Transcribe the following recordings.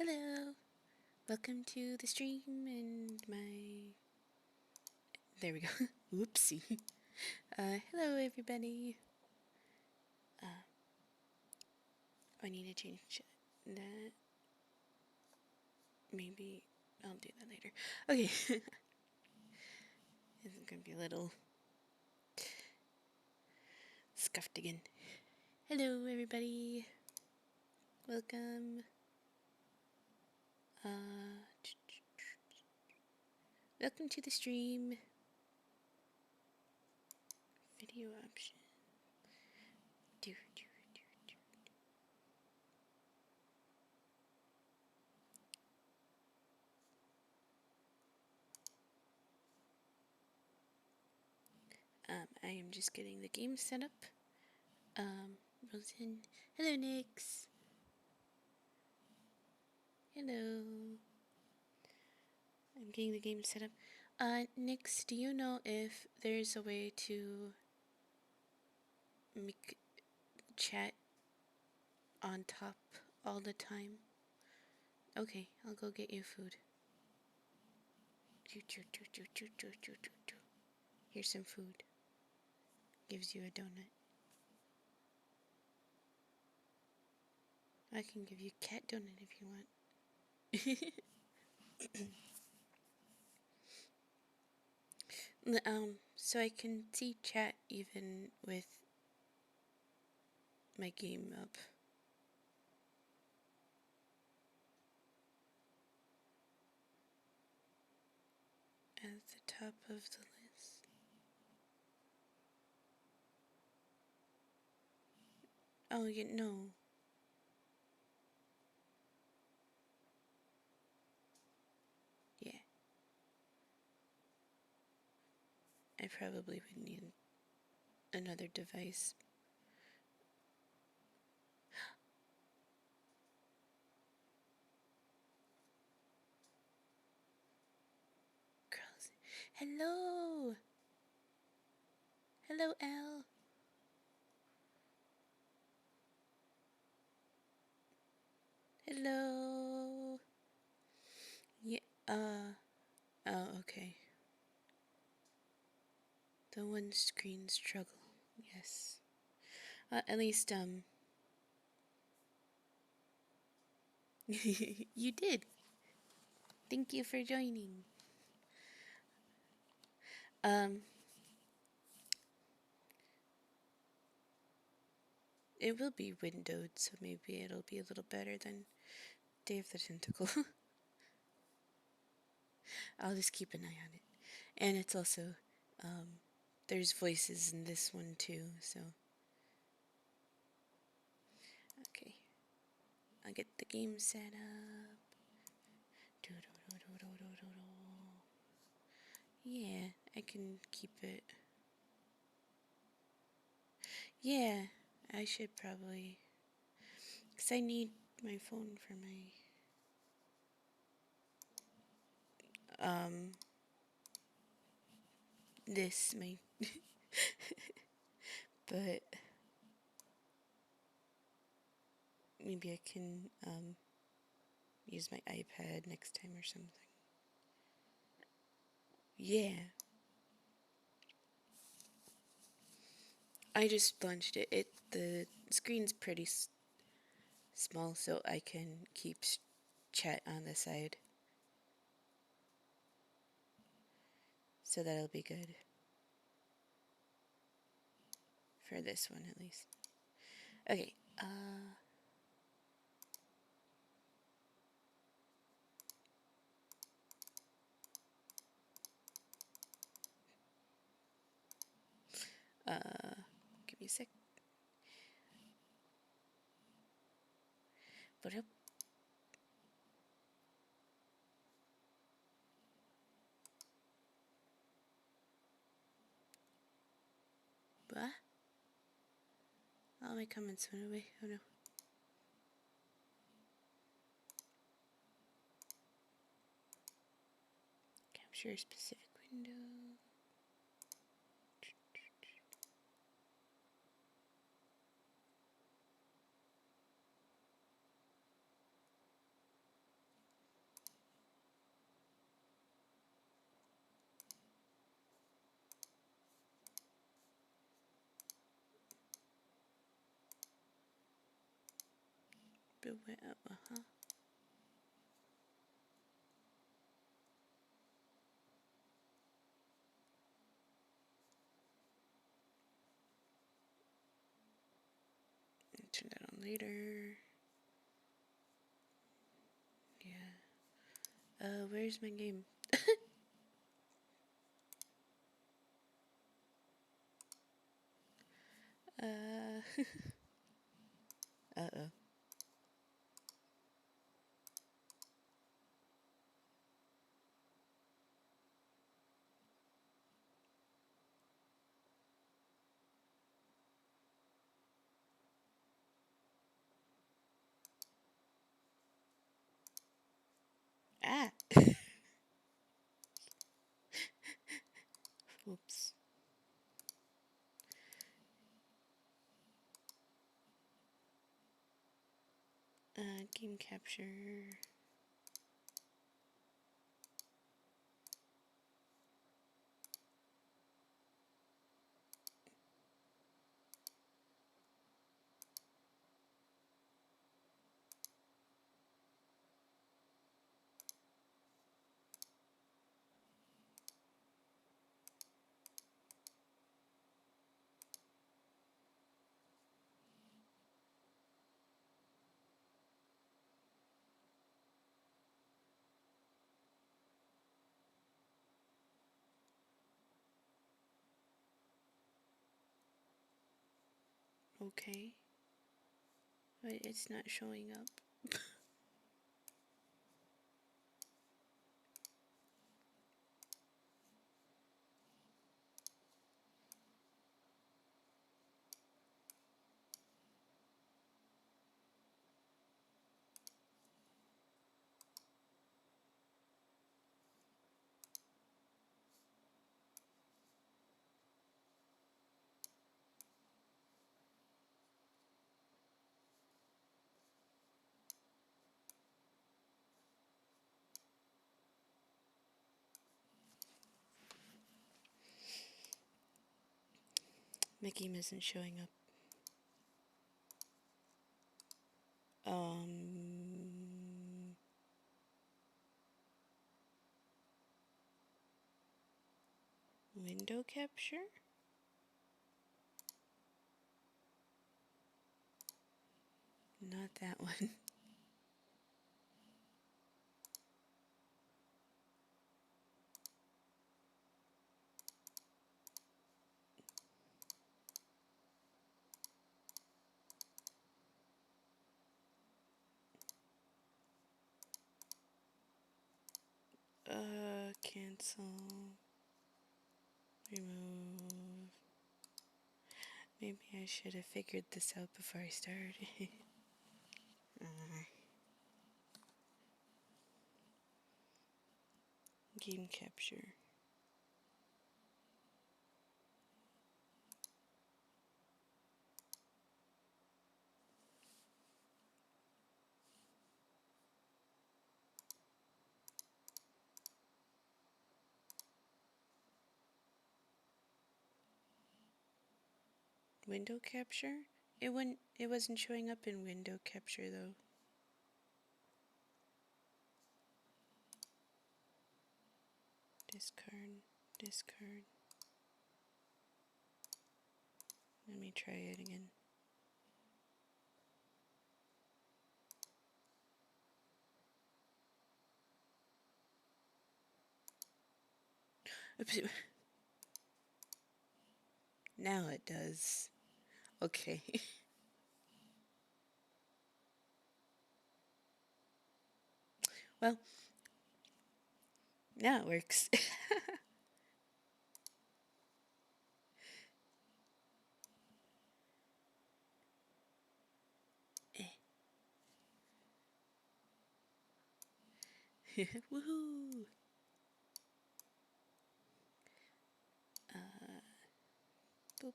Hello, welcome to the stream and my... There we go. Whoopsie. Hello everybody. I need to change that. Maybe I'll do that later. Okay. This is gonna be a little scuffed again. Hello everybody. Welcome. Welcome to the stream. Video option. I am just getting the game set up. Rosen. Hello, Nix. Hello. I'm getting the game set up. Nix, do you know if there's a way to make chat on top all the time? Okay, I'll go get you food. Here's some food. Gives you a donut. I can give you a cat donut if you want. So I can see chat even with my game up. At the top of the list. Oh, no. Yeah. I probably would need another device. Girls. Hello! Hello, Al. Hello. Yeah, oh, okay. The one screen struggle. Yes. At least, you did. Thank you for joining. It will be windowed, so maybe it'll be a little better than Day of the Tentacle. I'll just keep an eye on it. And it's also, there's voices in this one too, so. Okay. I'll get the game set up. Yeah, I can keep it. Yeah, I should probably. Because I need my phone for my. This, my. But. Maybe I can, use my iPad next time or something. Yeah. I just launched it. The screen's pretty small, so I can keep chat on the side. So that'll be good. For this one, at least. Okay, give me a sec. What up? What? All my comments went away. Oh no. Capture a specific window. Uh-huh. Turn that on later. Yeah. Where's my game? Uh-oh. Ah! Oops. Game capture. Okay. But it's not showing up. My game isn't showing up. Window capture? Not that one. Cancel. Remove. Maybe I should have figured this out before I started. Game capture. Window capture? It wasn't showing up in window capture though. Discard. Discard. Let me try it again. Oops. Now it does. Okay. Well, now it works. Woohoo! Boop.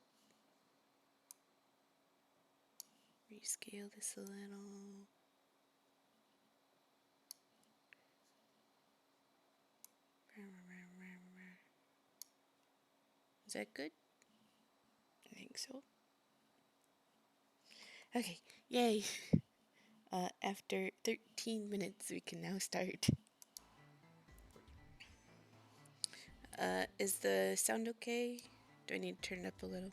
Rescale this a little. Is that good? I think so. Okay, yay! After 13 minutes, we can now start. Is the sound okay? Do I need to turn it up a little?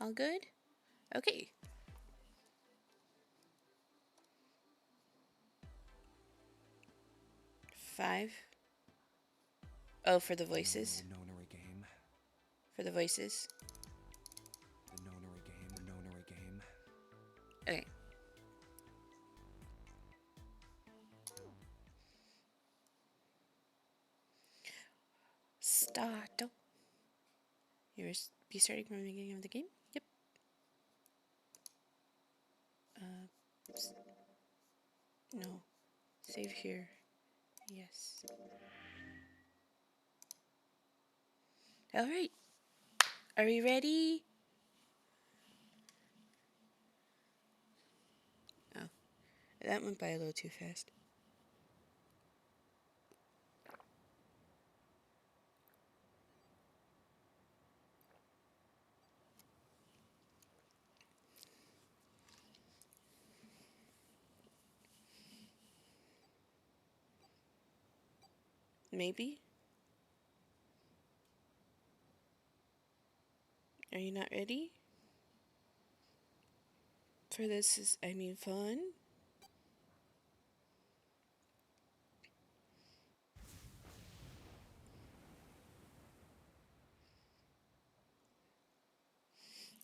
All good? Okay. Five. Oh, for the voices? For the voices? Okay. Start. You'll be starting from the beginning of the game? Yep. No. Save here. Yes. Alright. Are we ready? Oh. That went by a little too fast. Maybe? Are you not ready? For this is, fun?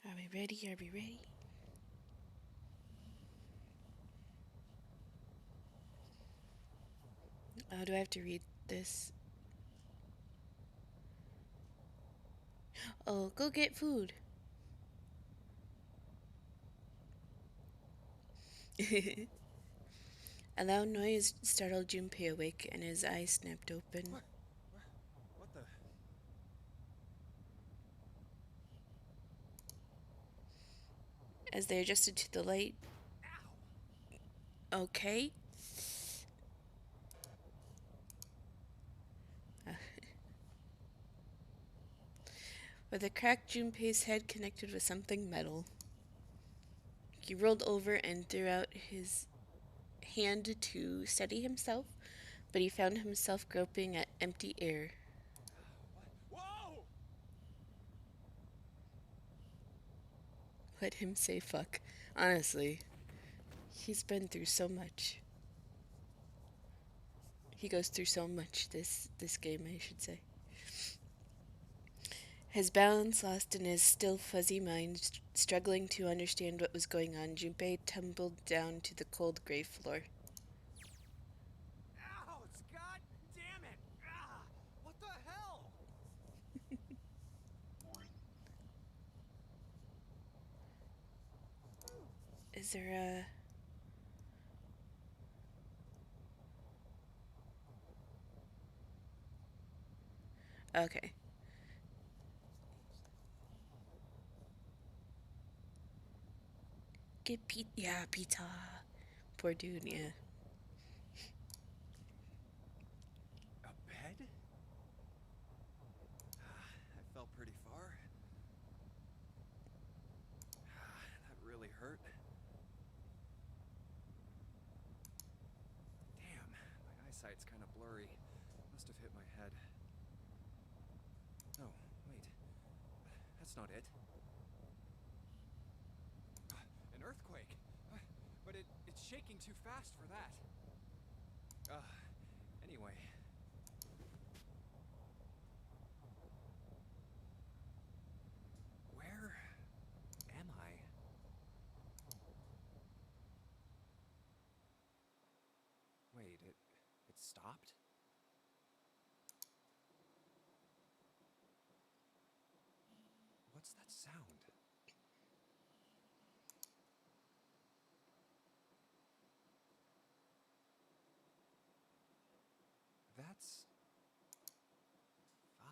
Are we ready? Are we ready? Oh, do I have to read this? Oh, go get food. A loud noise startled Junpei awake, and his eyes snapped open. What the? As they adjusted to the light. Ow! Okay. With a crack, Junpei's head connected with something metal. He rolled over and threw out his hand to steady himself, but he found himself groping at empty air. What? Whoa! Let him say fuck. Honestly, he's been through so much. He goes through so much this game, I should say. His balance lost in his still fuzzy mind, struggling to understand what was going on, Junpei tumbled down to the cold gray floor. Ow! God damn it! Ah! What the hell? Is there a... Okay. Get pizza. Yeah, pizza. Poor dude, yeah. A bed? I fell pretty far. That really hurt. Damn, my eyesight's kind of blurry. Must have hit my head. No, wait. That's not it. An earthquake! But it's shaking too fast for that. Anyway. Where am I? Wait, it stopped? What's that sound? That's 5.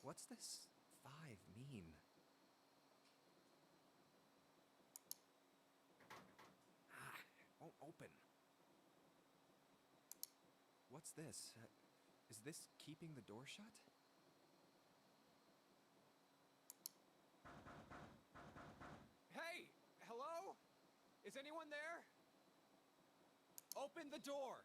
What's this 5 mean? What's this? Is this keeping the door shut? Hey! Hello? Is anyone there? Open the door!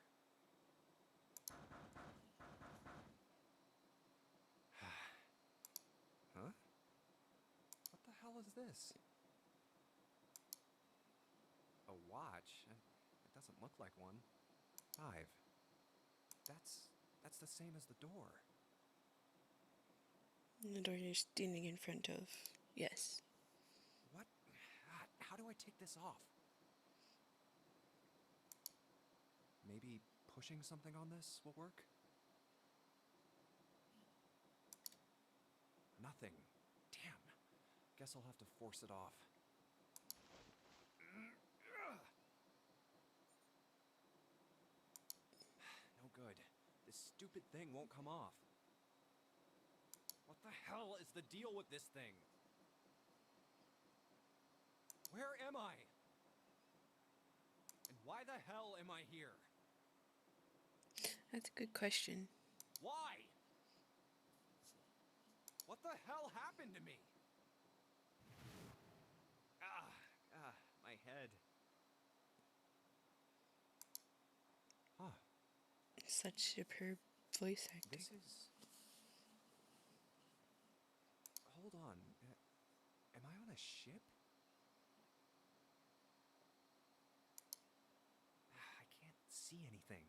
Huh? What the hell is this? A watch? It doesn't look like one. 5. That's the same as the door. The door you're standing in front of. Yes. What? How do I take this off? Maybe pushing something on this will work? Nothing. Damn. Guess I'll have to force it off. No good. This stupid thing won't come off. What the hell is the deal with this thing? Where am I? And why the hell am I here? That's a good question. Why? What the hell happened to me? My head. Huh. Such superb voice acting. This is... Hold on. Am I on a ship? I can't see anything.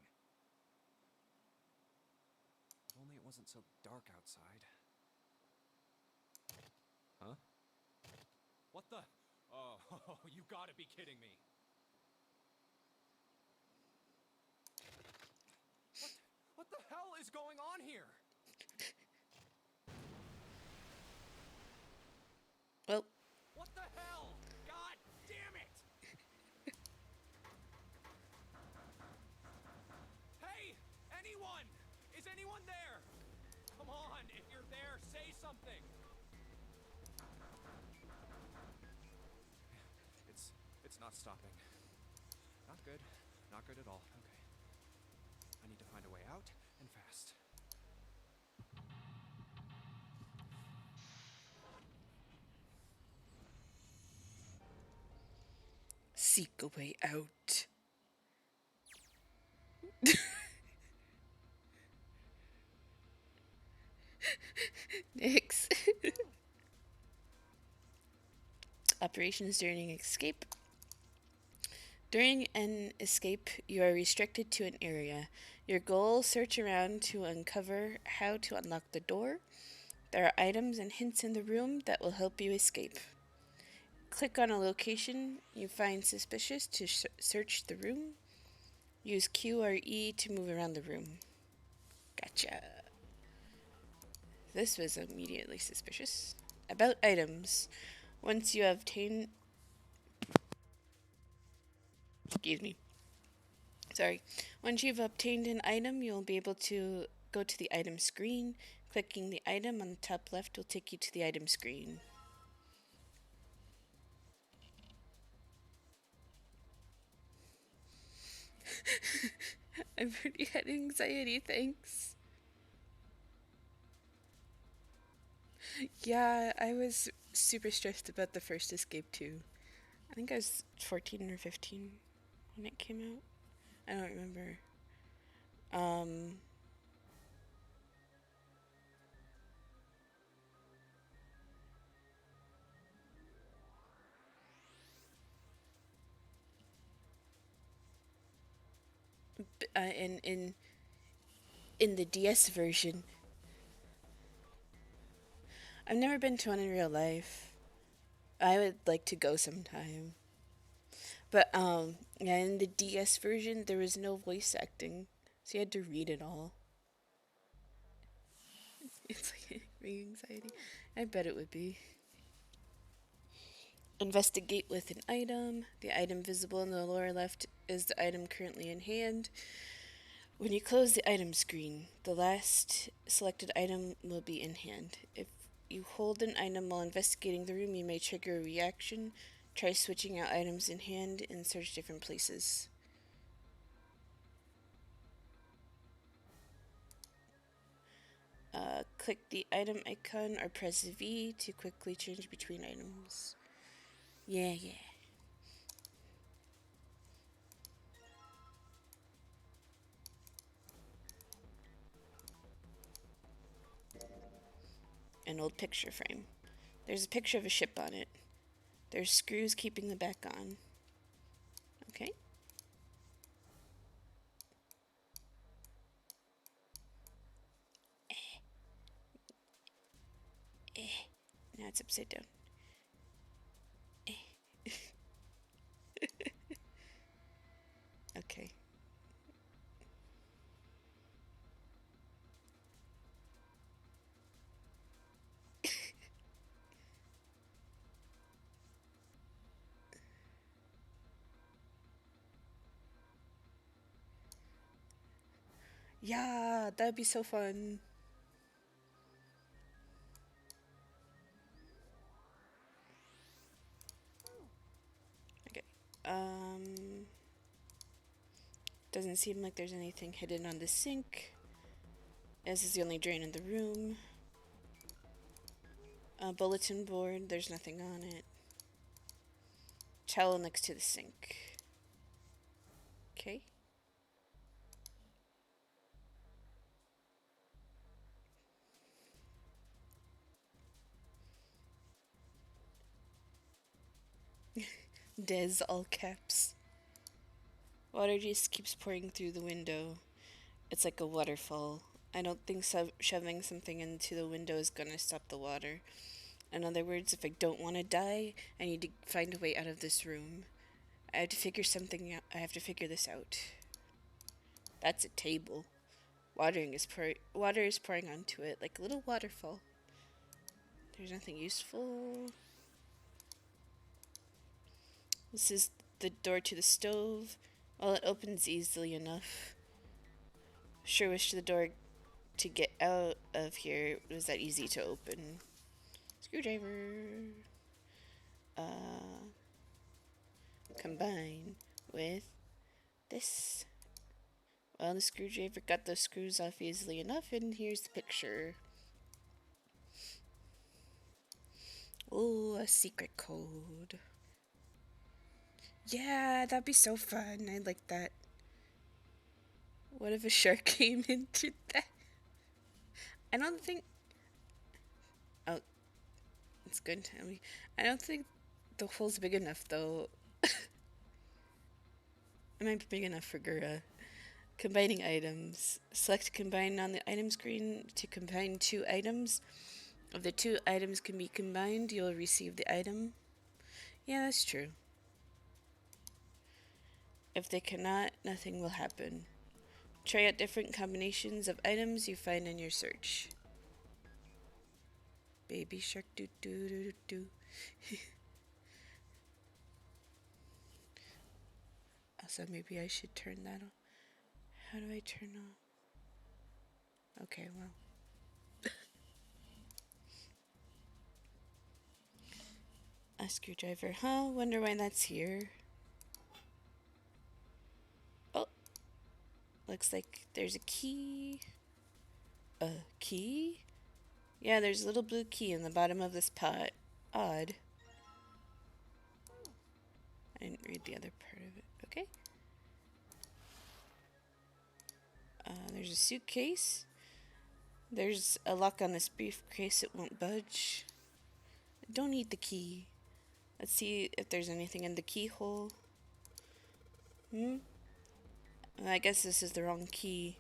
If only it wasn't so dark outside. Huh? What the? Oh, you gotta be kidding me. What the hell is going on here? Well, What the hell? God damn it! Hey! Anyone! Is anyone there? Come on, if you're there, say something! It's not stopping. Not good. Not good at all. Okay. I need to find a way out, and fast. seek a way out. Next. Operations during escape. During an escape, you are restricted to an area. Your goal: search around to uncover how to unlock the door. There are items and hints in the room that will help you escape. Click on a location you find suspicious to search the room. Use Q or E to move around the room. Gotcha. This was immediately suspicious. About items. Once you obtain... Excuse me. Sorry. Once you've obtained an item, you'll be able to go to the item screen. Clicking the item on the top left will take you to the item screen. I've already had anxiety, thanks. Yeah, I was super stressed about the first escape too. I think I was 14 or 15 when it came out. I don't remember. In the DS version, I've never been to one in real life. I would like to go sometime. But yeah, in the DS version there was no voice acting, so you had to read it all. It's like anxiety. I bet it would be. Investigate with an item. The item visible in the lower left is the item currently in hand. When you close the item screen, the last selected item will be in hand. If you hold an item while investigating the room, you may trigger a reaction. Try switching out items in hand and search different places. Click the item icon or press V to quickly change between items. Yeah. An old picture frame. There's a picture of a ship on it. There's screws keeping the back on. Okay. Now it's upside down. Okay. Yeah, that'd be so fun. Okay. Doesn't seem like there's anything hidden on the sink. This is the only drain in the room. Bulletin board, there's nothing on it. Towel next to the sink. Okay. Des, all caps. Water just keeps pouring through the window. It's like a waterfall. I don't think shoving something into the window is gonna stop the water. In other words, if I don't want to die, I need to find a way out of this room. I have to figure something out. I have to figure this out. That's a table. Water is pouring onto it like a little waterfall. There's nothing useful. This is the door to the stove. Well, it opens easily enough. Sure wish the door to get out of here was that easy to open. Screwdriver. Combine with this. Well, the screwdriver got those screws off easily enough, and here's the picture. Oh, a secret code. Yeah, that'd be so fun. I'd like that. What if a shark came into that? I don't think. Oh, it's good. I don't think the hole's big enough, though. It might be big enough for Gura. Combining items. Select combine on the item screen to combine two items. If the two items can be combined, you'll receive the item. Yeah, that's true. If they cannot, nothing will happen. Try out different combinations of items you find in your search. Baby shark doo doo doo doo. Also, maybe I should turn that on. How do I turn on? Okay, well. A screwdriver, huh? Wonder why that's here. Oh, looks like there's a key. A key? Yeah, there's a little blue key in the bottom of this pot. Odd. I didn't read the other part of it. Okay. There's a suitcase. There's a lock on this briefcase. It won't budge. I don't need the key. Let's see if there's anything in the keyhole. I guess this is the wrong key.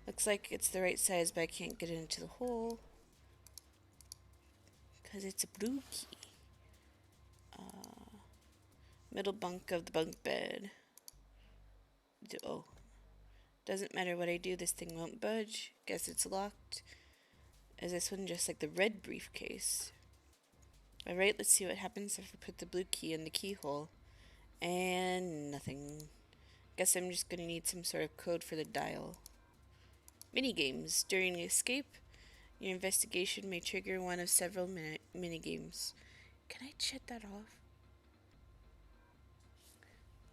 Looks like it's the right size, but I can't get it into the hole. Because it's a blue key. Middle bunk of the bunk bed. Oh. Doesn't matter what I do, this thing won't budge. Guess it's locked. Is this one just like the red briefcase? Alright, let's see what happens if we put the blue key in the keyhole. And nothing. Guess I'm just gonna need some sort of code for the dial. Minigames. During the escape, your investigation may trigger one of several minigames. Can I shut that off?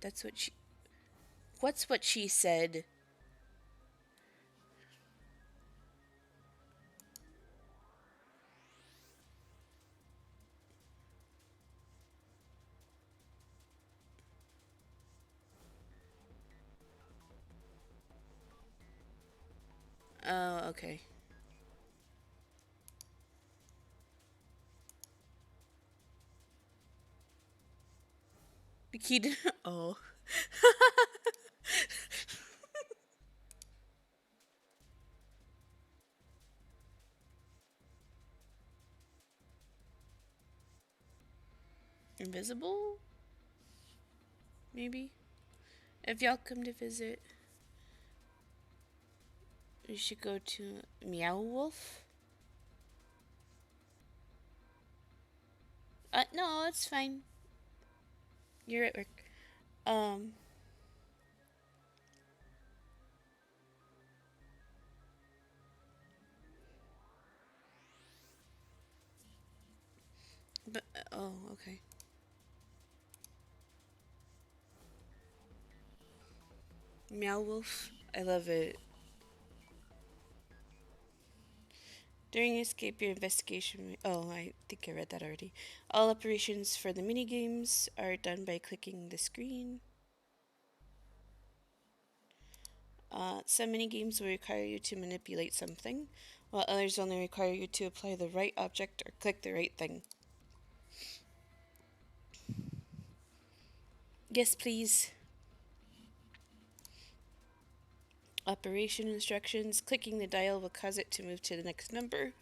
That's what she... What's what she said? Oh, okay. The key did. Oh. Invisible? Maybe? If y'all come to visit, you should go to Meow Wolf. No, it's fine. You're at work. Um, but, oh, okay. Meow Wolf. I love it. During escape, your investigation. Oh, I think I read that already. All operations for the minigames are done by clicking the screen. Some minigames will require you to manipulate something, while others only require you to apply the right object or click the right thing. Yes, please. Operation instructions. Clicking the dial will cause it to move to the next number.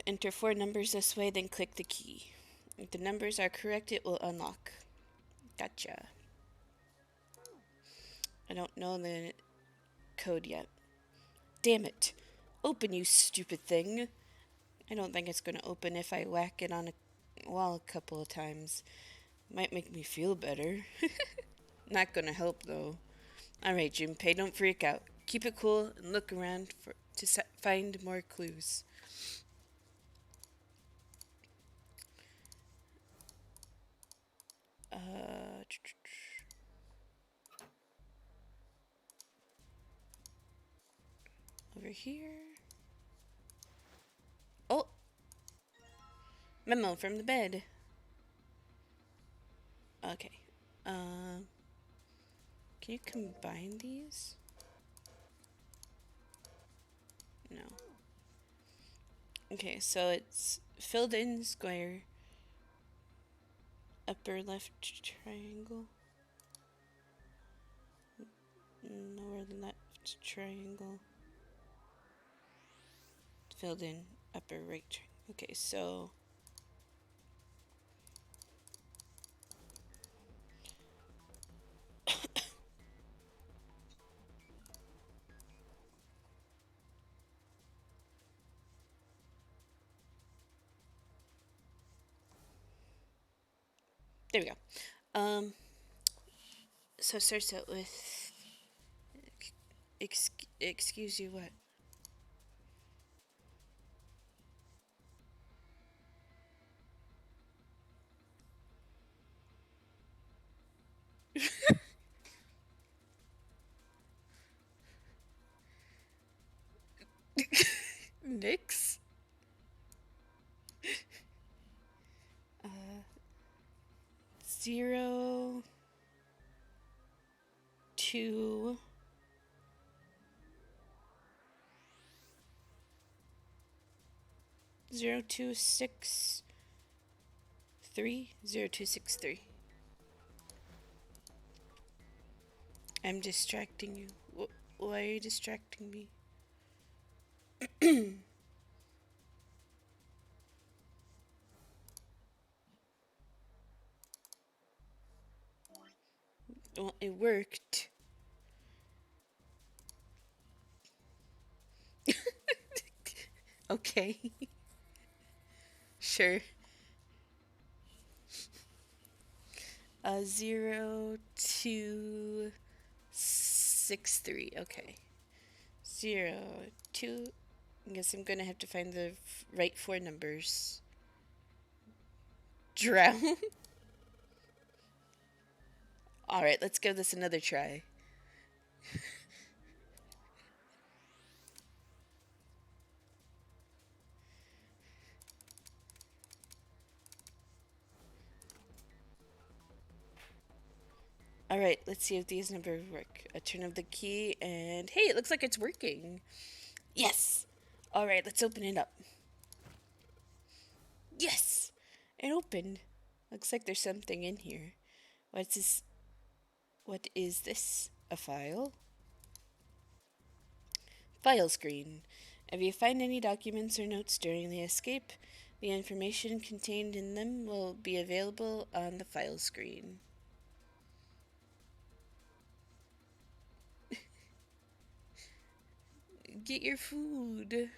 Enter 4 numbers this way, then click the key. If the numbers are correct, it will unlock. Gotcha. I don't know the code yet. Damn it. Open, you stupid thing. I don't think it's going to open if I whack it on a wall a couple of times. Might make me feel better. Not going to help, though. Alright, Junpei, don't freak out. Keep it cool and look around to find more clues. Uh, over here. Oh, memo from the bed. Okay. Um, can you combine these? No. Okay, so it's filled in square, upper left triangle, lower left triangle, filled in upper right triangle. Okay, so there we go. So it starts out with excuse you what? Nix? 0, 2, 0263, 0263. I'm distracting you. Why are you distracting me? Well, it worked. Okay. Sure. 0263. Okay. 02. I guess I'm gonna have to find the right 4 numbers. Drown. Alright, let's give this another try. Alright, let's see if these numbers work. A turn of the key, and hey, it looks like it's working. Yes! Alright, let's open it up. Yes! It opened. Looks like there's something in here. What's this? What is this? A file? File screen. If you find any documents or notes during the escape, the information contained in them will be available on the file screen. Get your food.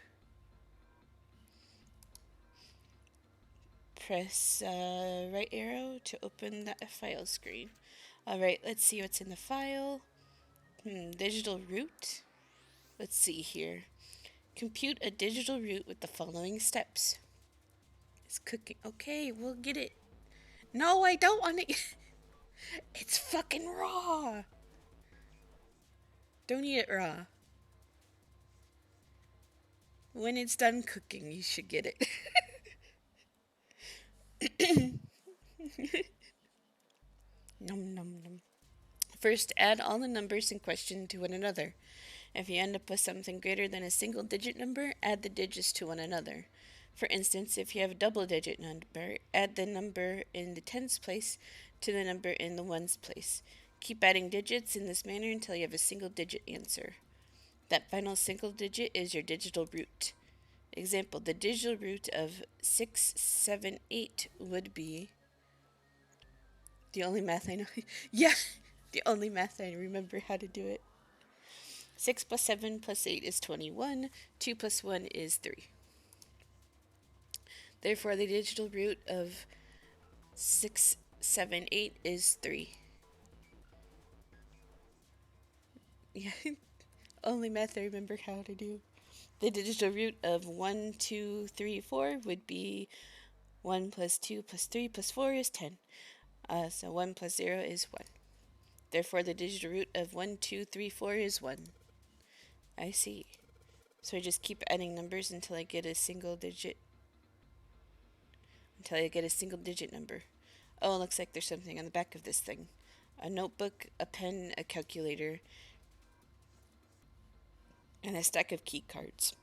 Press right arrow to open that file screen. Alright, let's see what's in the file. Digital root. Let's see here. Compute a digital root with the following steps. It's cooking. Okay, we'll get it. No, I don't want it. It's fucking raw. Don't eat it raw. When it's done cooking, you should get it. Nom nom nom. First, add all the numbers in question to one another. If you end up with something greater than a single digit number, add the digits to one another. For instance, if you have a double digit number, add the number in the tens place to the number in the ones place. Keep adding digits in this manner until you have a single digit answer. That final single digit is your digital root. Example, the digital root of 678 would be the only math I know. Yeah, the only math I remember how to do it. 6 plus 7 plus 8 is 21. 2 plus 1 is 3. Therefore, the digital root of 678 is 3. Yeah, only math I remember how to do. The digital root of 1, 2, 3, 4 would be 1 plus 2 plus 3 plus 4 is 10. So 1 plus 0 is 1. Therefore, the digital root of 1, 2, 3, 4 is 1. I see. So I just keep adding numbers until I get a single digit. Until I get a single digit number. Oh, it looks like there's something on the back of this thing. A notebook, a pen, a calculator, and a stack of key cards.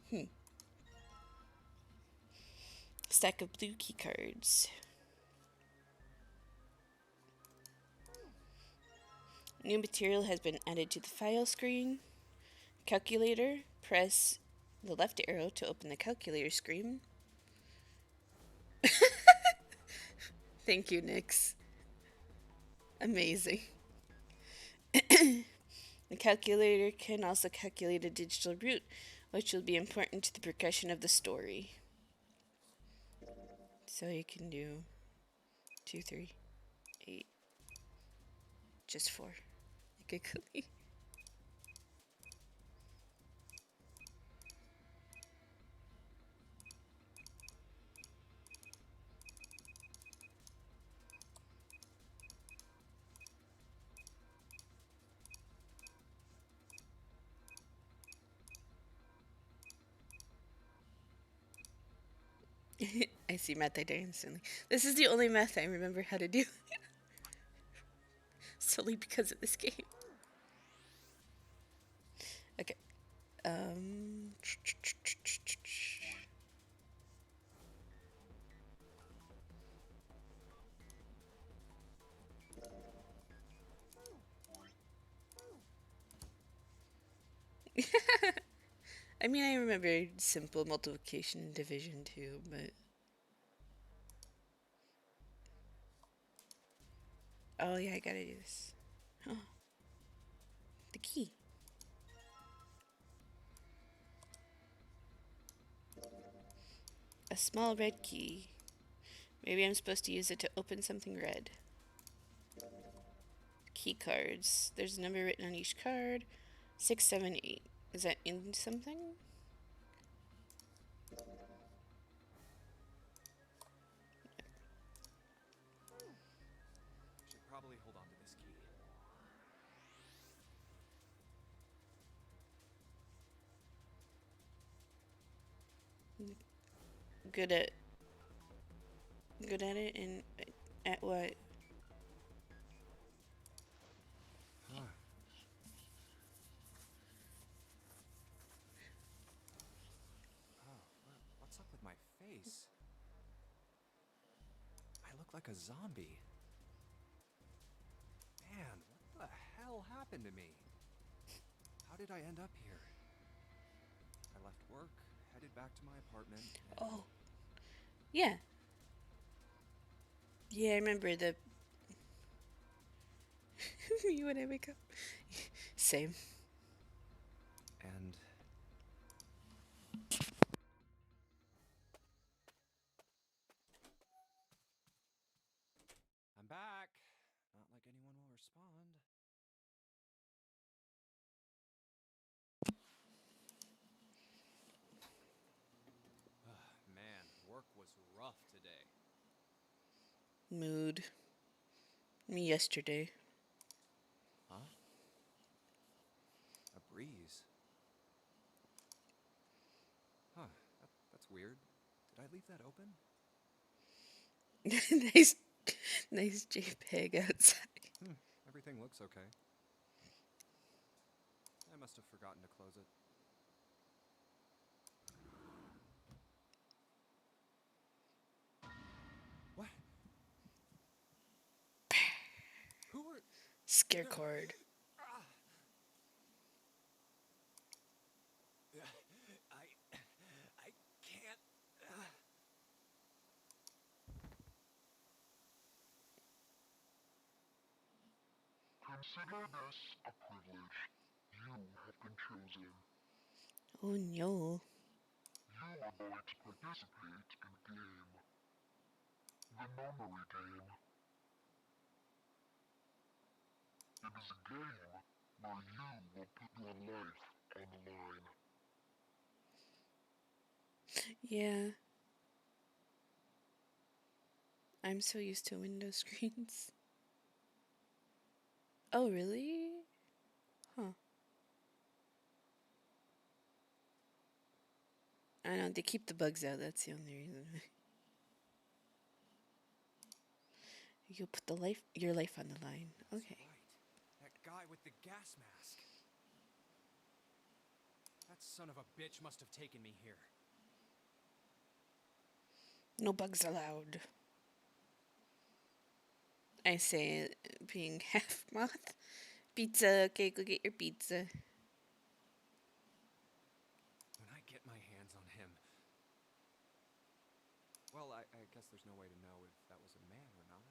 Stack of blue key cards. New material has been added to the file screen. Calculator. Press the left arrow to open the calculator screen. Thank you, Nix. Amazing. The calculator can also calculate a digital root, which will be important to the progression of the story. So you can do 2, 3, 8, just 4. Giggly. I see math I die instantly. This is the only math I remember how to do. Solely because of this game. Okay. I mean, I remember simple multiplication and division too, but... Oh yeah, I gotta do this. Oh, the key. A small red key. Maybe I'm supposed to use it to open something red. Key cards. There's a number written on each card. 6, 7, 8. Is that in something? Should probably hold on to this key. Good at... Good at it and... At what? looked like a zombie. Man, what the hell happened to me? How did I end up here? I left work, headed back to my apartment, and... Oh, yeah. Yeah, I remember the... You when I wake up. Same. And... I'm back. Not like anyone will respond. Man, work was rough today. Mood. Me yesterday. Huh? A breeze. Huh, that's weird. Did I leave that open? nice, nice JPEG outside. Everything looks okay. I must have forgotten to close it. What? Who are... Scare cord. I can't... Consider this a privilege. You have been chosen. Oh no. You are going to participate in game. The memory game. It is a game where you will put your life on the line. Yeah. I'm so used to window screens. Oh, really? Huh. I know, they keep the bugs out, that's the only reason. You'll put your life on the line. Okay. That's right. That guy with the gas mask. That son of a bitch must have taken me here. No bugs allowed. I say, being half moth. Pizza, okay, go get your pizza. When I get my hands on him... Well, I guess there's no way to know if that was a man or not.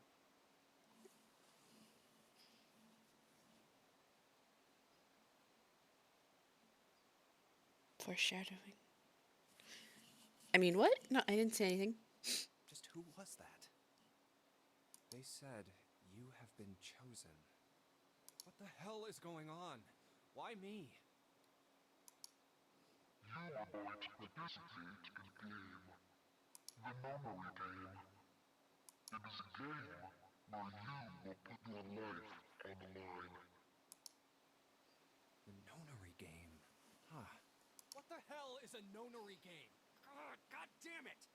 Foreshadowing. I mean, what? No, I didn't say anything. Just who was that? They said, you have been chosen. What the hell is going on? Why me? You are going to participate in game. The memory game. It is a game where you will put your life on the line. The nonary game. Huh. What the hell is a nonary game? God damn it!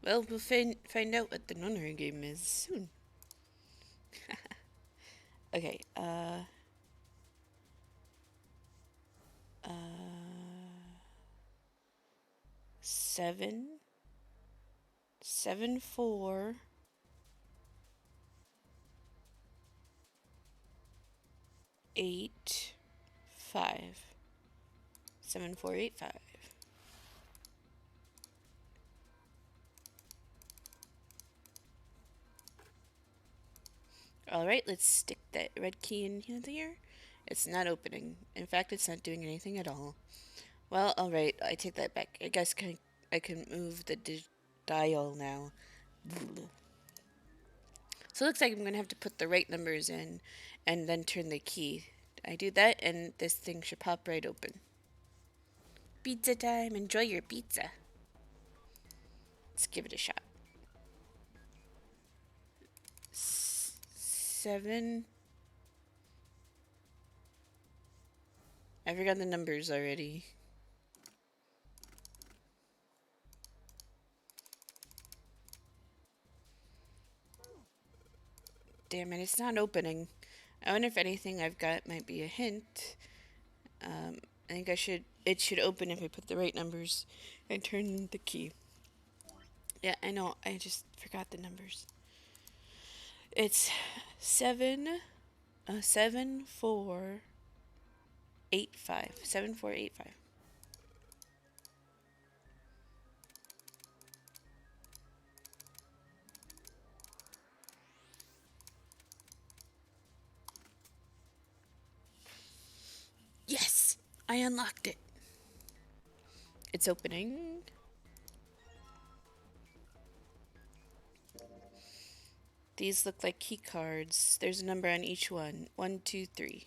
Well, we'll find out what the nunnery game is soon. Okay, 7, 7, 4, 8, 5. 7, 4, 8, 5. Alright, let's stick that red key in here. It's not opening. In fact, it's not doing anything at all. Well, alright, I take that back. I guess I can move the dial now. So it looks like I'm going to have to put the right numbers in and then turn the key. I do that and this thing should pop right open. Pizza time. Enjoy your pizza. Let's give it a shot. 7. I forgot the numbers already. Damn it, it's not opening. I wonder if anything I've got might be a hint. I think it should open if I put the right numbers and turn the key. Yeah, I know, I just forgot the numbers. It's 7, 7485. Yes! I unlocked it. It's opening. These look like key cards. There's a number on each one. 1, 2, 3.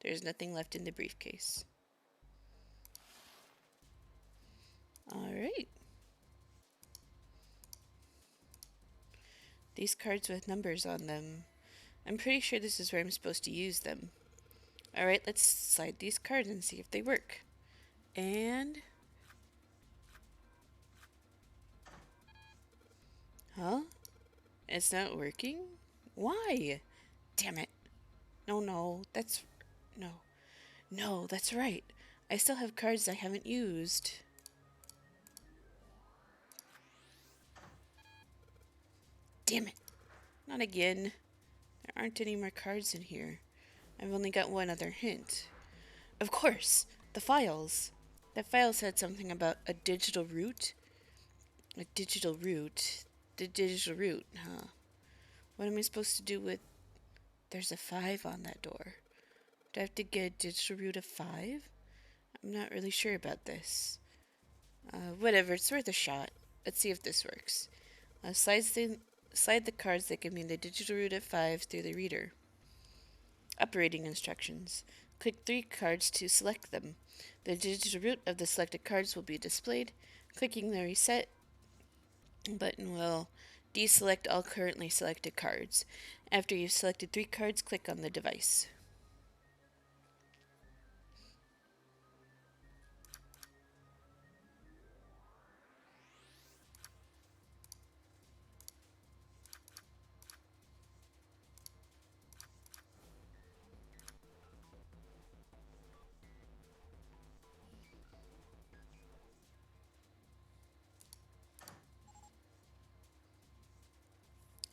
There's nothing left in the briefcase. Alright. These cards with numbers on them. I'm pretty sure this is where I'm supposed to use them. Alright, let's slide these cards and see if they work. And... Huh? It's not working? Why? Damn it. No, that's... No. No, that's right. I still have cards I haven't used. Damn it. Not again. There aren't any more cards in here. I've only got one other hint. Of course, the files. That file said something about a digital root. A digital root. The digital root, huh? What am I supposed to do with... There's a 5 on that door. Do I have to get a digital root of 5? I'm not really sure about this. Whatever, it's worth a shot. Let's see if this works. Slide the cards that give me the digital root of 5 through the reader. Operating instructions. Click 3 cards to select them. The digital root of the selected cards will be displayed. Clicking the reset button will deselect all currently selected cards. After you've selected 3 cards, click on the device.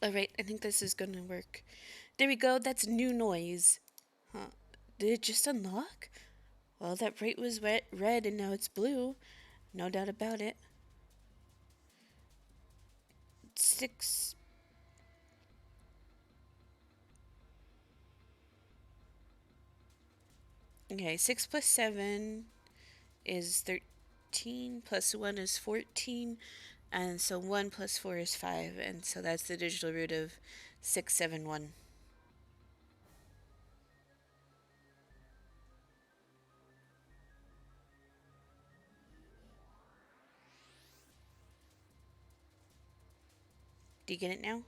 Alright, I think this is gonna work. There we go, that's new noise. Huh. Did it just unlock? Well, that right was red and now it's blue. No doubt about it. 6. Okay, 6 plus 7 is 13, plus 1 is 14, and so 1 plus 4 is 5, and so that's the digital root of 671. Do you get it now?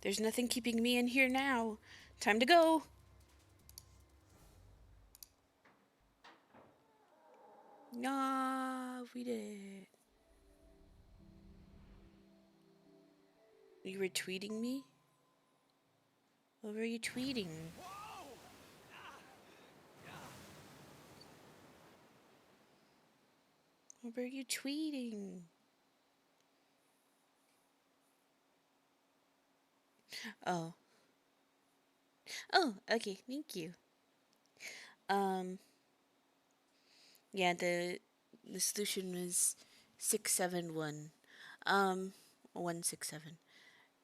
There's nothing keeping me in here now. Time to go. Nah, we did it. You were tweeting me? What were you tweeting? What were you tweeting? Oh. Oh, okay, thank you. Yeah, the solution was 671. 167.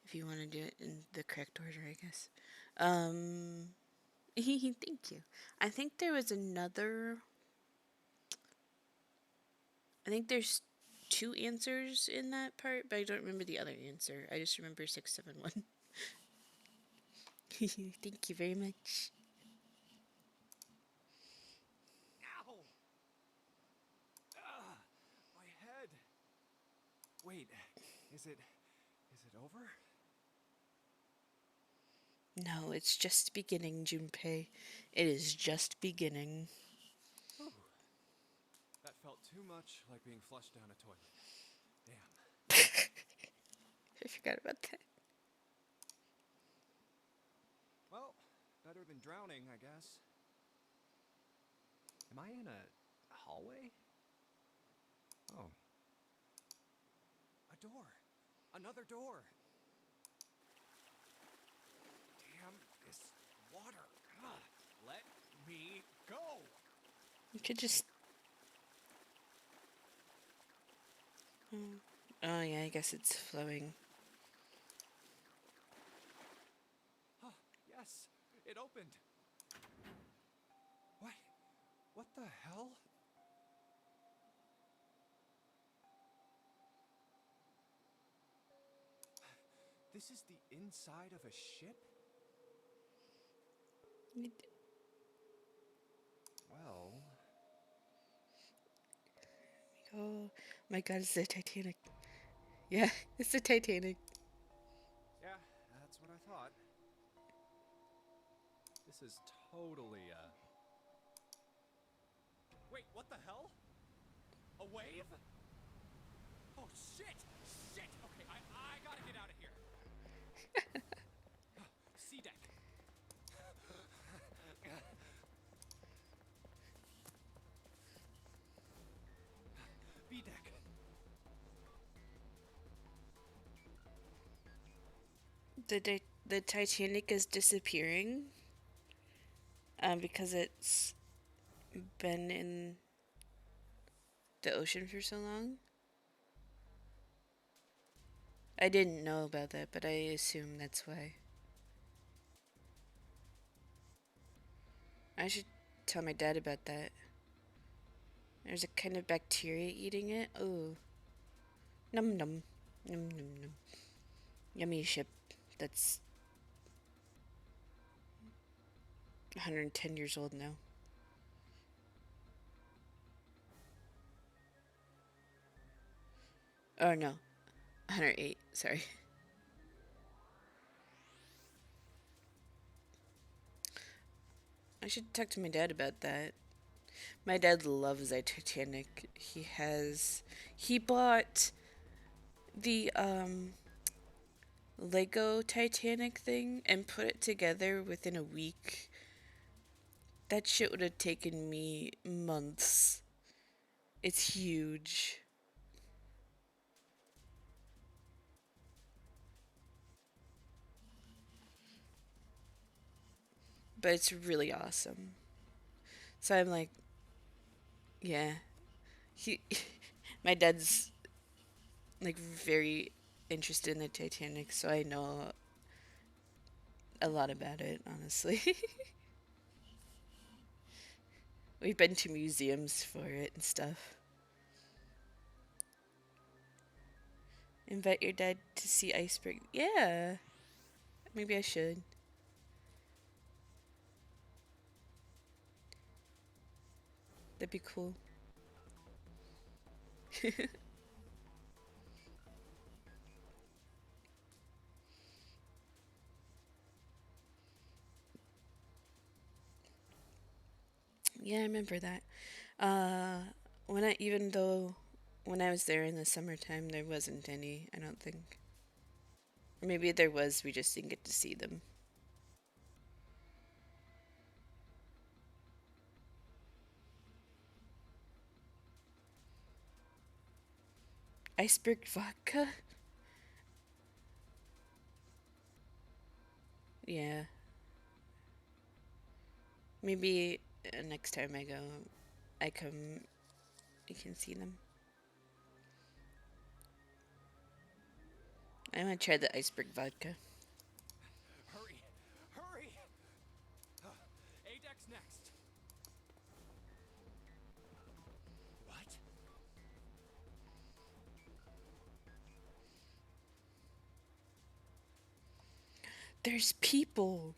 If you want to do it in the correct order, I guess. Thank you. I think there was another. I think there's 2 answers in that part, but I don't remember the other answer. I just remember 671. Thank you very much. Ow! My head. Wait, is it over? No, it's just beginning, Junpei. It is just beginning. Whew. That felt too much like being flushed down a toilet. Damn. I forgot about that. Well, better than drowning, I guess. Am I in a hallway? Oh. A door. Another door. Damn this water. Ugh. Let me go. You could just... Oh yeah, I guess it's flowing. Oh, yes. It opened. What? What the hell? This is the inside of a ship? Well... Oh my god, it's the Titanic. Yeah, it's the Titanic. Yeah, that's what I thought. This is totally, Wait, what the hell? A wave? Oh, shit! Shit! Okay, I gotta get out of here. Sea deck. B deck. The Titanic is disappearing. Because it's been in the ocean for so long. I didn't know about that, but I assume that's why. I should tell my dad about that. There's a kind of bacteria eating it. Oh. Num num. Num num num. Yummy ship that's 110 years old now. Oh no. 108, sorry. I should talk to my dad about that. My dad loves the Titanic. He bought the Lego Titanic thing and put it together within a week. That shit would have taken me months. It's huge. But it's really awesome. So I'm like, yeah. He my dad's like very interested in the Titanic, so I know a lot about it, honestly. We've been to museums for it and stuff. Invite your dad to see iceberg. Yeah. Maybe I should. That'd be cool. Yeah, I remember that. Even though when I was there in the summertime, there wasn't any, I don't think. Or maybe there was, we just didn't get to see them. Iceberg vodka? Yeah. Maybe next time I come, you can see them. I want to try the iceberg vodka. Hurry! Hurry! A deck's next. What? There's people.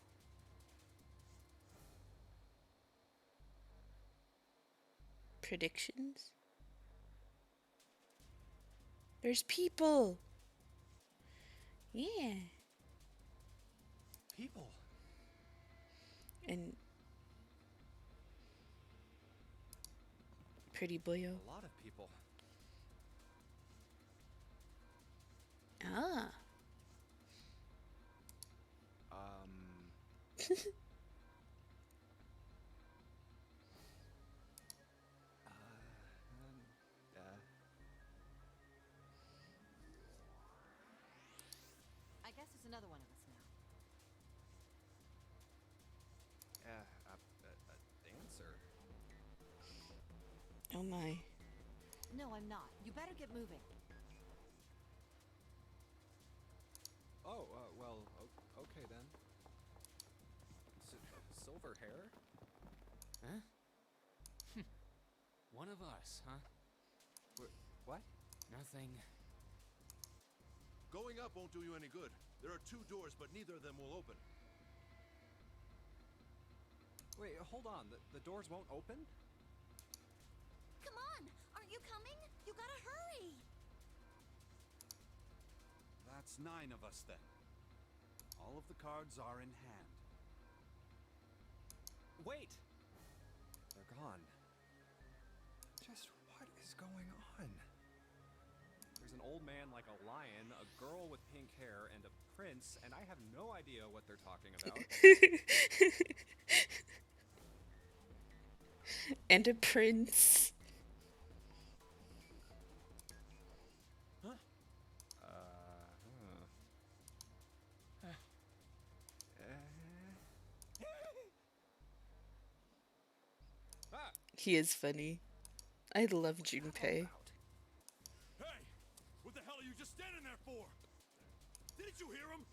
Predictions? There's people. Yeah. People. And pretty boyo. A lot of people. Ah. I guess it's another one of us now. Dancer. Oh my. No, I'm not. You better get moving. Oh, well, okay then. Silver hair? Huh? One of us, huh? What? Nothing. Going up won't do you any good. There are 2 doors, but neither of them will open. Wait, hold on. The doors won't open? Come on! Aren't you coming? You gotta hurry! That's 9 of us then. All of the cards are in hand. Wait! They're gone. Just what is going on? There's an old man like a lion, a girl with pink hair, and a prince, and I have no idea what they're talking about. And a prince. Huh? Ah! He is funny. I love Junpei. Hey! What the hell are you just standing there for? Didn't you hear him?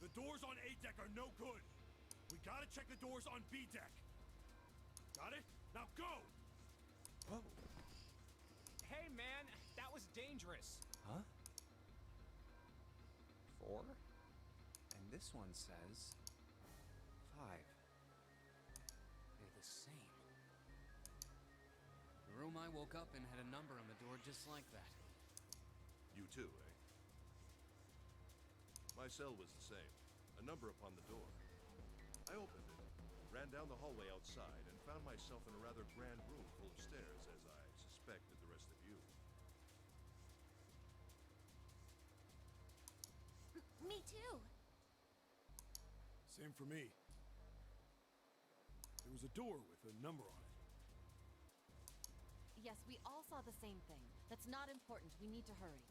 The doors on A deck are no good. We gotta check the doors on B deck. Got it? Now go! Whoa. Hey, man, that was dangerous. Huh? 4? And this one says 5. They're the same. The room I woke up in had a number on the door just like that. You too, eh? My cell was the same. A number upon the door. I opened it, ran down the hallway outside, and found myself in a rather grand room full of stairs, as I suspected the rest of you. Me too. Same for me. There was a door with a number on it. Yes, we all saw the same thing. That's not important. We need to hurry.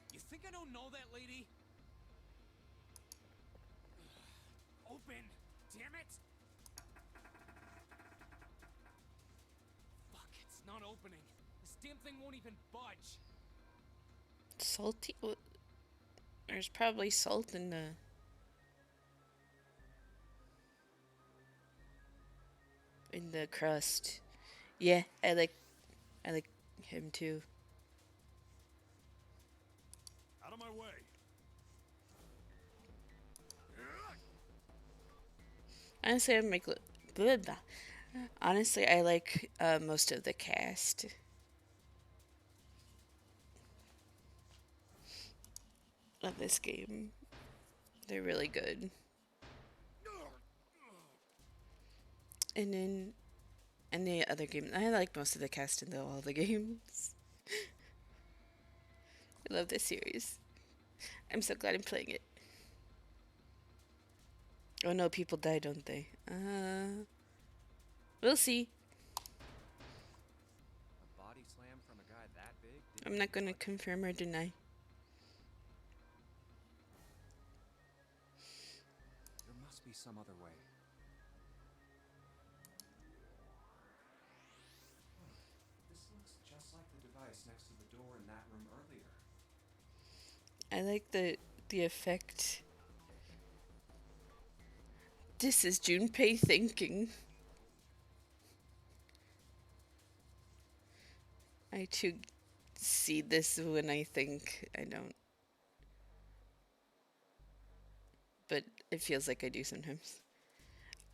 You think I don't know that lady? Open! Damn it! Fuck, it's not opening. This damn thing won't even budge. Salty? There's probably salt in the crust. Yeah, I like him too. Out of my way! Honestly, Honestly, I like most of the cast of this game. They're really good. And then the other game, I like most of the cast in all the games. I love this series. I'm so glad I'm playing it. Oh no, people die, don't they? We'll see. A body slam from a guy that big? I'm not gonna confirm or deny. There must be some other way. This looks just like the device next to the door in that room earlier. I like the effect. This is Junpei thinking. I too see this when I think. I don't. But it feels like I do sometimes.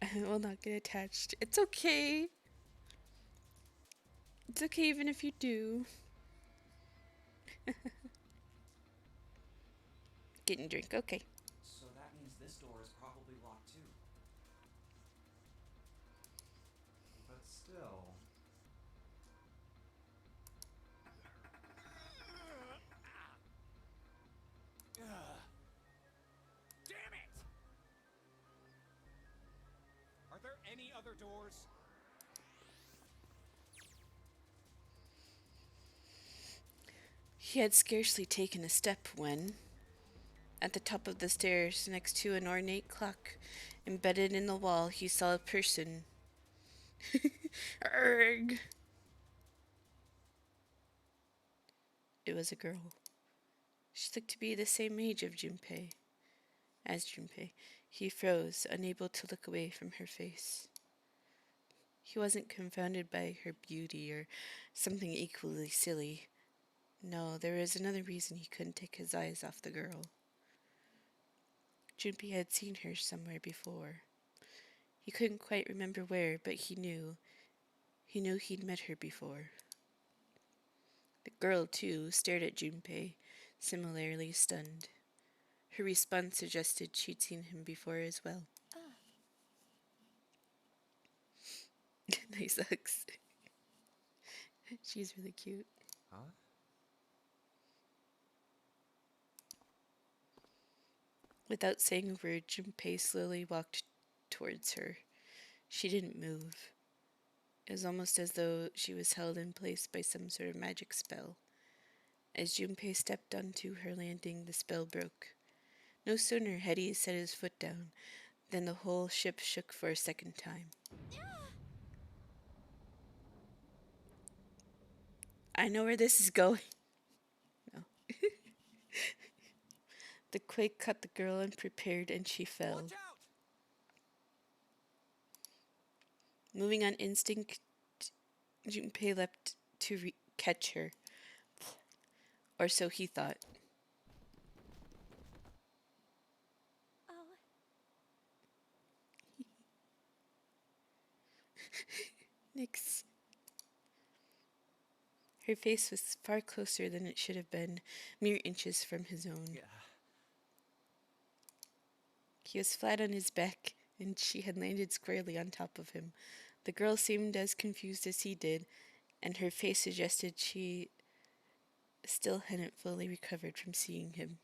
I will not get attached. It's okay. It's okay even if you do. Getting drink, okay. still. Damn it! Are there any other doors? He had scarcely taken a step when, at the top of the stairs, next to an ornate clock embedded in the wall, he saw a person. Arg! It was a girl. She looked to be the same age of Junpei. As Junpei, he froze, unable to look away from her face. He wasn't confounded by her beauty or something equally silly. No, there was another reason he couldn't take his eyes off the girl. Junpei had seen her somewhere before. He couldn't quite remember where, but he knew. He knew he'd met her before. The girl, too, stared at Junpei, similarly stunned. Her response suggested she'd seen him before as well. Nice hugs. She's really cute. Huh? Without saying a word, Junpei slowly walked towards her. She didn't move. It was almost as though she was held in place by some sort of magic spell. As Junpei stepped onto her landing, the spell broke. No sooner had he set his foot down than the whole ship shook for a second time. I know where this is going. No. The quake caught the girl unprepared and she fell. Watch out! Moving on instinct, Junpei leapt to catch her. Or so he thought. Oh, Nix. Her face was far closer than it should have been, mere inches from his own. Yeah. He was flat on his back, and she had landed squarely on top of him. The girl seemed as confused as he did, and her face suggested she still hadn't fully recovered from seeing him.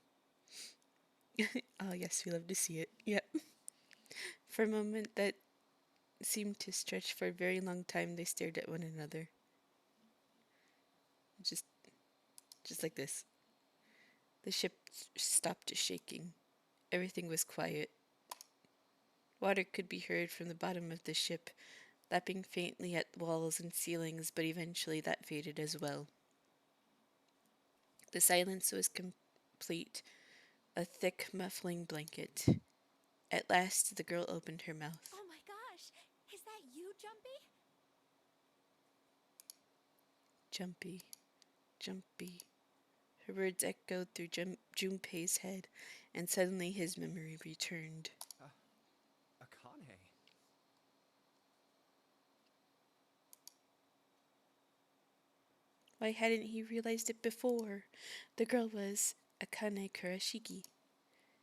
Oh, yes, we love to see it. Yep. For a moment that seemed to stretch for a very long time, they stared at one another. Just like this. The ship stopped shaking. Everything was quiet. Water could be heard from the bottom of the ship, lapping faintly at walls and ceilings, but eventually that faded as well. The silence was complete, a thick, muffling blanket. At last, the girl opened her mouth. oh my gosh! Is that you, Jumpy? Jumpy, Jumpy. Her words echoed through Junpei's head, and suddenly his memory returned. Akane. Why hadn't he realized it before? The girl was Akane Kurashiki.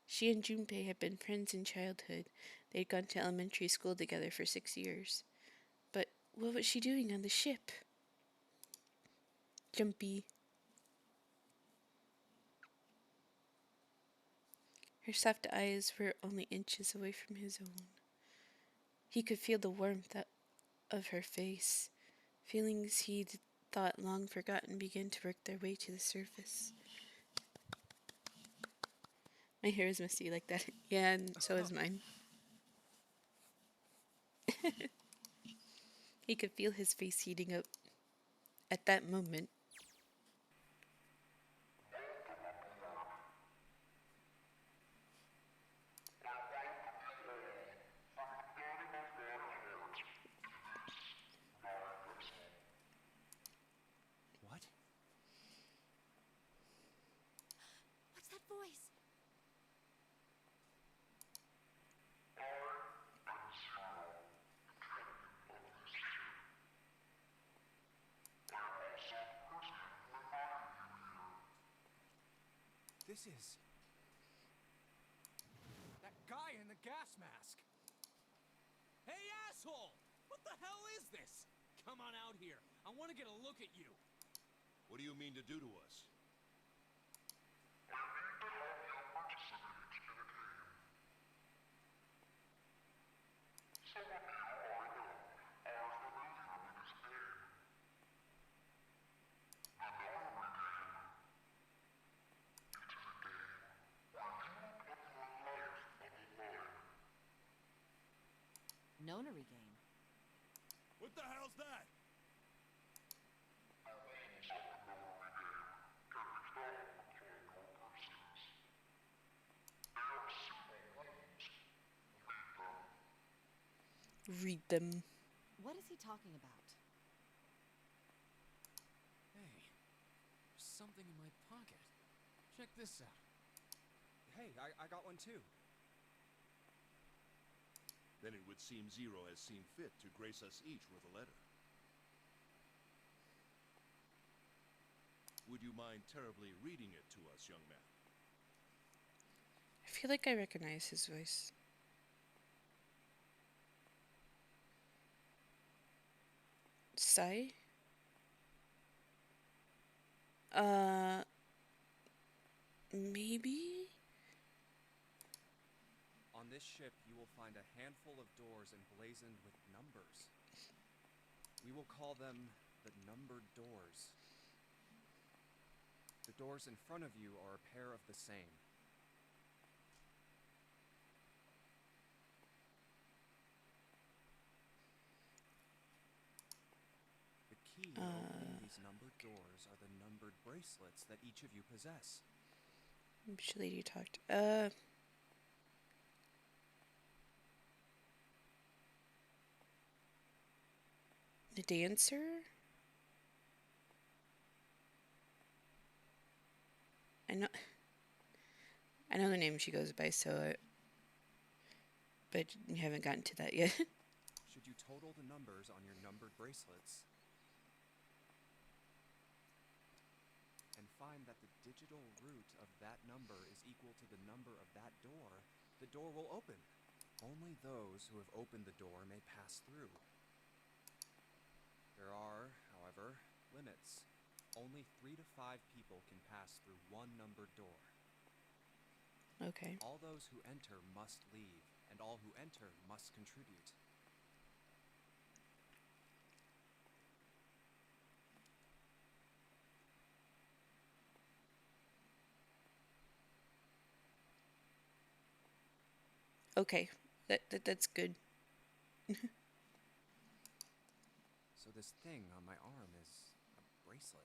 She and Junpei had been friends in childhood. They'd gone to elementary school together for 6 years. But what was she doing on the ship? Jumpy. Her soft eyes were only inches away from his own. He could feel the warmth of her face. Feelings he'd thought long forgotten began to work their way to the surface. My hair is messy like that. Yeah, and so is mine. He could feel his face heating up. At that moment, What? What's that voice? This is... That guy in the gas mask! Hey, asshole! What the hell is this? come on out here. I want to get a look at you. What do you mean to do to us? Nonary game. What the hell's that? Read them. What is he talking about? Hey, there's something in my pocket. Check this out. Hey, I got one too. Then it would seem Zero has seen fit to grace us each with a letter. Would you mind terribly reading it to us, young man? I feel like I recognize his voice. Sai? Maybe? On this ship, you will find a handful of doors emblazoned with numbers. We will call them the numbered doors. The doors in front of you are a pair of the same. The key to opening these numbered doors are the numbered bracelets that each of you possess. Which lady talked? The dancer? I know the name she goes by, but you haven't gotten to that yet. Should you total the numbers on your numbered bracelets and find that the digital root of that number is equal to the number of that door, the door will open. Only those who have opened the door may pass through. There are, however, limits. Only 3 to 5 people can pass through one numbered door. Okay. All those who enter must leave, and all who enter must contribute. Okay. That's good. So this thing on my arm is a bracelet.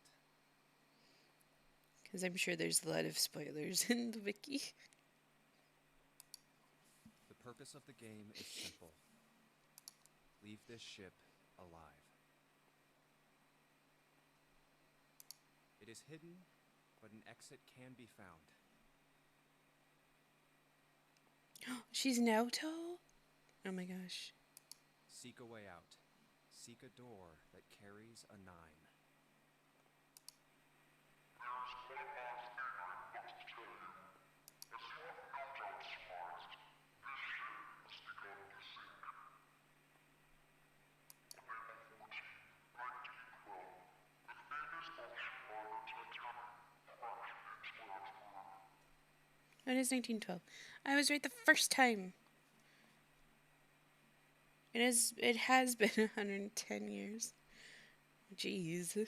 Because I'm sure there's a lot of spoilers in the wiki. The purpose of the game is simple. Leave this ship alive. It is hidden, but an exit can be found. She's Naoto? Oh my gosh. Seek a way out. Seek a door that carries a 9. It is 1912. I was right the first time. It has been 110 years. Jeez.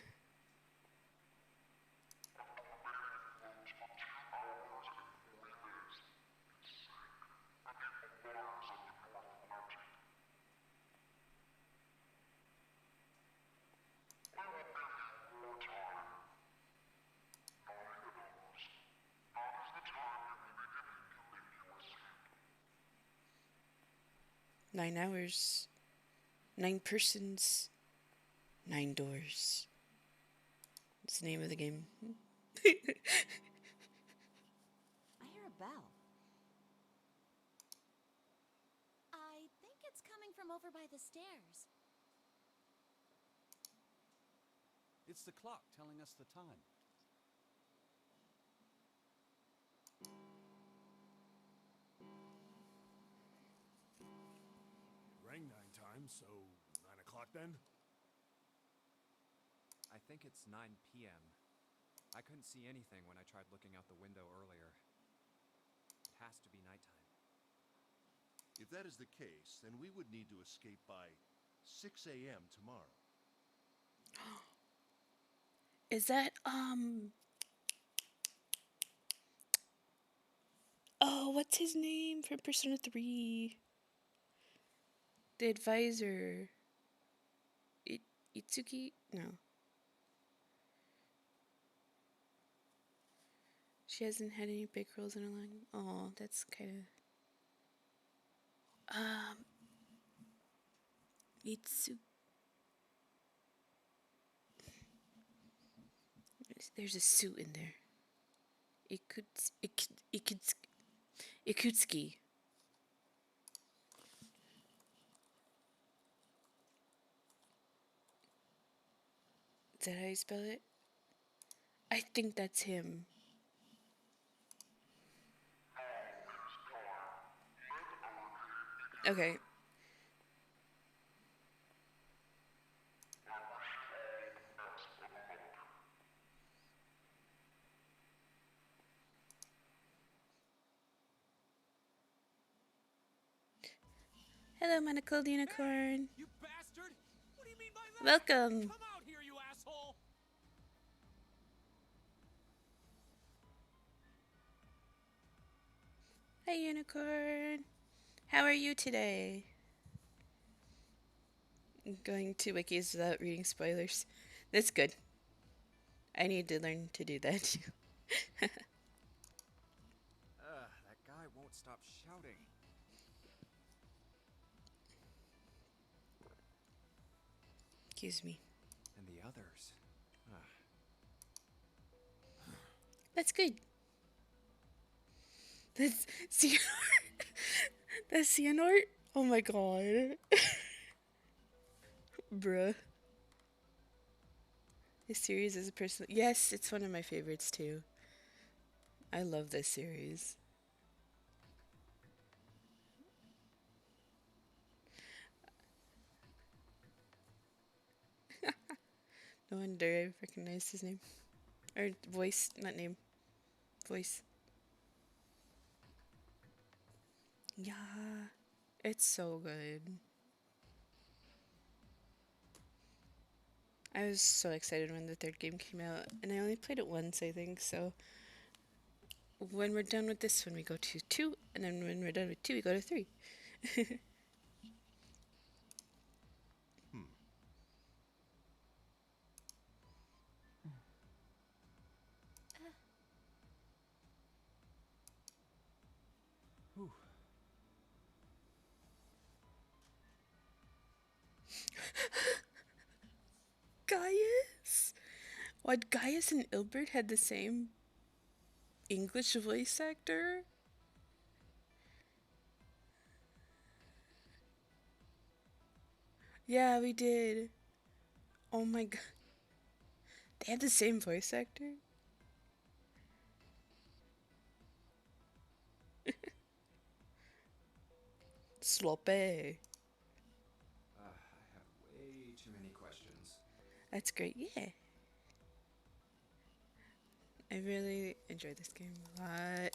Nine hours. 9 persons. 9 doors. That's the name of the game. I hear a bell. I think it's coming from over by the stairs. It's the clock telling us the time. It rang 9 times, so 9 o'clock then? think it's 9 p.m. I couldn't see anything when I tried looking out the window earlier. It has to be nighttime. If that is the case, then we would need to escape by 6 a.m. tomorrow. Is that, oh, what's his name from Persona 3? The advisor. Itsuki? No. She hasn't had any big roles in a long... Oh, that's kind of... Itsu... There's a suit in there. Ikutsuki. Is that how you spell it? I think that's him. Okay. Hello, manacled unicorn. You bastard! What do you mean by that? Welcome. Come out here, you asshole! Hi, unicorn. How are you today? I'm going to wikis without reading spoilers. That's good. I need to learn to do that too. That guy won't stop shouting. Excuse me. And the others. That's good. That's Xehanort. That's Xehanort? Oh my god. Bruh. This series is a personal... Yes, it's one of my favorites too. I love this series. No wonder I recognized his name. Or voice, not name. Voice. Yeah. It's so good. I was so excited when the third game came out, and I only played it once, I think, so when we're done with this one, we go to 2, and then when we're done with 2, we go to 3. Gaius? What, Gaius and Ilbert had the same English voice actor? Yeah, we did. Oh my god. They had the same voice actor? Sloppy. I have way too many questions. That's great, yeah. I really enjoyed this game a lot.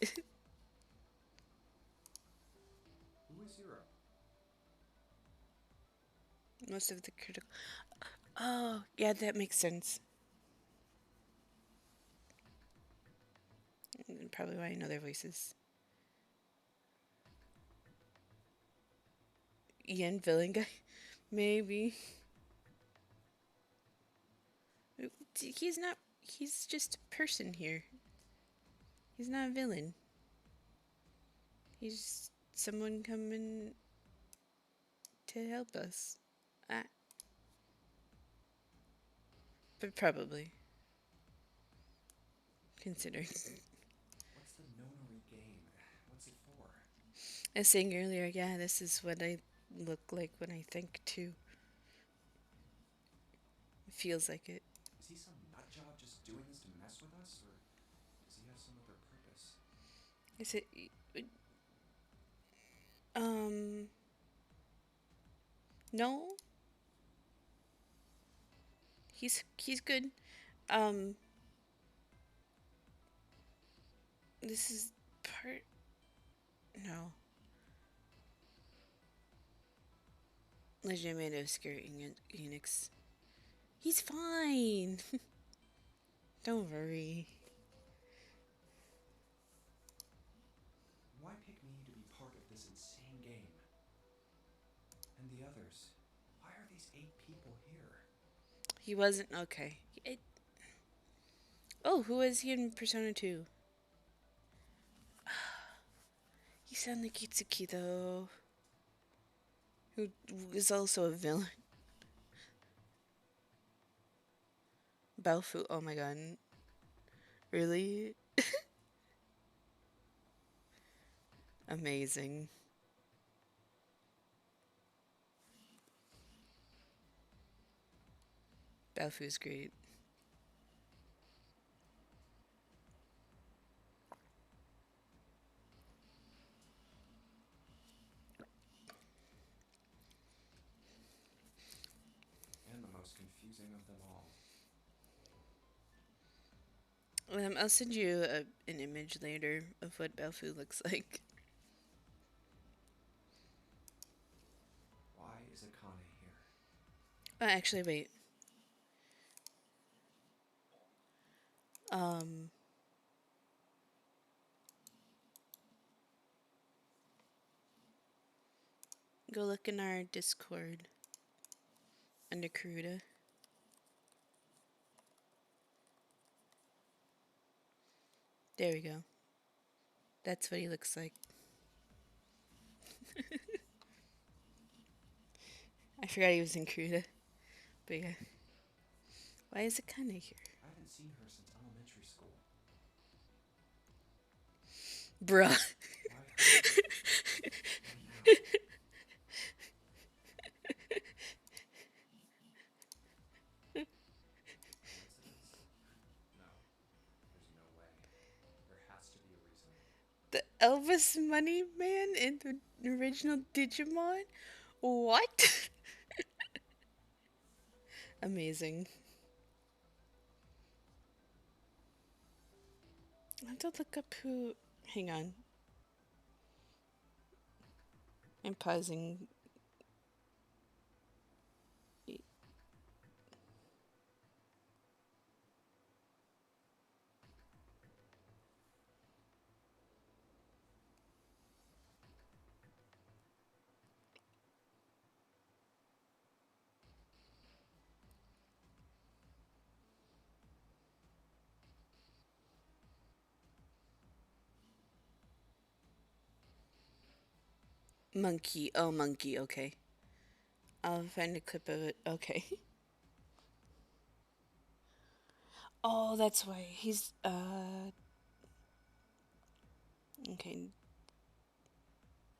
Who is Zero? Most of the critical... Oh, yeah, that makes sense. And probably why I know their voices. Ian, villain guy? Maybe. He's not... He's just a person here. He's not a villain. He's someone coming to help us. But probably. Considering. What's the nonary game? What's it for? I was saying earlier, yeah, this is what I look like when I think too. It feels like it. Is he some nutjob just doing this to mess with us, or does he have some other purpose? Is it... No. He's good. Um, this is part. No. Legend of Scare Enix. He's fine. Don't worry. Why pick me to be part of this insane game? And the others? Why are these 8 people here? He wasn't okay. Oh, who was he in Persona 2? He sounded like Itsuki though. Who is also a villain. Balfu, oh my god. Really? Amazing. Balfu's great. And the most confusing of them all. I'll send you an image later of what Balfu looks like. Why is Akane here? Actually, wait. Go look in our Discord under Karuta. There we go. That's what he looks like. I forgot he was in Karuta. But yeah. Why is it kind of here? I haven't seen her since elementary school. Bruh. Why her? Why now? Coincidence? No. There's no way. There has to be a reason. The Elvis Money Man in the original Digimon? What? Amazing. I have to look up who. Hang on. I'm pausing. Monkey. Oh, monkey. Okay. I'll find a clip of it. Okay. Oh, that's why. He's, okay.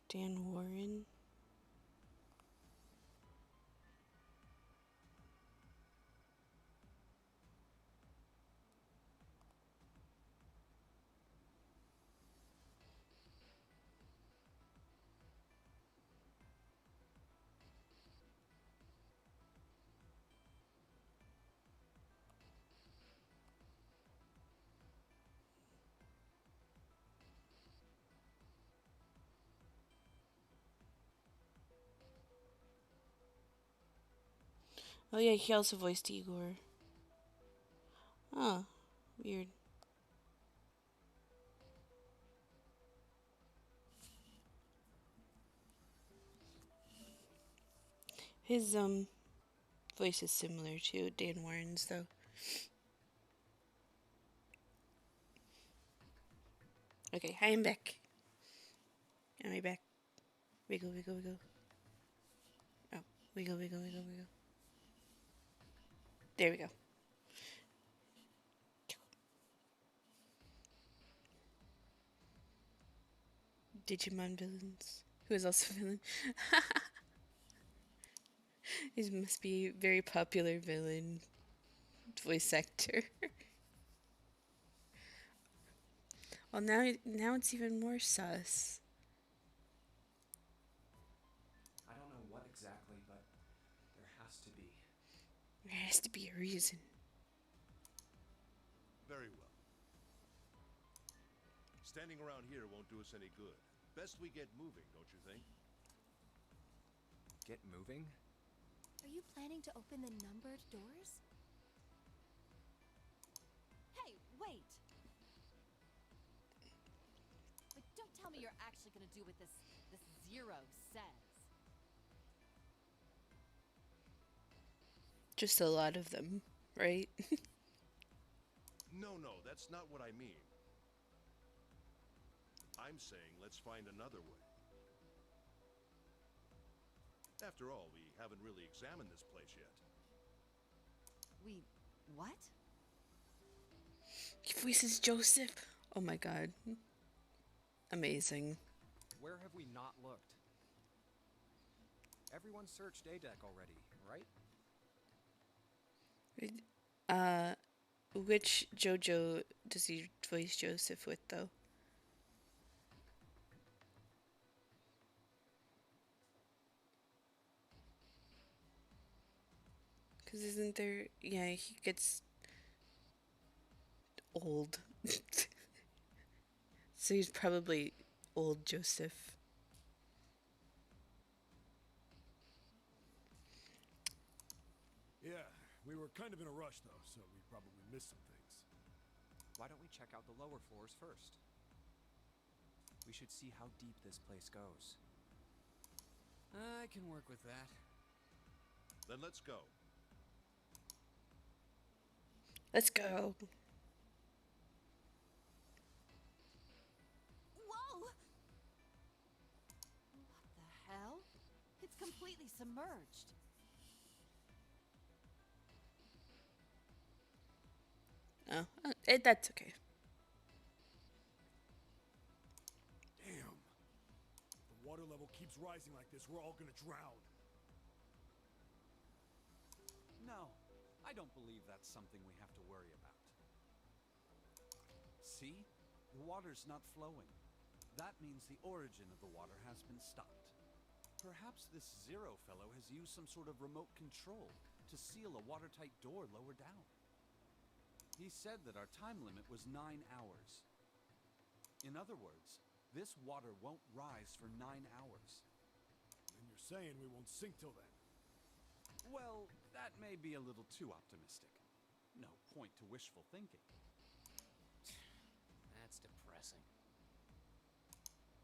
Dan Warren. Oh yeah, he also voiced Igor. Oh, weird. His voice is similar to Dan Warren's though. Okay, hi, I'm back. Am I back? Wiggle, wiggle, wiggle. Oh, wiggle, wiggle, wiggle, wiggle. There we go. Digimon villains. Who is also a villain? He must be a very popular villain voice actor. Well, now it's even more sus. I don't know what exactly, but there has to be. There has to be a reason. Very well. Standing around here won't do us any good. Best we get moving, don't you think? Get moving? Are you planning to open the numbered doors? Hey, wait! But don't tell me you're actually gonna do what this zero says. Just a lot of them, right? No, that's not what I mean. I'm saying let's find another way. After all, we haven't really examined this place yet. We... what? He voices Joseph. Oh my god. Amazing. Where have we not looked? Everyone searched A deck already, right? Which JoJo does he voice Joseph with, though? Because isn't there... Yeah, he gets old. So he's probably old Joseph. Yeah, we were kind of in a rush though, so we probably missed some things. Why don't we check out the lower floors first? We should see how deep this place goes. I can work with that. Then let's go. Let's go. Whoa! What the hell? It's completely submerged. Oh, that's okay. Damn. If the water level keeps rising like this, we're all gonna drown. No, I don't believe that's something we have to worry about. See? The water's not flowing. That means the origin of the water has been stopped. Perhaps this Zero fellow has used some sort of remote control to seal a watertight door lower down. He said that our time limit was 9 hours. In other words, this water won't rise for 9 hours. And you're saying we won't sink till then? Well, that may be a little too optimistic. No point to wishful thinking. That's depressing.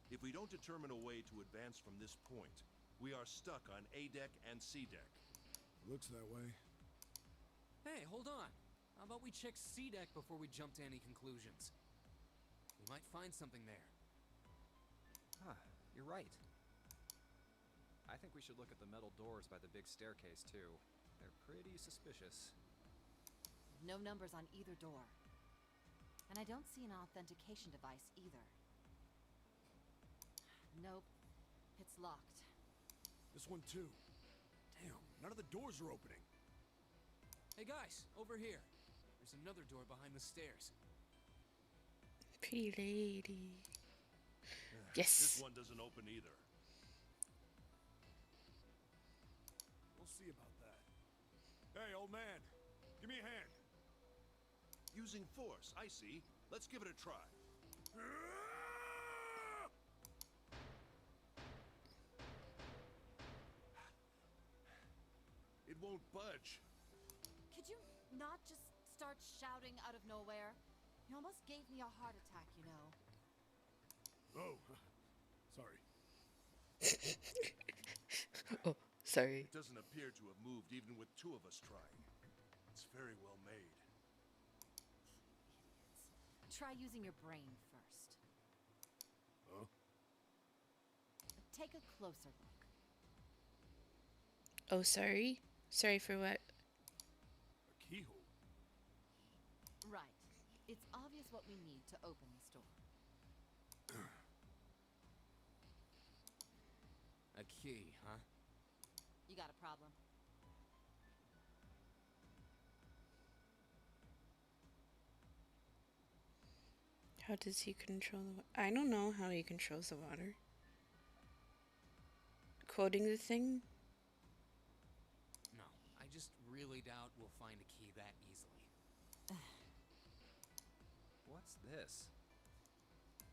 If we don't determine a way to advance from this point, we are stuck on A deck and C deck. Looks that way. Hey, hold on. How about we check C deck before we jump to any conclusions? We might find something there. Huh, you're right. I think we should look at the metal doors by the big staircase, too. They're pretty suspicious. No numbers on either door. And I don't see an authentication device either. Nope. It's locked. This one too. Damn, none of the doors are opening. Hey guys, over here. There's another door behind the stairs. Pretty lady. This Yes. one doesn't open either. We'll see about that. Hey, old man, give me a hand. Using force, I see. Let's give it a try. It won't budge. Could you not just start shouting out of nowhere? You almost gave me a heart attack, you know. Oh, sorry. Oh, sorry. It doesn't appear to have moved even with two of us trying. It's very well made. Try using your brain first. Huh? Take a closer look. Oh, sorry? Sorry for what? A keyhole. Right. It's obvious what we need to open this door. A key, huh? You got a problem? How does he control the I don't know how he controls the water. Quoting the thing? No, I just really doubt we'll this?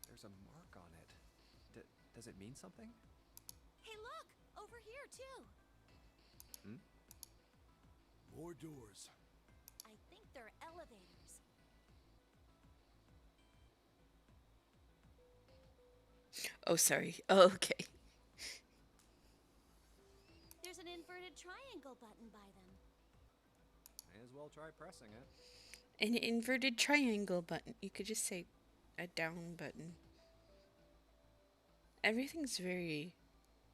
There's a mark on it. Does it mean something? Hey, look! Over here, too! More doors. I think they're elevators. Oh, sorry. Oh, okay. There's an inverted triangle button by them. May as well try pressing it. An inverted triangle button. You could just say a down button. Everything's very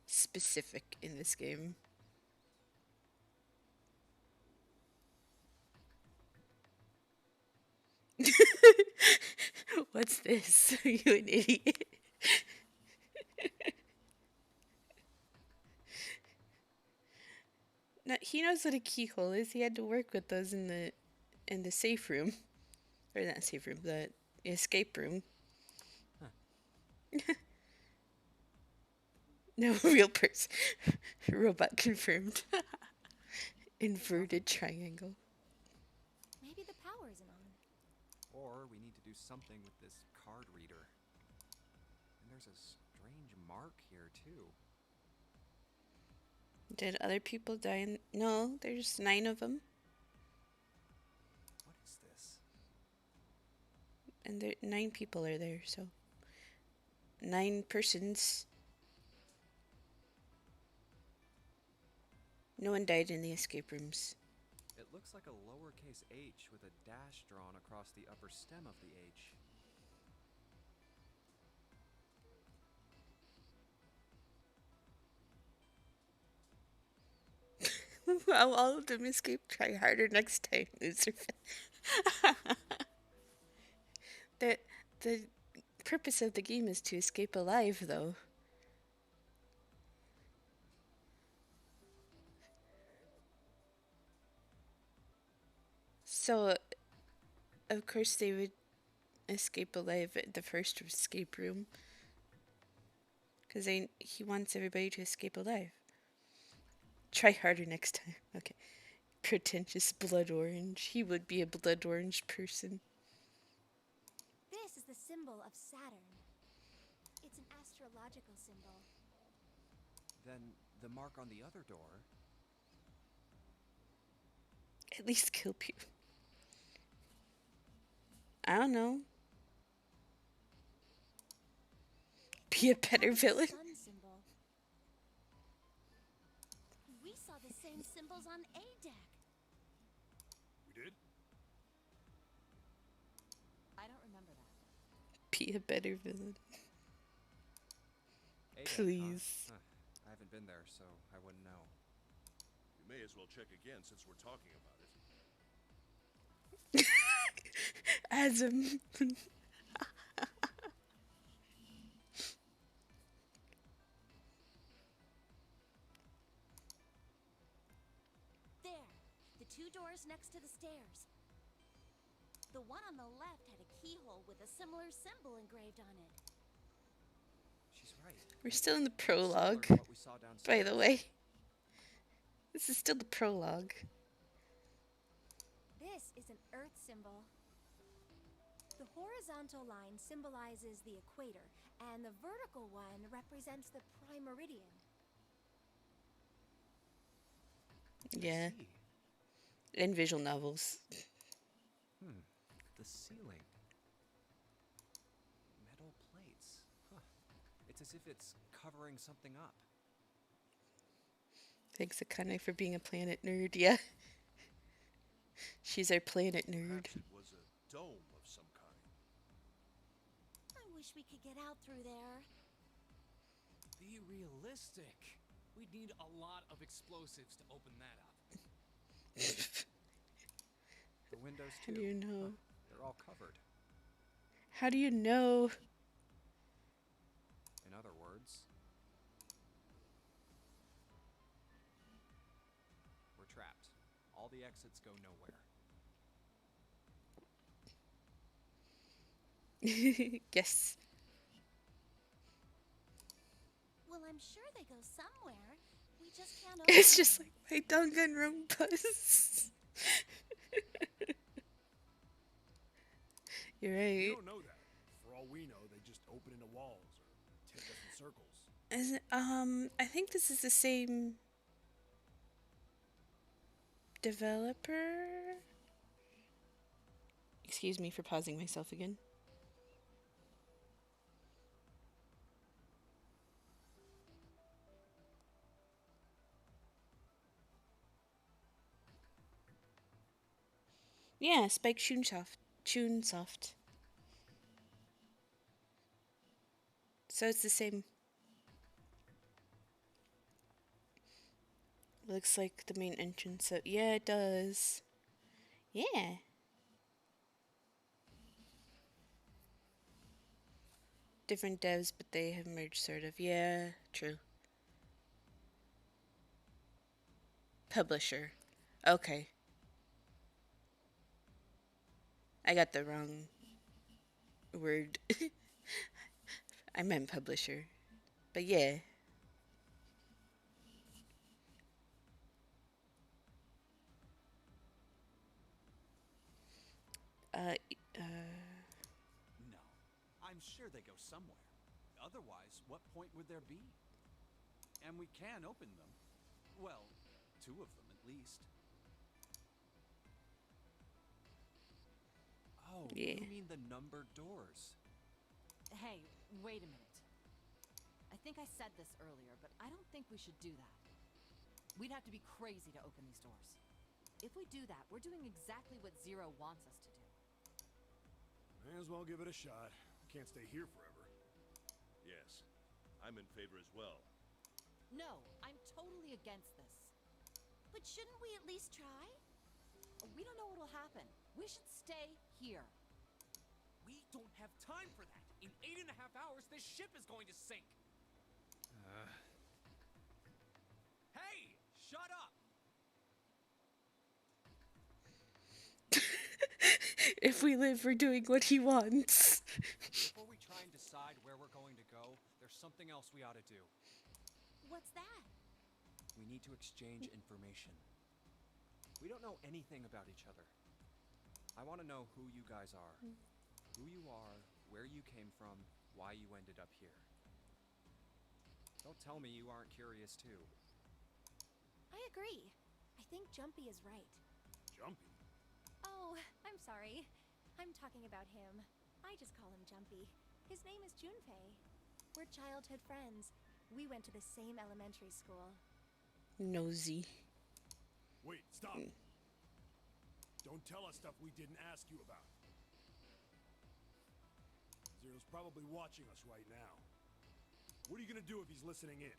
specific in this game. What's this? Are you an idiot? Now, he knows what a keyhole is. He had to work with those in the safe room. Or not safe room, the escape room. No, real person. Robot confirmed. Inverted triangle. Maybe the power isn't on. Or we need to do something with this card reader. And there's a strange mark here, too. Did other people die in... No, there's 9 of them. What is this? And there 9 people are there, so... 9 persons. No one died in the escape rooms. It looks like a lowercase h with a dash drawn across the upper stem of the h. Wow, all of them escaped. Try harder next time, loser. The purpose of the game is to escape alive, though. So, of course, they would escape alive at the first escape room. Because he wants everybody to escape alive. Try harder next time. Okay. Pretentious blood orange. He would be a blood orange person. This is the symbol of Saturn. It's an astrological symbol. Then the mark on the other door. At least kill people. I don't know. Be a better villain. Sun symbol. We saw the same symbols on A deck. We did? I don't remember that. Be a better villain. Hey, Please. huh? I haven't been there, so I wouldn't know. You may as well check again since we're talking about it. Asm. There, the 2 doors next to the stairs. The one on the left had a keyhole with a similar symbol engraved on it. She's right. We're still in the It's similar prologue, to what we saw by downstairs. the way. This is still the prologue. This is an Earth symbol. The horizontal line symbolizes the equator, and the vertical one represents the prime meridian. Yeah. See. In visual novels. The ceiling. Metal plates. Huh. It's as if it's covering something up. Thanks, Akane, for being a planet nerd. Yeah. She's our planet nerd. Perhaps it was a dome of some kind. I wish we could get out through there. Be realistic. We'd need a lot of explosives to open that up. The windows, How too. do you know? Huh. They're all covered. How do you know? In other words, we're trapped. All the exits go nowhere. Yes. Well, I'm sure they go somewhere. We just can't open It's just them. like my Danganronpa. You're We right. don't know that. For all we know, they just open into walls or take us in circles. Is it, I think this is the same developer. Excuse me for pausing myself again. Yeah, Spike Chunsoft. Chunsoft. So it's the same. Looks like the main entrance. So yeah, it does. Yeah. Different devs, but they have merged, sort of. Yeah, true. Publisher. Okay. I got the wrong word. I meant publisher. But yeah. Uh, No. I'm sure they go somewhere. Otherwise, what point would there be? And we can open them. Well, 2 of them at least. Oh, yeah. you mean the numbered doors? Hey, wait a minute. I think I said this earlier, but I don't think we should do that. We'd have to be crazy to open these doors. If we do that, we're doing exactly what Zero wants us to do. May as well give it a shot. Can't stay here forever. Yes, I'm in favor as well. No, I'm totally against this. But shouldn't we at least try? We don't know what'll happen. We should stay here. We don't have time for that. In 8.5 hours, this ship is going to sink. Hey, shut up! If we live, we're doing what he wants. Before we try and decide where we're going to go, there's something else we ought to do. What's that? We need to exchange information. We don't know anything about each other. I want to know who you guys are. Who you are, where you came from, why you ended up here. Don't tell me you aren't curious too. I agree. I think Jumpy is right. Jumpy? Oh, I'm sorry. I'm talking about him. I just call him Jumpy. His name is Junpei. We're childhood friends. We went to the same elementary school. Nosy. Wait, stop. Don't tell us stuff we didn't ask you about. Zero's probably watching us right now. What are you gonna do if he's listening in?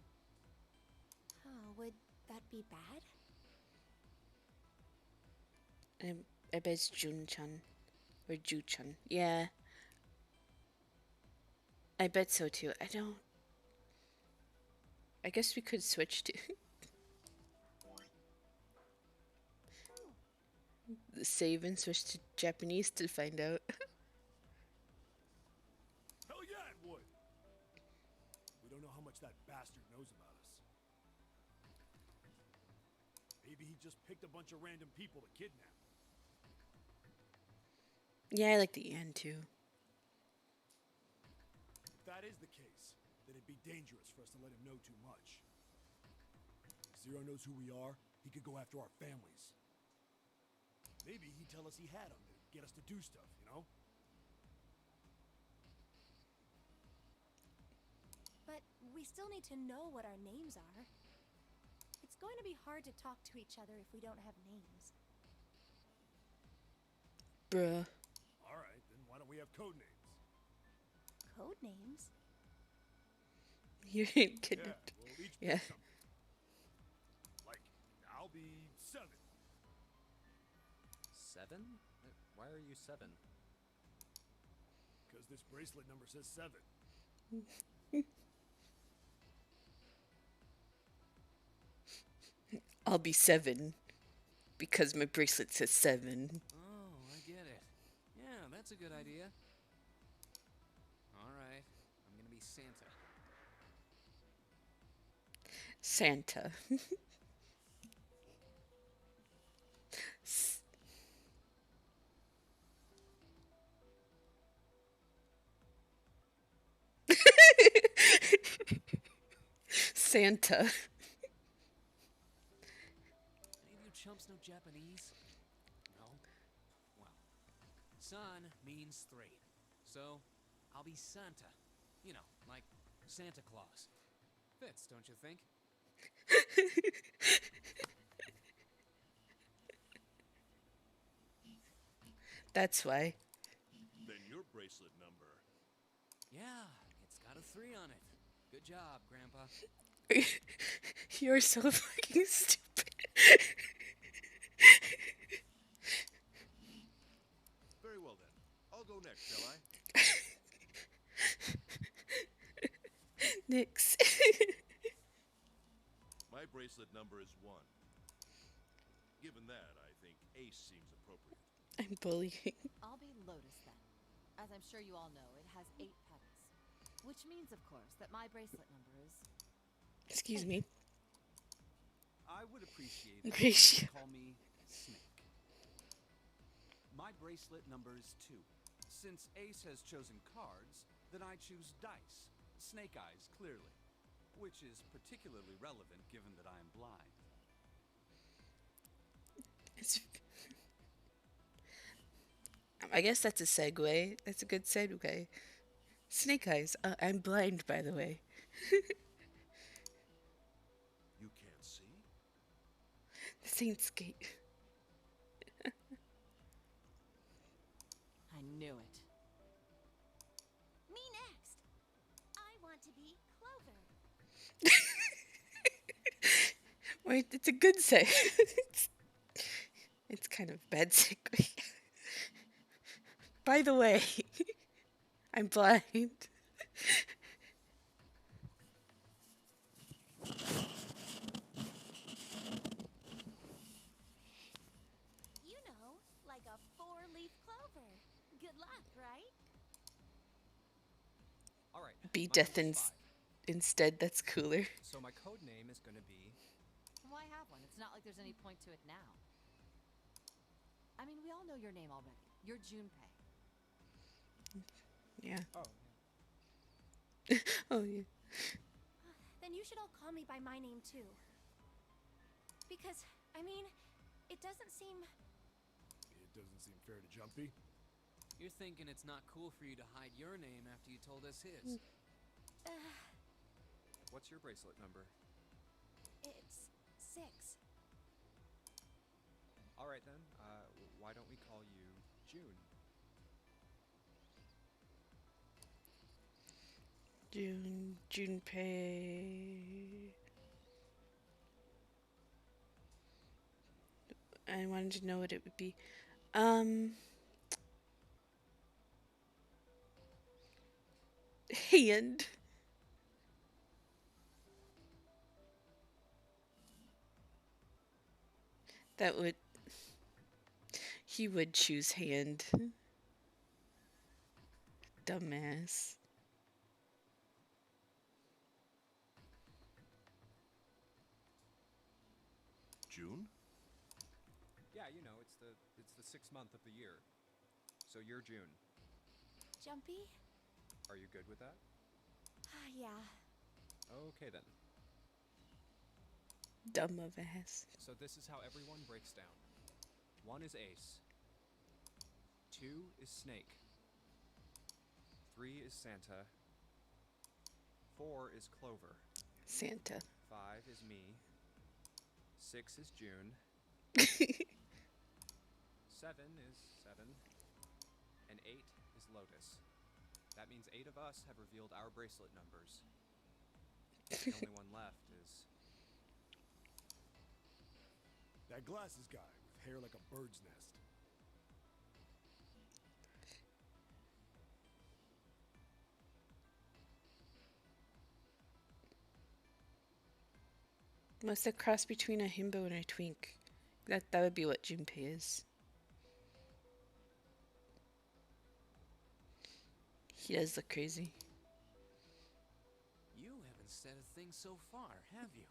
Oh, would that be bad? I bet it's Jun-chan. Or Ju-chan. Yeah. I bet so too. I guess we could switch to save and switch to Japanese to find out. Hell yeah, it would! We don't know how much that bastard knows about us. Maybe he just picked a bunch of random people to kidnap. Yeah, I like the end too. If that is the case, then it'd be dangerous for us to let him know too much. If Zero knows who we are, he could go after our families. Maybe he'd tell us he had them to get us to do stuff, you know? But we still need to know what our names are. It's going to be hard to talk to each other if we don't have names. Bruh. Alright, then why don't we have code names? Code names? You're kidnapped. Yeah, we'll each Yeah. pick something. Like, I'll be 7. 7? Why are you 7? Because this bracelet number says 7. I'll be 7. Because my bracelet says 7. Oh, I get it. Yeah, that's a good idea. All right, I'm gonna be Santa. Santa. Santa. Any of you chumps know Japanese? No? Well, san means 3. So, I'll be Santa. You know, like Santa Claus. Fits, don't you think? That's why. Then your bracelet number. Yeah, it's got a 3 on it. Good job, Grandpa. You're so fucking stupid. Very well then. I'll go next, shall I? Nix. My bracelet number is 1. Given that, I think ace seems appropriate. I'm bullying. I'll be Lotus then. As I'm sure you all know, it has 8 petals. Which means, of course, that my bracelet number is... Excuse me. I would appreciate it if Gracious. you could call me Snake. My bracelet number is 2. Since Ace has chosen cards, then I choose dice. Snake eyes, clearly. Which is particularly relevant given that I am blind. It's... I guess that's a segue. That's a good segue. Snake eyes. I'm blind, by the way. You can't see? The Saints Gate. I knew it. Me next. I want to be Clover. Wait, it's a good segue. It's kind of bad segue. By the way, I'm blind. You know, like a 4-leaf clover. Good luck, right? Alright. Be my death number's 5. instead. That's cooler. So my code name is gonna be... Why have one? It's not like there's any point to it now. I mean, we all know your name already. You're Junpei. Yeah. Oh, Oh, yeah. Then you should all call me by my name too. Because, I mean, it doesn't seem... It doesn't seem fair to Jumpy. You're thinking it's not cool for you to hide your name after you told us his. What's your bracelet number? It's 6. Alright then, why don't we call you June? Junpei. I wanted to know what it would be. Hand. That would... He would choose hand. Dumbass. June? Yeah, you know, it's the 6th month of the year. So you're June. Jumpy? Are you good with that? Yeah. Okay then. Dumb of ass. So this is how everyone breaks down. 1 is Ace. 2 is Snake. 3 is Santa. 4 is Clover. Santa. 5 is me. 6 is June. 7 is 7. And 8 is Lotus. That means 8 of us have revealed our bracelet numbers. The only one left is... That glasses guy with hair like a bird's nest. What's the cross between a himbo and a twink? That would be what Junpei is. He does look crazy. You haven't said a thing so far, have you?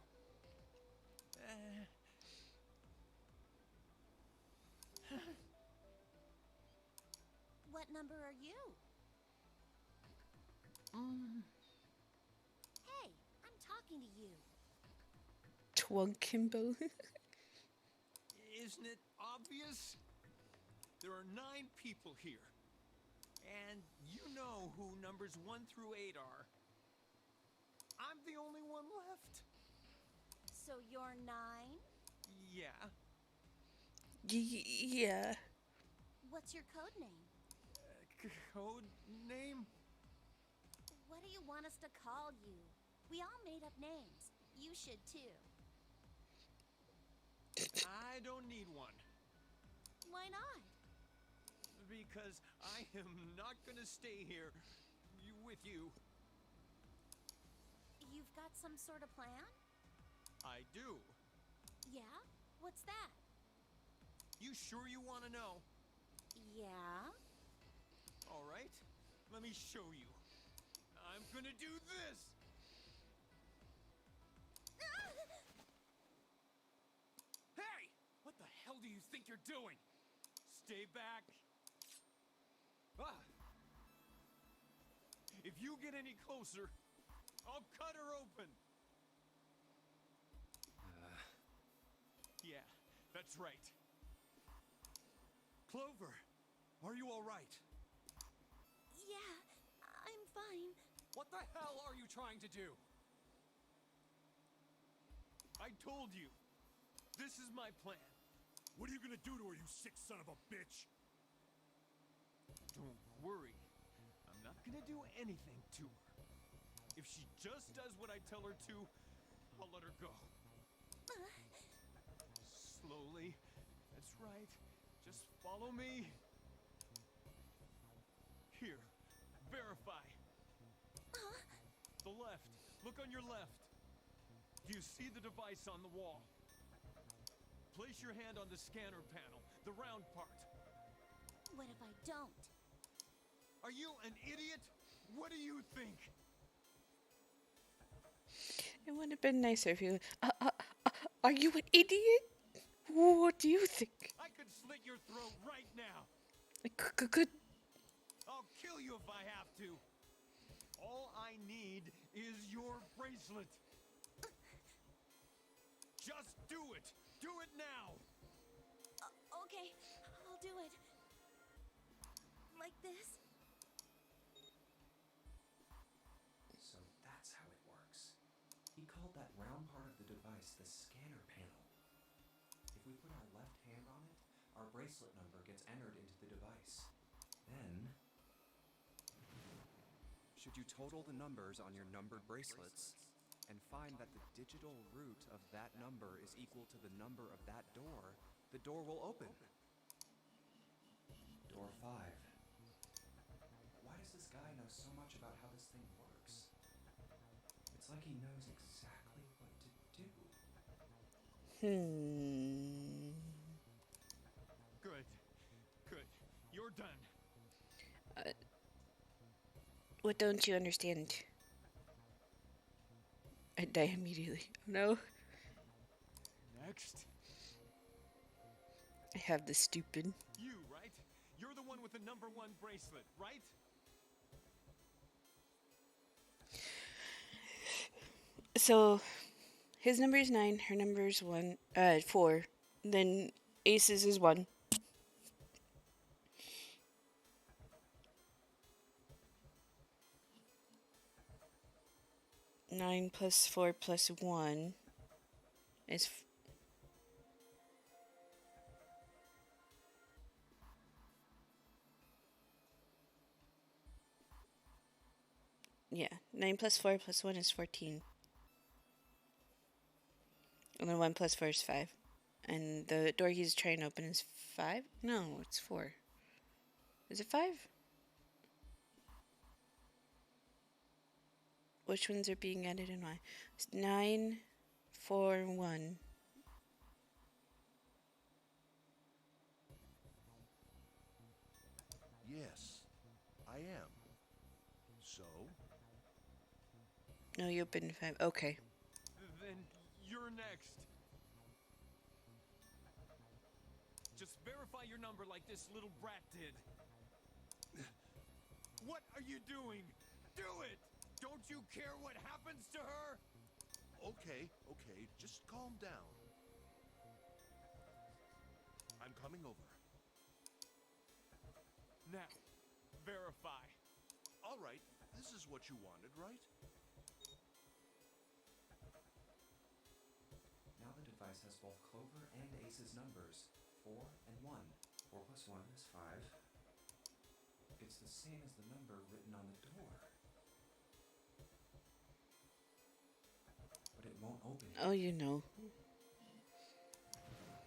What number are you? Hey, I'm talking to you. Twunk Kimbo. Isn't it obvious? There are 9 people here. And you know who numbers 1 through 8 are. I'm the only one left. So you're 9? Yeah. Yeah. What's your code name? Code name? What do you want us to call you? We all made up names. You should too. I don't need one. Why not? Because I am not gonna stay here with you. You've got some sort of plan? I do. Yeah? What's that? You sure you want to know? Yeah? All right, let me show you. I'm gonna do this! Hey! What the hell do you think you're doing? Stay back. Ah! If you get any closer, I'll cut her open. Yeah, that's right. Clover, are you all right? Yeah, I'm fine. What the hell are you trying to do? I told you. This is my plan. What are you gonna do to her, you sick son of a bitch? Don't worry. I'm not gonna do anything to her. If she just does what I tell her to, I'll let her go. Slowly. That's right. Just follow me. Here. Verify. The left. Look on your left. Do you see the device on the wall? Place your hand on the scanner panel, the round part. What if I don't? Are you an idiot? What do you think? It would have been nicer if you. Are you an idiot? What do you think? I could slit your throat right now. Good. I'll kill you if I have to. All I need is your bracelet. Just do it. Do it now. Okay, I'll do it. Like this? So that's how it works. He called that round part of the device the scanner panel. If we put our left hand on it, our bracelet number gets entered into the device. Then... Should you total the numbers on your numbered bracelets and find that the digital root of that number is equal to the number of that door, the door will open. Door 5. Why does this guy know so much about how this thing works? It's like he knows exactly what to do. Good. Good. You're done. What don't you understand? I die immediately. No. Next. I have the stupid. You, right? You're the one with the number 1 bracelet, right? So, his number is 9. Her number is 4. Then Ace's is 1. Nine plus 4 plus 1 is yeah. 9 plus 4 plus 1 is 14. And then 1 plus 4 is 5. And the door he's trying to open is 5? No, it's 4. Is it 5? Which ones are being added and why? It's 9, 4, 1. Yes, I am. So? No, you opened 5. Okay. Then you're next. Just verify your number like this little brat did. What are you doing? Do it! Don't you care what happens to her? Okay, okay, just calm down. I'm coming over. Now, verify. All right, this is what you wanted, right? Now the device has both Clover and Ace's numbers, 4 and 1. 4 plus 1 is 5. It's the same as the number written on the door. But it won't open. Oh, you know.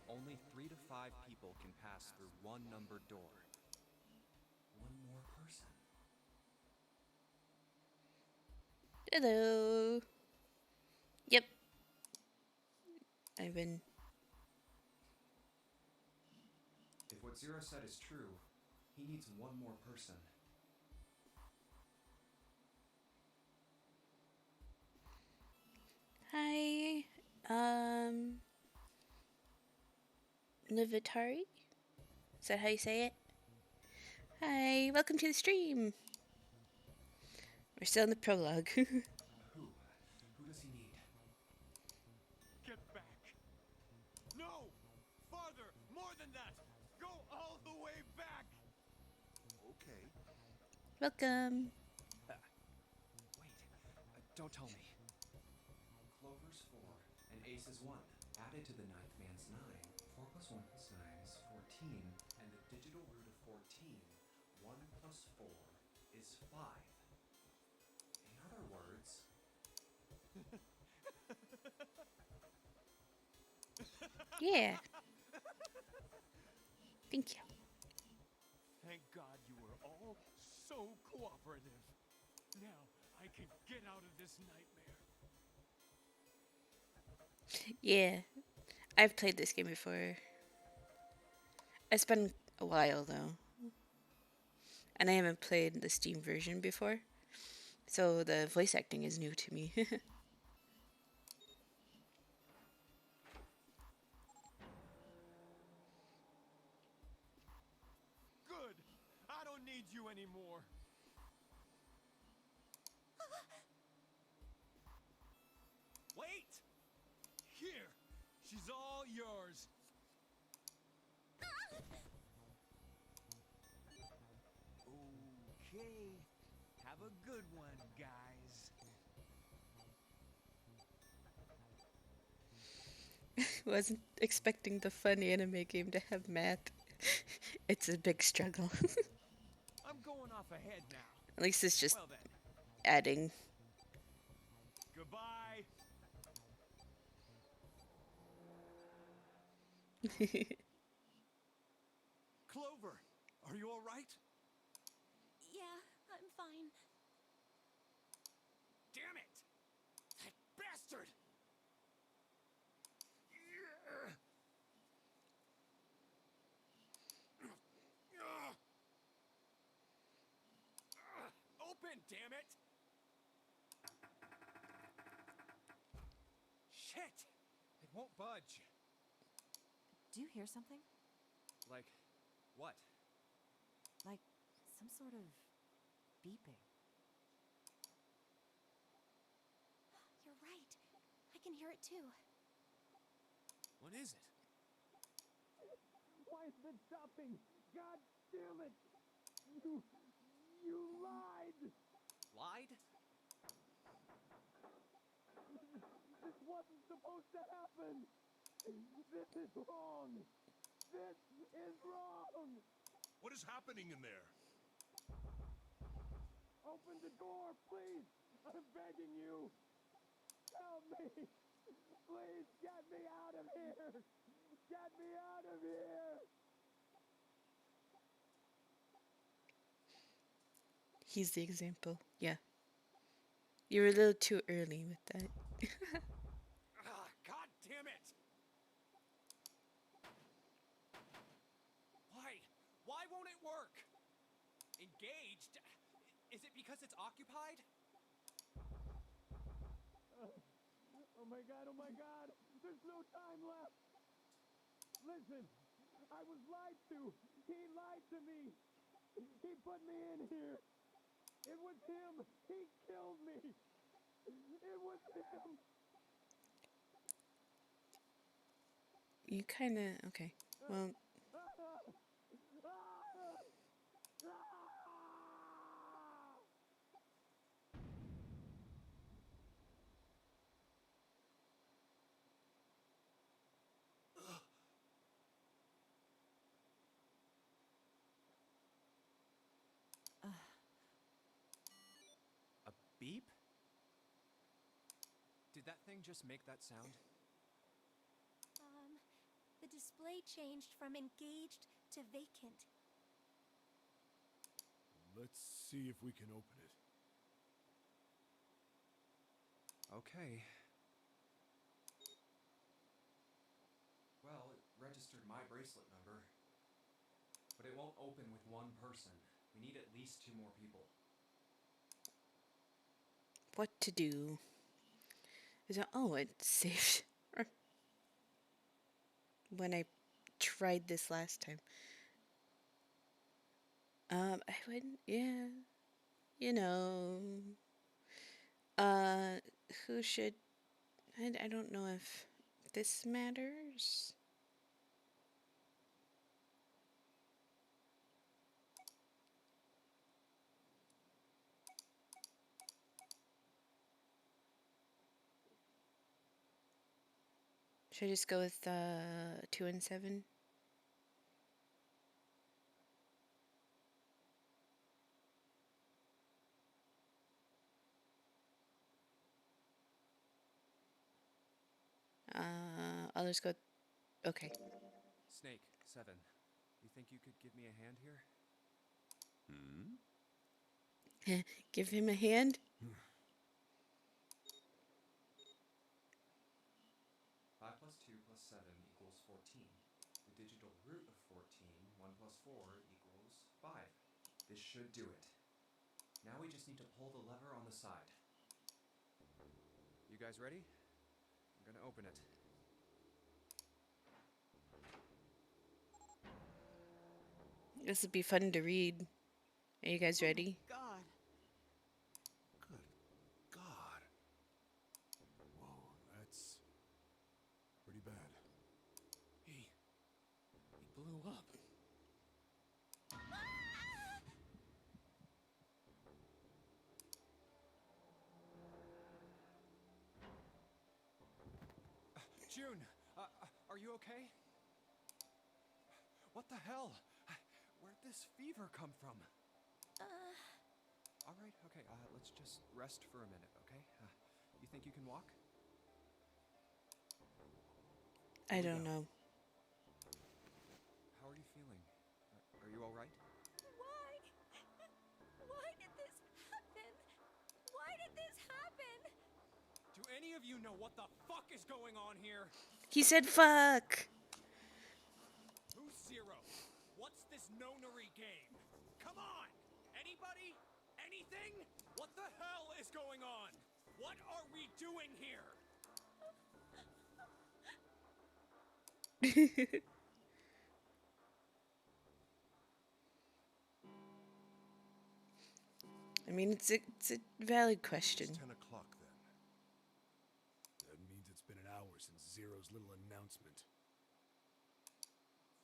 Only 3 to 5 people can pass through one numbered door. One more person. Hello. Yep. I've been... If what Zero said is true, he needs one more person. Hi. Navitari? Is that how you say it? Hi. Welcome to the stream. We're still in the prologue. Who? Who does he need? Get back. No! Farther! More than that! Go all the way back! Okay. Welcome. Wait, don't tell me. Clover's 4 and Ace's 1. Added to the ninth man's 9. 4 plus 1 plus 9 is 14. And the digital root of 14, 1 plus 4, is 5. In other words... Yeah. Thank you. Thank God you were all so cooperative. Now I can get out of this nightmare. Yeah. I've played this game before. It's been a while, though. And I haven't played the Steam version before. So the voice acting is new to me. Good! I don't need you anymore. Wait! Here! She's all yours. Okay. Have a good one, guys. Wasn't expecting the fun anime game to have math. It's a big struggle. I'm going off ahead now. At least it's just Well then, adding. goodbye. Clover, are you all right? Yeah, I'm fine. Damn it! That bastard! Open, damn it! Shit! It won't budge. Do you hear something? Like, what? Like some sort of beeping. You're right. I can hear it too. What is it? Why is it stopping? God damn it! You lied! Lied? This wasn't supposed to happen! This is wrong! This is wrong! What is happening in there? Open the door, please! I'm begging you! Help me! Please get me out of here! Get me out of here! He's the example. Yeah. You were a little too early with that. God damn it! Why won't it work? Engaged? Is it because it's occupied? Oh my god, oh my god! There's no time left! Listen, I was lied to! He lied to me! He put me in here! It was him! He killed me! It was him! You kind of... Okay. Well... A beep? Did that thing just make that sound? The display changed from engaged to vacant. Let's see if we can open it. Okay. Well, it registered my bracelet number. But it won't open with one person. We need at least 2 more people. What to do? Is it... Oh, it saved... when I tried this last time. I wouldn't... Yeah. You know... Who should... I don't know if this matters. Should I just go with 2 and 7? I'll just go... Okay. Snake, 7. You think you could give me a hand here? Give him a hand? 5 plus 2 plus 7 equals 14. The digital root of 14, 1 plus 4 equals 5. This should do it. Now we just need to pull the lever on the side. You guys ready? I'm gonna open it. This would be fun to read. Are you guys ready? God. Good God. Whoa, that's pretty bad. He blew up. June, are you okay? What the hell? Where'd this fever come from? All right, okay, let's just rest for a minute, okay? You think you can walk? I don't know. How are you feeling? Are you all right? Why? Why did this happen? Why did this happen? Do any of you know what the fuck is going on here? He said fuck! Who's Zero? What's this no-nary game? Come on! Anybody? Anything? What the hell is going on? What are we doing here? I mean, it's a valid question. It's 10 o'clock then. That means it's been an hour since Zero's little announcement.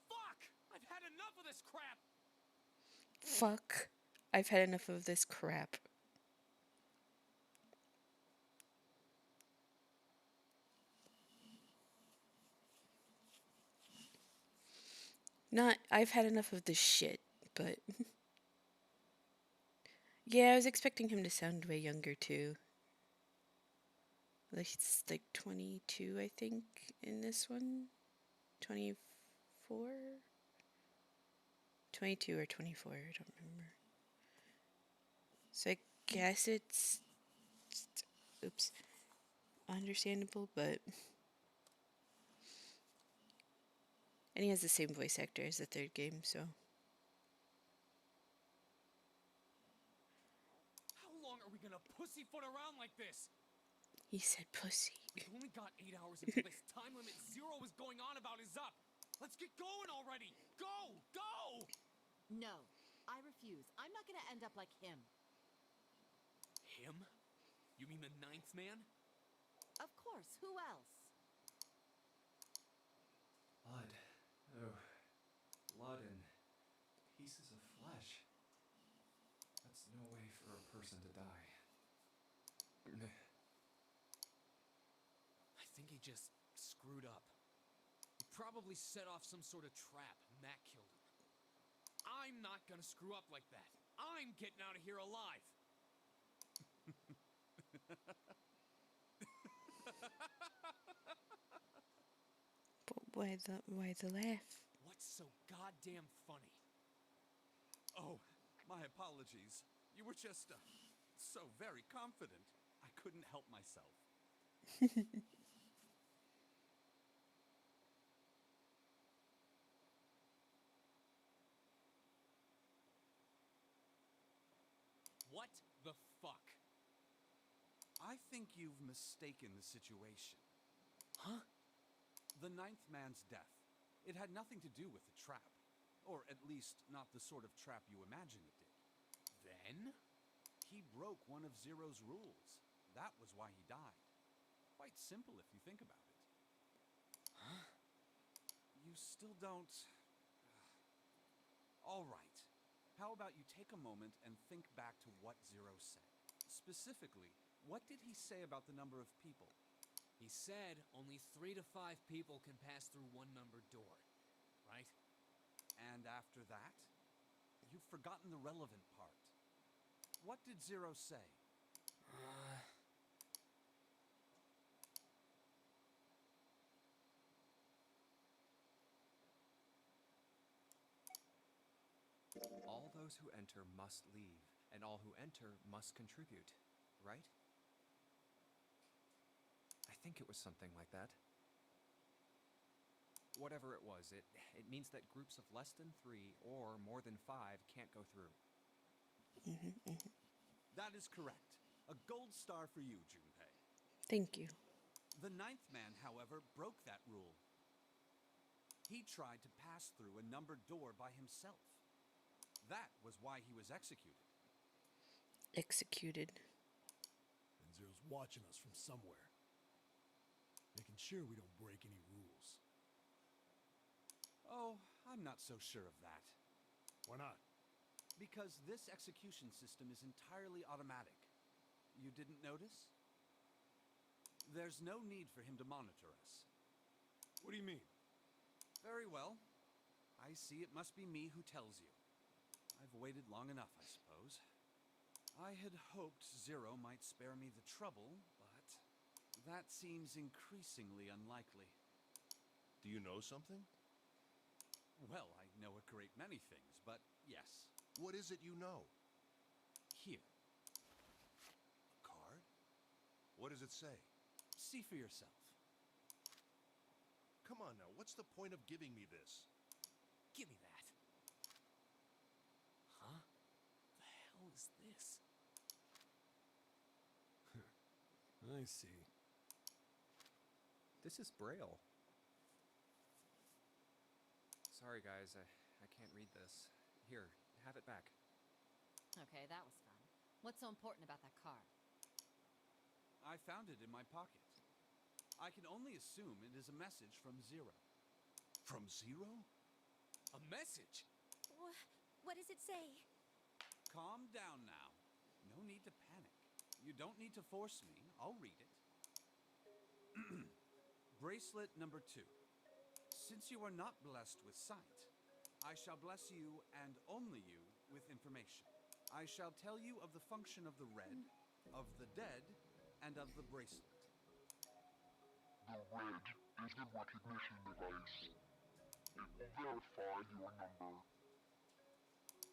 Fuck! I've had enough of this crap! Fuck. I've had enough of this crap. Not, I've had enough of this shit, but... Yeah, I was expecting him to sound way younger, too. Like, he's like 22, I think, in this one. 24? 22 or 24, I don't remember. So I guess it's... Oops. Understandable, but... And he has the same voice actor as the third game, so... How long are we gonna pussyfoot around like this? He said pussy. We've only got 8 hours until this time limit Zero was going on about is up. Let's get going already! Go! Go! No, I refuse. I'm not gonna end up like him. Him? You mean the 9th man? Of course, who else? Blood. Oh, blood and pieces of flesh. That's no way for a person to die. I think he just screwed up. He probably set off some sort of trap, and that killed him. I'm not gonna screw up like that. I'm getting out of here alive. But why the laugh? What's so goddamn funny? Oh, my apologies. You were just, so very confident. I couldn't help myself. What the fuck? I think you've mistaken the situation. Huh? The ninth man's death. It had nothing to do with the trap. Or at least, not the sort of trap you imagine it did. Then? He broke one of Zero's rules. That was why he died. Quite simple if you think about it. Huh? You still don't... All right. How about you take a moment and think back to what Zero said? Specifically, what did he say about the number of people? He said only 3 to 5 people can pass through one numbered door, right? And after that? You've forgotten the relevant part. What did Zero say? All those who enter must leave, and all who enter must contribute, right? I think it was something like that. Whatever it was, it means that groups of less than 3 or more than 5 can't go through. That is correct. A gold star for you, Junpei. Thank you. The ninth man, however, broke that rule. He tried to pass through a numbered door by himself. That was why he was executed. Executed. And Zero's watching us from somewhere. Making sure we don't break any rules. Oh, I'm not so sure of that. Why not? Because this execution system is entirely automatic. You didn't notice? There's no need for him to monitor us. What do you mean? Very well. I see it must be me who tells you. I've waited long enough, I suppose. I had hoped Zero might spare me the trouble, but that seems increasingly unlikely. Do you know something? Well, I know a great many things, but yes. What is it you know? Here. A card? What does it say? See for yourself. Come on now, what's the point of giving me this? Give me that. Huh? The hell is this? I see. This is Braille. Sorry guys, I can't read this. Here, have it back. Okay, that was fun. What's so important about that card? I found it in my pocket. I can only assume it is a message from Zero. From Zero? A message? What does it say? Calm down now. No need to panic. You don't need to force me. I'll read it. Bracelet number 2. Since you are not blessed with sight, I shall bless you and only you with information. I shall tell you of the function of the red, of the dead, and of the bracelet. The red is the recognition device. It will verify your number.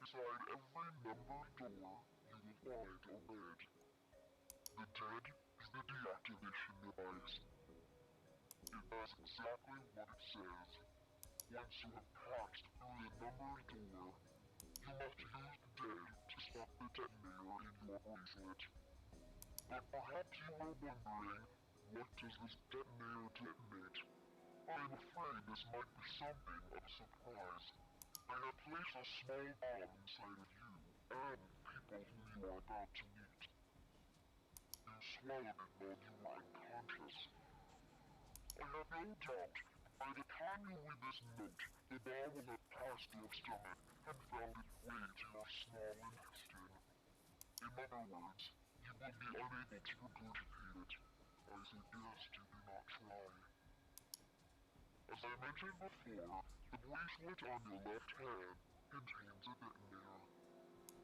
Beside every numbered door, you will find a red. The dead is the deactivation device. It does exactly what it says. Once you have passed through the numbered door, you must use the dead to stop the detonator in your bracelet. But perhaps you are wondering, what does this detonator detonate? I'm afraid this might be something of a surprise. I have placed a small bomb inside of you and people whom you are about to meet. You swallowed it while you were unconscious. I have no doubt by the time you read this note, the ball will have passed your stomach and found its way to your small intestine. In other words, you will be unable to regurgitate it. I suggest you do not try. As I mentioned before, the bracelet on your left hand contains a detonator.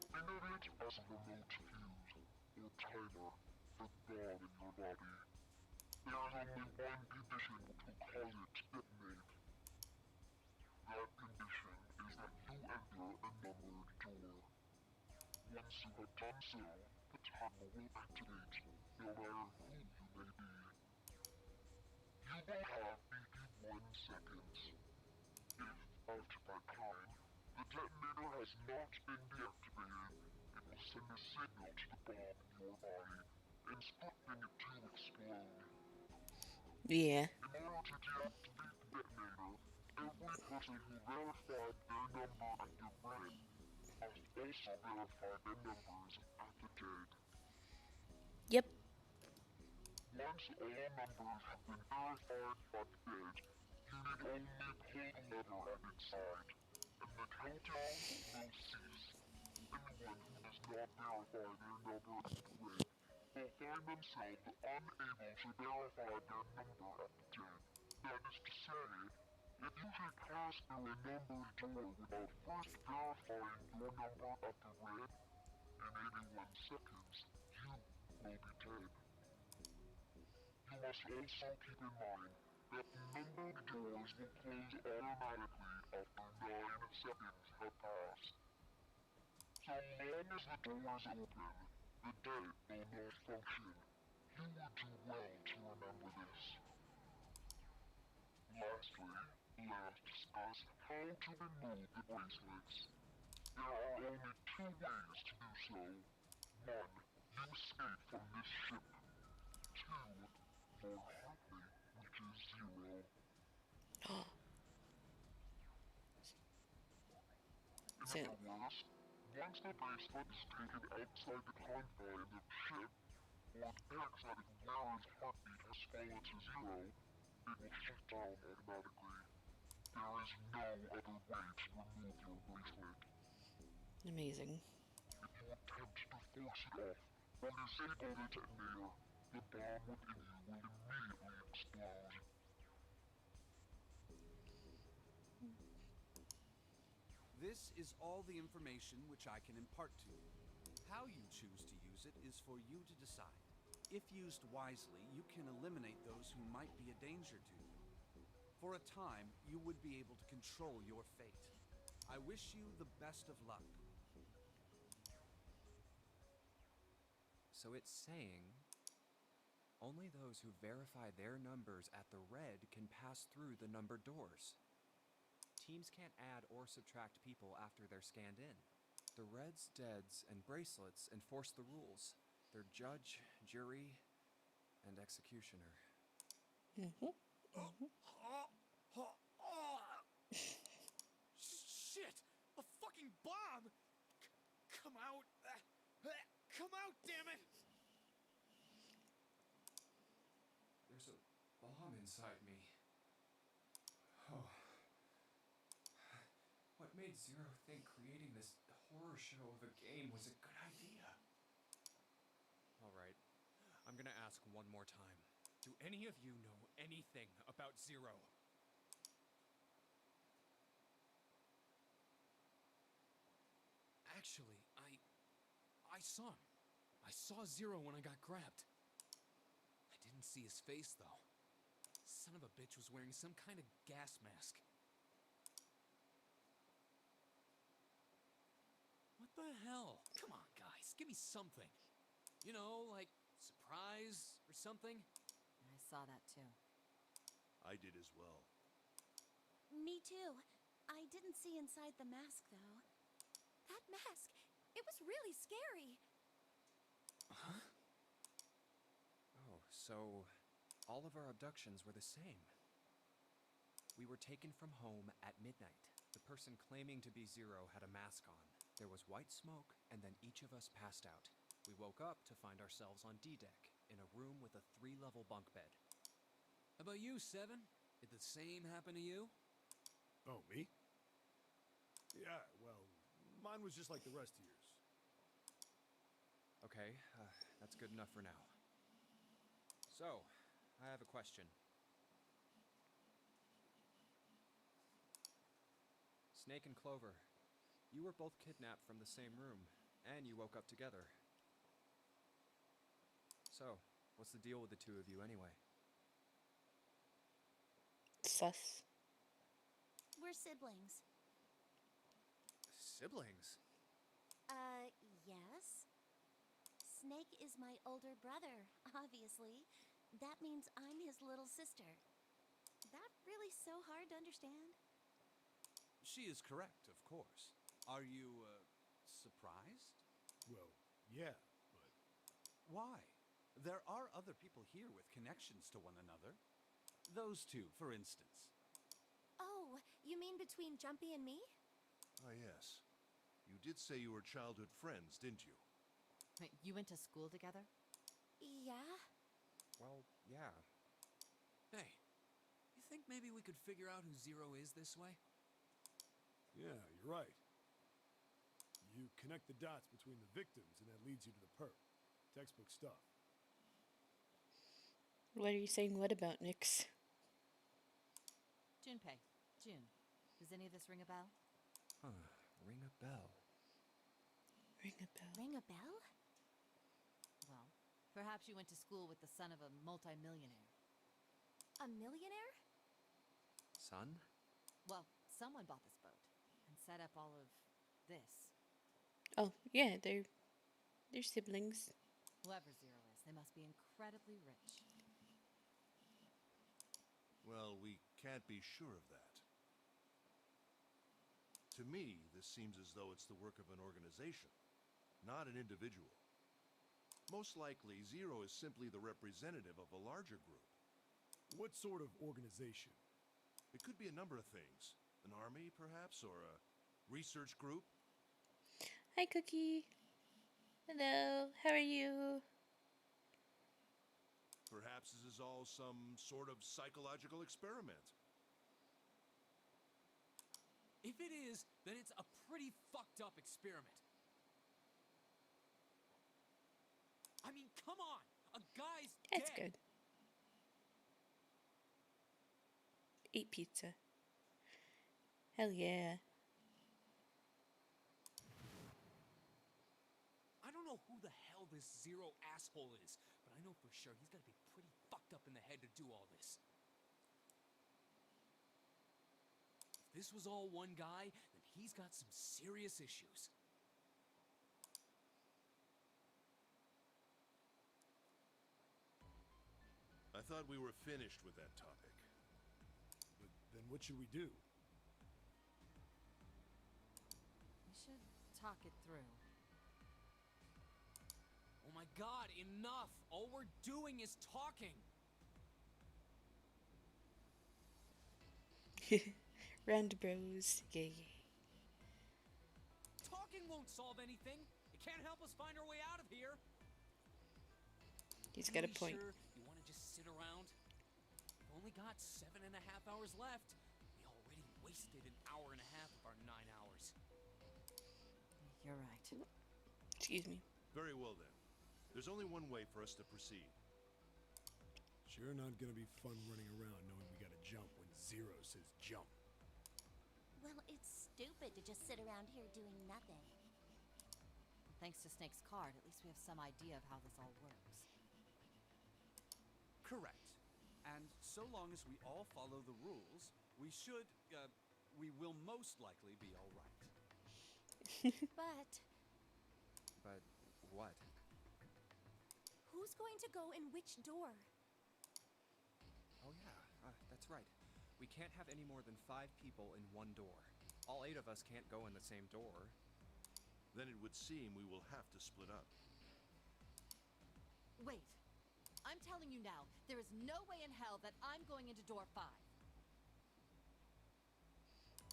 Think of it as a remote fuse, or timer, for the bomb in your body. There is only one condition which will cause it to detonate. That condition is that you enter a numbered door. Once you have done so, the timer will activate, no matter who you may be. You will have 81 seconds. If, after that time, the detonator has not been deactivated, it will send a signal to the bomb in your body, instructing it to explode. Yeah. In order to deactivate the detonator, every person who verified their number at the red must also verify their numbers at the dead. Yep. Once all numbers have been verified by the dead, you need only pull the lever at its side, and the countdown will cease. Anyone who does not verify their number at the red will find themselves unable to verify their number at the dead. That is to say, if you should pass through a numbered door without first verifying your number at the red, in 81 seconds, you will be dead. You must also keep in mind that numbered doors will close automatically after 9 seconds have passed. So long as the door is open, the dead will not function. You would do well to remember this. Lastly, let us discuss how to remove the bracelets. There are only 2 ways to do so. 1. You escape from this ship. 2. Your heart rate reaches 0. In So, other words, once the bracelet is taken outside the confines of the ship, or detects that its wearer's heartbeat has fallen to 0, it will shut down automatically. There is no other way to remove your bracelet. amazing. If you attempt to force it off or disable the detonator, the bomb within you will immediately explode. This is all the information which I can impart to you. How you choose to use it is for you to decide. If used wisely, you can eliminate those who might be a danger to you. For a time, you would be able to control your fate. I wish you the best of luck. So it's saying only those who verify their numbers at the red can pass through the numbered doors. Teams can't add or subtract people after they're scanned in. The reds, deads, and bracelets enforce the rules. They're judge, jury, and executioner. Shit! A fucking bomb! Come out! Come out, damn it! There's a bomb inside me. Oh. What made Zero think creating this horror show of a game was a good idea? Alright, I'm gonna ask one more time. Do any of you know anything about Zero? Actually, I saw him. I saw Zero when I got grabbed. I didn't see his face, though. Son of a bitch was wearing some kind of gas mask. What the hell? Come on, guys, give me something. You know, like surprise or something? I saw that too. I did as well. Me too. I didn't see inside the mask, though. That mask, it was really scary. Huh? Oh, so all of our abductions were the same. We were taken from home at midnight. The person claiming to be Zero had a mask on. There was white smoke, and then each of us passed out. We woke up to find ourselves on D-Deck, in a room with a 3-level bunk bed. How about you, Seven? Did the same happen to you? Oh, me? Yeah, well, mine was just like the rest of yours. Okay, that's good enough for now. So, I have a question. Snake and Clover, you were both kidnapped from the same room, and you woke up together. So, what's the deal with the two of you anyway? Sus. We're siblings. Siblings? Yes. Snake is my older brother, obviously. That means I'm his little sister. That really so hard to understand? She is correct, of course. Are you, surprised? Well, yeah, but Why? There are other people here with connections to one another. Those two, for instance. Oh, you mean between Jumpy and me? Ah, yes. You did say you were childhood friends, didn't you? Wait, you went to school together? Yeah. Well, yeah. Hey, you think maybe we could figure out who Zero is this way? yeah, you're right. You connect the dots between the victims, and that leads you to the perp. Textbook stuff. What are you saying what about, Nix? Junpei. June. Does any of this ring a bell? Ring a bell. Ring a bell. Ring a bell? Well, perhaps you went to school with the son of a multimillionaire. A millionaire? Son? Well, someone bought this boat and set up all of this. Oh, yeah, they're siblings. Whoever Zero is, they must be incredibly rich. Well, we can't be sure of that. To me, this seems as though it's the work of an organization, not an individual. Most likely, Zero is simply the representative of a larger group. What sort of organization? It could be a number of things. An army, perhaps, or a research group. Hi, Cookie. Hello, how are you? Perhaps this is all some sort of psychological experiment. If it is, then it's a pretty fucked up experiment. I mean, come on! A guy's That's dead! good. Eat pizza. Hell yeah. I don't know who the hell this Zero asshole is, but I know for sure he's gotta be pretty fucked up in the head to do all this. If this was all one guy, then he's got some serious issues. I thought we were finished with that topic. But then what should we do? We should talk it through. Oh my god, enough! All we're doing is talking! Round bros. Yay, yay. Talking won't solve anything! It can't help us find our way out of here! He's got a Really point. Sure you want to just sit around? We've only got 7.5 hours left. We already wasted an hour and a half of our 9 hours. You're right. Excuse me. Very well then. There's only one way for us to proceed. Sure not gonna be fun running around knowing we gotta jump when Zero says jump. Well, it's stupid to just sit around here doing nothing. Thanks to Snake's card, at least we have some idea of how this all works. Correct. And so long as we all follow the rules, we will most likely be all right. But But what? who's going to go in which door? Oh yeah, that's right. We can't have any more than 5 people in one door. All 8 of us can't go in the same door. Then it would seem we will have to split up. Wait. I'm telling you now, there is no way in hell that I'm going into door 5.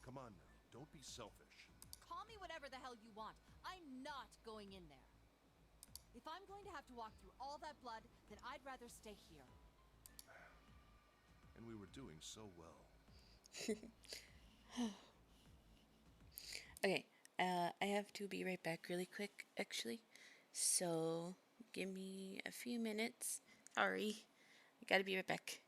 Come on now, don't be selfish. Call me whatever the hell you want. I'm not going in there. If I'm going to have to walk through all that blood, then I'd rather stay here. and we were doing so well. Okay, I have to be right back really quick, actually. So, give me a few minutes. Sorry. I gotta be right back.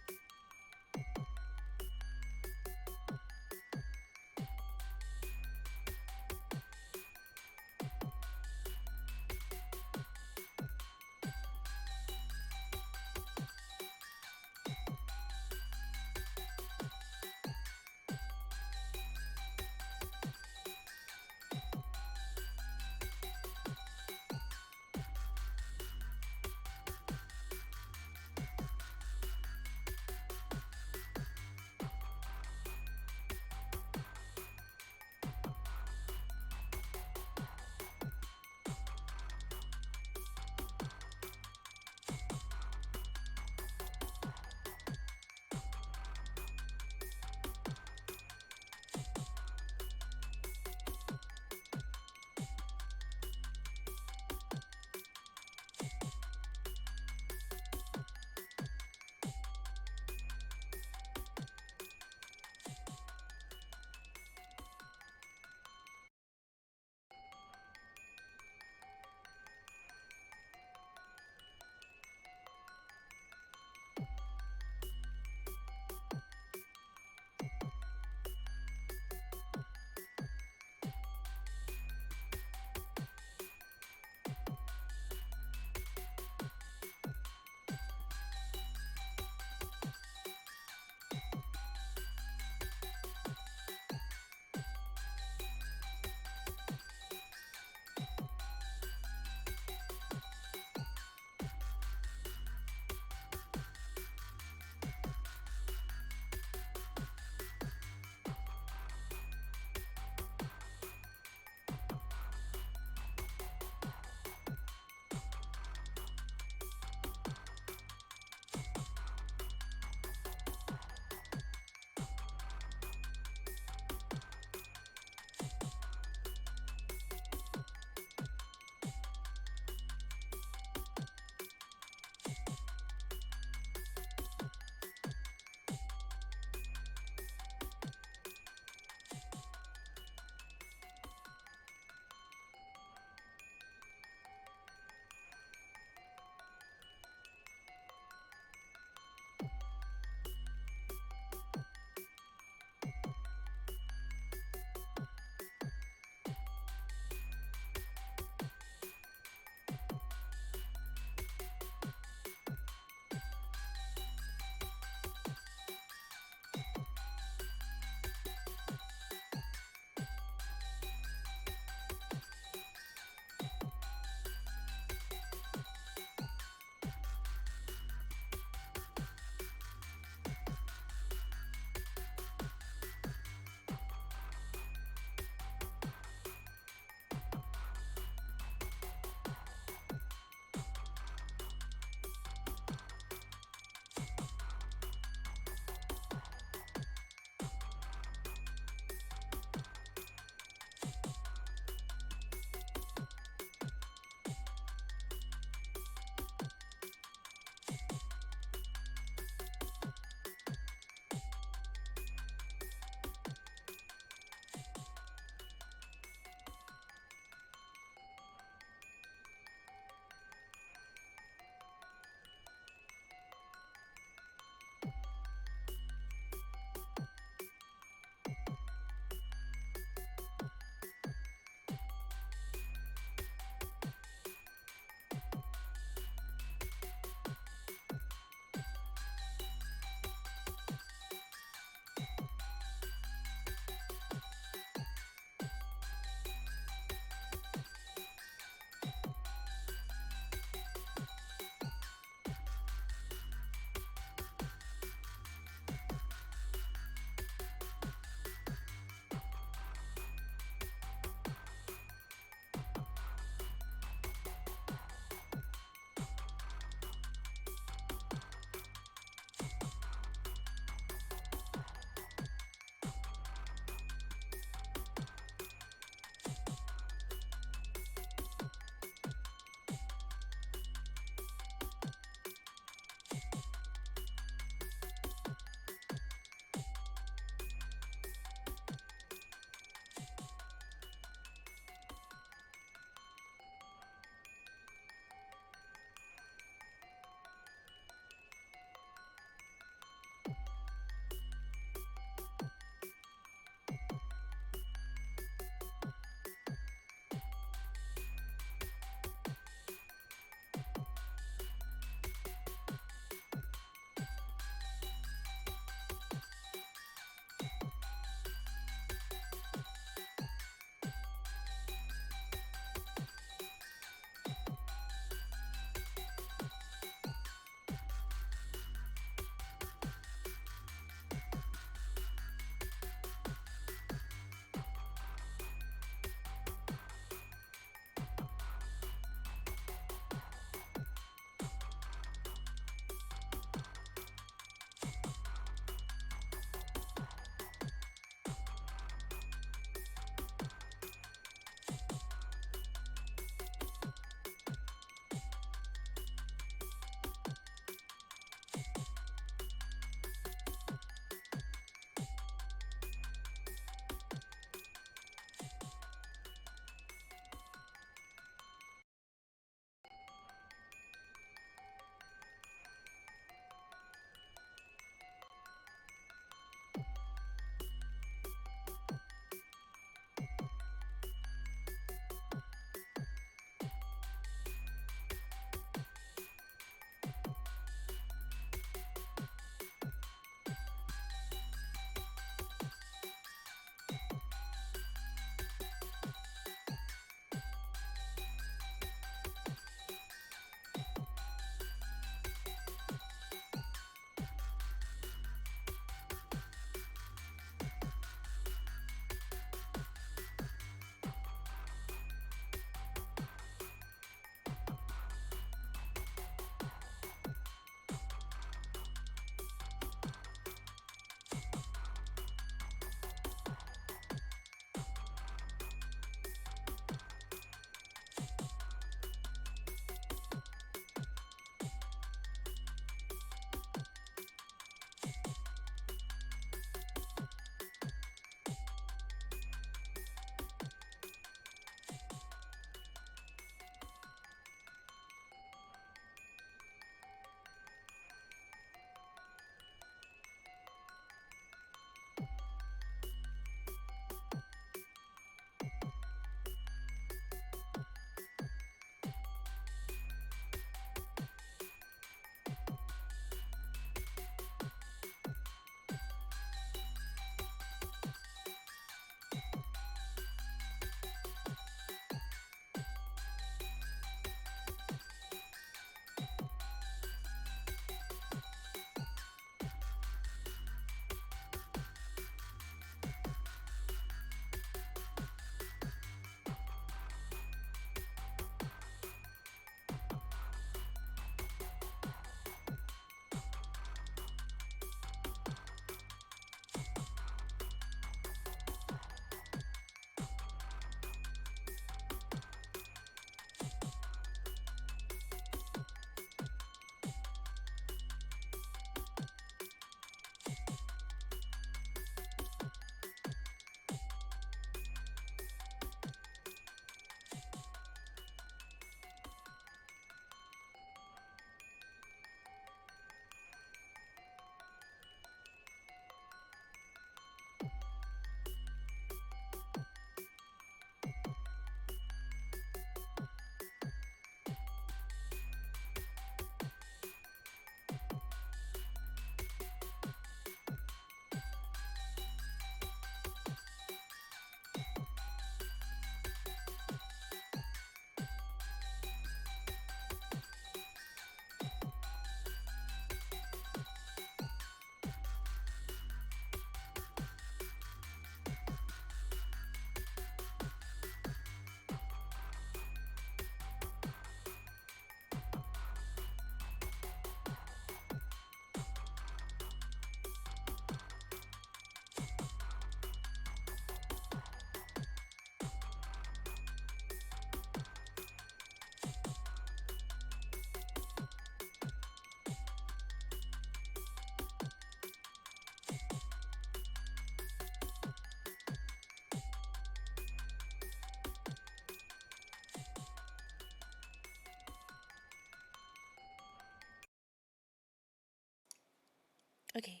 Okay.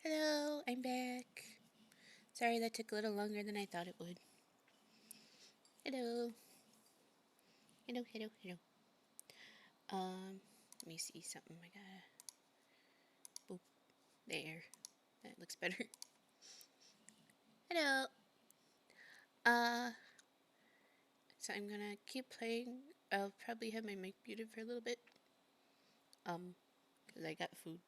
Hello, I'm back. Sorry that took a little longer than I thought it would. Hello. Hello, hello, hello. Let me see something. I gotta. Boop. There. That looks better. Hello. So I'm gonna keep playing. I'll probably have my mic muted for a little bit. Because I got food.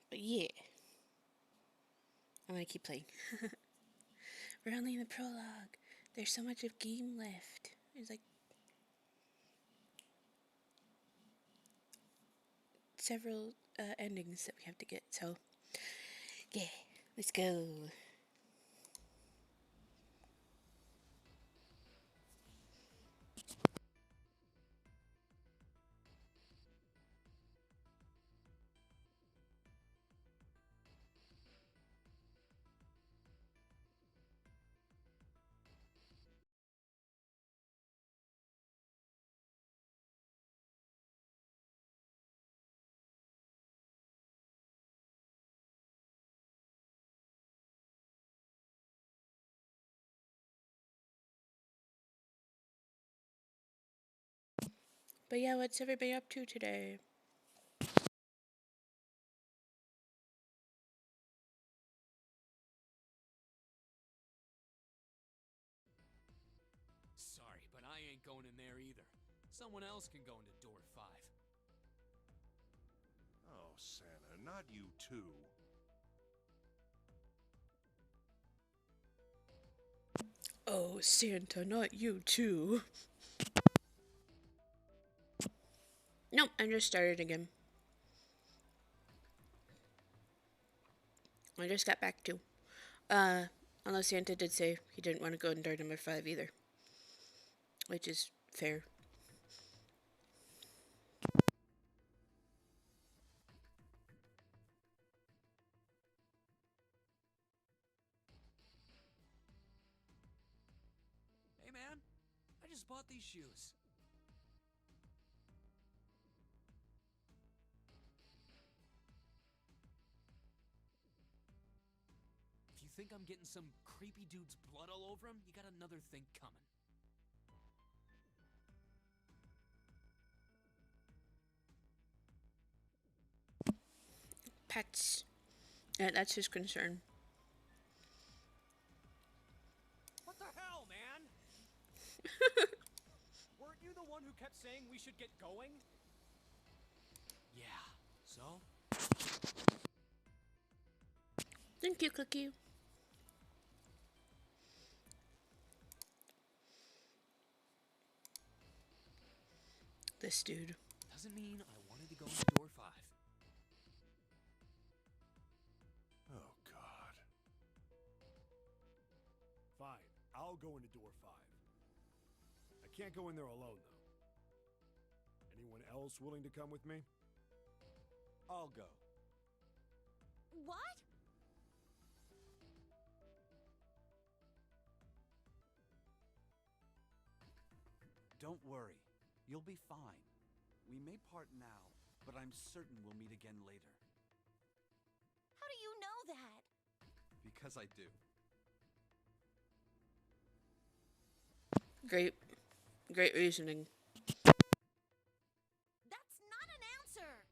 But yeah. I'm gonna keep playing. We're only in the prologue. There's so much of game left. There's like several endings that we have to get. So yeah, let's go. But yeah, what's everybody up to today? Sorry, but I ain't going in there either. Someone else can go into door 5. Oh, Santa, not you too. Oh, Santa, not you too. Nope, I just started again. I just got back to. Although Santa did say he didn't want to go in door number 5 either. Which is fair. Hey man, I just bought these shoes. If you think I'm getting some creepy dude's blood all over him, you got another thing coming. Pets. Yeah, that's his concern. What the hell, man? Weren't you the one who kept saying we should get going? Yeah, so? Thank you, Cookie. This dude. Doesn't mean I wanted to go into door 5. Oh, God. Fine, I'll go into door 5. I can't go in there alone, though. Anyone else willing to come with me? I'll go. What? Don't worry. You'll be fine. We may part now, but I'm certain we'll meet again later. How do you know that? Because I do. Great. Great reasoning. That's not an answer!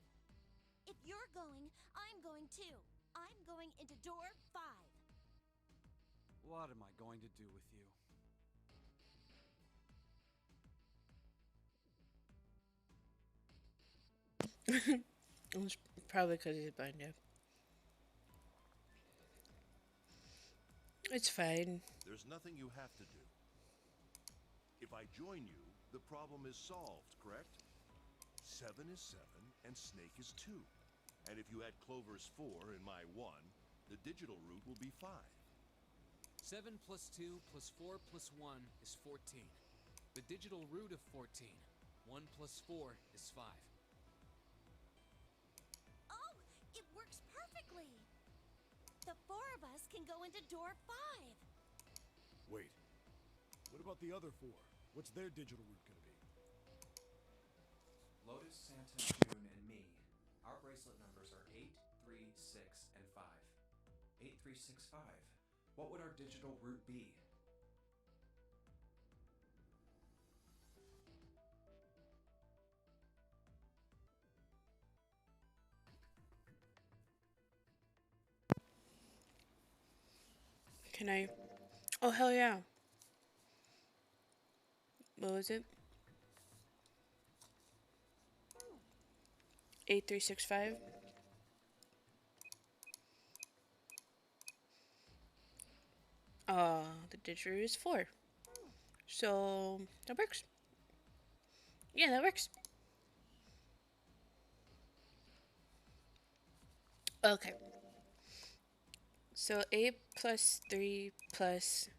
If you're going, I'm going too. I'm going into door 5. What am I going to do with you? It's probably because he's blind. It's fine. There's nothing you have to do. If I join you, the problem is solved, correct? 7 is 7, and Snake is 2. And if you add Clover's 4 and my 1, the digital root will be 5. 7 plus 2 plus 4 plus 1 is 14. The digital root of 14. 1 plus 4 is 5. Oh, it works perfectly! The 4 of us can go into door 5. Wait. What about the other 4? What's their digital root gonna be? Lotus, Santa, June, and me. Our bracelet numbers are 8, 3, 6, and 5. 8365. What would our digital root be? Can I? Oh, hell yeah. What was it? 8365? The digital root is 4. So, that works. Yeah, that works. Okay. So 8 plus 3 plus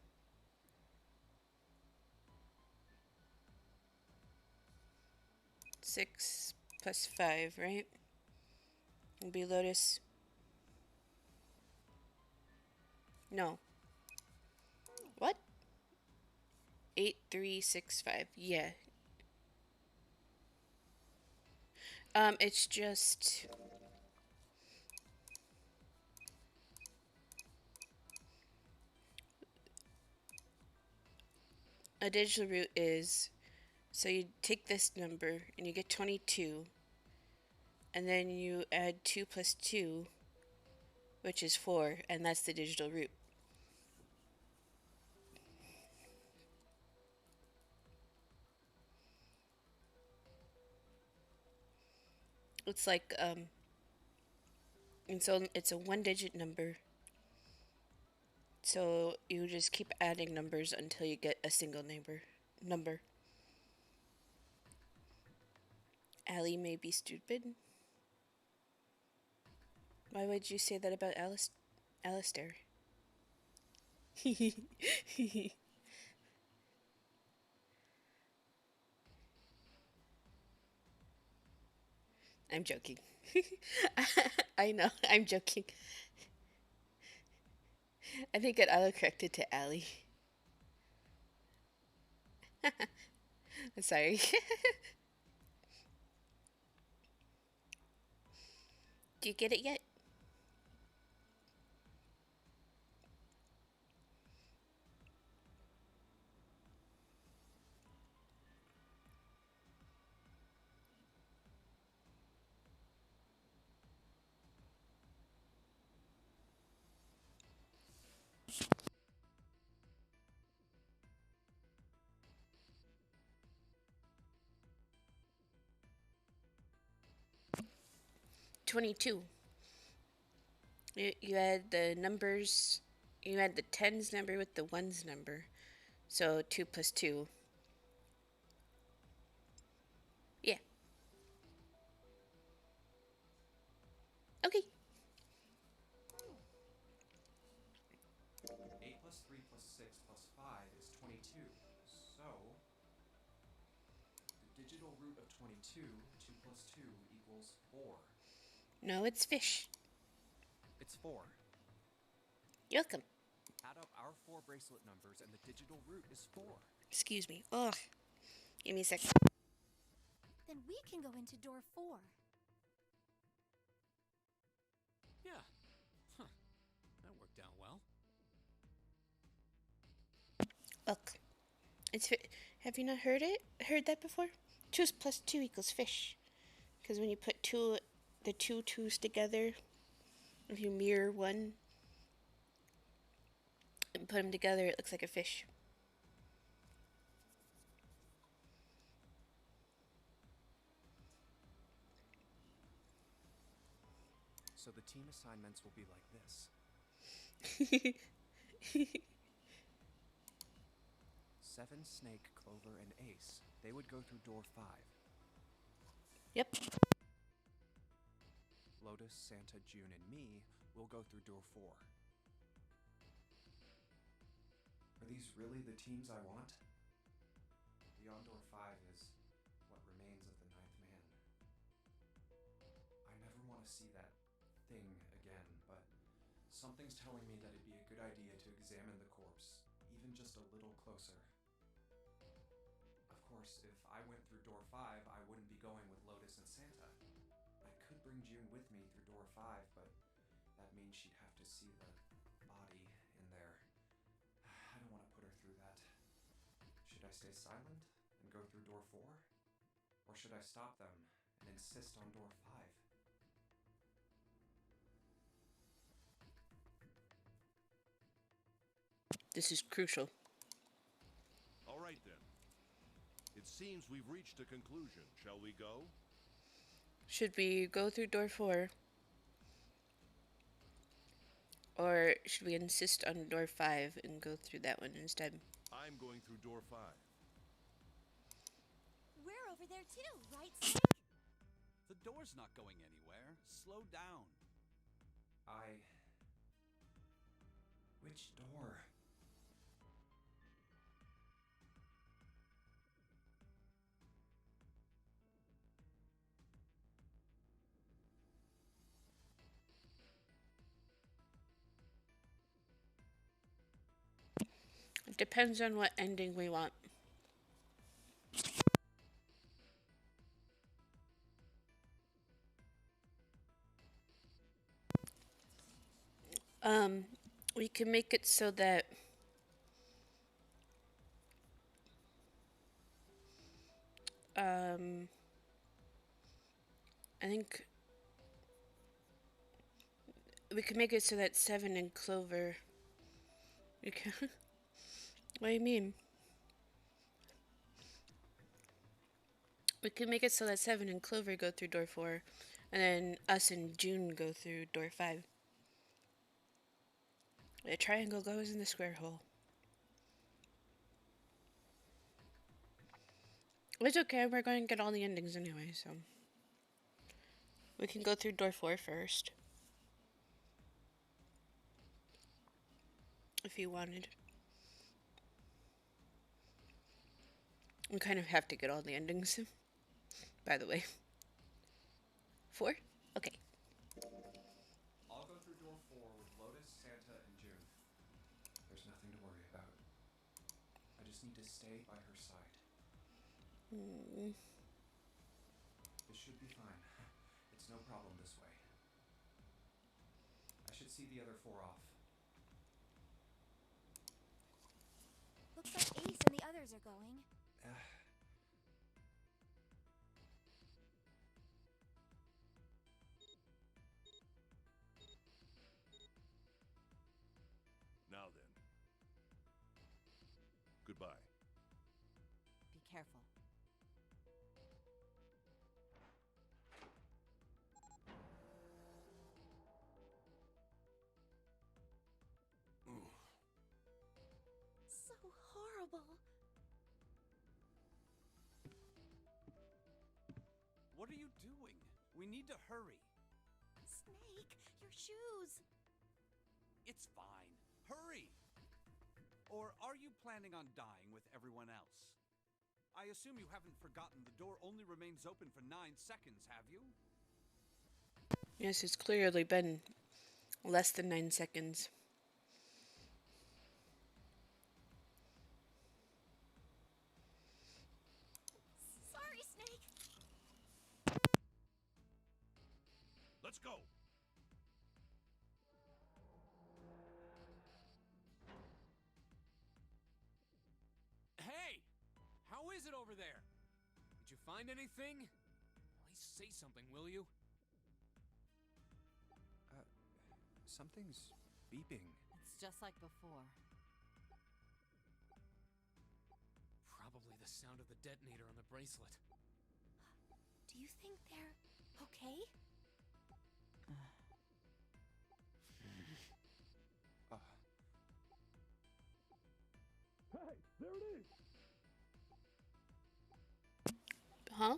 6 plus 5, right? It'll be Lotus. No. What? 8365. Yeah. It's just a digital root is, so you take this number and you get 22, and then you add 2 plus 2, which is 4, and that's the digital root. It's like, and so it's a one digit number. So you just keep adding numbers until you get a single number. Allie may be stupid. Why would you say that about Alistair? I'm joking. I know, I'm joking. I think it autocorrected to Allie. Sorry. Do you get it yet? $22. You add the numbers. You add the tens number with the ones number. So 2 plus 2. Yeah. Okay. 8 plus 3 plus 6 plus 5 is 22. So, the digital root of 22, 2 plus 2 equals 4. No, it's fish. It's 4. You're welcome. Add up our 4 bracelet numbers and the digital root is 4. Excuse me. Ugh. Give me a sec. Then we can go into door 4. Yeah. Huh. That worked out well. Look. Have you not heard that before? 2 plus 2 equals fish. Because when you put the two twos together, if you mirror one and put them together, it looks like a fish. So the team assignments will be like this. 7, Snake, Clover, and Ace. They would go through door 5. Yep. Lotus, Santa, June, and me will go through door 4. Are these really the teams I want? Beyond door 5 is what remains of the 9th man. I never want to see that thing again, but something's telling me that it'd be a good idea to examine the corpse, even just a little closer. Of course, if I went through door 5, I wouldn't be going with Lotus and Santa. I could bring June with me through door 5, but that means she'd have to see the body in there. I don't want to put her through that. Should I stay silent and go through door 4? Or should I stop them and insist on door 5? This is crucial. All right then. It seems we've reached a conclusion. Shall we go? Should we go through door 4? Or should we insist on door 5 and go through that one instead? I'm going through door 5. We're over there too, right, Snake? The door's not going anywhere. Slow down. Which door? It depends on what ending we want. We can make it so that I think we can make it so that 7 and Clover. We can. What do you mean? We can make it so that 7 and Clover go through door 4, and then us and June go through door 5. The triangle goes in the square hole. It's okay, we're going to get all the endings anyway, so. We can go through door 4 first. If you wanted. We kind of have to get all the endings, by the way. 4? Okay. I'll go through door 4 with Lotus, Santa, and June. There's nothing to worry about. I just need to stay by her side. This should be fine. It's no problem this way. I should see the other 4 off. Looks like Ace and the others are going. Now then. Goodbye. Be careful. So horrible. What are you doing? We need to hurry. Snake, your shoes. It's fine. Hurry! Or are you planning on dying with everyone else? I assume you haven't forgotten the door only remains open for 9 seconds, have you? Yes, it's clearly been less than 9 seconds. Sorry, Snake. Let's go. Hey! How is it over there? Did you find anything? At least say something, will you? Something's beeping. It's just like before. Probably the sound of the detonator on the bracelet. Do you think they're okay? Hey, there it is! Huh?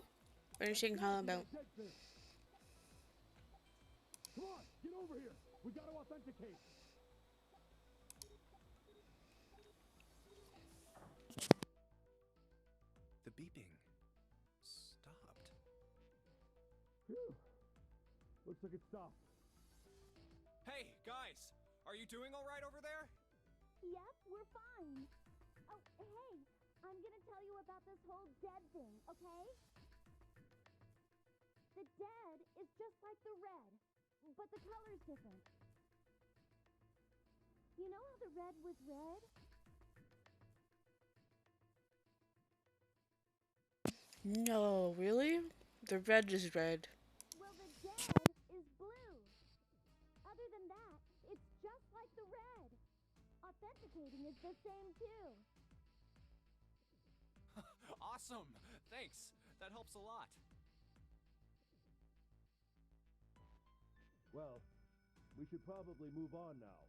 What are you saying how about? Come on, get over here. We gotta authenticate. The beeping stopped. Phew. Looks like it stopped. Hey, guys! Are you doing all right over there? Yep, we're fine. Oh, hey, I'm gonna tell you about this whole dead thing, okay? The dead is just like the red, but the color's different. You know how the red was red? No, really? The red is red. Well, the dead is blue. Other than that, it's just like the red. Authenticating is the same too. Awesome! Thanks. That helps a lot. Well, we should probably move on now.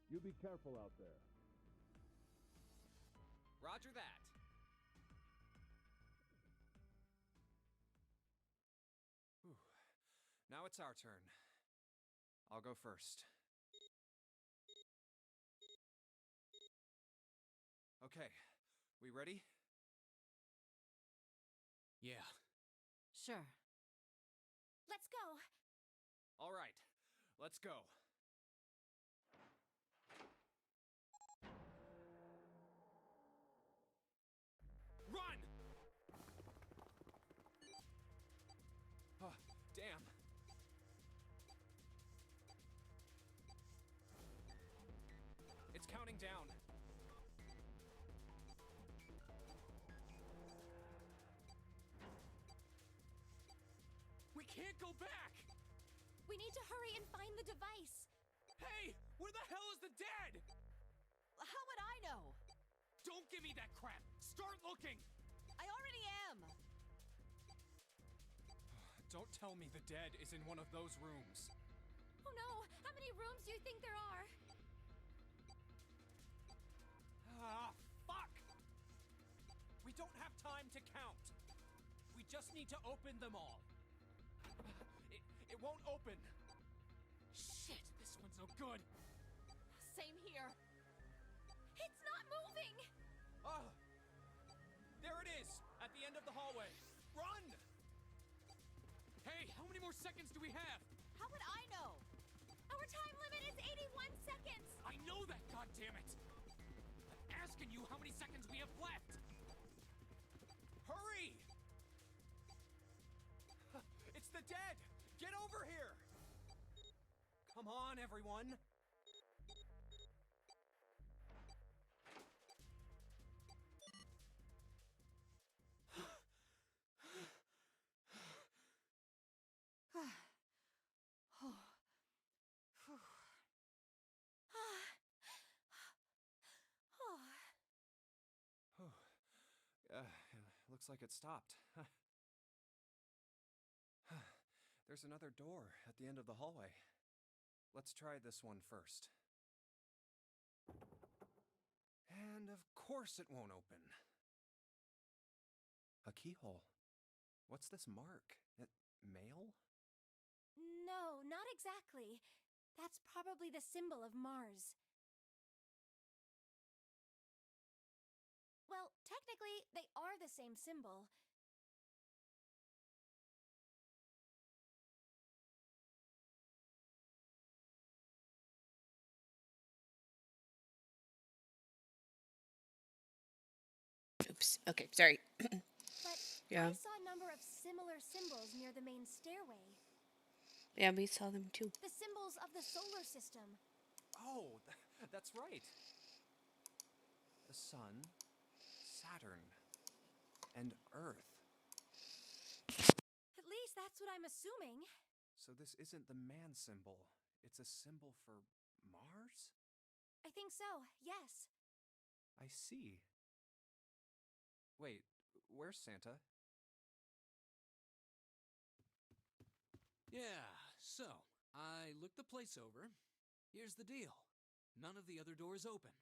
You be careful out there. Roger that. Whew. Now it's our turn. I'll go first. Okay, we ready? Yeah. Sure. Let's go. All right, let's go. Run! Oh, damn. It's counting down. We can't go back! We need to hurry and find the device. Hey, where the hell is the dead? How would I know? Don't give me that crap! Start looking! I already am. Don't tell me the dead is in one of those rooms. Oh no! How many rooms do you think there are? Ah, fuck! We don't have time to count. We just need to open them all. It won't open. Shit, this one's no good. Same here. It's not moving! Ah! There it is, at the end of the hallway. Run! Hey, how many more seconds do we have? How would I know? Our time limit is 81 seconds! I know that, goddammit! I'm asking you how many seconds we have left! Hurry! It's the dead! Get over here! Come on, everyone! Looks like it stopped. There's another door at the end of the hallway. Let's try this one first. And of course it won't open. A keyhole. What's this mark? Mail? No, not exactly. That's probably the symbol of Mars. Well, technically, they are the same symbol. Oops. Okay, sorry. But Yeah. I saw a number of similar symbols near the main stairway. Yeah, we saw them too. The symbols of the solar system. Oh, that's right. The sun, Saturn, and Earth. At least that's what I'm assuming. So this isn't the man symbol. It's a symbol for Mars? I think so, yes. I see. Wait, where's Santa? Yeah, so, I looked the place over. Here's the deal. None of the other doors open.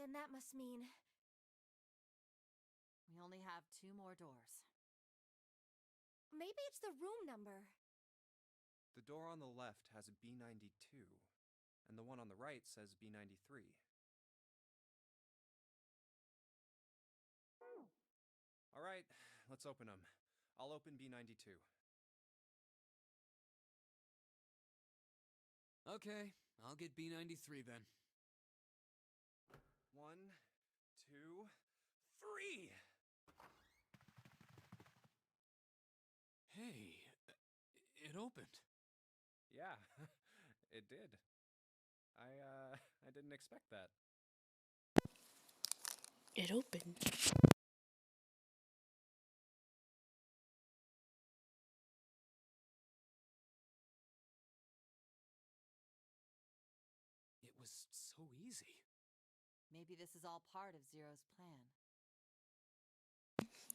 Then that must mean... We only have 2 more doors. Maybe it's the room number. The door on the left has a B92, and the one on the right says B93. All right, let's open them. I'll open B92. Okay, I'll get B93 then. 1, 2, 3! Hey, it opened. Yeah, it did. I didn't expect that. It opened. It was so easy. Maybe this is all part of Zero's plan.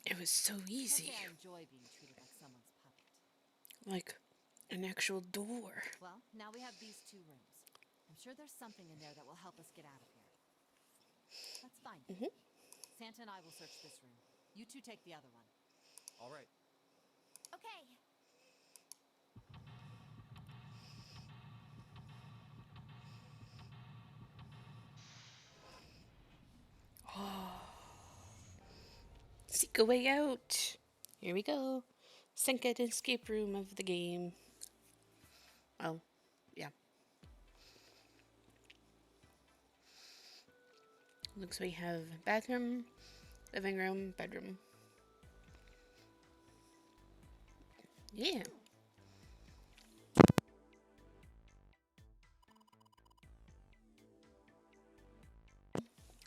It was so Can't easy. say I enjoy being treated like someone's puppet. Like an actual door. Well, now we have these 2 rooms. I'm sure there's something in there that will help us get out of here. That's fine. Santa and I will search this room. You 2 take the other one. All right. Okay. Seek a way out. Here we go. Second escape room of the game. Oh, yeah. Looks we have bathroom, living room, bedroom. Yeah.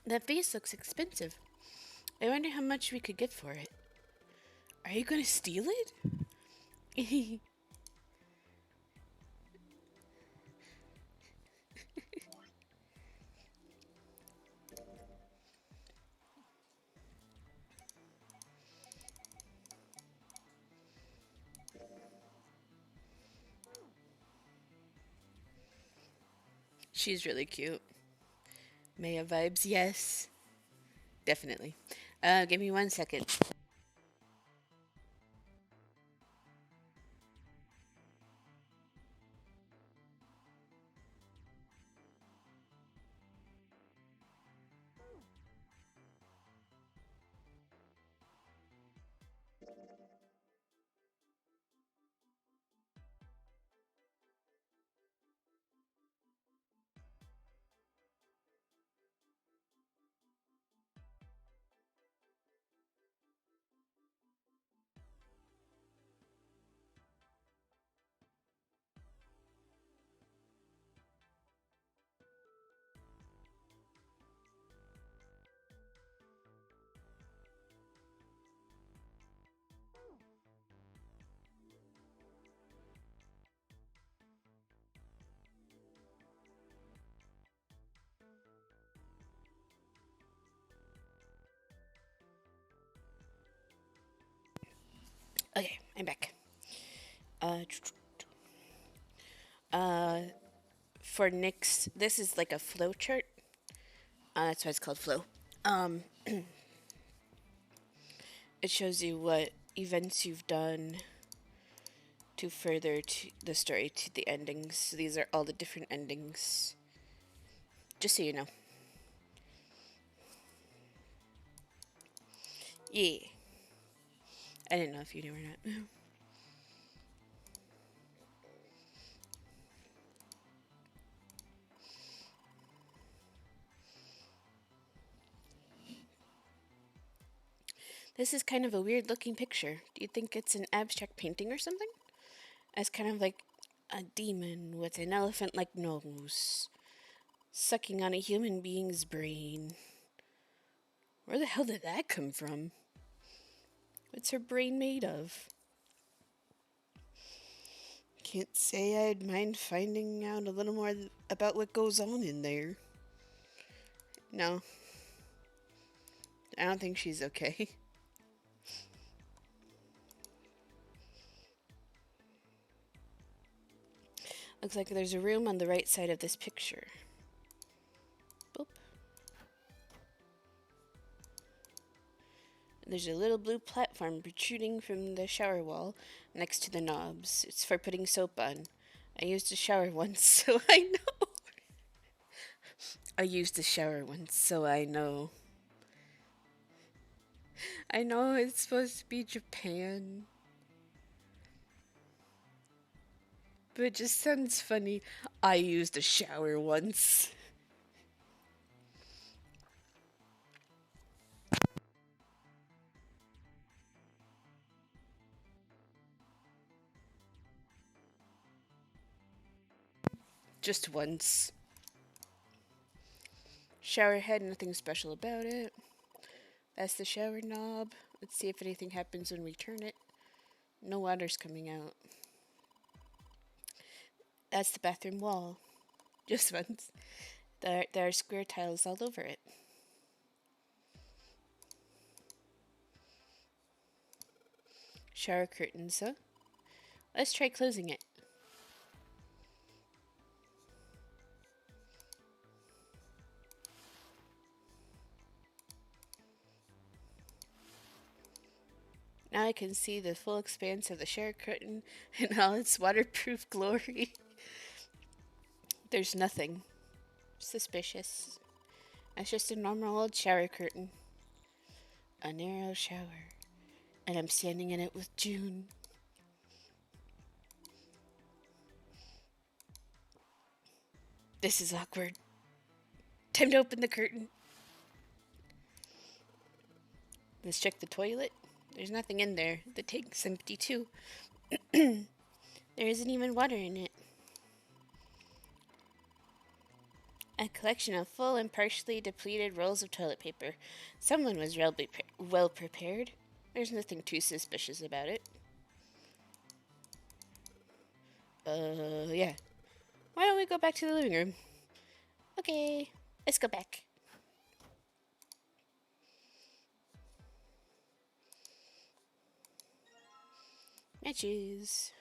That vase looks expensive. I wonder how much we could get for it. Are you gonna steal it? She's really cute. Maya vibes, yes. Definitely. Give me 1 second. Okay, I'm back. For Nick's, this is like a flow chart. That's why it's called flow. It shows you what events you've done to further to the story to the endings. So these are all the different endings. Just so you know. Yeah. I didn't know if you knew or not. This is kind of a weird looking picture. Do you think it's an abstract painting or something? It's kind of like a demon with an elephant like nose, sucking on a human being's brain. Where the hell did that come from? What's her brain made of? Can't say I'd mind finding out a little more about what goes on in there. No. I don't think she's okay. Looks like there's a room on the right side of this picture. Boop. There's a little blue platform protruding from the shower wall next to the knobs. It's for putting soap on. I used a shower once, so I know. I used a shower once, so I know. I know it's supposed to be Japan. But it just sounds funny. I used a shower once. Just once. Shower head, nothing special about it. That's the shower knob. Let's see if anything happens when we turn it. No water's coming out. That's the bathroom wall. Just once. There are square tiles all over it. Shower curtains, huh? Let's try closing it. Now I can see the full expanse of the shower curtain in all its waterproof glory. There's nothing suspicious. It's just a normal old shower curtain. A narrow shower. And I'm standing in it with June. This is awkward. Time to open the curtain. Let's check the toilet. There's nothing in there. The tank's empty too. There isn't even water in it. A collection of full and partially depleted rolls of toilet paper. Someone was well prepared. There's nothing too suspicious about it. Yeah. Why don't we go back to the living room? Okay, let's go back. Matches.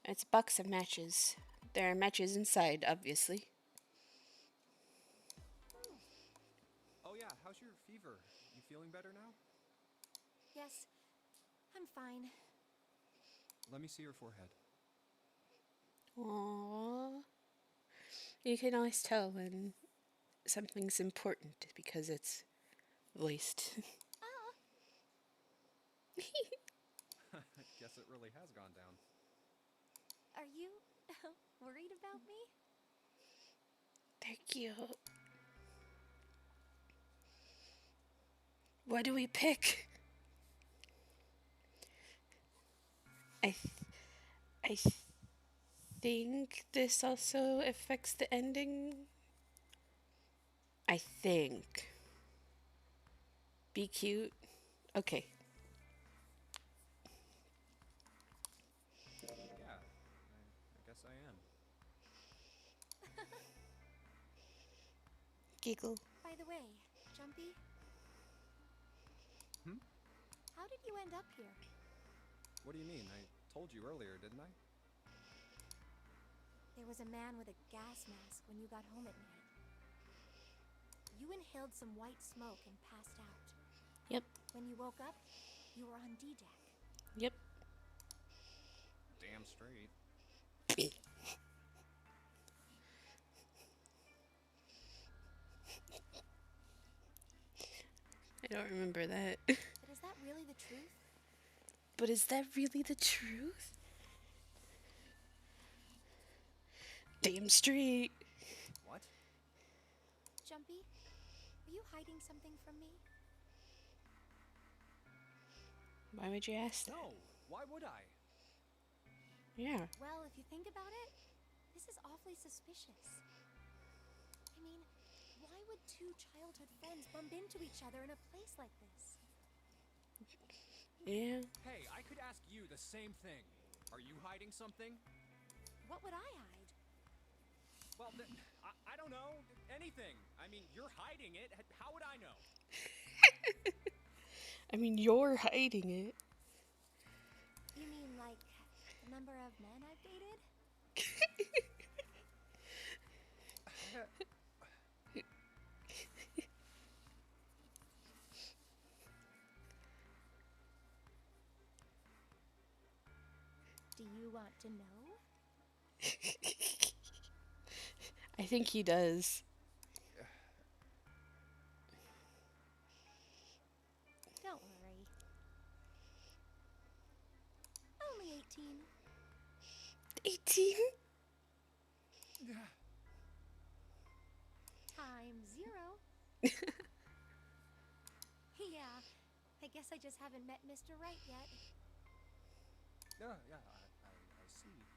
It's a box of matches. There are matches inside, obviously. Oh yeah, how's your fever? You feeling better now? Yes, I'm fine. Let me see your forehead. Aww. You can always tell when something's important because it's voiced. Guess it really has gone down. Are you worried about me? They're cute. What do we pick? I think this also affects the ending. I think. Be cute. Okay. Yeah, I guess I am. Giggle. By the way, Jumpy, how did you end up here? What do you mean? I told you earlier, didn't I? There was a man with a gas mask when you got home at night. You inhaled some white smoke and passed out. Yep. When you woke up, you were on D-deck. Yep. Damn straight. I don't remember that. But is that really the truth? But is that really the truth? Damn straight. What? Jumpy, are you hiding something from me? Why would you ask that? No, why would I? Yeah. Well, if you think about it, this is awfully suspicious. I mean, why would two childhood friends bump into each other in a place like this? Yeah. Hey, I could ask you the same thing. Are you hiding something? What would I hide? Well, I don't know. Anything. I mean, you're hiding it. How would I know? I mean, you're hiding it. You mean like the number of men I've dated? Do you want to know? I think he does. Don't worry. Only 18. 18? Times 0. Yeah, I guess I just haven't met Mr. Right yet. Yeah, I see.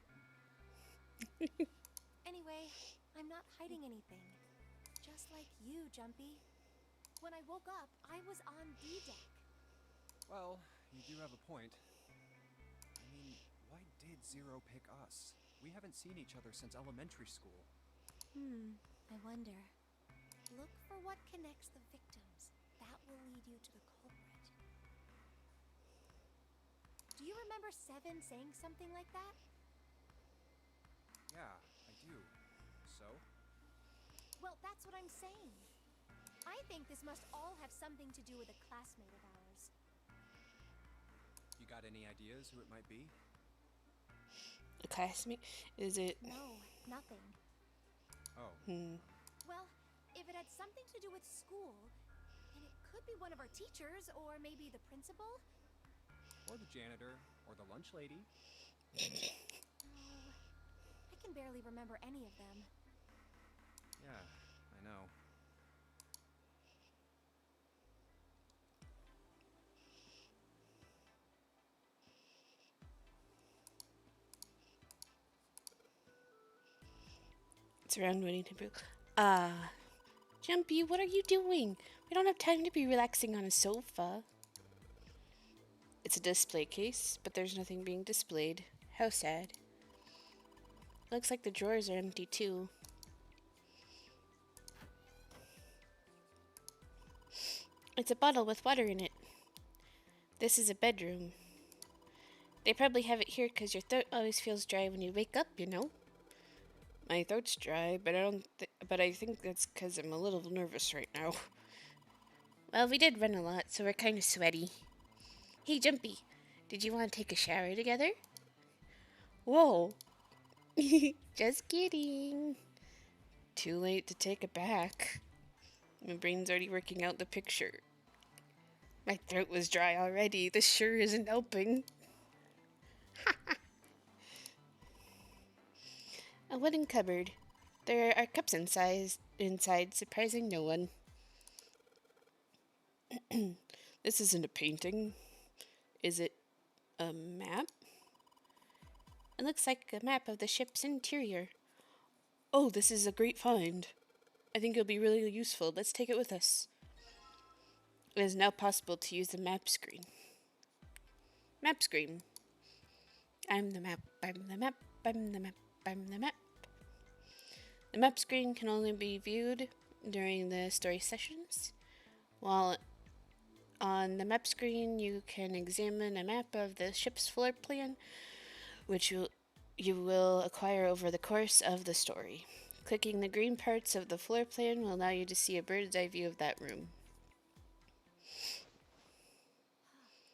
Anyway, I'm not hiding anything. Just like you, Jumpy. When I woke up, I was on D-Deck. Well, you do have a point. I mean, why did Zero pick us? We haven't seen each other since elementary school. I wonder. Look for what connects the victims. That will lead you to the culprit. Do you remember Seven saying something like that? Yeah, I do. So? Well, that's what I'm saying. I think this must all have something to do with a classmate of ours. You got any ideas who it might be? A classmate? Is it? No, nothing. Oh. Well, if it had something to do with school, then it could be one of our teachers, or maybe the principal. Or the janitor, or the lunch lady. Oh, I can barely remember any of them. Yeah, I know. It's around winning to Jumpy, what are you doing? We don't have time to be relaxing on a sofa. It's a display case, but there's nothing being displayed. How sad. Looks like the drawers are empty too. It's a bottle with water in it. This is a bedroom. They probably have it here because your throat always feels dry when you wake up, you know? My throat's dry, but I think that's because I'm a little nervous right now. Well, we did run a lot, so we're kind of sweaty. Hey, Jumpy, did you want to take a shower together? Whoa. Just kidding. Too late to take it back. My brain's already working out the picture. My throat was dry already. This sure isn't helping. A wooden cupboard. There are cups inside, surprising no one. This isn't a painting. Is it a map? It looks like a map of the ship's interior. Oh, this is a great find. I think it'll be really useful. Let's take it with us. It is now possible to use the map screen. Map screen. I'm the map, I'm the map, I'm the map, I'm the map. The map screen can only be viewed during the story sessions. While on the map screen, you can examine a map of the ship's floor plan, which you will acquire over the course of the story. Clicking the green parts of the floor plan will allow you to see a bird's eye view of that room.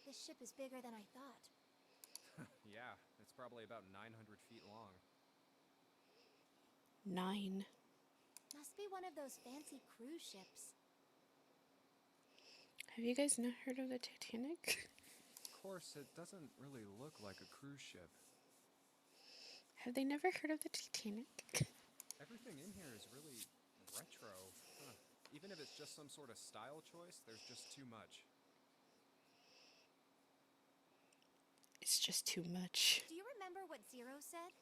This ship is bigger than I thought. Yeah, it's probably about 900 feet long. 9. Must be one of those fancy cruise ships. Have you guys not heard of the Titanic? Of course, it doesn't really look like a cruise ship. Have they never heard of the Titanic? Everything in here is really retro. Huh. Even if it's just some sort of style choice, there's just too much. It's just too much. Do you remember what Zero said?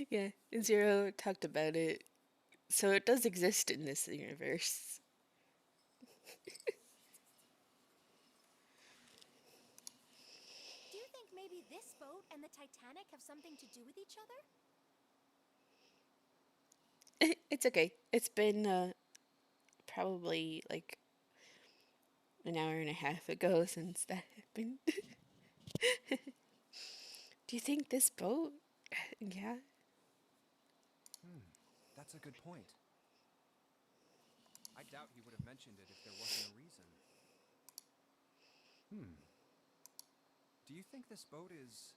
Yeah, Zero talked about it. So it does exist in this universe. Do you think maybe this boat and the Titanic have something to do with each other? It's okay. It's been probably like an hour and a half ago since that happened. Do you think this boat? Yeah. That's a good point. I doubt he would have mentioned it if there wasn't a reason. Do you think this boat is...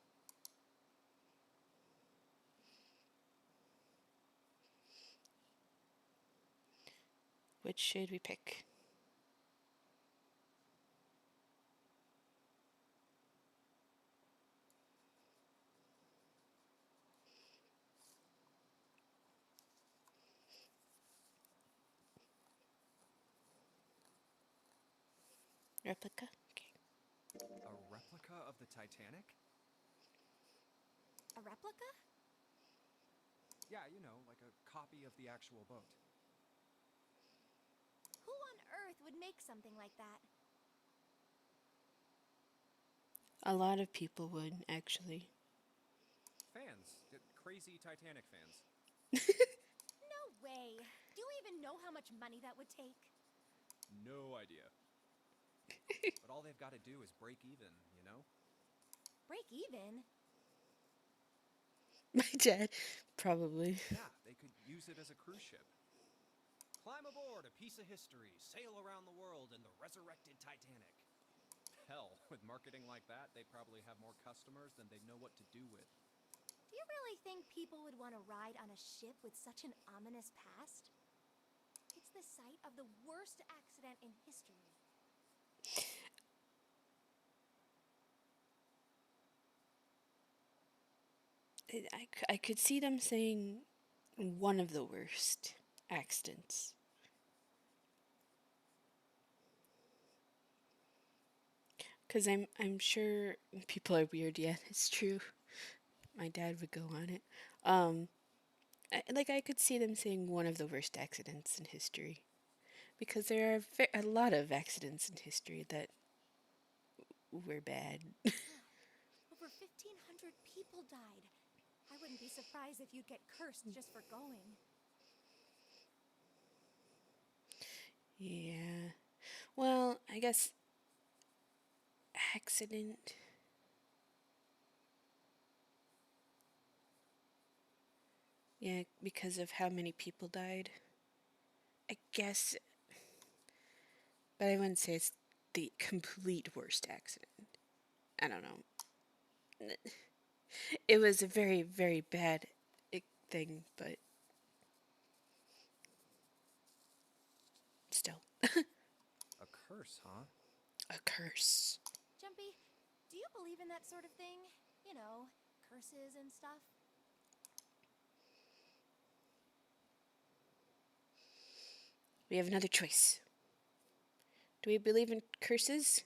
Which should we pick? Replica? Okay. A replica of the Titanic? A replica? Yeah, you know, like a copy of the actual boat. Who on earth would make something like that? A lot of people would, actually. Fans. Crazy Titanic fans. No way. Do you even know how much money that would take? No idea. But all they've got to do is break even, you know? Break even? My dad, probably. Yeah, they could use it as a cruise ship. Climb aboard a piece of history, sail around the world in the resurrected Titanic. Hell, with marketing like that, they probably have more customers than they'd know what to do with. Do you really think people would want to ride on a ship with such an ominous past? It's the site of the worst accident in history. I could see them saying one of the worst accidents. Because I'm sure people are weird. Yeah, it's true. My dad would go on it. I could see them saying one of the worst accidents in history, because there are a lot of accidents in history that were bad. Over 1,500 people died. I wouldn't be surprised if you'd get cursed just for going. Yeah. Well, I guess accident. Yeah, because of how many people died. I guess, but I wouldn't say it's the complete worst accident. I don't know. It was a very, very bad thing, but still. A curse, huh? A curse. Jumpy, do you believe in that sort of thing? You know, curses and stuff? We have another choice. Do we believe in curses?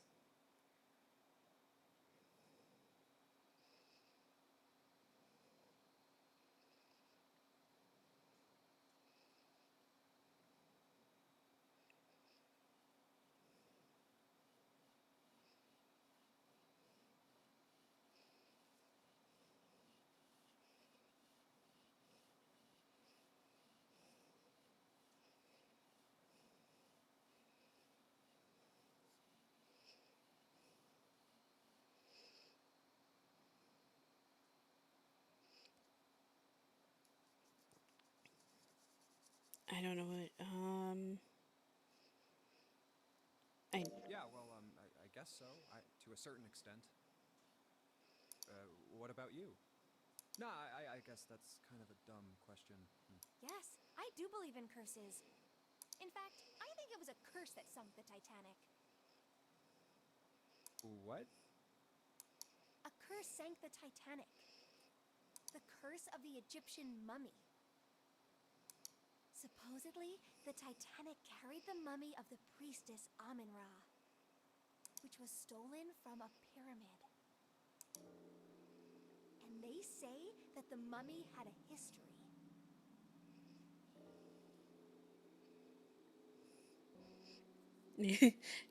I don't know what. Yeah, well, I guess so. To a certain extent. What about you? No, I guess that's kind of a dumb question. Yes, I do believe in curses. In fact, I think it was a curse that sunk the Titanic. What? A curse sank the Titanic. The curse of the Egyptian mummy. Supposedly, the Titanic carried the mummy of the priestess Amun-Ra, which was stolen from a pyramid. And they say that the mummy had a history.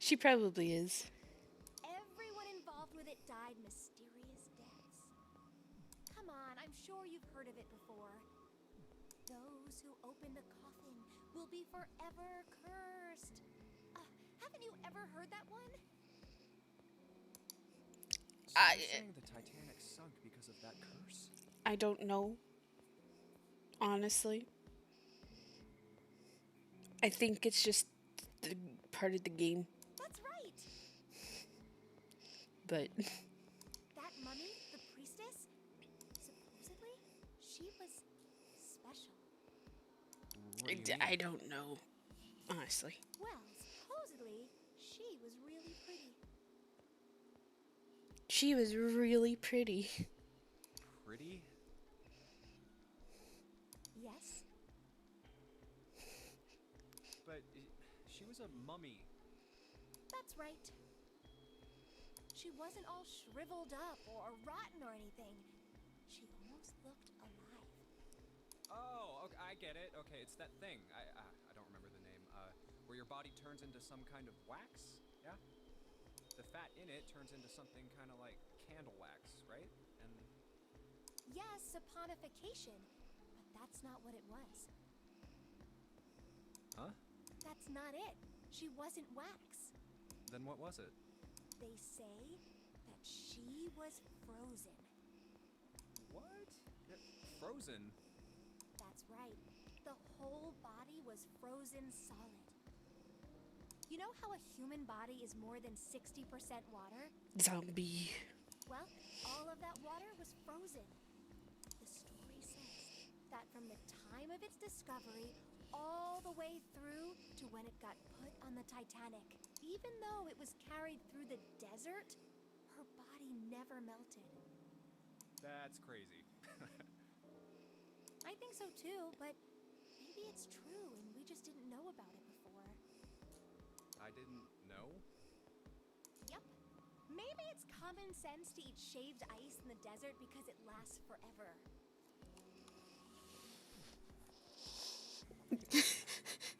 She probably is. Everyone involved with it died mysterious deaths. Come on, I'm sure you've heard of it before. Those who open the coffin will be forever cursed. Haven't you ever heard that one? So you're saying the Titanic sunk because of that curse? I don't know. Honestly, I think it's just part of the game. That's right. But That mummy, the priestess, supposedly, she was special. What do you mean? I don't know. Honestly. Well, supposedly, she was really pretty. She was really pretty. Pretty? Yes? But she was a mummy. That's right. She wasn't all shriveled up or rotten or anything. She almost looked alive. Oh, okay, I get it. Okay, it's that thing. I don't remember the name. Where your body turns into some kind of wax. Yeah. The fat in it turns into something kind of like candle wax, right? And Yes, saponification, but that's not what it was. huh? That's not it. She wasn't wax. Then what was it? They say that she was frozen. What? Frozen. That's right. The whole body was frozen solid. You know how a human body is more than 60% water? Zombie. Well, all of that water was frozen. The story says that from the time of its discovery all the way through to when it got put on the Titanic, even though it was carried through the desert, her body never melted. That's crazy. I think so too, but maybe it's true and we just didn't know about it before. I didn't know? Yep. Maybe it's common sense to eat shaved ice in the desert because it lasts forever.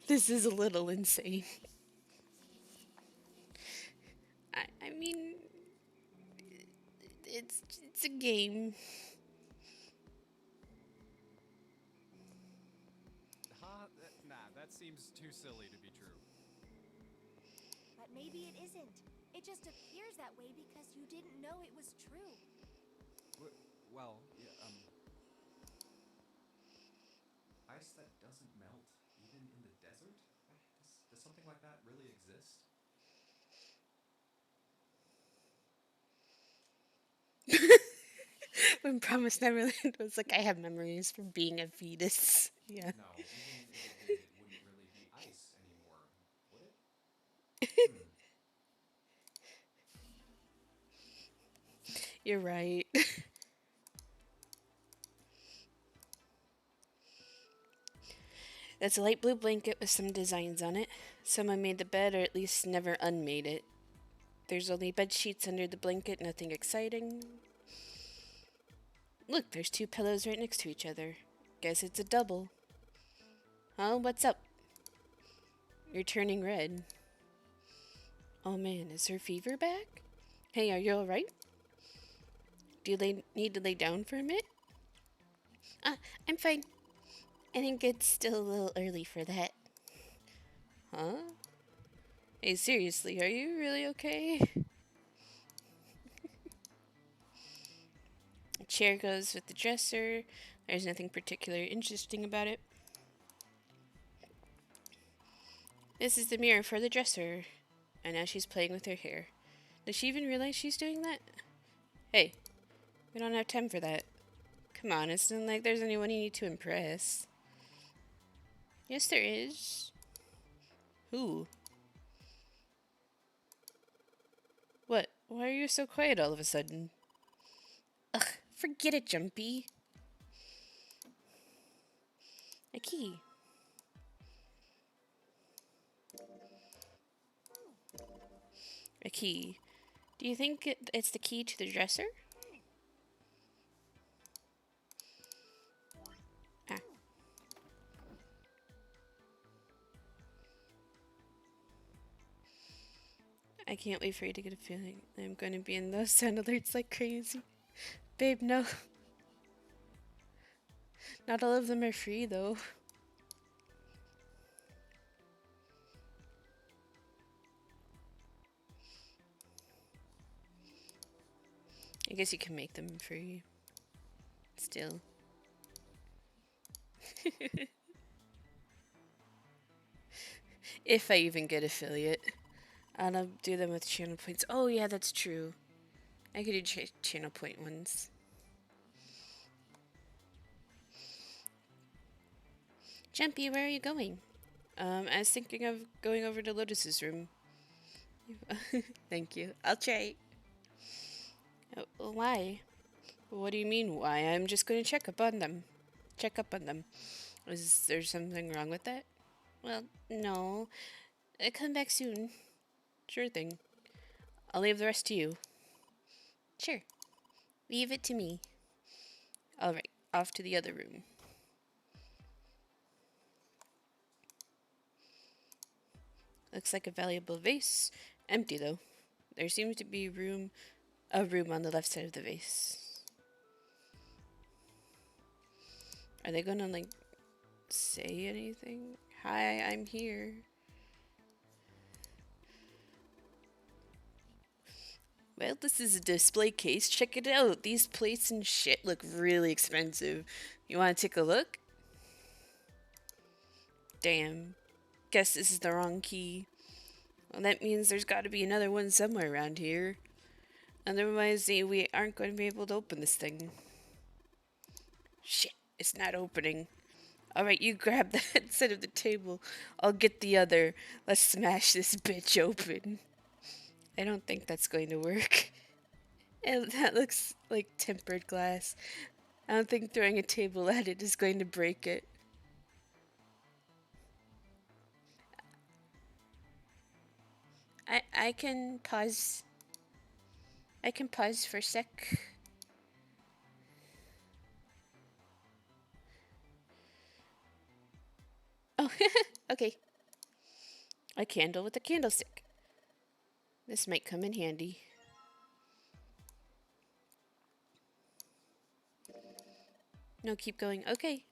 This is a little insane. I mean, it's a game. Huh? Nah, that seems too silly to be true. But maybe it isn't. It just appears that way because you didn't know it was true. Well, yeah, Ice that doesn't melt, even in the desert? Does something like that really exist? When Promised Neverland was like, I have memories from being a fetus. Yeah. No, even if it did, it wouldn't really be ice anymore, would it? You're right. That's a light blue blanket with some designs on it. Someone made the bed, or at least never unmade it. There's only bed sheets under the blanket, nothing exciting. Look, there's two pillows right next to each other. Guess it's a double. Huh? What's up? You're turning red. Oh man, is her fever back? Hey, are you alright? Do you need to lay down for a minute? I'm fine. I think it's still a little early for that. Huh? Hey, seriously, are you really okay? A chair goes with the dresser. There's nothing particularly interesting about it. This is the mirror for the dresser. And now she's playing with her hair. Does she even realize she's doing that? Hey, we don't have time for that. Come on, it's not like there's anyone you need to impress. Yes, there is. Who? What? Why are you so quiet all of a sudden? Ugh, forget it, Jumpy. A key. A key. Do you think it's the key to the dresser? Ah. I can't wait for you to get a feeling. I'm going to be in those sound alerts like crazy. Babe, no. Not all of them are free, though. I guess you can make them free. Still. If I even get affiliate. I'll do them with channel points. Oh, yeah, that's true. I could do channel point ones. Jumpy, where are you going? I was thinking of going over to Lotus's room. Thank you. I'll try. Why? What do you mean, why? I'm just going to check up on them. Is there something wrong with that? Well, no. Come back soon. Sure thing. I'll leave the rest to you. Sure. Leave it to me. Alright, off to the other room. Looks like a valuable vase. Empty though. There seems to be a room on the left side of the vase. Are they gonna like say anything? Hi, I'm here. Well, this is a display case. Check it out. These plates and shit look really expensive. You want to take a look? Damn. Guess this is the wrong key. Well, that means there's got to be another one somewhere around here. Otherwise, we aren't going to be able to open this thing. Shit, it's not opening. Alright, you grab that side of the table. I'll get the other. Let's smash this bitch open. I don't think that's going to work. And that looks like tempered glass. I don't think throwing a table at it is going to break it. I can pause. I can pause for a sec. Oh, okay. A candle with a candlestick. This might come in handy. No, keep going. Okay.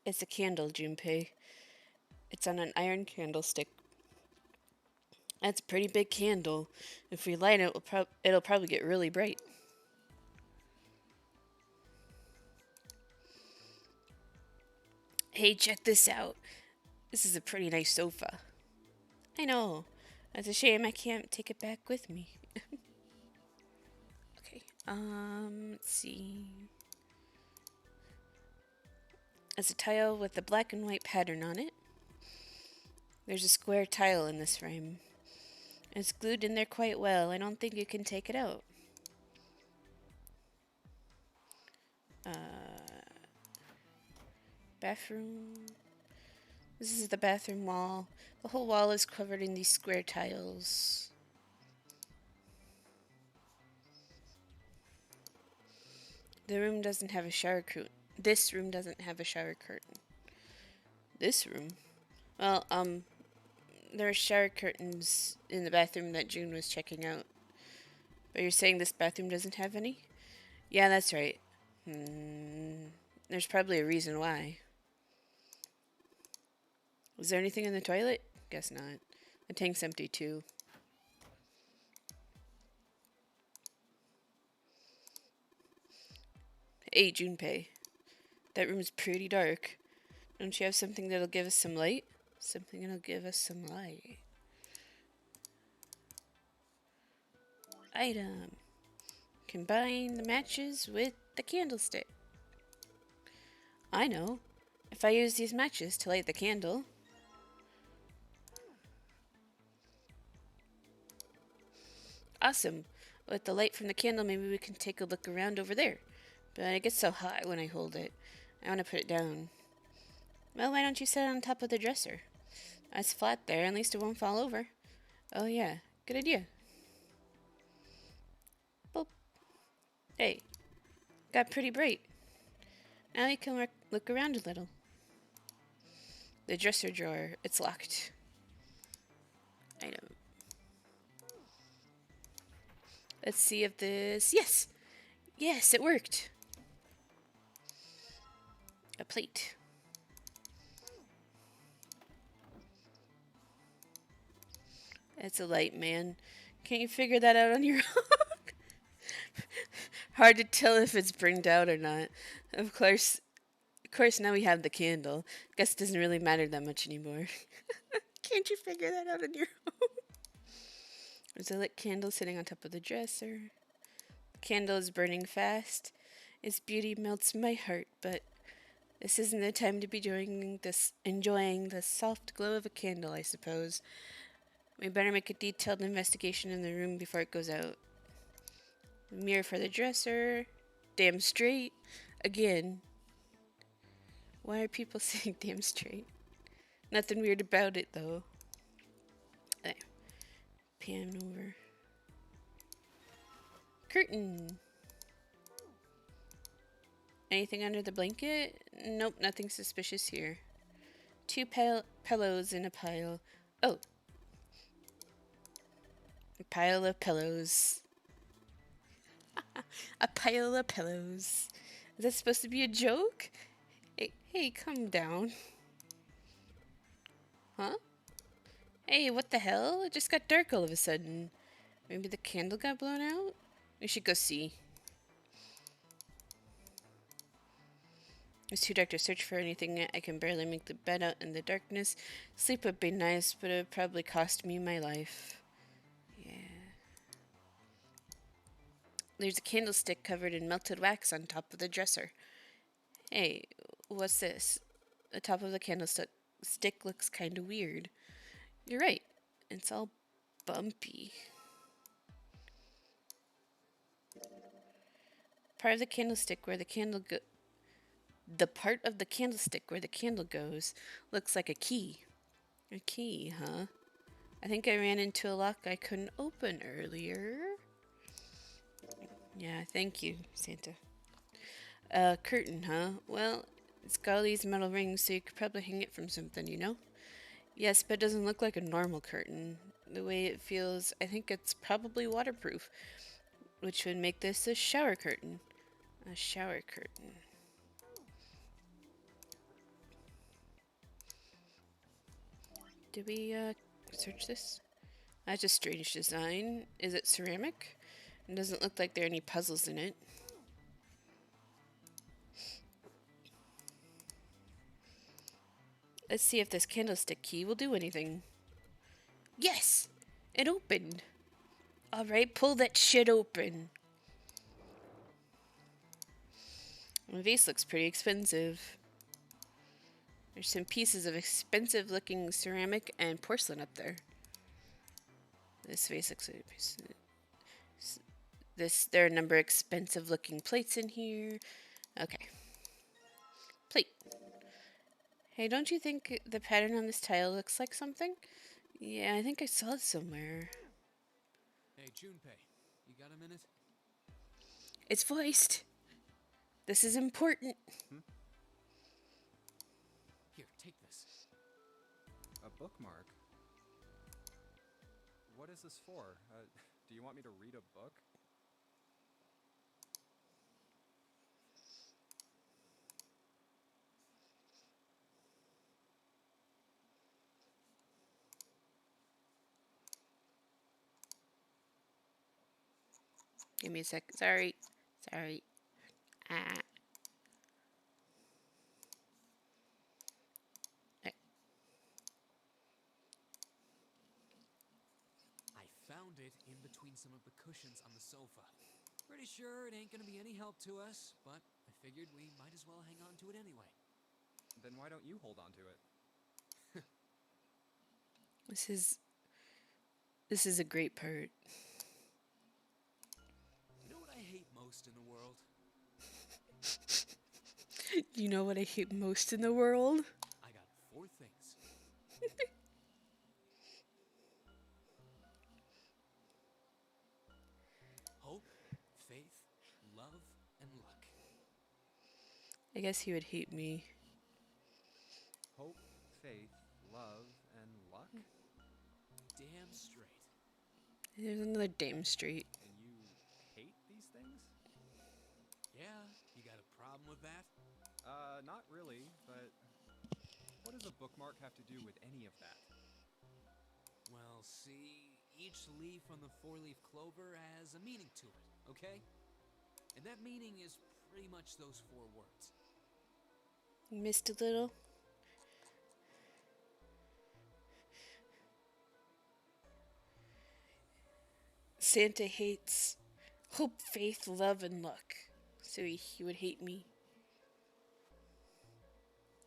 It's a candle, Junpei. It's on an iron candlestick. That's a pretty big candle. If we light it, it'll probably get really bright. Hey, check this out. This is a pretty nice sofa. I know. It's a shame I can't take it back with me. Okay. Let's see. It's a tile with a black and white pattern on it. There's a square tile in this frame. It's glued in there quite well. I don't think you can take it out. Bathroom. This is the bathroom wall. The whole wall is covered in these square tiles. The room doesn't have a shower curtain. This room doesn't have a shower curtain. This room? Well, there are shower curtains in the bathroom that June was checking out. But you're saying this bathroom doesn't have any? Yeah, that's right. There's probably a reason why. Is there anything in the toilet? Guess not. The tank's empty too. Hey, Junpei. That room's pretty dark. Don't you have something that'll give us some light? Something that'll give us some light. Item. Combine the matches with the candlestick. I know. If I use these matches to light the candle... Awesome. With the light from the candle, maybe we can take a look around over there. But it gets so hot when I hold it. I want to put it down. Well, why don't you sit on top of the dresser? It's flat there, at least it won't fall over. Oh yeah, good idea. Boop. Hey, got pretty bright. Now we can look around a little. The dresser drawer, it's locked. Item. Let's see if this... Yes! Yes, it worked! A plate. It's a light, man. Can't you figure that out on your own? Hard to tell if it's burned out or not. Of course, now we have the candle. Guess it doesn't really matter that much anymore. Can't you figure that out on your own? There's a lit candle sitting on top of the dresser. The candle is burning fast. Its beauty melts my heart, but this isn't the time to be enjoying the soft glow of a candle, I suppose. We better make a detailed investigation in the room before it goes out. The mirror for the dresser. Damn straight. Again. Why are people saying damn straight? Nothing weird about it, though. There. Pan over. Curtain. Anything under the blanket? Nope, nothing suspicious here. Two pillows in a pile. Oh. A pile of pillows. A pile of pillows. Is that supposed to be a joke? Hey, calm down. Huh? Hey, what the hell? It just got dark all of a sudden. Maybe the candle got blown out? We should go see. It's too dark to search for anything. I can barely make the bed out in the darkness. Sleep would be nice, but it would probably cost me my life. Yeah. There's a candlestick covered in melted wax on top of the dresser. Hey, what's this? The top of the candlestick looks kind of weird. You're right. It's all bumpy. Part of the candlestick where the candle the part of the candlestick where the candle goes looks like a key. A key, huh? I think I ran into a lock I couldn't open earlier. Yeah, thank you, Santa. Curtain, huh? Well, it's got all these metal rings, so you could probably hang it from something, you know? Yes, but it doesn't look like a normal curtain. The way it feels, I think it's probably waterproof, which would make this a shower curtain. A shower curtain. Did we, search this? That's a strange design. Is it ceramic? It doesn't look like there are any puzzles in it. Let's see if this candlestick key will do anything. Yes! It opened! Alright, pull that shit open. The vase looks pretty expensive. There's some pieces of expensive looking ceramic and porcelain up there. This vase looks like there are a number of expensive looking plates in here. Okay. Plate. Hey, don't you think the pattern on this tile looks like something? Yeah, I think I saw it somewhere. Hey, Junpei, you got a minute? It's voiced. This is important. Here, take this. A bookmark? What is this for? Do you want me to read a book? Give me a sec. Sorry. Ah. I found it in between some of the cushions on the sofa. Pretty sure it ain't gonna be any help to us, but I figured we might as well hang on to it anyway. Then why don't you hold on to it? This is a great part. You know what I hate most in the world? You know what I hate most in the world? I got 4 things. Hope, faith, love, and luck. I guess he would hate me. Hope, faith, love, and luck? Damn straight. There's another damn street. And you hate these things? Yeah, you got a problem with that? Not really, but what does a bookmark have to do with any of that? Well, see, each leaf on the 4-leaf clover has a meaning to it, okay? And that meaning is pretty much those 4 words. Missed a little. Santa hates hope, faith, love, and luck. So he would hate me.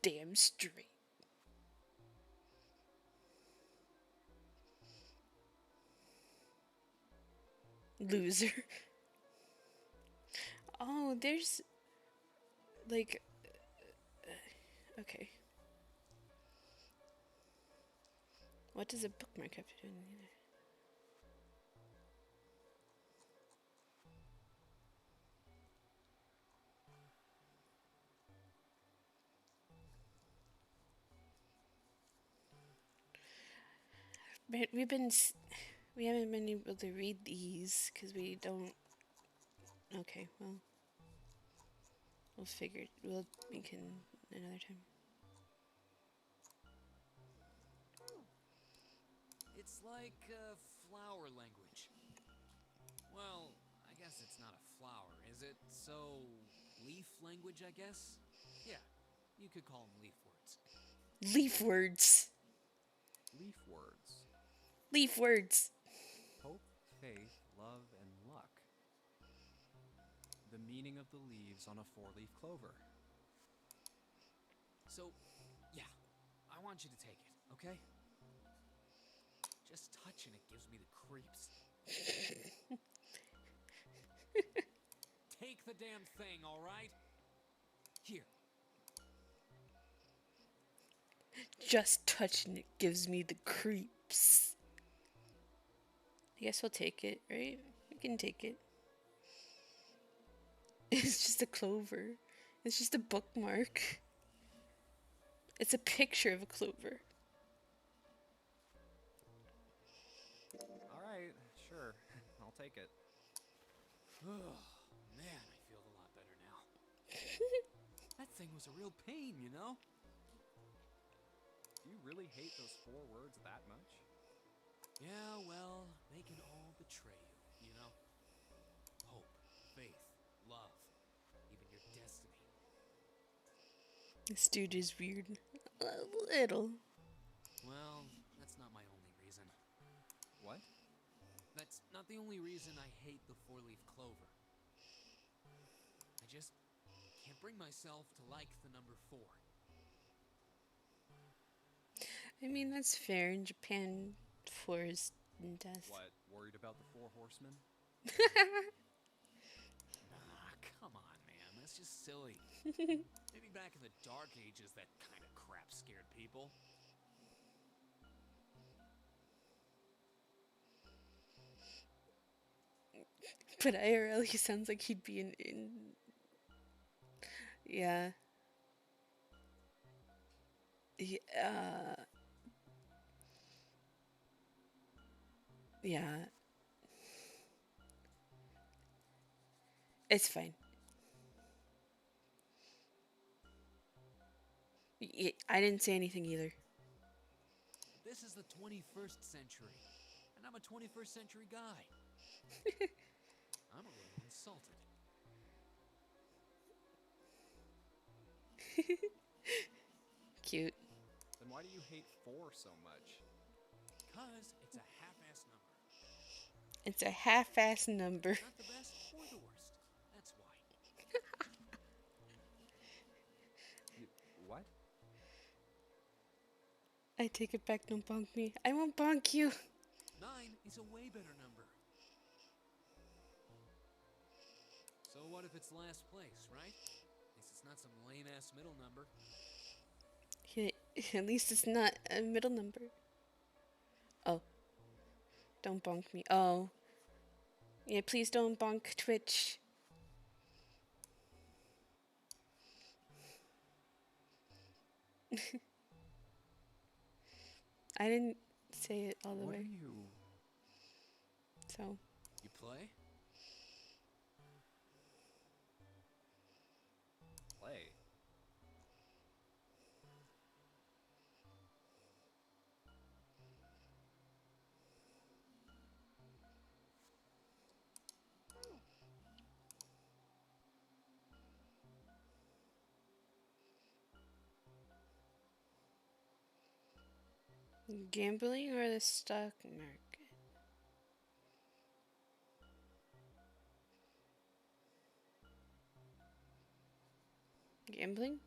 Damn straight. Loser. Oh, there's like okay. What does a bookmark have to do with either? But we haven't been able to read these because we don't. Okay, well, we can another time. It's like flower language. Well, I guess it's not a flower, is it? So, leaf language, I guess? Yeah, you could call them leaf words. Leaf words. Leaf words. Leaf words. Hope, faith, love, and luck. The meaning of the leaves on a four-leaf clover. So, yeah, I want you to take it, okay? Just touching it gives me the creeps. Take the damn thing, all right? Here. Just touching it gives me the creeps. I guess we'll take it, right? We can take it. It's just a clover. It's just a bookmark. It's a picture of a clover. Alright, sure. I'll take it. Oh, man, I feel a lot better now. That thing was a real pain, you know? Do you really hate those 4 words that much? Yeah, well, they can all betray you, you know? Hope, faith, love, even your destiny. This dude is weird. A little. Well, that's not my only reason. What? That's not the only reason I hate the four-leaf clover. I just can't bring myself to like the number 4. I mean, that's fair. In Japan, 4 is death. What, worried about the 4 horsemen? Nah, come on, man. That's just silly. Maybe back in the Dark Ages, that kind of crap scared people. But IRL, he sounds like he'd be in yeah. Yeah. It's fine. I didn't say anything either. This is the 21st century, and I'm a 21st century guy. I'm a little insulted. Cute. Then why do you hate 4 so much? Because it's a half-ass number. It's a half-ass number. Not the best or the worst. That's why. What? I take it back, don't bonk me. I won't bonk you. 9 is a way better number. So what if it's last place, right? At least it's not some lame-ass middle number. At least it's not a middle number. Oh. Don't bonk me. Oh. Yeah, please don't bonk Twitch. I didn't say it all the What way. are you... So. You play? Play? Gambling or the stock market? Gambling?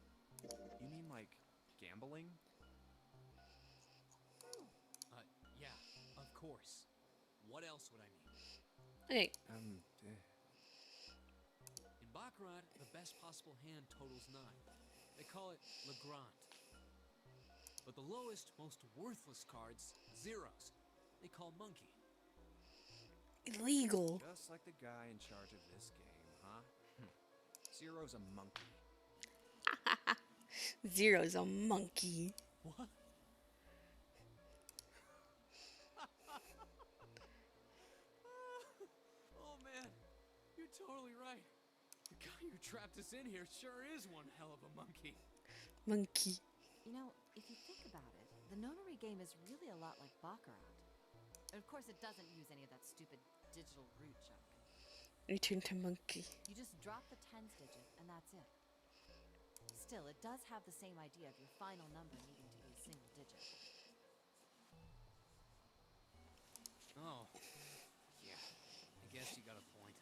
You mean like gambling? Yeah, of course. What else would I mean? Okay. In Baccarat, the best possible hand totals 9. They call it Le Grand. But the lowest, most worthless cards, zeros, they call monkey. Illegal. Just like the guy in charge of this game, huh? Zero's a monkey. Zero's a monkey. What? totally right. The guy who trapped us in here sure is one hell of a monkey. Monkey. You know, if you think about it, the notary game is really a lot like baccarat. Of course, it doesn't use any of that stupid digital root junk. Return to monkey. You just drop the tens digit, and that's it. Still, it does have the same idea of your final number needing to be a single digit. Oh. Yeah, I guess you got a point.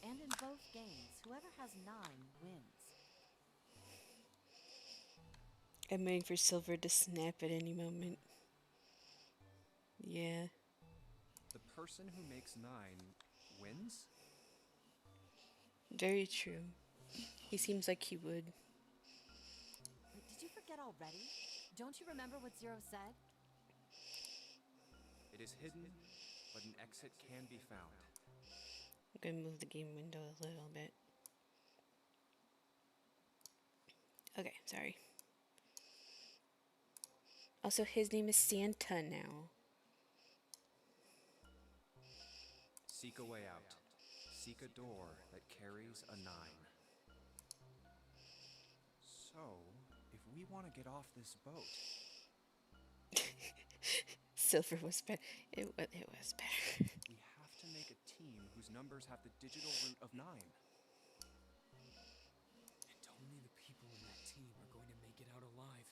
And in both games, whoever has 9 wins. I'm waiting for Silver to snap at any moment. Yeah. The person who makes 9 wins? Very true. He seems like he would. Wait, did you forget already? Don't you remember what Zero said? It is hidden, but an exit can be found. I'm gonna move the game window a little bit. Okay, sorry. Also, his name is Santa now. Seek a way out. Seek a door that carries a 9. So, if we want to get off this boat... Silver was better. It was better. We have to make a team whose numbers have the digital root of 9. And only the people in that team are going to make it out alive.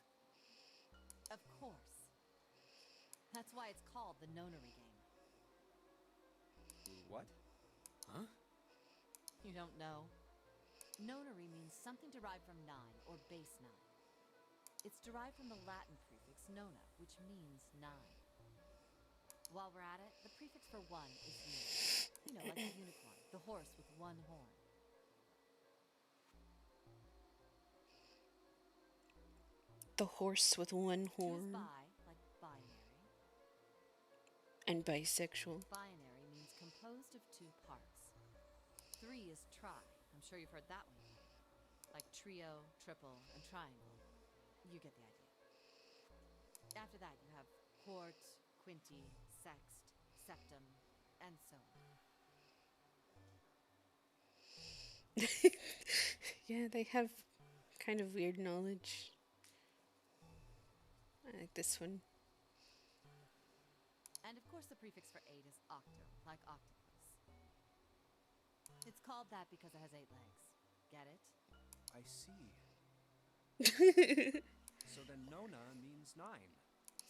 Of course. That's why it's called the nonary game. What? Huh? You don't know? Nonary means something derived from 9, or base 9. It's derived from the Latin prefix nona, which means 9. While we're at it, the prefix for 1 is uni. You know, like the unicorn, the horse with 1 horn. The horse with 1 horn. Choose bi, like binary. And bisexual. Binary means composed of 2 parts. 3 is tri. I'm sure you've heard that one before. Like trio, triple, and triangle. You get the idea. After that, you have quart, quinti, sext, septum, and so on. Yeah, they have kind of weird knowledge. I like this one. And of course, the prefix for 8 is octo, like octopus. It's called that because it has 8 legs. Get it? I see. So then Nona means 9.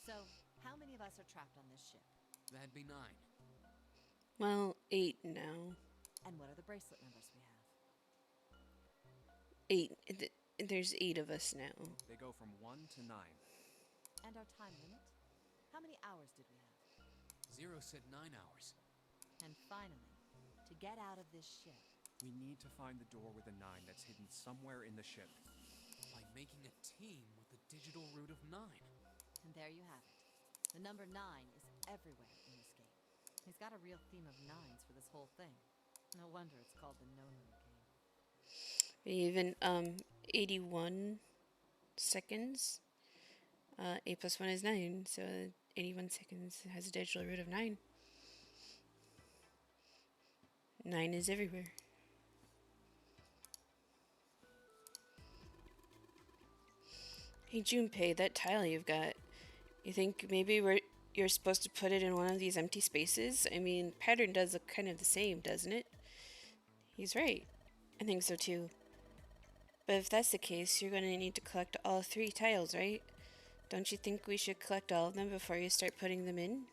So, how many of us are trapped on this ship? That'd be 9. Well, 8 now. And what are the bracelet numbers we have? 8. There's 8 of us now. They go from 1 to 9. And our time limit? How many hours did we have? Zero said 9 hours. And finally, to get out of this ship. We need to find the door with a 9 that's hidden somewhere in the ship. By making a team with the digital root of 9. And there you have it. The number 9 is everywhere in this game. He's got a real theme of 9s for this whole thing. No wonder it's called the nonary game. Even 81 seconds. 8 plus 1 is 9, so 81 seconds has a digital root of 9. 9 is everywhere. Hey Junpei, that tile you've got, you think maybe you're supposed to put it in one of these empty spaces? I mean, pattern does look kind of the same, doesn't it? He's right. I think so too. But if that's the case, you're going to need to collect all 3 tiles, right? Don't you think we should collect all of them before you start putting them in?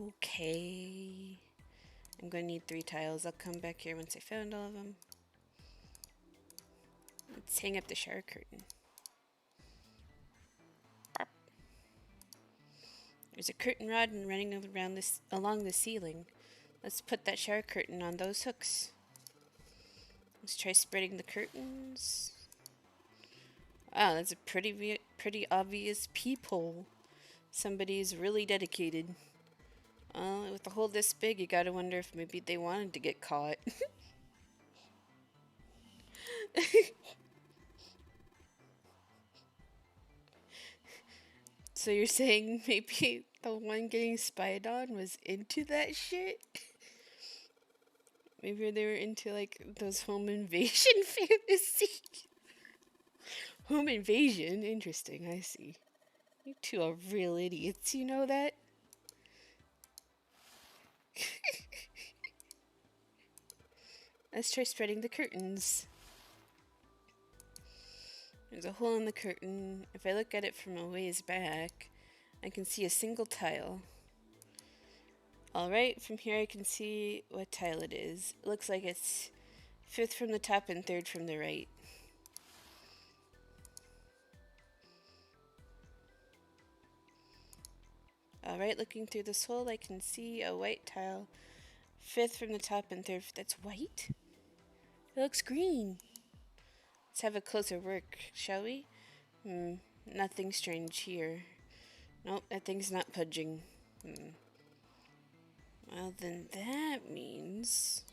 Okay. I'm going to need 3 tiles. I'll come back here once I found all of them. Let's hang up the shower curtain. There's a curtain rod and running around along the ceiling. Let's put that shower curtain on those hooks. Let's try spreading the curtains. Wow, that's a pretty obvious peephole. Somebody's really dedicated. With a hole this big, you gotta wonder if maybe they wanted to get caught. So you're saying maybe the one getting spied on was into that shit? Maybe they were into like those home invasion fantasy. Home invasion? Interesting, I see. You two are real idiots, you know that? Let's try spreading the curtains. There's a hole in the curtain. If I look at it from a ways back, I can see a single tile. Alright, from here I can see what tile it is. It looks like it's 5th from the top and 3rd from the right. Alright, looking through this hole, I can see a white tile. 5th from the top and 3rd. That's white? It looks green. Let's have a closer look, shall we? Nothing strange here. Nope, that thing's not pudging. Well, then that means...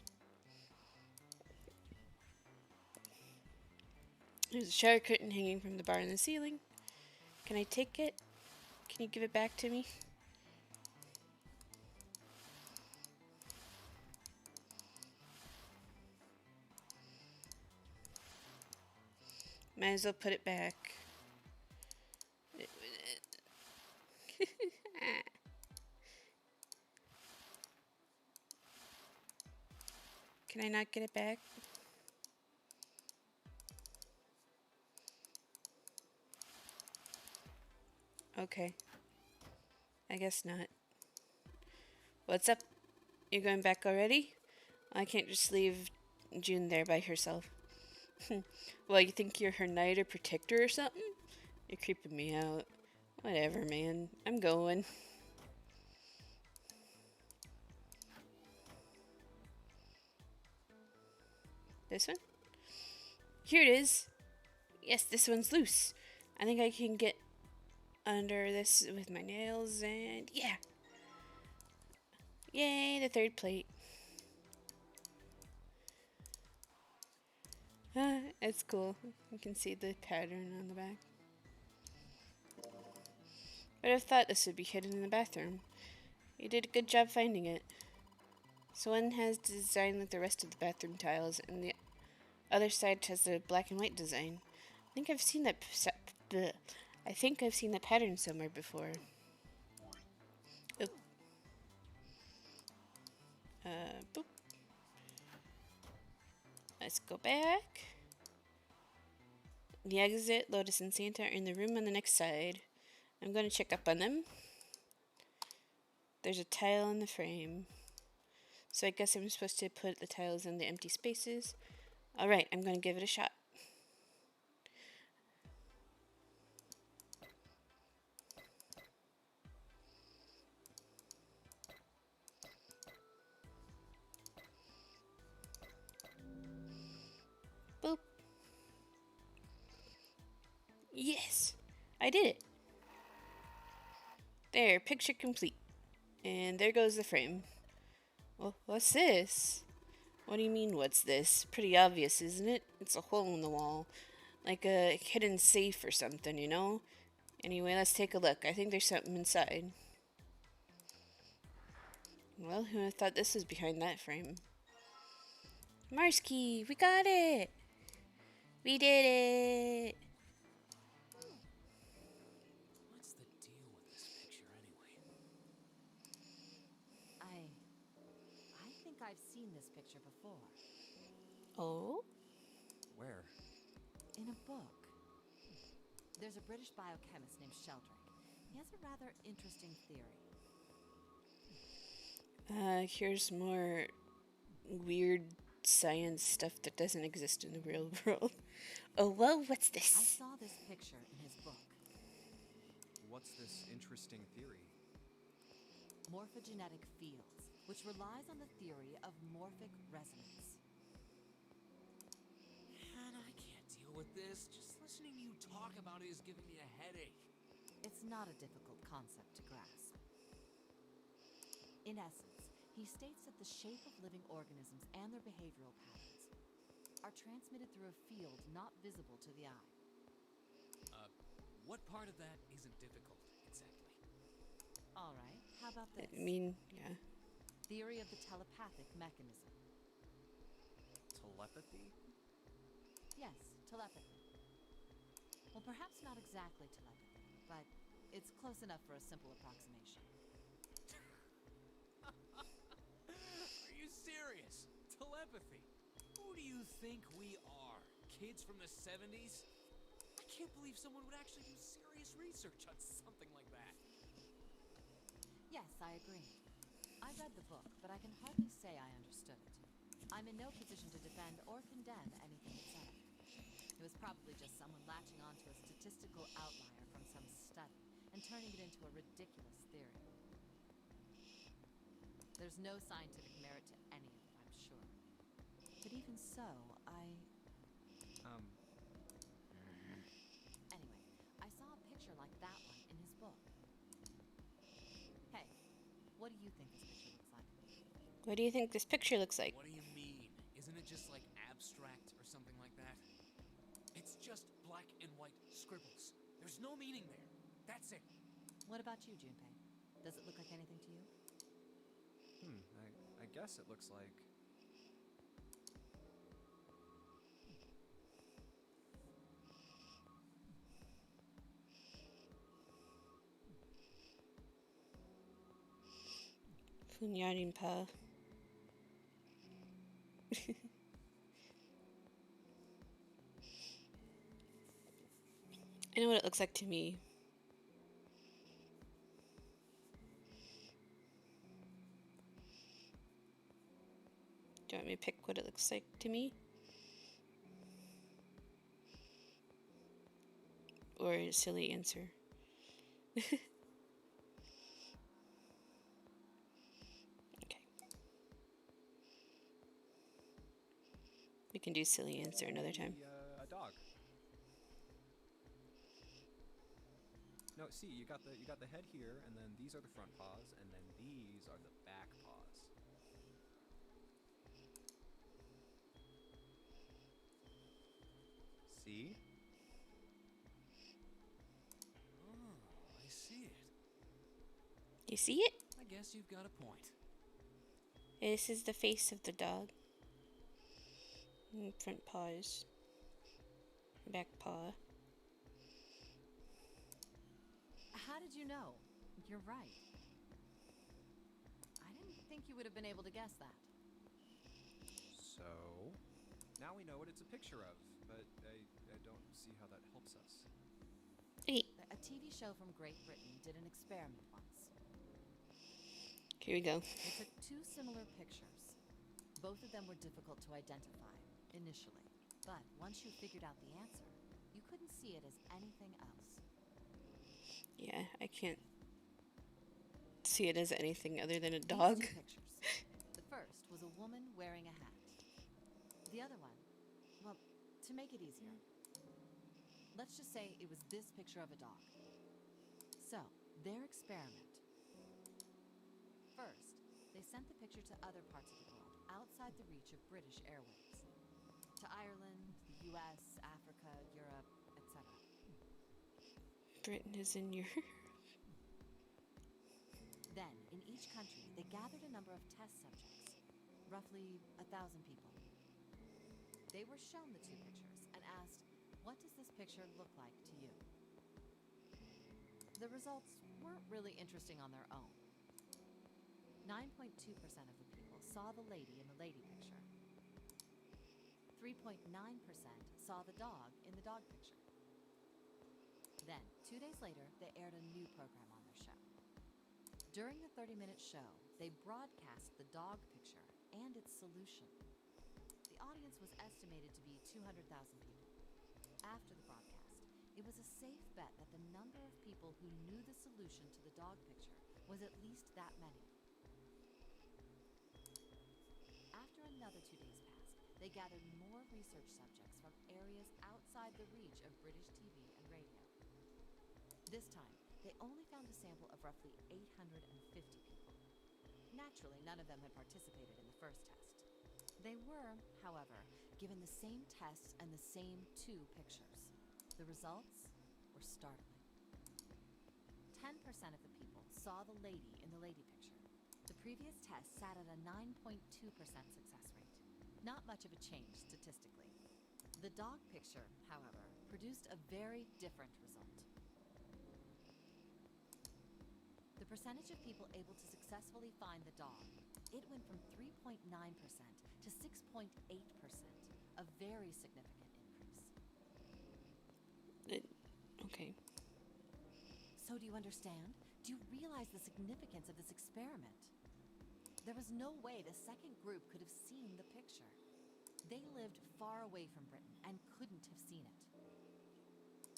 There's a shower curtain hanging from the bar in the ceiling. Can I take it? Can you give it back to me? Might as well put it back. Can I not get it back? Okay. I guess not. What's up? You're going back already? I can't just leave June there by herself. Well, you think you're her knight or protector or something? You're creeping me out. Whatever, man. I'm going. This one? Here it is. Yes, this one's loose. I think I can get under this with my nails and yeah. Yay, the 3rd plate. It's cool. You can see the pattern on the back. But I thought this would be hidden in the bathroom. You did a good job finding it. So one has the design like the rest of the bathroom tiles, and the other side has the black and white design. I think I've seen that. I think I've seen that pattern somewhere before. Oop. Boop. Let's go back. The exit, Lotus and Santa are in the room on the next side. I'm going to check up on them. There's a tile in the frame. So I guess I'm supposed to put the tiles in the empty spaces. Alright, I'm going to give it a shot. Boop. Yes! I did it! There, picture complete. And there goes the frame. Well, what's this? What do you mean, what's this? Pretty obvious, isn't it? It's a hole in the wall. Like a hidden safe or something, you know? Anyway, let's take a look. I think there's something inside. Well, who would have thought this was behind that frame? Marsky, we got it! We did it! What's the deal with this picture anyway? I think I've seen this picture before. Oh? Where? In a book. There's a British biochemist named Sheldrake. He has a rather interesting theory. Here's more weird science stuff that doesn't exist in the real world. Oh, whoa, what's I this? saw this picture in his book. What's this interesting theory? Morphogenetic fields, which relies on the theory of morphic resonance. Man, I can't deal with this. Just listening to you talk about it is giving me a headache. It's not a difficult concept to grasp. In essence, he states that the shape of living organisms and their behavioral patterns are transmitted through a field not visible to the eye. What part of that isn't difficult, exactly? All right, how about this? I mean, yeah. Theory of the telepathic mechanism. Telepathy? Yes, telepathy. Well, perhaps not exactly telepathy, but it's close enough for a simple approximation. Are you serious? Telepathy? Who do you think we are? Kids from the 70s? I can't believe someone would actually do serious research on something like that. Yes, I agree. I read the book, but I can hardly say I understood it. I'm in no position to defend or condemn anything it said. It was probably just someone latching onto a statistical outlier from some study and turning it into a ridiculous theory. There's no scientific merit to any of it, I'm sure. But even so, Anyway, I saw a picture like that one in his book. Hey, what do you think this picture looks like? What do you think this picture looks like? What do you mean? Isn't it just like abstract or something like that? It's just black and white scribbles. There's no meaning there. That's it. What about you, Junpei? Does it look like anything to you? I guess it looks like... Funyarinpa. I know what it looks like to me. Do you want me to pick what it looks like to me? Or a silly answer? Okay. We can do silly answer another time. A dog. No, see, you got the head here, and then these are the front paws, and then these are the back paws. See? Oh, I see it. You see it? I guess you've got a point. This is the face of the dog. And front paws. Back paw. How did you know? You're right. I didn't think you would have been able to guess that. So, now we know what it's a picture of, but I don't see how that helps us. Hey, A TV show from Great Britain did an experiment once. here we go. They took two similar pictures. Both of them were difficult to identify, initially. But once you figured out the answer, you couldn't see it as anything else. Yeah, I can't see it as anything other than a These dog. two pictures. The first was a woman wearing a hat. The other one, well, to make it easier, let's just say it was this picture of a dog. So, their experiment. First, they sent the picture to other parts of the world, outside the reach of British airwaves. To Ireland, the US, Africa, Europe, etc. Britain is in Europe. Then, in each country, they gathered a number of test subjects, roughly 1,000 people. They were shown the two pictures and asked, what does this picture look like to you? The results weren't really interesting on their own. 9.2% of the people saw the lady in the lady picture. 3.9% saw the dog in the dog picture. Then, 2 days later, they aired a new program on their show. During the 30-minute show, they broadcast the dog picture and its solution. The audience was estimated to be 200,000 people. After the broadcast, it was a safe bet that the number of people who knew the solution to the dog picture was at least that many. After another 2 days passed, they gathered more research subjects from areas outside the reach of British TV and radio. This time, they only found a sample of roughly 850 people. Naturally, none of them had participated in the first test. They were, however, given the same tests and the same two pictures. The results were startling. 10% of the people saw the lady in the lady picture. The previous test sat at a 9.2% success rate. Not much of a change statistically. The dog picture, however, produced a very different result. The percentage of people able to successfully find the dog, it went from 3.9% to 6.8%, a very significant increase. Okay. So do you understand? Do you realize the significance of this experiment? There was no way the second group could have seen the picture. They lived far away from Britain and couldn't have seen it.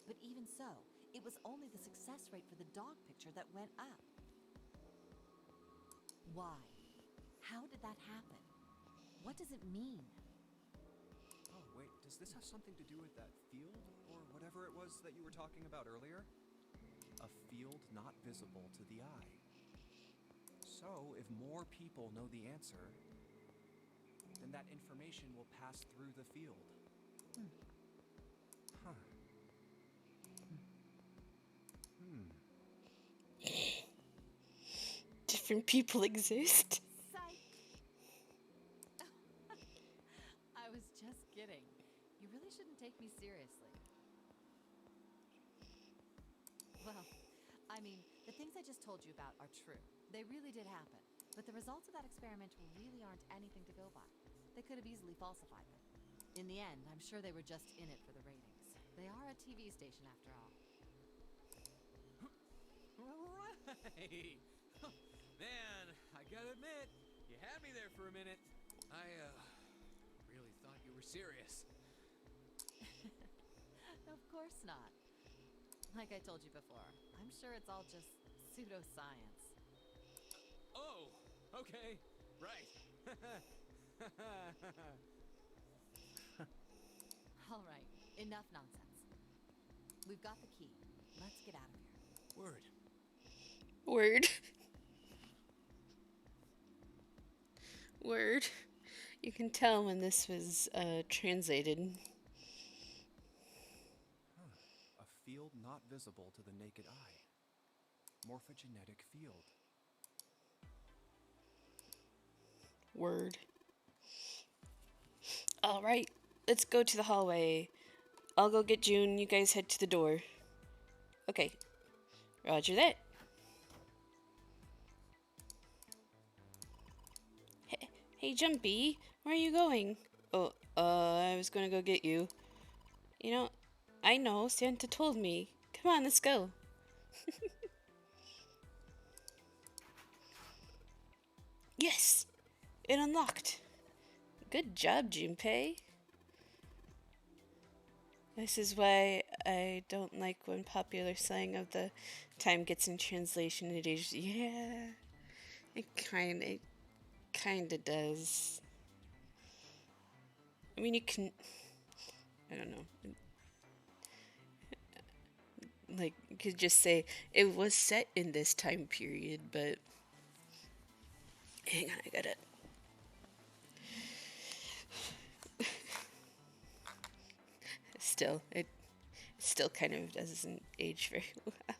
But even so, it was only the success rate for the dog picture that went up. Why? How did that happen? What does it mean? Oh, wait, does this have something to do with that field, or whatever it was that you were talking about earlier? A field not visible to the eye. So, if more people know the answer, then that information will pass through the field. Huh. Different people exist. Psych! I was just kidding. You really shouldn't take me seriously. Well, I mean, the things I just told you about are true. They really did happen. But the results of that experiment really aren't anything to go by. They could have easily falsified them. In the end, I'm sure they were just in it for the ratings. They are a TV station after all. Right! Man, I gotta admit, you had me there for a minute. I, really thought you were serious. Of course not. Like I told you before, I'm sure it's all just pseudoscience. Oh, okay, right. All right, enough nonsense. We've got the key. Let's get out of here. Word. Word. Word. You can tell when this was translated. A field not visible to the naked eye. Morphogenetic field. Word. All right, let's go to the hallway. I'll go get June. You guys head to the door. Okay. Roger that. Hey, Jumpy, where are you going? Oh, I was gonna go get you. You know, I know, Santa told me. Come on, let's go. Yes! It unlocked. Good job, Junpei. This is why I don't like when popular slang of the time gets in translation. It is, yeah, it kinda does. I mean, you can, I don't know. Like, you could just say it was set in this time period, but hang on, I gotta. It still kind of doesn't age very well.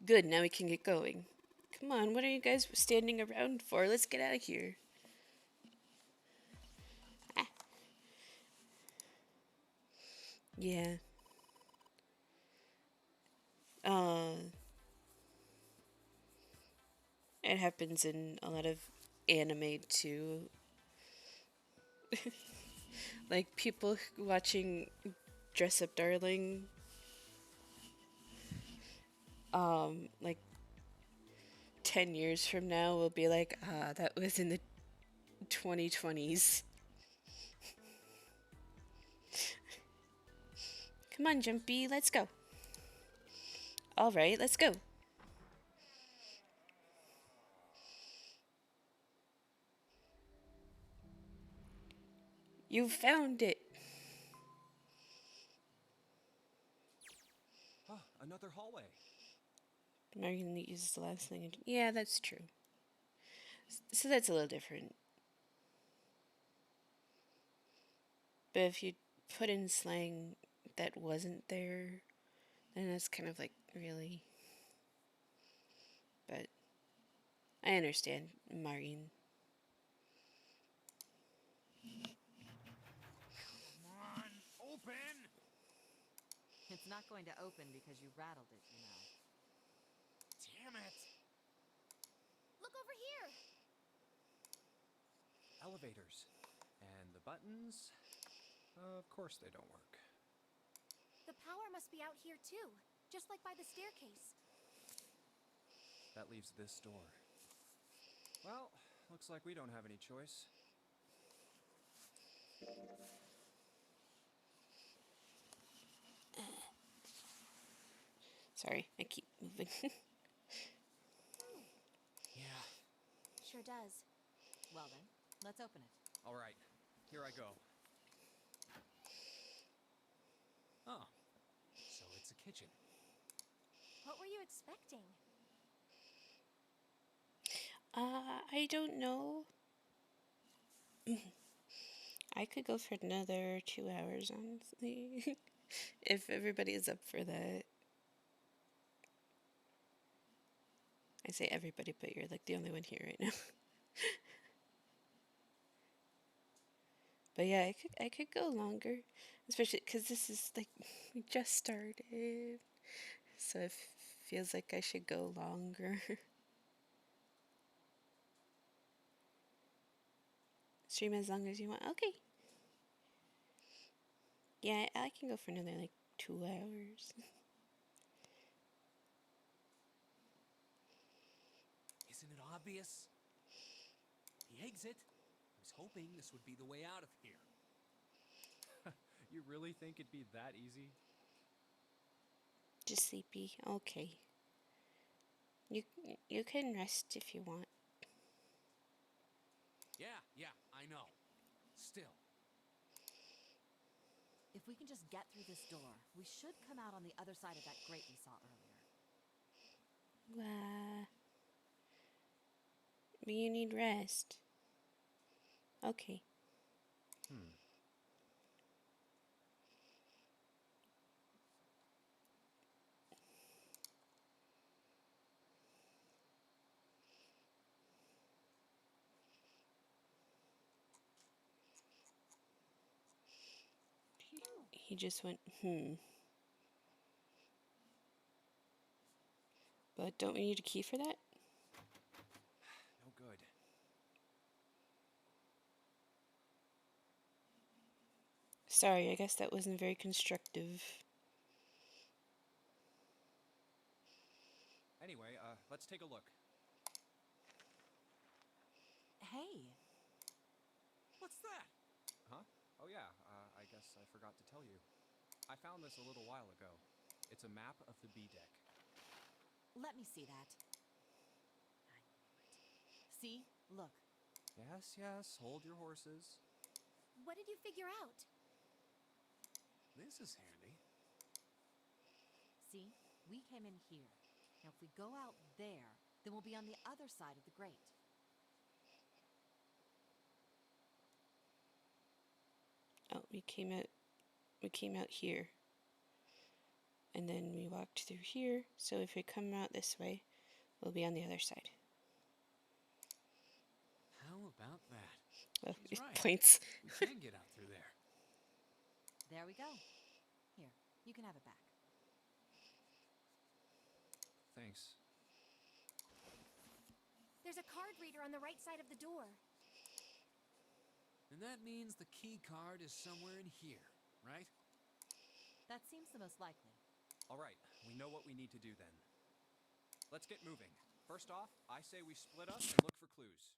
Good, now we can get going. Come on, what are you guys standing around for? Let's get out of here. Ah. Yeah. It happens in a lot of anime too. Like people watching Dress Up Darling, like 10 years from now will be like, that was in the 2020s. Come on, Jumpy, let's go. All right, let's go. You found it. Oh, another hallway. Marion uses the last thing. Yeah, that's true. So that's a little different. But if you put in slang that wasn't there, then that's kind of like, really. But I understand, Marion. not going to open because you rattled it, you know. Damn it! Look over here! Elevators. And the buttons? Of course they don't work. The power must be out here too, just like by the staircase. That leaves this door. Well, looks like we don't have any choice. Sorry, I keep moving. Yeah. Sure does. Well then, let's open it. All right, here I go. Oh. So it's a kitchen. What were you expecting? I don't know. I could go for another 2 hours, honestly. If everybody is up for that. I say everybody, but you're like the only one here right now. But yeah, I could go longer, especially because this is like we just started, so it feels like I should go longer. Stream as long as you want. Okay. Yeah, I can go for another like 2 hours. Isn't it obvious? The exit. I was hoping this would be the way out of here. You really think it'd be that easy? Just sleepy. Okay. You can rest if you want. Yeah, I know. Still. If we can just get through this door, we should come out on the other side of that grate we saw earlier. But you need rest. Okay. He just went, But don't we need a key for that? No good. Sorry, I guess that wasn't very constructive. Anyway, let's take a look. Hey! What's that? Huh? Oh yeah, I guess I forgot to tell you. I found this a little while ago. It's a map of the B deck. Let me see that. I knew it. See? Look. Yes, hold your horses. What did you figure out? This is handy. See? We came in here. Now if we go out there, then we'll be on the other side of the grate. Oh, we came out here. And then we walked through here, so if we come out this way, we'll be on the other side. How about that? Well, She's it right. points. We can get out through there. There we go. Here, you can have it back. Thanks. There's a card reader on the right side of the door. And that means the key card is somewhere in here, right? That seems the most likely. All right, we know what we need to do then. Let's get moving. First off, I say we split up and look for clues.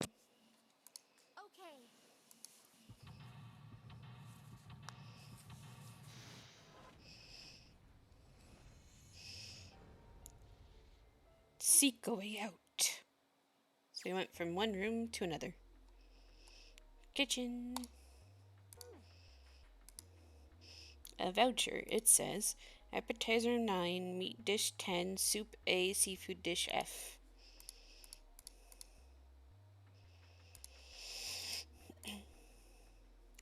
Okay. Seek a way out. So we went from one room to another. Kitchen. A voucher, it says. Appetizer 9, meat dish 10, soup A, seafood dish F.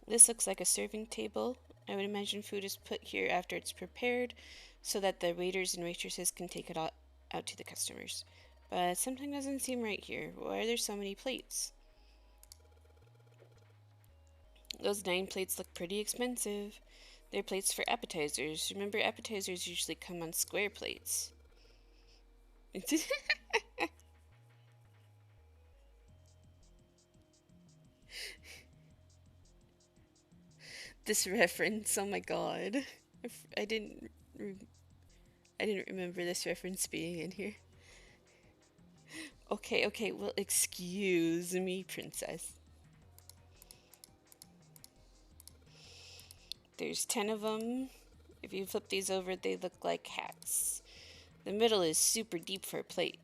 This looks like a serving table. I would imagine food is put here after it's prepared so that the waiters and waitresses can take it out to the customers. But something doesn't seem right here. Why are there so many plates? Those 9 plates look pretty expensive. They're plates for appetizers. Remember, appetizers usually come on square plates. This reference, oh my god. I didn't I didn't remember this reference being in here. Okay, okay, well, excuse me, princess. There's 10 of them. If you flip these over, they look like hats. The middle is super deep for a plate.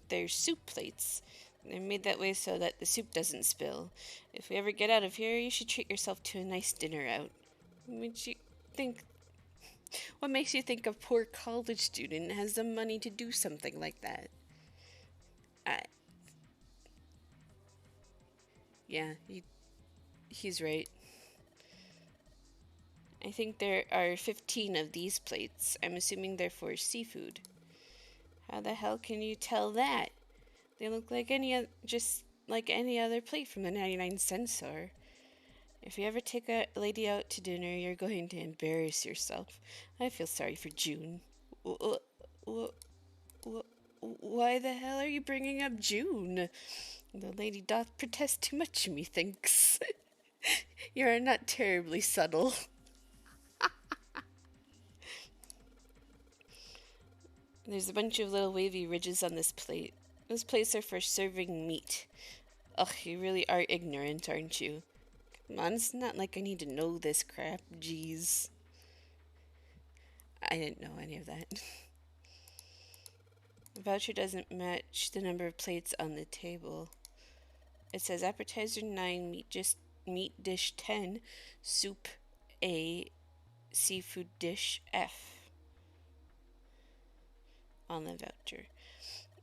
They're soup plates. They're made that way so that the soup doesn't spill. If we ever get out of here, you should treat yourself to a nice dinner out. Would you think... What makes you think a poor college student has the money to do something like that? Yeah, he's right. I think there are 15 of these plates. I'm assuming they're for seafood. How the hell can you tell that? They look like just like any other plate from the 99-cent store. If you ever take a lady out to dinner, you're going to embarrass yourself. I feel sorry for June. Why the hell are you bringing up June? The lady doth protest too much, methinks. You are not terribly subtle. There's a bunch of little wavy ridges on this plate. Those plates are for serving meat. Ugh, you really are ignorant, aren't you? Come on, it's not like I need to know this crap. Jeez. I didn't know any of that. The voucher doesn't match the number of plates on the table. It says appetizer 9, meat dish 10, soup A, seafood dish F on the voucher.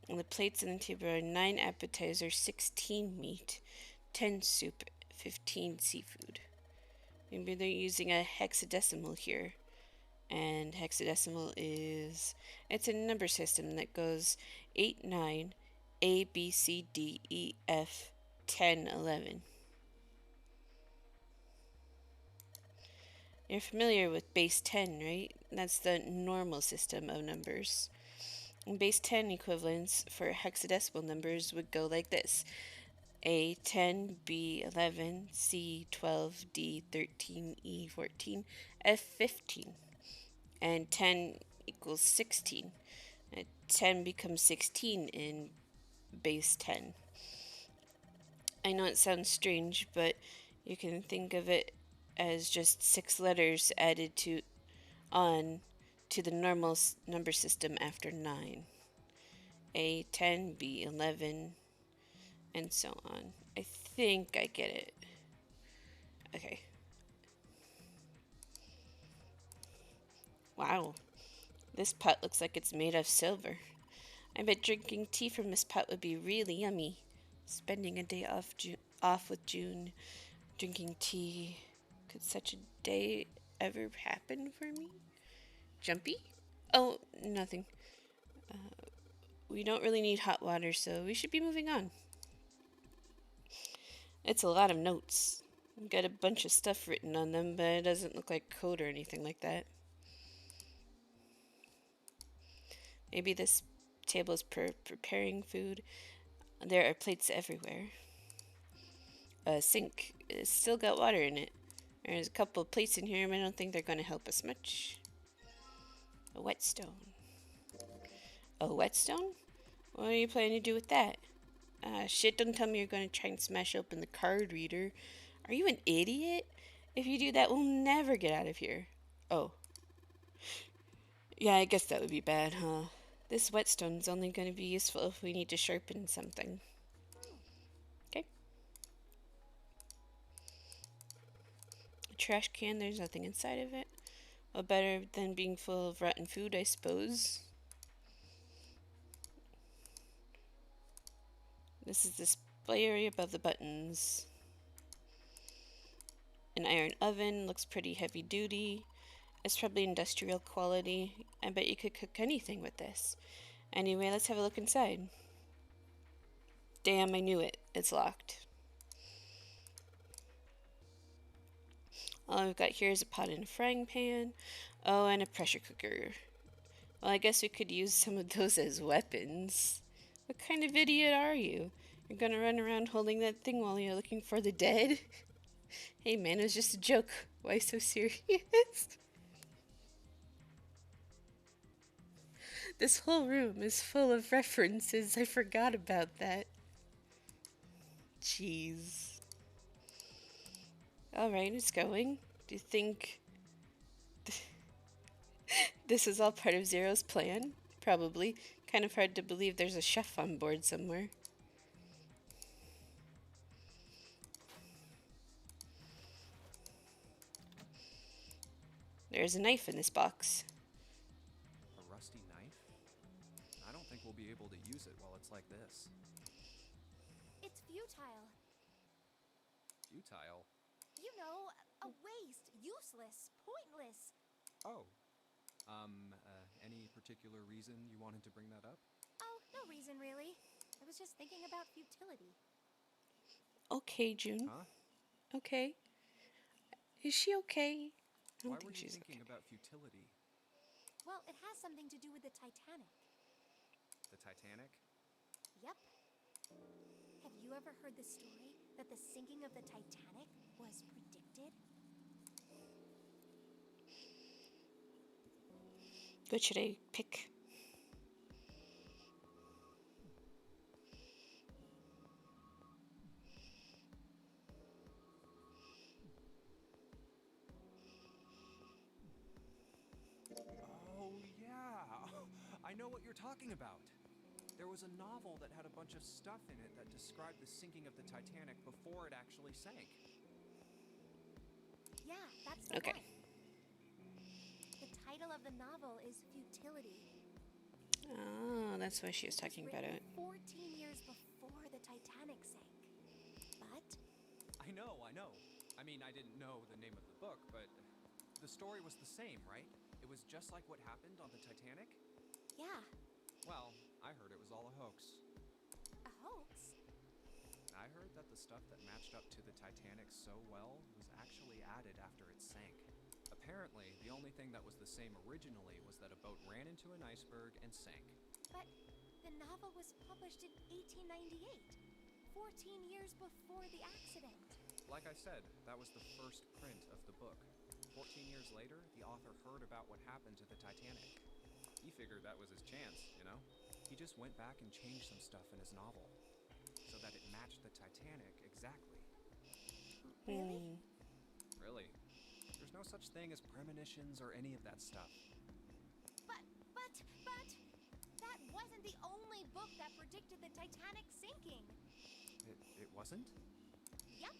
And the plates on the table are 9 appetizer, 16 meat, 10 soup, 15 seafood. Maybe they're using a hexadecimal here. And hexadecimal is... It's a number system that goes 8, 9, A, B, C, D, E, F, 10, 11. You're familiar with base 10, right? That's the normal system of numbers. And base 10 equivalents for hexadecimal numbers would go like this. A 10, B 11, C 12, D 13, E 14, F 15. And 10 equals 16. 10 becomes 16 in base 10. I know it sounds strange, but you can think of it as just 6 letters added to the normal number system after 9. A 10, B 11, and so on. I think I get it. Okay. Wow. This pot looks like it's made of silver. I bet drinking tea from this pot would be really yummy. Spending a day off with June, drinking tea. Could such a day ever happen for me? Jumpy? Oh, nothing. We don't really need hot water, so we should be moving on. It's a lot of notes. Got a bunch of stuff written on them, but it doesn't look like code or anything like that. Maybe this table is preparing food. There are plates everywhere. A sink. It's still got water in it. There's a couple of plates in here, but I don't think they're going to help us much. A whetstone. A whetstone? What are you planning to do with that? Shit, don't tell me you're going to try and smash open the card reader. Are you an idiot? If you do that, we'll never get out of here. Oh. Yeah, I guess that would be bad, huh? This whetstone's only going to be useful if we need to sharpen something. Okay. A trash can, there's nothing inside of it. Well, better than being full of rotten food, I suppose. This is the display area above the buttons. An iron oven, looks pretty heavy duty. It's probably industrial quality. I bet you could cook anything with this. Anyway, let's have a look inside. Damn, I knew it. It's locked. All we've got here is a pot and a frying pan. Oh, and a pressure cooker. Well, I guess we could use some of those as weapons. What kind of idiot are you? You're gonna run around holding that thing while you're looking for the dead? Hey man, it was just a joke. Why so serious? This whole room is full of references. I forgot about that. Jeez. Alright, it's going. Do you think this is all part of Zero's plan? Probably. Kind of hard to believe there's a chef on board somewhere. There's a knife in this box. A rusty knife? I don't think we'll be able to use it while it's like this. It's futile. Futile? You know, a waste, useless, pointless. Oh. Any particular reason you wanted to bring that up? Oh, no reason really. I was just thinking about futility. Okay, June. Huh? Okay. Is she okay? I don't Why were think you she's thinking okay. about futility? Well, it has something to do with the Titanic. The Titanic? Yep. Have you ever heard the story that the sinking of the Titanic was predicted? What should I pick? Oh, yeah. I know what you're talking about. There was a novel that had a bunch of stuff in it that described the sinking of the Titanic before it actually sank. Yeah, that's the Okay. one. The title of the novel is Futility. Oh, that's why she was It was talking about written it. 14 years before the Titanic sank. But I know. I mean, I didn't know the name of the book, but the story was the same, right? It was just like what happened on the Titanic? yeah, Well, I heard it was all a hoax. a hoax. I heard that the stuff that matched up to the Titanic so well was actually added after it sank. Apparently, the only thing that was the same originally was that a boat ran into an iceberg and sank. But the novel was published in 1898, 14 years before the accident. Like I said, that was the first print of the book. 14 years later, the author heard about what happened to the Titanic. He figured that was his chance, you know? He just went back and changed some stuff in his novel so that it matched the Titanic exactly. Really? Really. There's no such thing as premonitions or any of that stuff. But, that wasn't the only book that predicted the Titanic sinking. It wasn't? Yep.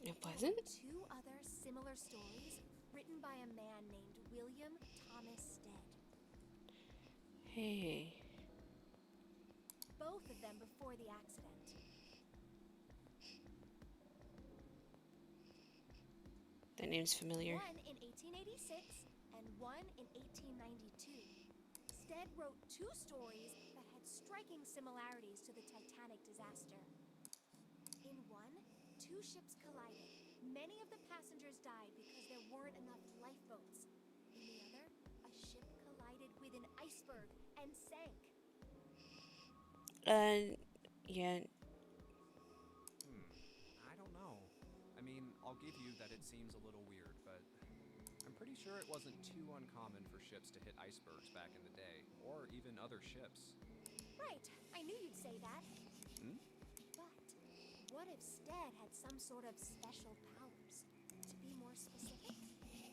It wasn't? Two other similar stories written by a man named William Thomas Stead. Hey. Both of them before the accident. That name's familiar. One in 1886 and one in 1892. Stead wrote two stories that had striking similarities to the Titanic disaster. In one, two ships collided. Many of the passengers died because there weren't enough lifeboats. In the other, a ship collided with an iceberg and sank. Yeah. I don't know. I mean, I'll give you that it seems a little weird, but I'm pretty sure it wasn't too uncommon for ships to hit icebergs back in the day, or even other ships. Right, I knew you'd say that. Hmm? But what if Stead had some sort of special powers? To be more specific,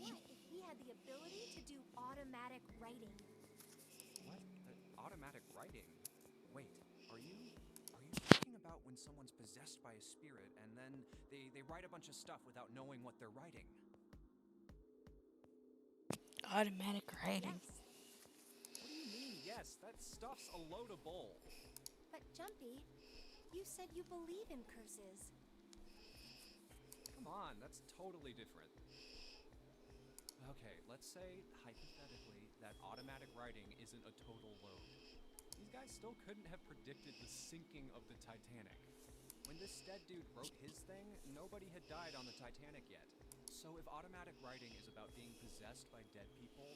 what if he had the ability to do automatic writing? What? Automatic writing? Wait, are you talking about when someone's possessed by a spirit and then they write a bunch of stuff without knowing what they're writing? Automatic writing. Yes, What do you mean, yes? That stuff's a load of bull. but Jumpy, you said you believe in curses. Come on, that's totally different. Okay, let's say, hypothetically, that automatic writing isn't a total load. These guys still couldn't have predicted the sinking of the Titanic. When this Stead dude wrote his thing, nobody had died on the Titanic yet. So if automatic writing is about being possessed by dead people,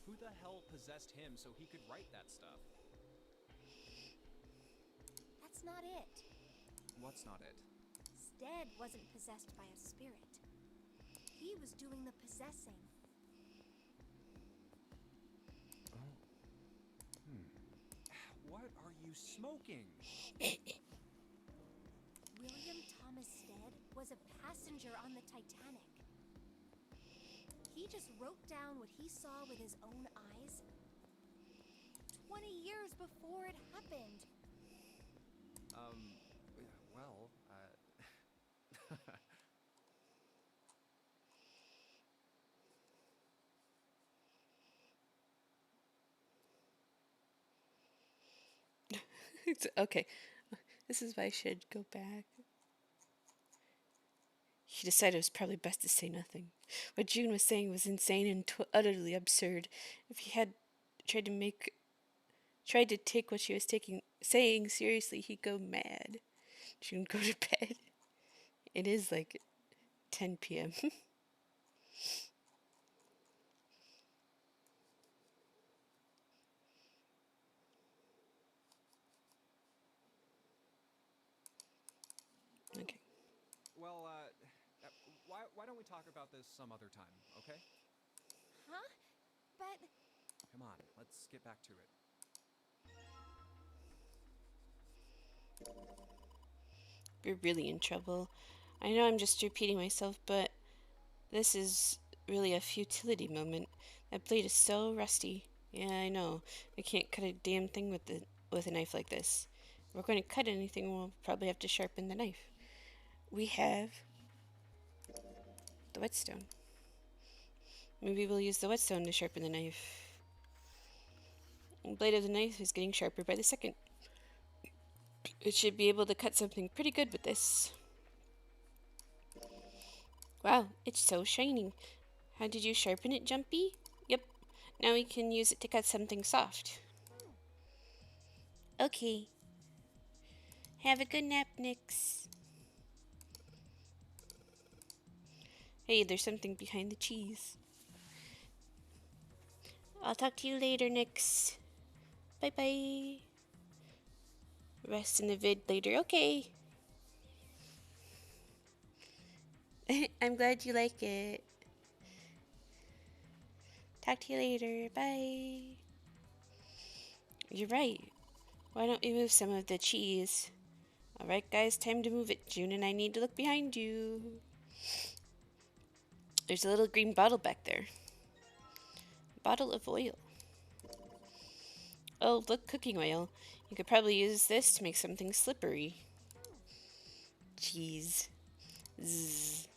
who the hell possessed him so he could write that stuff? That's not it. What's not it? Stead wasn't possessed by a spirit. He was doing the possessing. Oh. What are you smoking? William Thomas Stead was a passenger on the Titanic. He just wrote down what he saw with his own eyes 20 years before it happened. Well, Okay. This is why I should go back. He decided it was probably best to say nothing. What June was saying was insane and utterly absurd. If he had tried to take what she was saying seriously, he'd go mad. June, go to bed. It is like 10 p.m. Okay. well, why don't we talk about this some other time, okay? Huh? But Come on, let's get back to it. We're really in trouble. I know I'm just repeating myself, but this is really a futility moment. That blade is so rusty. Yeah, I know. I can't cut a damn thing with a knife like this. If we're going to cut anything, we'll probably have to sharpen the knife. We have the whetstone. Maybe we'll use the whetstone to sharpen the knife. The blade of the knife is getting sharper by the second. It should be able to cut something pretty good with this. Wow, it's so shiny. How did you sharpen it, Jumpy? Yep. Now we can use it to cut something soft. Okay. Have a good nap, Nix. Hey, there's something behind the cheese. I'll talk to you later, Nix. Bye-bye. Rest in the vid later. Okay. I'm glad you like it. Talk to you later. Bye. You're right. Why don't we move some of the cheese? Alright, guys, time to move it. June and I need to look behind you. There's a little green bottle back there. Bottle of oil. Oh, look, cooking oil. You could probably use this to make something slippery. Cheese. Zzz.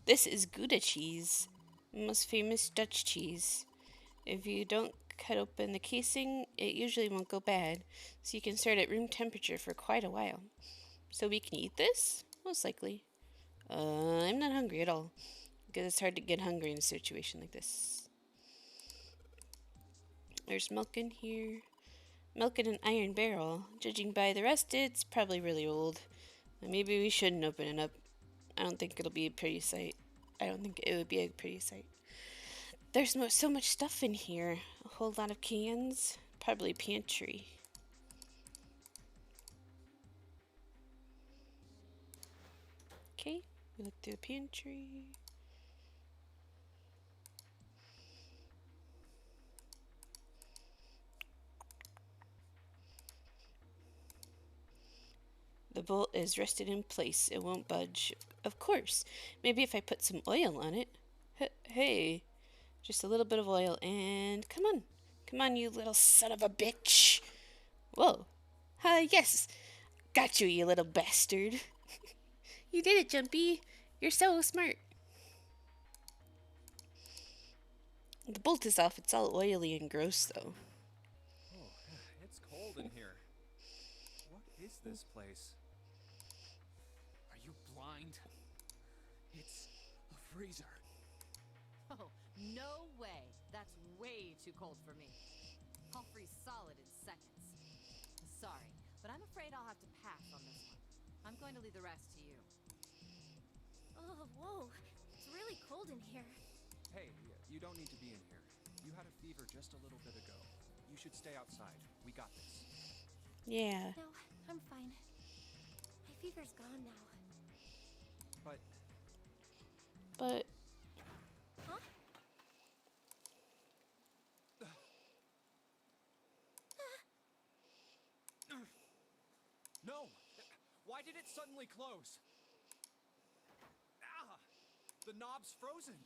This is Gouda cheese, most famous Dutch cheese. If you don't cut open the casing, it usually won't go bad, so you can start at room temperature for quite a while. So we can eat this? Most likely. I'm not hungry at all, because it's hard to get hungry in a situation like this. There's milk in here. Milk in an iron barrel. Judging by the rest, it's probably really old. Maybe we shouldn't open it up. I don't think it'll be a pretty sight. I don't think it would be a pretty sight. There's so much stuff in here. A whole lot of cans. Probably pantry. Okay, we look through the pantry. The bolt is rested in place. It won't budge. Of course. Maybe if I put some oil on it. Hey. Just a little bit of oil and come on. Come on, you little son of a bitch. Whoa. Yes. Got you, you little bastard. You did it, Jumpy. You're so smart. The bolt is off. It's all oily and gross, though. Oh, it's cold in here. What is this place? Are you blind? It's a freezer. Oh, no way. That's way too cold for me. I'll freeze solid in seconds. Sorry, but I'm afraid I'll have to pass on this one. I'm going to leave the rest to you. Oh, whoa. It's really cold in here. Hey, you don't need to be in here. You had a fever just a little bit ago. You should stay outside. We got this. Yeah. No, I'm fine. My fever's gone now. But But Huh? no! Why did it suddenly close? Ah! The knob's frozen.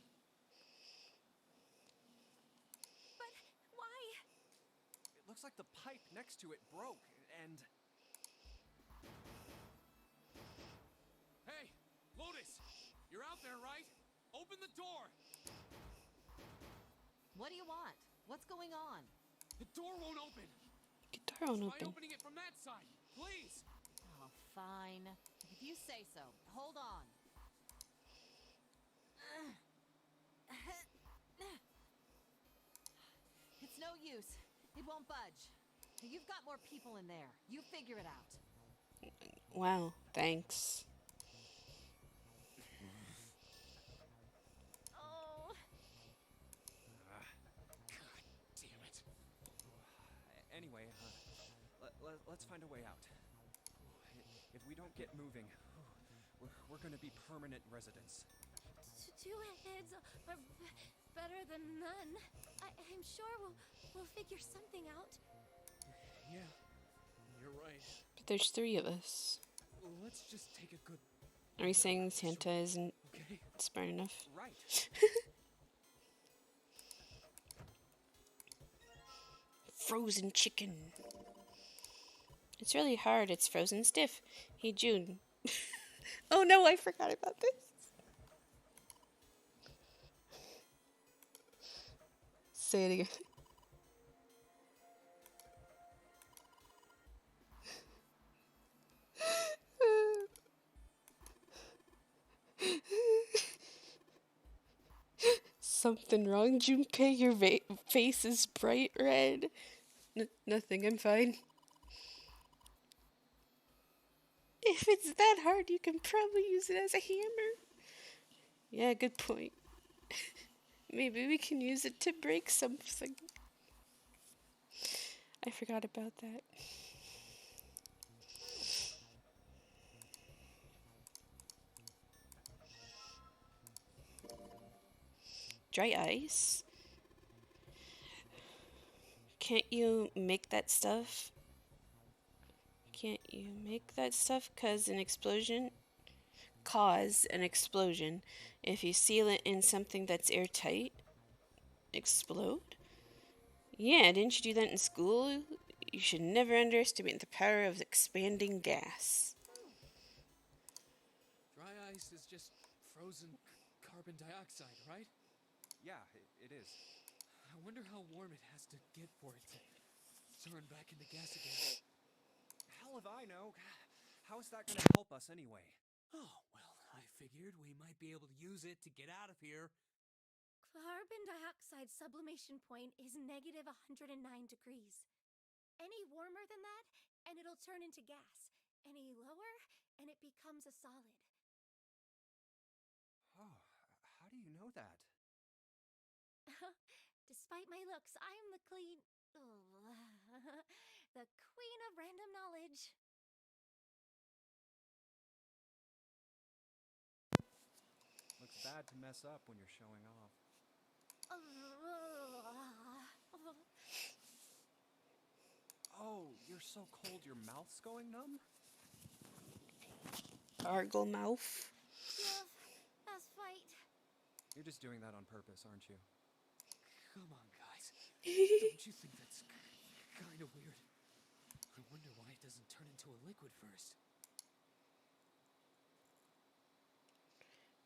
But why? It looks like the pipe next to it broke, and... Hey, Lotus! You're out there, right? Open the door! What do you want? What's going on? The door won't open! guitar won't Try open. opening it from that side, please! Oh, fine. If you say so. Hold on. It's no use. It won't budge. You've got more people in there. You figure it out. Wow, thanks. Oh, God damn it. Anyway, let's find a way out. If we don't get moving, we're gonna be permanent residents. two heads are better than none. I'm sure we'll figure something out. Yeah, you're right. But there's 3 of us. Let's just take a good... Are you saying Santa isn't Okay. smart enough? Right. Frozen chicken. It's really hard. It's frozen stiff. Hey, June. Oh no, I forgot about this. Say it again. Something wrong, Junpei? Your face is bright red. Nothing, I'm fine. If it's that hard, you can probably use it as a hammer. Yeah, good point. Maybe we can use it to break something. I forgot about that. Dry ice? Can't you make that stuff? Can't you make that stuff cause an explosion if you seal it in something that's airtight? Explode? Yeah, didn't you do that in school? You should never underestimate the power of expanding gas. Dry ice is just frozen carbon dioxide, right? Yeah, it is. I wonder how warm it has to get for it to turn back into gas again. Hell if I know. How is that gonna help us anyway? Oh, well, I figured we might be able to use it to get out of here. Carbon dioxide sublimation point is negative 109 degrees. Any warmer than that, and it'll turn into gas. Any lower, and it becomes a solid. Oh, how do you know that? Despite my looks, I'm the the queen of random knowledge. Looks bad to mess up when you're showing off. Oh, you're so cold your mouth's going numb? Gargle mouth. Love, that's right. You're just doing that on purpose, aren't you? Come on, guys. Don't you think that's kind of weird? I wonder why it doesn't turn into a liquid first.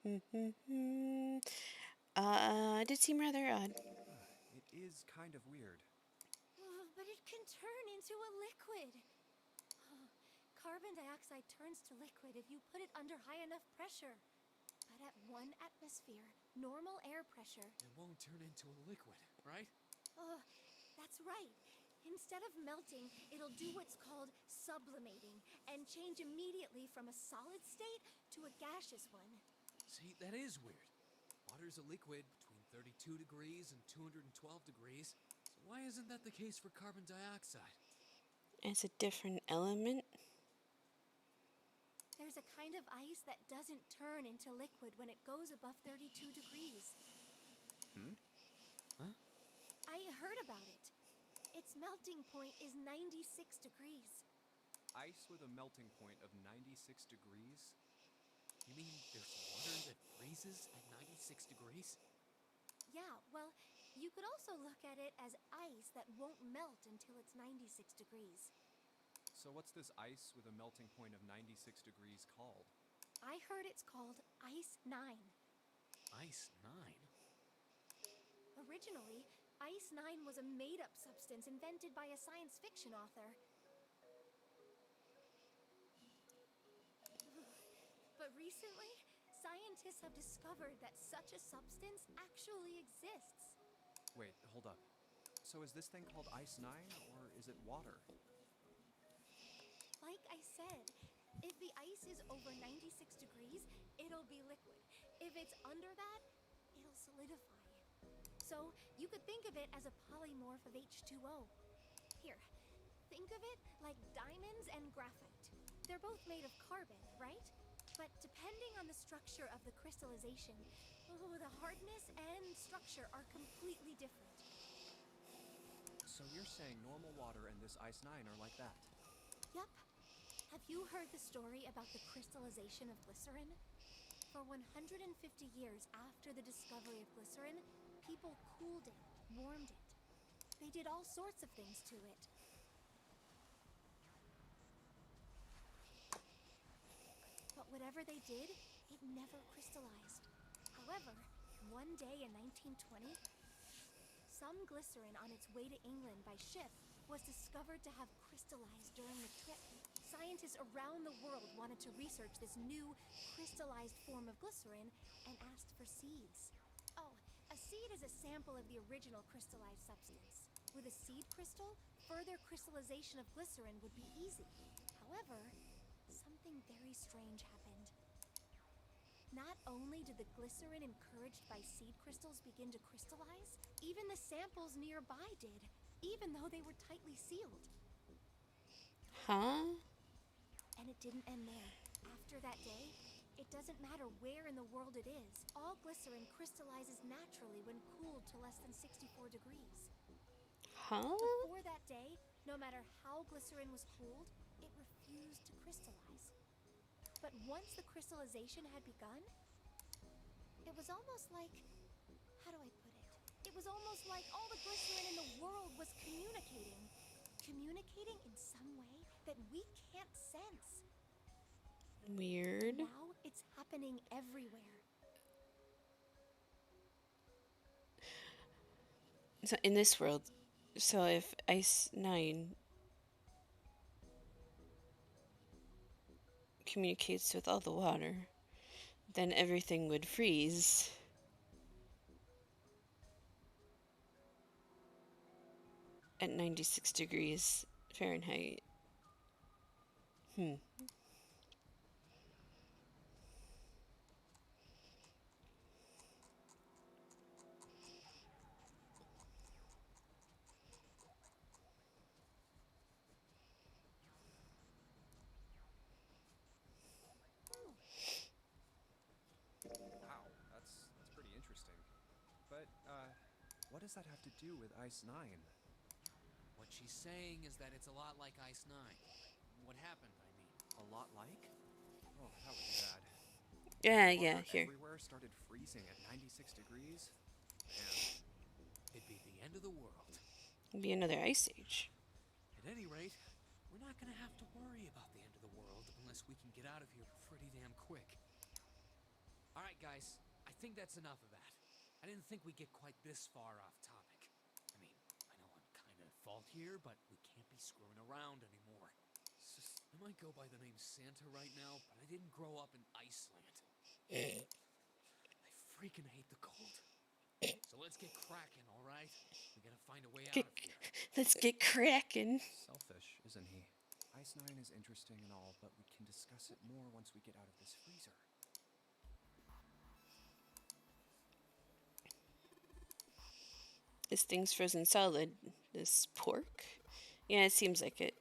It did seem rather odd. It is kind of weird. But it can turn into a liquid. Carbon dioxide turns to liquid if you put it under high enough pressure. But at 1 atmosphere, normal air pressure... It won't turn into a liquid, right? That's right. Instead of melting, it'll do what's called sublimating and change immediately from a solid state to a gaseous one. See, that is weird. Water's a liquid between 32 degrees and 212 degrees. So why isn't that the case for carbon dioxide? It's a different element. There's a kind of ice that doesn't turn into liquid when it goes above 32 degrees. Huh? I heard about it. Its melting point is 96 degrees. Ice with a melting point of 96 degrees? You mean there's water that freezes at 96 degrees? Yeah, well, you could also look at it as ice that won't melt until it's 96 degrees. So what's this ice with a melting point of 96 degrees called? I heard it's called Ice 9. Ice 9? Originally, Ice 9 was a made-up substance invented by a science fiction author. But recently, scientists have discovered that such a substance actually exists. Wait, hold up. So is this thing called Ice 9, or is it water? Like I said, if the ice is over 96 degrees, it'll be liquid. If it's under that, it'll solidify. So you could think of it as a polymorph of H2O. Here, think of it like diamonds and graphite. They're both made of carbon, right? But depending on the structure of the crystallization, the hardness and structure are completely different. So you're saying normal water and this Ice 9 are like that? Yup. Have you heard the story about the crystallization of glycerin? For 150 years after the discovery of glycerin, people cooled it, warmed it. They did all sorts of things to it. But whatever they did, it never crystallized. However, one day in 1920, some glycerin on its way to England by ship was discovered to have crystallized during the trip. Scientists around the world wanted to research this new crystallized form of glycerin and asked for seeds. Oh, a seed is a sample of the original crystallized substance. With a seed crystal, further crystallization of glycerin would be easy. However, something very strange happened. Not only did the glycerin encouraged by seed crystals begin to crystallize, even the samples nearby did, even though they were tightly sealed. Huh? And it didn't end there. After that day, it doesn't matter where in the world it is, all glycerin crystallizes naturally when cooled to less than 64 degrees. Huh? Before that day, no matter how glycerin was cooled, it refused to crystallize. But once the crystallization had begun, it was almost like, how do I put it? It was almost like all the glycerin in the world was communicating. Communicating in some way that we can't sense. Weird. Now it's happening everywhere. So in this world, so if Ice 9 communicates with all the water, then everything would freeze. At 96 degrees Fahrenheit. Wow, that's pretty interesting. But, what does that have to do with Ice 9? What she's saying is that it's a lot like Ice 9. What happened, I mean. A lot like? Oh, that would be bad. Yeah, Water here. everywhere started freezing at 96 degrees? Man. It'd be the end of the world. It'd be another ice age. At any rate, we're not gonna have to worry about the end of the world unless we can get out of here pretty damn quick. Alright guys, I think that's enough of that. I didn't think we'd get quite this far off topic. I mean, I know I'm kinda at fault here, but we can't be screwing around anymore. I might go by the name Santa right now, but I didn't grow up in Iceland. I freaking hate the cold. So let's get cracking, alright? We gotta find a way out of here. Let's get cracking. Selfish, isn't he? Ice 9 is interesting and all, but we can discuss it more once we get out of this freezer. This thing's frozen solid. This pork? Yeah, it seems like it.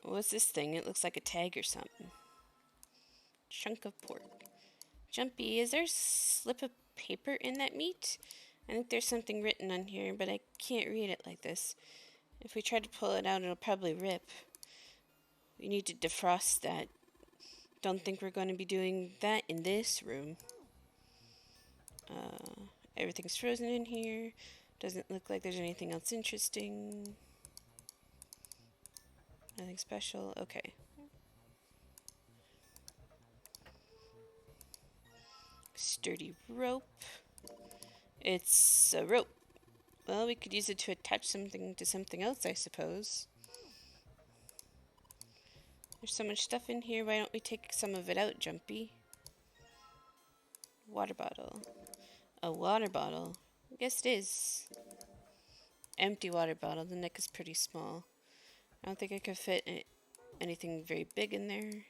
What's this thing? It looks like a tag or something. Chunk of pork. Jumpy, is there a slip of paper in that meat? I think there's something written on here, but I can't read it like this. If we try to pull it out, it'll probably rip. We need to defrost that. Don't think we're going to be doing that in this room. Everything's frozen in here. Doesn't look like there's anything else interesting. Nothing special. Okay. Sturdy rope. It's a rope. Well, we could use it to attach something to something else, I suppose. There's so much stuff in here. Why don't we take some of it out, Jumpy? Water bottle. A water bottle. I guess it is. Empty water bottle. The neck is pretty small. I don't think I could fit anything very big in there.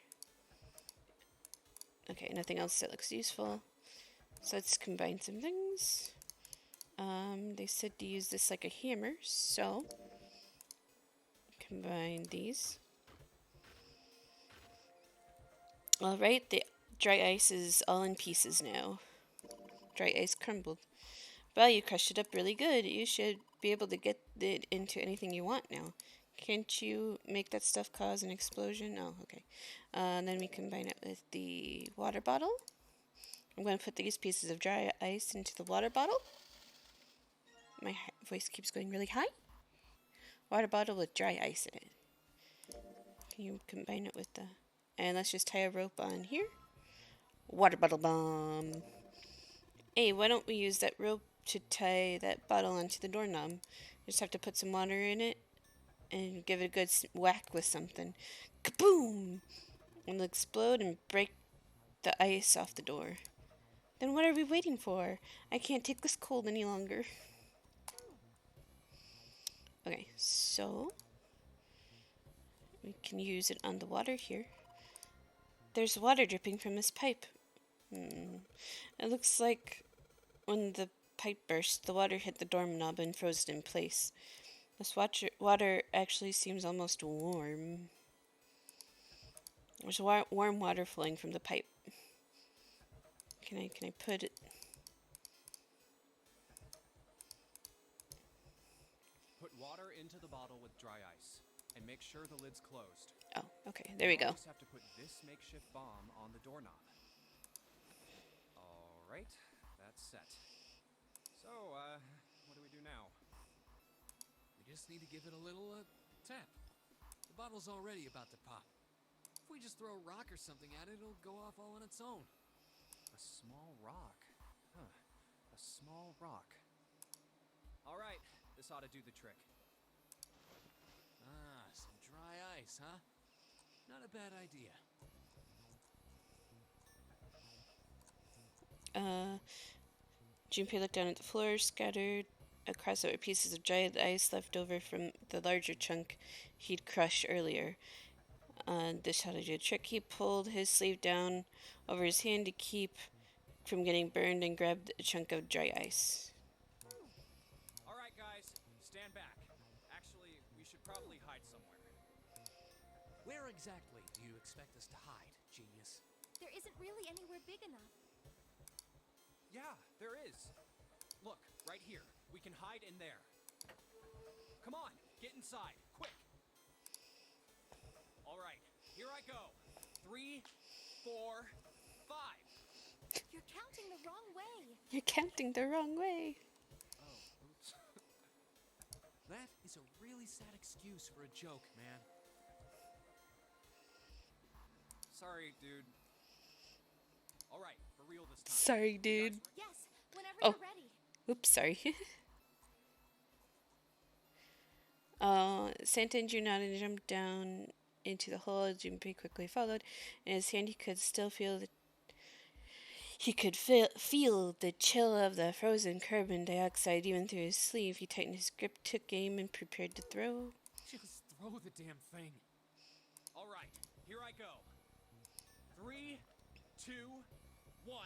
Okay, nothing else that looks useful. So let's combine some things. They said to use this like a hammer, so combine these. Alright, the dry ice is all in pieces now. Dry ice crumbled. Well, you crushed it up really good. You should be able to get it into anything you want now. Can't you make that stuff cause an explosion? Oh, okay. Then we combine it with the water bottle. I'm going to put these pieces of dry ice into the water bottle. My voice keeps going really high. Water bottle with dry ice in it. Can you combine it with the... And let's just tie a rope on here. Water bottle bomb. Hey, why don't we use that rope to tie that bottle onto the doorknob? Just have to put some water in it and give it a good whack with something. Kaboom! It'll explode and break the ice off the door. Then what are we waiting for? I can't take this cold any longer. Okay, so we can use it on the water here. There's water dripping from this pipe. It looks like when the pipe burst, the water hit the doorknob and froze it in place. This water actually seems almost warm. There's warm water flowing from the pipe. Can I put it? Put water into the bottle with dry ice and make sure the lid's closed. Oh, okay. There we go. Just have to put this makeshift bomb on the doorknob. All right, that's set. So, what do we do now? We just need to give it a little tap. The bottle's already about to pop. If we just throw a rock or something at it, it'll go off all on its own. A small rock. Huh. A small rock. All right, this ought to do the trick. Ah, some dry ice, huh? Not a bad idea. Junpei looked down at the floor, scattered across it were pieces of dried ice left over from the larger chunk he'd crushed earlier. This how to do a trick. He pulled his sleeve down over his hand to keep from getting burned and grabbed a chunk of dry ice. All right, guys, stand back. Actually, we should probably hide somewhere. Where exactly do you expect us to hide, genius? There isn't really anywhere big enough. Yeah, there is. Look, right here. We can hide in there. Come on, get inside, quick. All right, here I go. 3, 4, 5. You're counting the wrong way. You're counting the wrong way. Oh, oops. That is a really sad excuse for a joke, man. Sorry, dude. All right, for real this time. Sorry, dude. Yes, whenever Oh. you're ready. Oops, sorry. Santa and Junada jumped down into the hole. Junpei quickly followed. In his hand, he could still feel feel the chill of the frozen carbon dioxide even through his sleeve. He tightened his grip, took aim, and prepared to throw. Just throw the damn thing. All right, here I go. 3, 2, 1.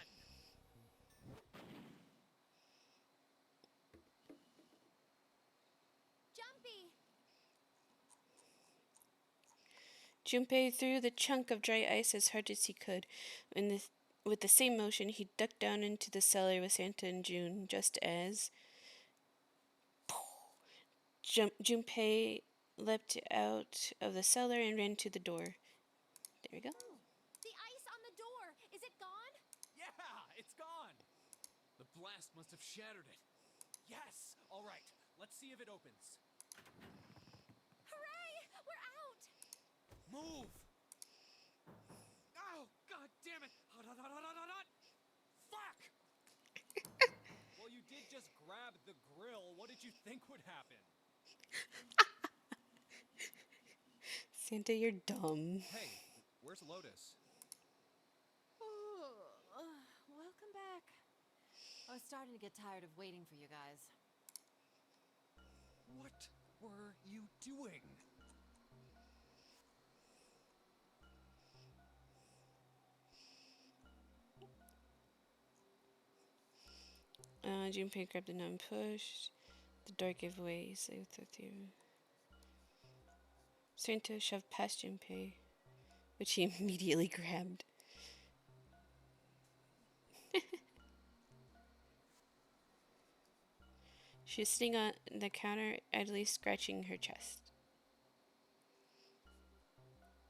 Junpei threw the chunk of dry ice as hard as he could. With the same motion, he ducked down into the cellar with Santa and June, just as Junpei leapt out of the cellar and ran to the door. There we go. The ice on the door! Is it gone? Yeah, it's gone. The blast must have shattered it. Yes! All right, let's see if it opens. Hooray! We're out! Move! Oh, god damn it! Hot, hot, hot, hot, hot, hot, hot! Fuck! Well, you did just grab the grill. What did you think would happen? Santa, you're dumb. Hey, where's Lotus? Welcome back. I was starting to get tired of waiting for you guys. What were you doing? Junpei grabbed it and pushed. The door gave way. Santa shoved past Junpei, which he immediately grabbed. She was sitting on the counter, idly scratching her chest.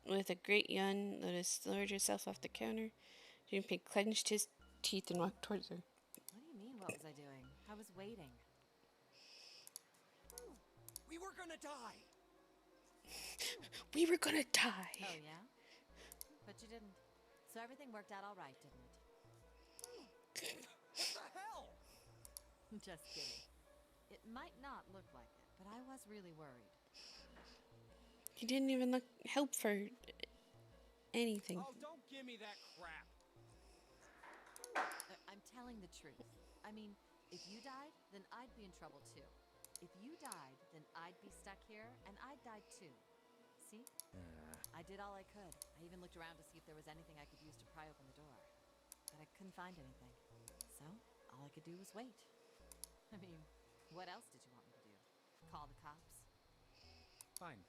With a great yawn, Lotus lowered herself off the counter. Junpei clenched his teeth and walked towards her. What do you mean, what was I doing? I was waiting. We were gonna die! We were gonna die! Oh, yeah? But you didn't. So everything worked out all right, didn't it? What the hell? Just kidding. It might not look like it, but I was really worried. He didn't even help for anything. Oh, don't give me that crap. I'm telling the truth. I mean, if you died, then I'd be in trouble too. If you died, then I'd be stuck here, and I'd die too. See? I did all I could. I even looked around to see if there was anything I could use to pry open the door. But I couldn't find anything. So, all I could do was wait. I mean, what else did you want me to do? Call the cops? Fine.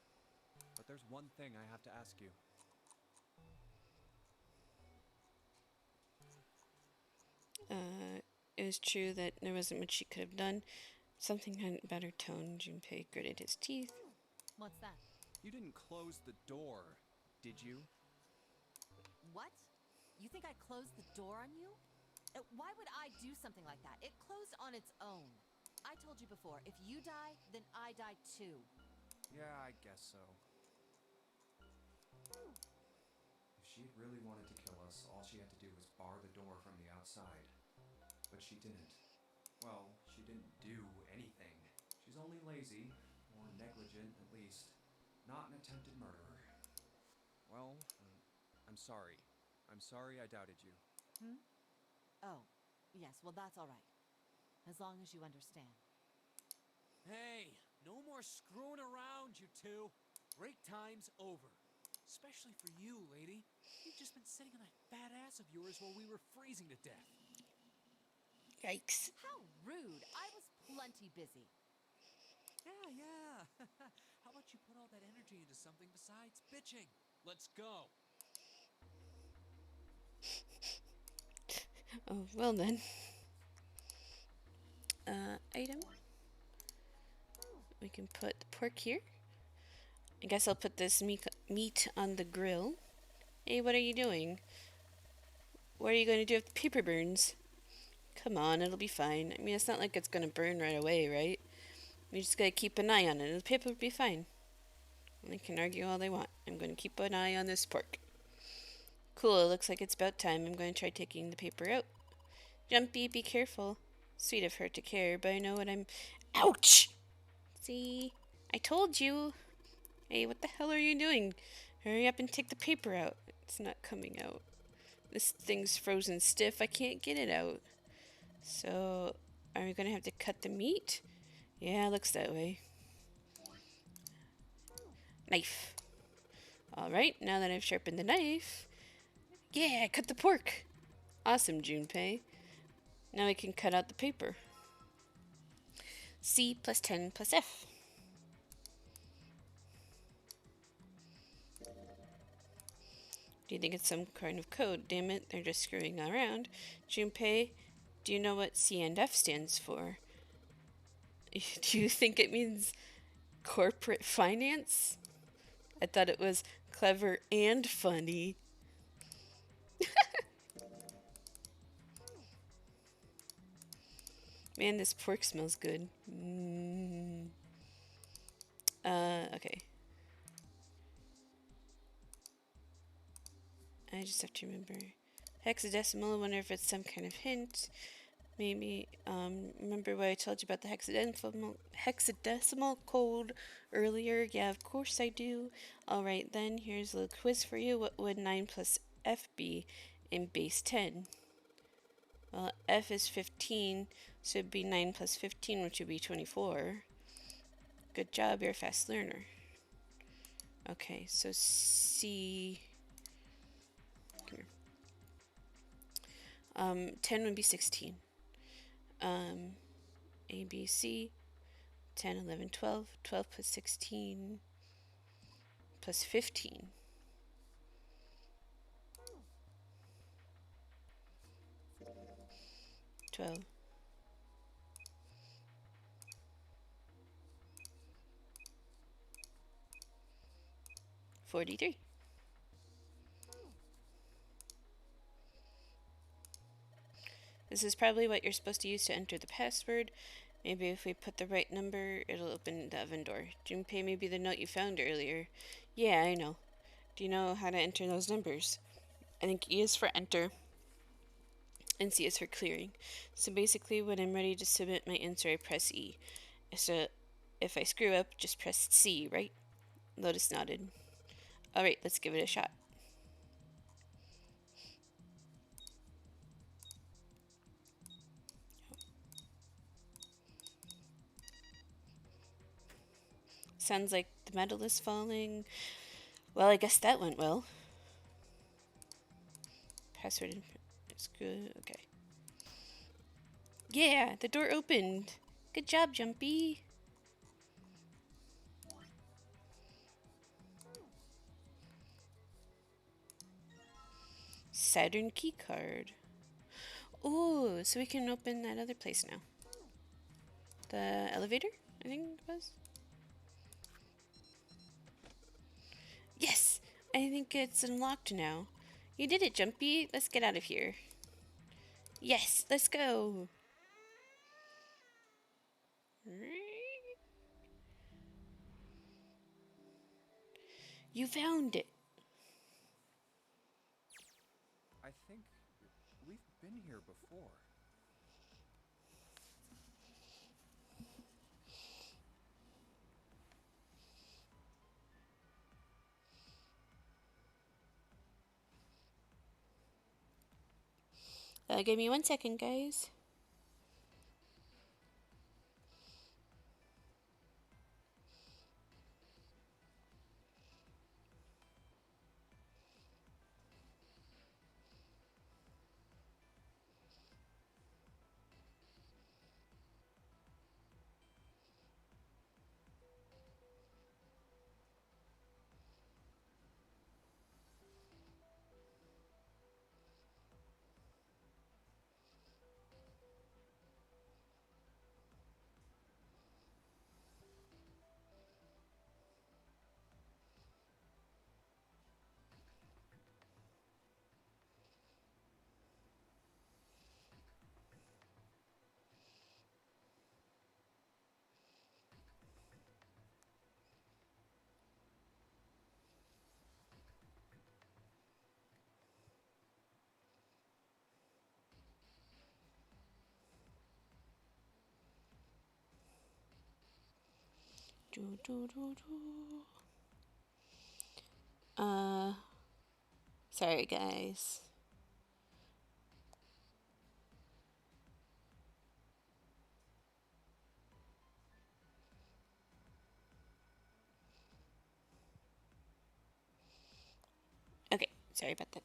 But there's one thing I have to ask you. It was true that there wasn't much she could have done. Something hadn't better tone. Junpei gritted his teeth. What's that? You didn't close the door, did you? What? You think I closed the door on you? Why would I do something like that? It closed on its own. I told you before, if you die, then I die too. Yeah, I guess so. If she had really wanted to kill us, all she had to do was bar the door from the outside. But she didn't. Well, she didn't do anything. She's only lazy, or negligent at least. Not an attempted murderer. Well, I'm sorry. I'm sorry I doubted you. Oh, yes, well that's all right. As long as you understand. Hey, no more screwing around, you two. Break time's over. Especially for you, lady. You've just been sitting on that fat ass of yours while we were freezing to death. Yikes. How rude! I was plenty busy. Yeah. How about you put all that energy into something besides bitching? Let's go. Oh, well then. Item. We can put the pork here. I guess I'll put this meat on the grill. Hey, what are you doing? What are you going to do if the paper burns? Come on, it'll be fine. I mean, it's not like it's going to burn right away, right? We just got to keep an eye on it. The paper will be fine. They can argue all they want. I'm going to keep an eye on this pork. Cool, it looks like it's about time. I'm going to try taking the paper out. Jumpy, be careful. Sweet of her to care, but I know what I'm... Ouch! See? I told you. Hey, what the hell are you doing? Hurry up and take the paper out. It's not coming out. This thing's frozen stiff. I can't get it out. So, are we going to have to cut the meat? Yeah, looks that way. Knife. Alright, now that I've sharpened the knife... Yeah, cut the pork! Awesome, Junpei. Now we can cut out the paper. C plus 10 plus F. Do you think it's some kind of code? Damn it, they're just screwing around. Junpei, do you know what C and F stands for? Do you think it means corporate finance? I thought it was clever and funny. Man, this pork smells good. Okay. I just have to remember. Hexadecimal, I wonder if it's some kind of hint. Maybe, remember what I told you about the hexadecimal code earlier? Yeah, of course I do. Alright then, here's a little quiz for you. What would 9 plus F be in base 10? Well, F is 15, so it'd be 9 plus 15, which would be 24. Good job, you're a fast learner. Okay, so C... Come here. 10 would be 16. A, B, C, 10, 11, 12. 12 plus 16 plus 15. 12. 43. This is probably what you're supposed to use to enter the password. Maybe if we put the right number, it'll open the oven door. Junpei may be the note you found earlier. Yeah, I know. Do you know how to enter those numbers? I think E is for enter, and C is for clearing. So basically, when I'm ready to submit my answer, I press E. So if I screw up, just press C, right? Lotus nodded. Alright, let's give it a shot. Sounds like the metal is falling. Well, I guess that went well. Password is good. Okay. Yeah, the door opened. Good job, Jumpy. Saturn key card. Ooh, so we can open that other place now. The elevator, I think it was. Yes! I think it's unlocked now. You did it, Jumpy. Let's get out of here. Yes, let's go. You found it. I think we've been here before. Give me 1 second, guys. Sorry, guys. Okay, sorry about that.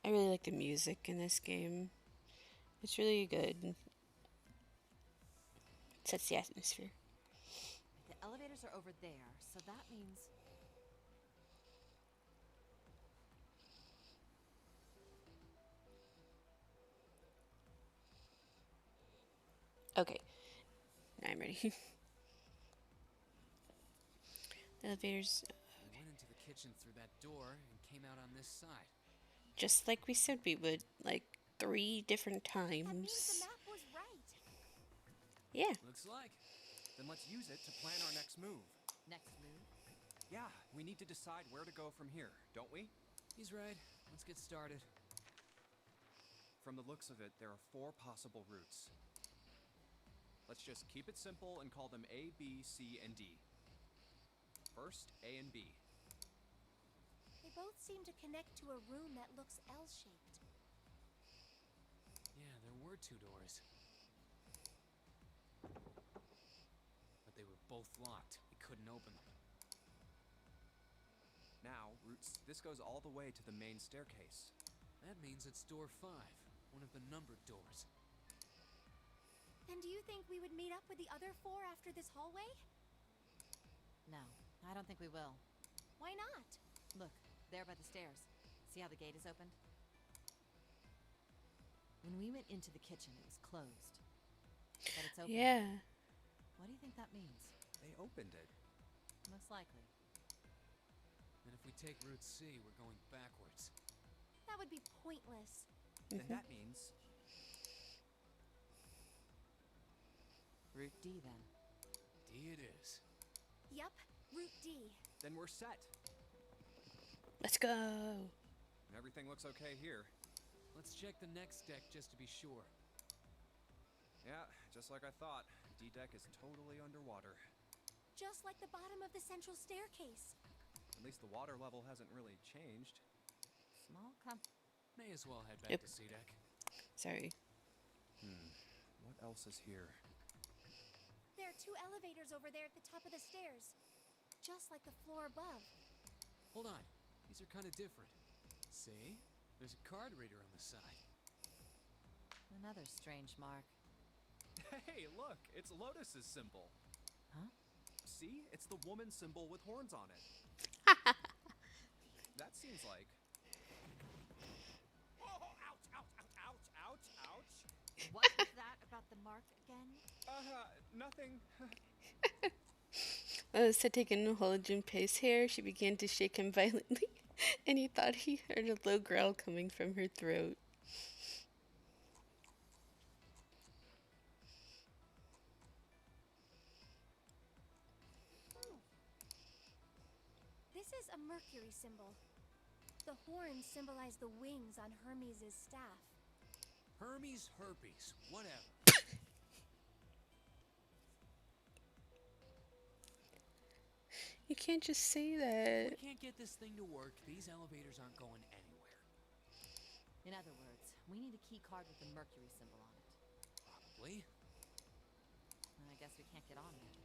I really like the music in this game. It's really good. It sets the atmosphere. The elevators are over there, so that means... Okay, now I'm ready. The elevators, We went into the kitchen through that door and came out on this side. just like we said we would, like 3 different That means the times. map was right. Yeah. Looks like. Then let's use it to plan our next move. Next move? Yeah, we need to decide where to go from here, don't we? He's right. Let's get started. From the looks of it, there are 4 possible routes. Let's just keep it simple and call them A, B, C, and D. First, A and B. They both seem to connect to a room that looks L-shaped. Yeah, there were 2 doors. But they were both locked. We couldn't open them. Now, this goes all the way to the main staircase. That means it's door 5, one of the numbered doors. Then do you think we would meet up with the other 4 after this hallway? No, I don't think we will. Why not? Look, there by the stairs. See how the gate is opened? When we went into the kitchen, it was closed. But it's open. Yeah. What do you think that means? They opened it. Most likely. And if we take Route C, we're going backwards. That would be pointless. Then that means... Route D, then. D it is. Yup, Route D. Then we're set. Let's go. Everything looks okay here. Let's check the next deck just to be sure. Yeah, just like I thought. D-deck is totally underwater. Just like the bottom of the central staircase. At least the water level hasn't really changed. Small com... May as well head back Yep. to C deck. Sorry. What else is here? There are 2 elevators over there at the top of the stairs. Just like the floor above. Hold on. These are kind of different. See? There's a card reader on the side. Another strange mark. Hey, look! It's Lotus's symbol. Huh? See? It's the woman symbol with horns on it. That seems like... Oh, ouch, ouch, ouch, ouch, ouch, ouch. What was that about the mark again? Nothing. Melissa taking hold of Junpei's hair, she began to shake him violently, and he thought he heard a low growl coming from her throat. This is a Mercury symbol. The horns symbolize the wings on Hermes' staff. Hermes herpes. Whatever. You can't just say If that. we can't get this thing to work, these elevators aren't going anywhere. In other words, we need a key card with the Mercury symbol on it. Probably. And I guess we can't get on there.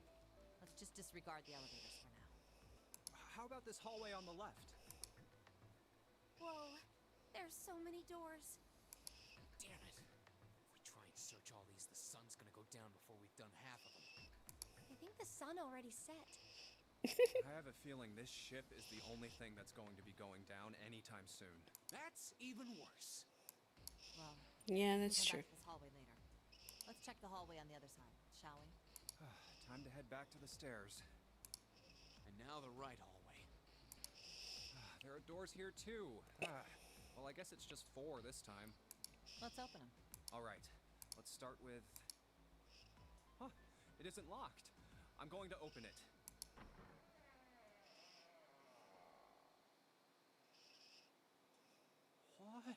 Let's just disregard the elevators for now. How about this hallway on the left? Whoa, there's so many doors. Damn it. If we try and search all these, the sun's gonna go down before we've done half of them. I think the sun already set. I have a feeling this ship is the only thing that's going to be going down anytime soon. That's even worse. Well, Yeah, we'll that's come true. back to this hallway later. Let's check the hallway on the other side, shall we? Time to head back to the stairs. And now the right hallway. There are doors here too. Well, I guess it's just 4 this time. Let's open them. All right, let's start with... Huh, it isn't locked. I'm going to open it. What?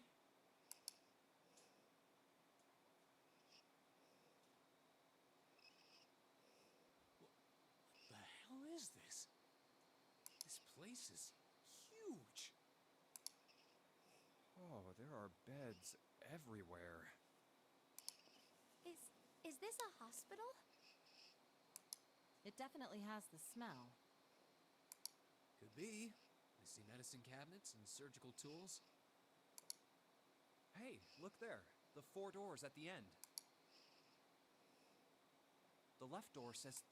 The hell is this? This place is huge. Oh, there are beds everywhere. Is this a hospital? It definitely has the smell. Could be. I see medicine cabinets and surgical tools. Hey, look there. The 4 doors at the end. The left door says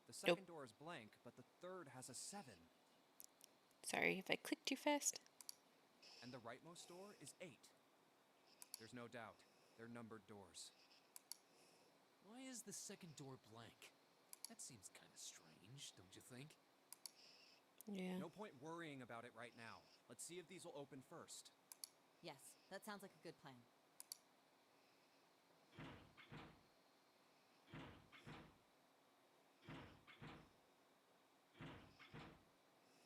the second door is blank, but the third has a 7. Sorry if I clicked too fast. And the rightmost door is 8. There's no doubt. They're numbered doors. Why is the second door blank? That seems kind of strange, don't you think? Yeah. No point worrying about it right now. Let's see if these will open first. Yes, that sounds like a good plan.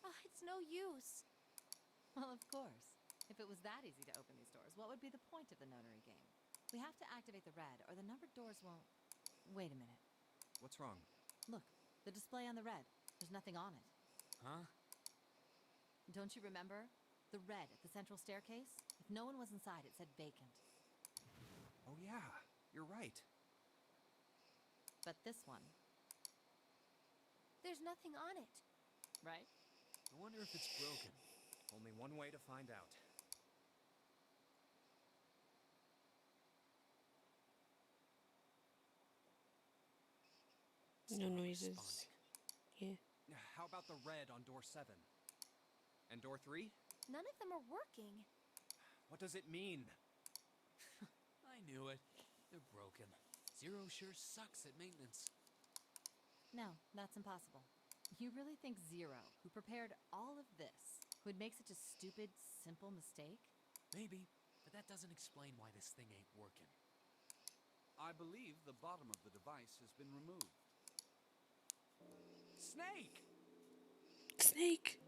Oh, it's no use. Well, of course. If it was that easy to open these doors, what would be the point of the notary game? We have to activate the red, or the numbered doors won't... Wait a minute. What's wrong? Look, the display on the red. There's nothing on it. Huh? Don't you remember? The red at the central staircase? If no one was inside, it said vacant. Oh yeah, you're right. But this one, There's nothing on it. right? I wonder if it's broken. Only one way to find out. No Still not noises. responding. Yeah. How about the red on door 7? And door 3? None of them are working. What does it mean? I knew it. They're broken. Zero sure sucks at maintenance. No, that's impossible. You really think Zero, who prepared all of this, would make such a stupid, simple mistake? Maybe, but that doesn't explain why this thing ain't working. I believe the bottom of the device has been removed. Snake! Snake!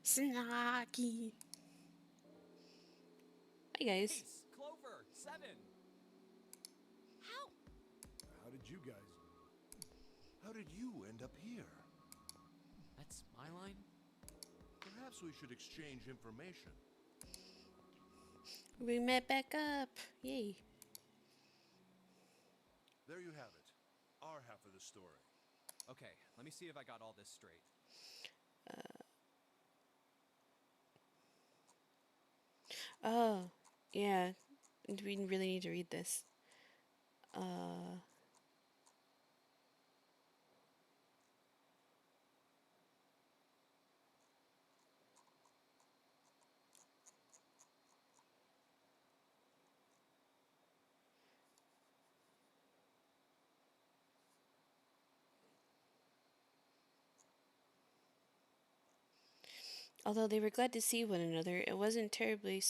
Snacky! Hi guys. Ace! Clover! 7! How? How did you guys... How did you end up here? That's my line? Perhaps we should exchange information. We met back up. Yay. There you have it. Our half of the story. Okay, let me see if I got all this straight. Oh, yeah. We really need to read this. Although they were glad to see one another, it wasn't terribly...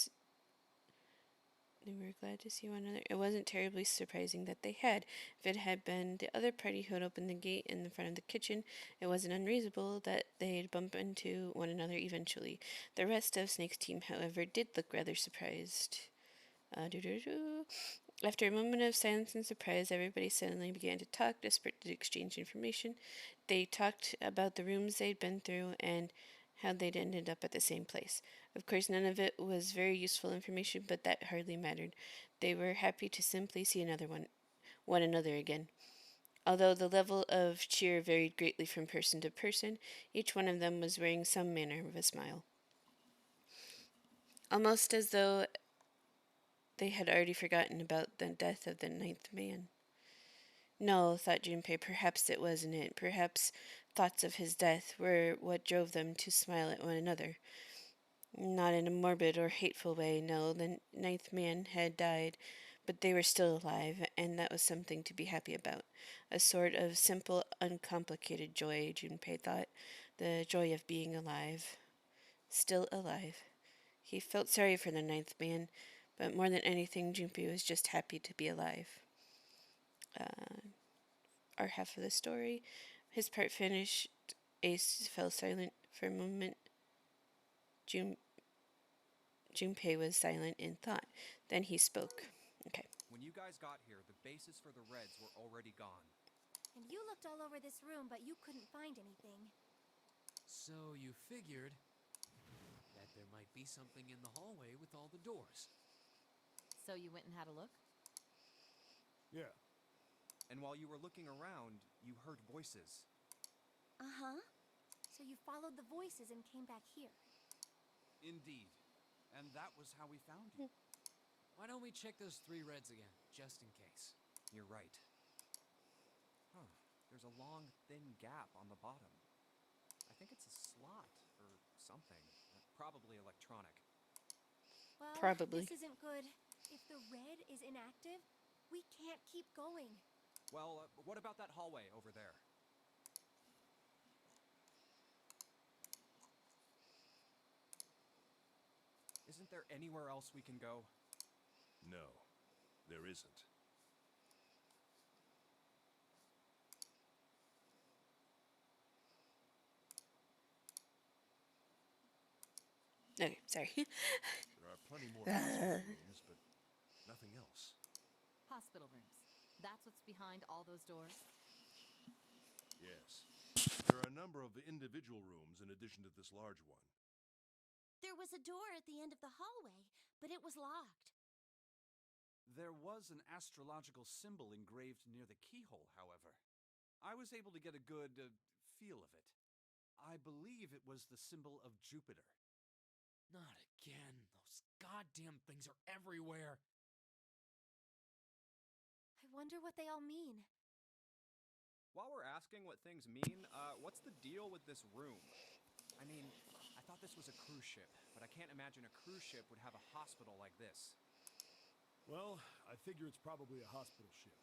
They were glad to see one another. It wasn't terribly surprising that they had. If it had been the other party who had opened the gate in the front of the kitchen, it wasn't unreasonable that they'd bump into one another eventually. The rest of Snake's team, however, did look rather surprised. After a moment of silence and surprise, everybody suddenly began to talk, desperate to exchange information. They talked about the rooms they'd been through and how they'd ended up at the same place. Of course, none of it was very useful information, but that hardly mattered. They were happy to simply see one another again. Although the level of cheer varied greatly from person to person, each one of them was wearing some manner of a smile. Almost as though they had already forgotten about the death of the 9th man. No, thought Junpei, perhaps it wasn't it. Perhaps thoughts of his death were what drove them to smile at one another. Not in a morbid or hateful way, no. The 9th man had died, but they were still alive, and that was something to be happy about. A sort of simple, uncomplicated joy, Junpei thought. The joy of being alive. Still alive. He felt sorry for the 9th man, but more than anything, Junpei was just happy to be alive. Our half of the story. His part finished, Ace fell silent for a moment. Junpei was silent in thought. Then he spoke. Okay. When you guys got here, the bases for the Reds were already gone. And you looked all over this room, but you couldn't find anything. So you figured that there might be something in the hallway with all the doors. So you went and had a look? Yeah. And while you were looking around, you heard voices. Uh-huh. So you followed the voices and came back here. Indeed. And that was how we found you. Why don't we check those 3 reds again, just in case? You're right. Huh. There's a long, thin gap on the bottom. I think it's a slot or something. Probably electronic. Well, Probably. this isn't good. If the red is inactive, we can't keep going. Well, what about that hallway over there? Isn't there anywhere else we can go? No, there isn't. Okay, sorry. There are plenty more hospital rooms, but nothing else. Hospital rooms. That's what's behind all those doors? Yes. There are a number of individual rooms in addition to this large one. There was a door at the end of the hallway, but it was locked. There was an astrological symbol engraved near the keyhole, however. I was able to get a good feel of it. I believe it was the symbol of Jupiter. Not again. Those goddamn things are everywhere. I wonder what they all mean. While we're asking what things mean, what's the deal with this room? I mean, I thought this was a cruise ship, but I can't imagine a cruise ship would have a hospital like this. Well, I figure it's probably a hospital ship.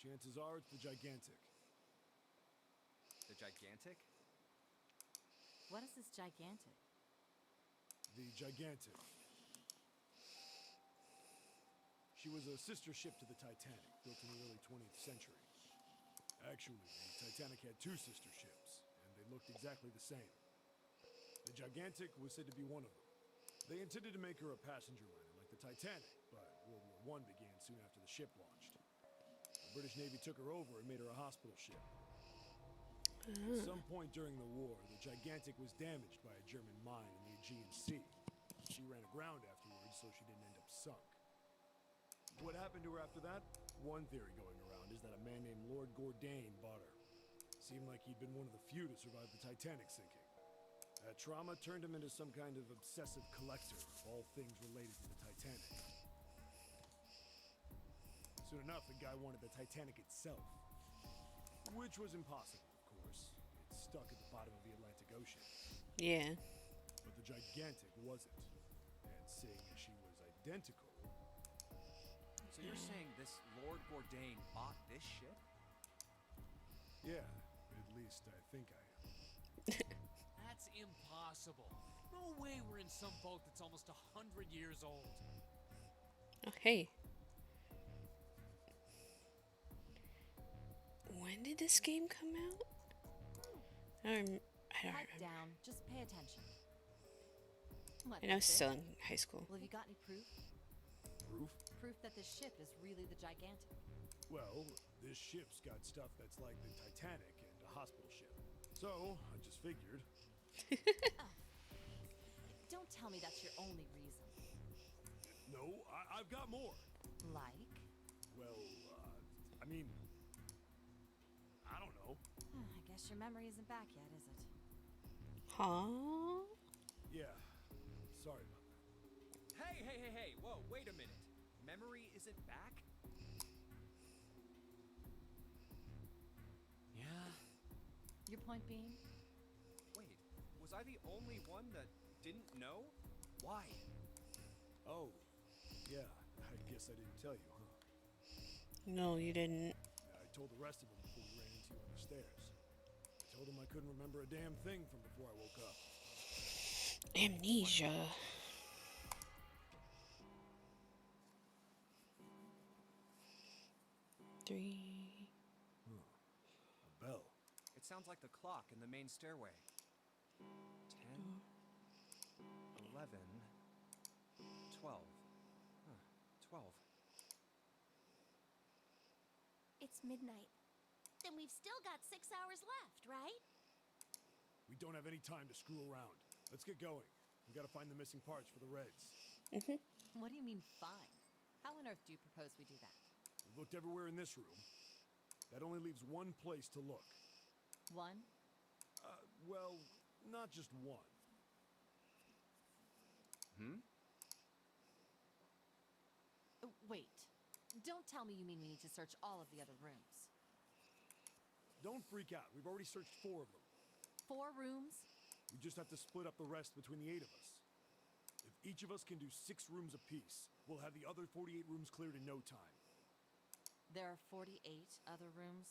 Chances are it's the Gigantic. The Gigantic? What is this gigantic? The Gigantic. She was a sister ship to the Titanic, built in the early 20th century. Actually, the Titanic had 2 sister ships, and they looked exactly the same. The Gigantic was said to be one of them. They intended to make her a passenger liner like the Titanic, but World War I began soon after the ship launched. The British Navy took her over and made her a hospital ship. At some point during the war, the Gigantic was damaged by a German mine in the Aegean Sea. She ran aground afterwards, so she didn't end up sunk. What happened to her after that? One theory going around is that a man named Lord Gordain bought her. Seemed like he'd been one of the few to survive the Titanic sinking. That trauma turned him into some kind of obsessive collector of all things related to the Titanic. Soon enough, the guy wanted the Titanic itself. Which was impossible, of course. It's stuck at the bottom of the Atlantic Ocean. Yeah. But the Gigantic wasn't. And seeing as she was identical... So you're saying this Lord Gordain bought this ship? Yeah, at least I think I am. That's impossible. No way we're in some boat that's almost 100 years old. Oh, hey. When did this game come out? I don't Pipe remember. down. Just pay attention. What, And I was that's still it? in high school. Well, have you got any proof? Proof? Proof that this ship is really the Gigantic. Well, this ship's got stuff that's like the Titanic and a hospital ship. So, I just figured. Don't tell me that's your only reason. No, I've got more. Like? Well, I mean... I don't know. I guess your memory isn't back yet, is it? Huh? Yeah, sorry about that. Hey, whoa, wait a minute. Memory isn't back? Yeah. Your point being? Wait, was I the only one that didn't know? Why? Oh, yeah, I guess I didn't tell you, huh? No, you didn't. I told the rest of them before we ran into you on the stairs. I told them I couldn't remember a damn thing from before I woke up. Amnesia. Three. A bell. It sounds like the clock in the main stairway. 10, 11, 12. Huh, 12. It's midnight. Then we've still got 6 hours left, right? We don't have any time to screw around. Let's get going. We gotta find the missing parts for the Reds. What do you mean, fine? How on earth do you propose we do that? We've looked everywhere in this room. That only leaves one place to look. One? Well, not just one. Wait. Don't tell me you mean we need to search all of the other rooms. Don't freak out. We've already searched 4 of them. 4 rooms? We just have to split up the rest between the 8 of us. If each of us can do 6 rooms apiece, we'll have the other 48 rooms cleared in no time. There are 48 other rooms?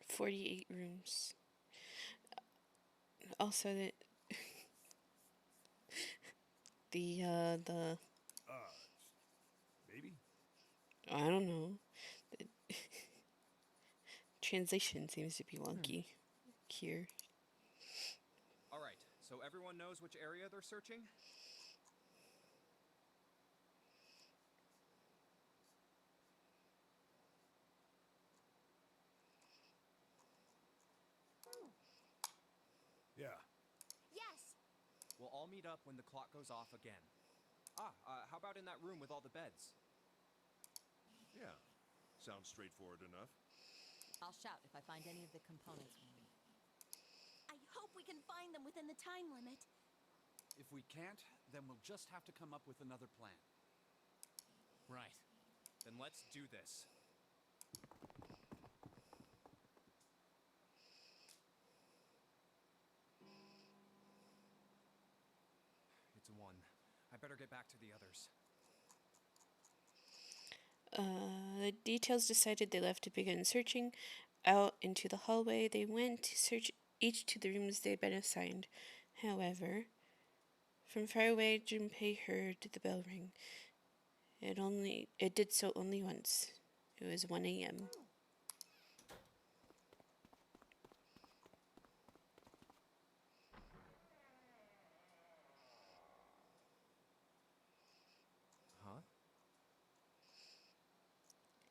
48 rooms. Also, the Maybe? I don't know. The translation seems to be wonky here. All right, so everyone knows which area they're searching? Yeah. Yes! We'll all meet up when the clock goes off again. How about in that room with all the beds? Yeah, sounds straightforward enough. I'll shout if I find any of the components we need. I hope we can find them within the time limit. If we can't, then we'll just have to come up with another plan. Right. Then let's do this. It's 1. I better get back to the others. The details decided they left to begin searching. Out into the hallway they went to search each to the rooms they'd been assigned. However, from far away, Junpei heard the bell ring. It did so only once. It was 1 a.m. Huh?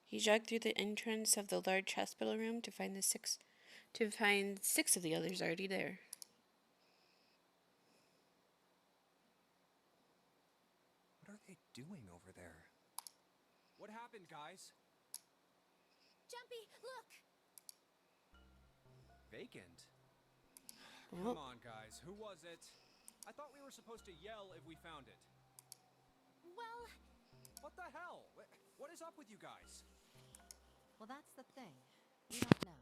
He jogged through the entrance of the large hospital room to find six of the others already there. What are they doing over there? What happened, guys? Jumpy, look! Vacant? Well, Come on, guys. Who was it? I thought we were supposed to yell if we found it. Well, What the hell? What is up with you guys? Well, that's the thing. We don't know.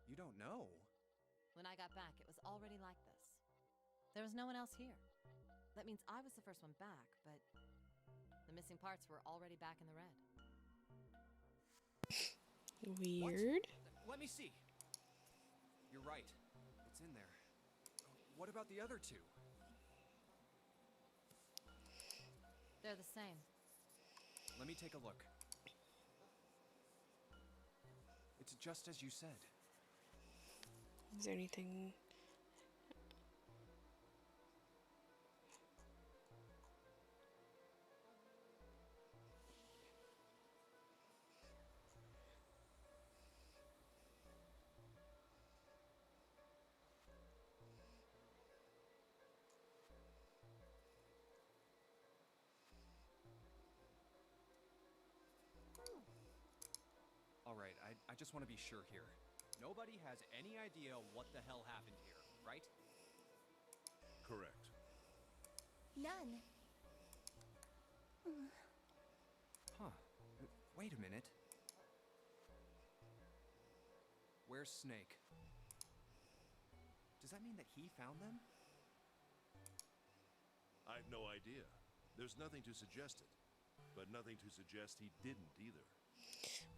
You don't know? When I got back, it was already like this. There was no one else here. That means I was the first one back, but the missing parts were already back in the red. weird. Let me see. You're right. It's in there. What about the other 2? They're the same. Let me take a look. It's just as you said. Is there anything? All right, I just want to be sure here. Nobody has any idea what the hell happened here, right? Correct. none. Huh. Wait a minute. Where's Snake? Does that mean that he found them? I've no idea. There's nothing to suggest it, but nothing to suggest he didn't either.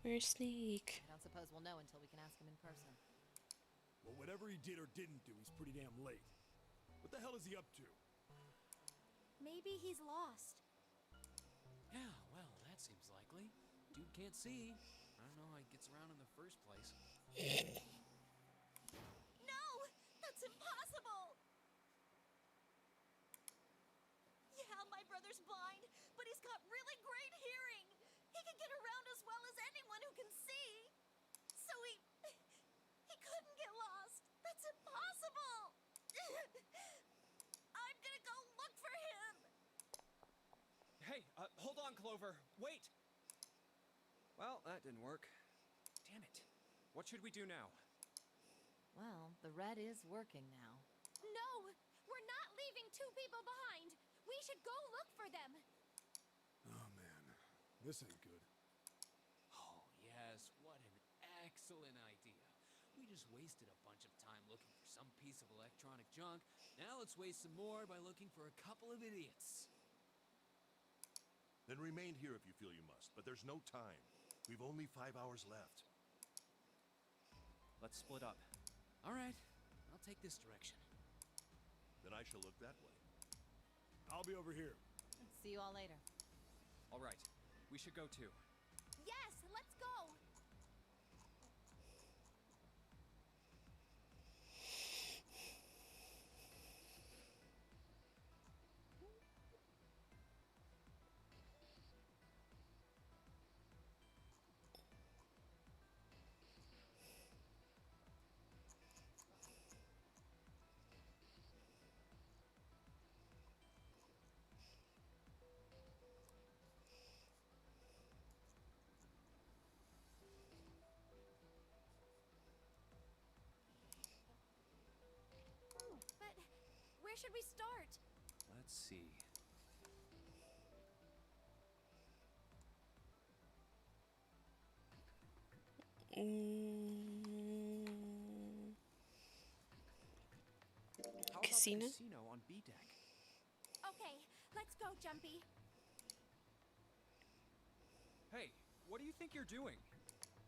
Where's Snake? I don't suppose we'll know until we can ask him in person. Well, whatever he did or didn't do, he's pretty damn late. What the hell is he up to? Maybe he's lost. Yeah, well, that seems likely. Dude can't see. I don't know how he gets around in the first place. No! That's impossible! Yeah, my brother's blind, but he's got really great hearing. He can get around as well as anyone who can see. So he couldn't get lost. That's impossible! I'm gonna go look for him! Hey, hold on, Clover. Wait! Well, that didn't work. Damn it. What should we do now? Well, the red is working now. No! We're not leaving 2 people behind! We should go look for them! Oh man, this ain't good. Oh, yes, what an excellent idea. We just wasted a bunch of time looking for some piece of electronic junk. Now let's waste some more by looking for a couple of idiots. Then remain here if you feel you must, but there's no time. We've only 5 hours left. Let's split up. All right, I'll take this direction. Then I shall look that way. I'll be over here. See you all later. All right, we should go too. Yes, let's go! But where should we start? Let's see. How about Casino? the casino on B deck? Okay, let's go, Jumpy. Hey, what do you think you're doing?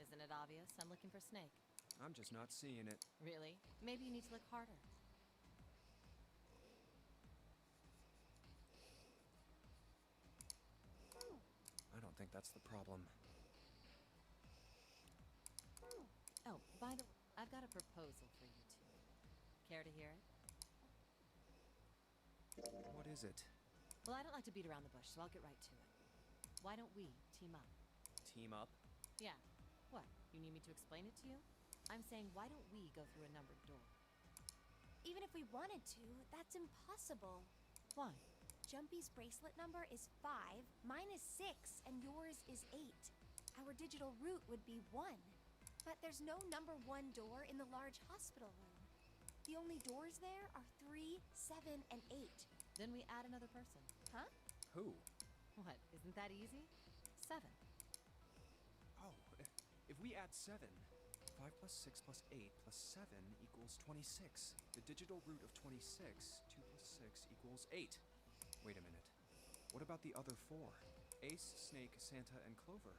Isn't it obvious? I'm looking for Snake. I'm just not seeing it. Really? Maybe you need to look harder. I don't think that's the problem. Oh, by the way, I've got a proposal for you two. Care to hear it? What is it? Well, I don't like to beat around the bush, so I'll get right to it. Why don't we team up? Team up? Yeah. What? You need me to explain it to you? I'm saying, why don't we go through a numbered door? Even if we wanted to, that's impossible. Why? Jumpy's bracelet number is 5, mine is 6, and yours is 8. Our digital route would be 1. But there's no number 1 door in the large hospital room. The only doors there are 3, 7, and 8. Then we add another person. Huh? Who? What? Isn't that easy? 7. Oh, if we add 7, 5 plus 6 plus 8 plus 7 equals 26. The digital root of 26, 2 plus 6 equals 8. Wait a minute. What about the other 4? Ace, Snake, Santa, and Clover.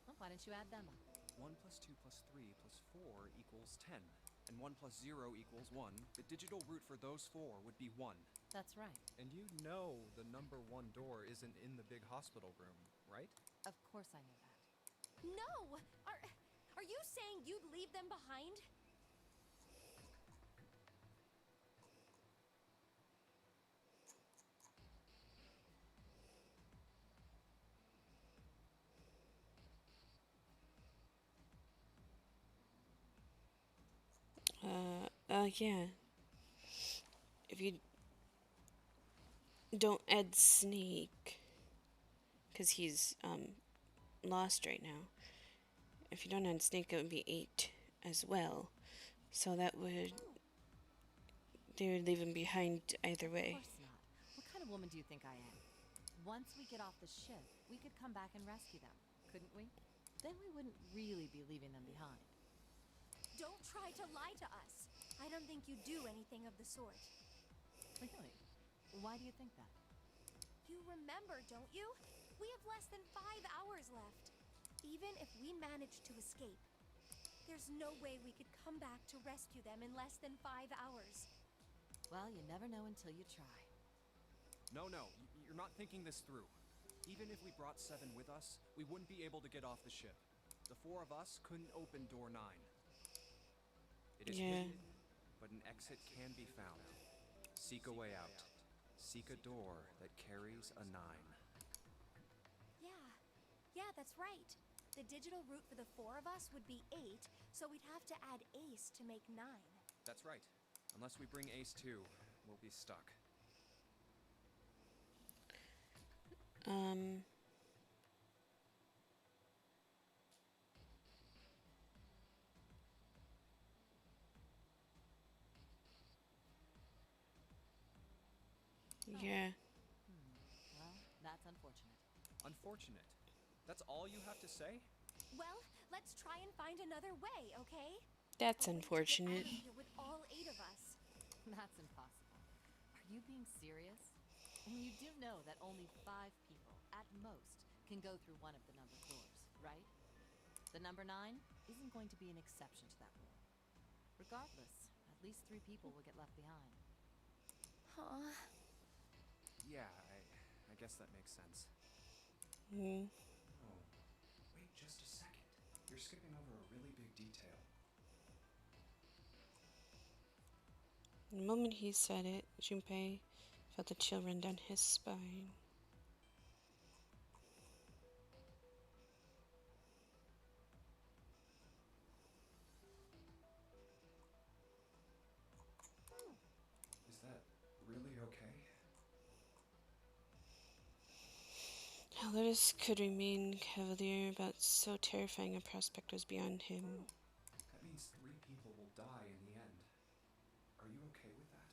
Well, why don't you add them up? 1 plus 2 plus 3 plus 4 equals 10. And 1 plus 0 equals 1. The digital root for those 4 would be 1. That's right. And you know the number 1 door isn't in the big hospital room, right? Of course I know that. No! Are you saying you'd leave them behind? Yeah. If you don't add Snake, because he's, lost right now. If you don't add Snake, it would be 8 as well. So that would... They would leave him behind either way. Of course not. What kind of woman do you think I am? Once we get off the ship, we could come back and rescue them, couldn't we? Then we wouldn't really be leaving them behind. Don't try to lie to us. I don't think you do anything of the sort. Really? Why do you think that? You remember, don't you? We have less than 5 hours left. Even if we manage to escape, there's no way we could come back to rescue them in less than 5 hours. Well, you never know until you try. No, you're not thinking this through. Even if we brought 7 with us, we wouldn't be able to get off the ship. The 4 of us couldn't open door 9. It is hidden, but an exit can be found. Seek a way out. Seek a door that carries a 9. Yeah, that's right. The digital route for the 4 of us would be 8, so we'd have to add Ace to make 9. That's right. Unless we bring Ace too, we'll be stuck. Yeah. Well, that's unfortunate. Unfortunate. That's all you have to say? Well, let's try and find another way, okay? That's A way to get unfortunate. out of here with all 8 of us. That's impossible. Are you being serious? And you do know that only 5 people, at most, can go through one of the numbered doors, right? The number 9 isn't going to be an exception to that rule. Regardless, at least 3 people will get left behind. Huh. Yeah, I guess that makes sense. Mm. Oh, wait just a second. You're skipping over a really big detail. The moment he said it, Junpei felt a chill run down his spine. Is that really okay? How Lotus could remain cavalier about so terrifying a prospect was beyond him. That means 3 people will die in the end. Are you okay with that?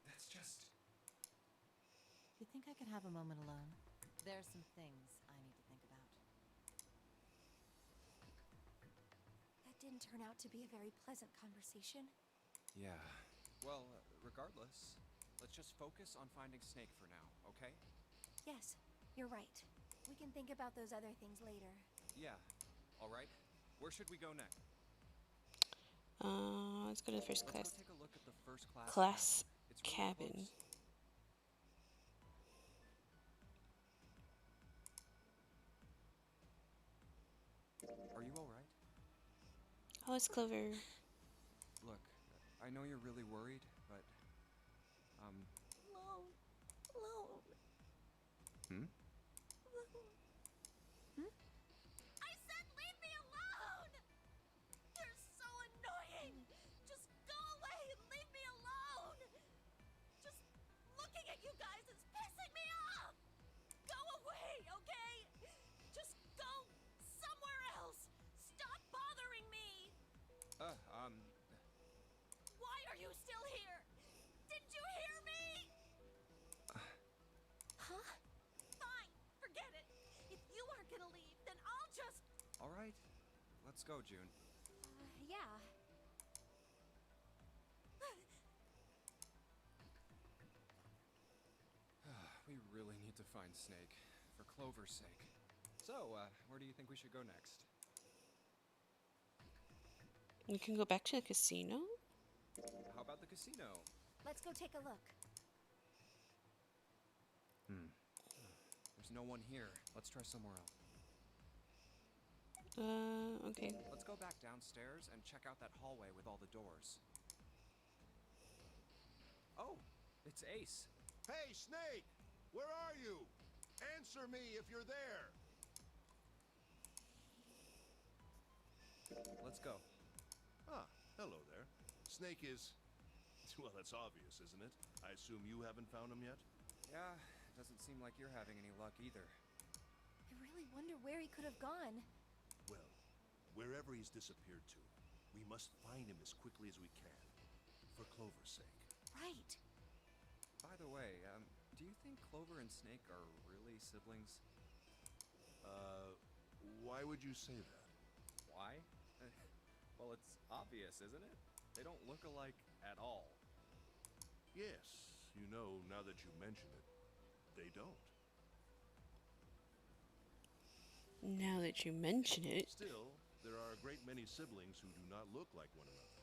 That's just... You think I could have a moment alone? There are some things I need to think about. That didn't turn out to be a very pleasant conversation. Yeah. Well, regardless, let's just focus on finding Snake for now, okay? Yes, you're right. We can think about those other things later. Yeah. All right. Where should we go next? Let's go to the first Let's class. go take a look at the first class Class cabin. It's really cabin. close. Are you all right? Oh, it's Clover. Look, I know you're really worried, but Alone. Alone. Hmm? I said leave me alone! You're so annoying! Just go away and leave me alone! Just looking at you guys is pissing me off! Go away, okay? Just go somewhere else! Stop bothering me! Why are you still here? Didn't you hear me? Huh? Fine, forget it. If you aren't gonna leave, then I'll just... All right. Let's go, June. Yeah. We really need to find Snake, for Clover's sake. So, where do you think we should go next? We can go back to the casino? How about the casino? Let's go take a look. There's no one here. Let's try somewhere else. Okay. Let's go back downstairs and check out that hallway with all the doors. Oh, it's Ace. Hey, Snake! Where are you? Answer me if you're there! Let's go. Ah, hello there. Snake is... Well, that's obvious, isn't it? I assume you haven't found him yet? Yeah, doesn't seem like you're having any luck either. I really wonder where he could have gone. Well, wherever he's disappeared to, we must find him as quickly as we can. For Clover's sake. Right. By the way, do you think Clover and Snake are really siblings? Why would you say that? Why? Well, it's obvious, isn't it? They don't look alike at all. Yes, you know, now that you mention it, they don't. Now that you mention it. Still, there are a great many siblings who do not look like one another.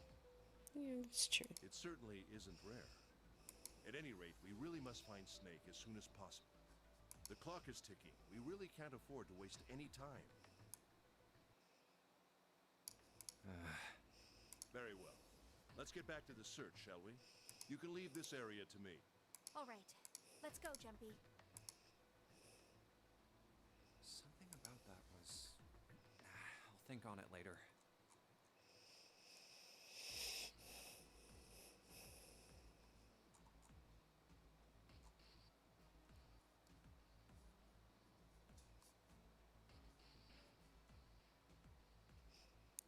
Yeah, that's true. It certainly isn't rare. At any rate, we really must find Snake as soon as possible. The clock is ticking. We really can't afford to waste any time. Very well. Let's get back to the search, shall we? You can leave this area to me. All right. Let's go, Jumpy. Something about that was... I'll think on it later.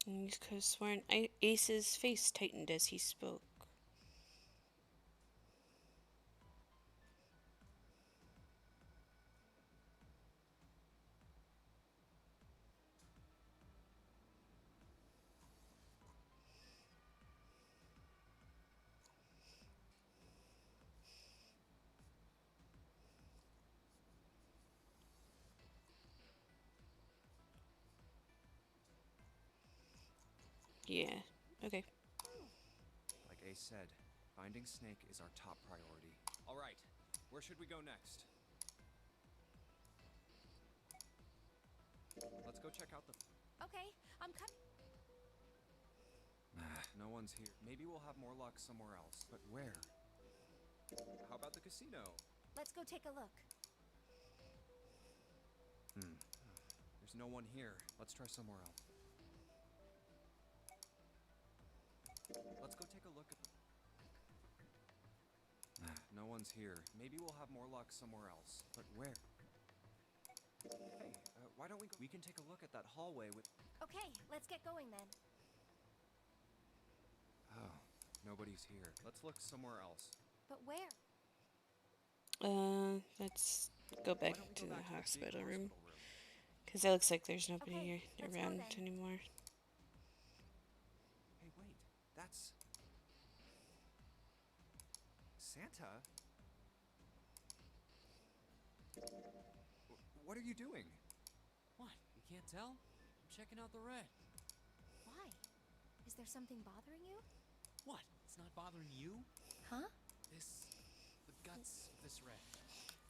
And you could have sworn Ace's face tightened as he spoke. Okay. Like Ace said, finding Snake is our top priority. All right, where should we go next? Let's go check out the... Okay, I'm coming. No one's here. Maybe we'll have more luck somewhere else. But where? How about the casino? Let's go take a look. There's no one here. Let's try somewhere else. Let's go take a look at the... No one's here. Maybe we'll have more luck somewhere else. But where? Hey, why don't we go... We can take a look at that hallway with... Okay, let's get going then. Oh, nobody's here. Let's look somewhere else. But where? Let's go back Why don't we to go the back big hospital room. room? Because it looks like there's nobody Okay, here let's go around then. anymore. Hey, wait. That's... Santa? What are you doing? What? You can't tell? I'm checking out the red. Why? Is there something bothering you? What? It's not bothering you? Huh? The guts of this red.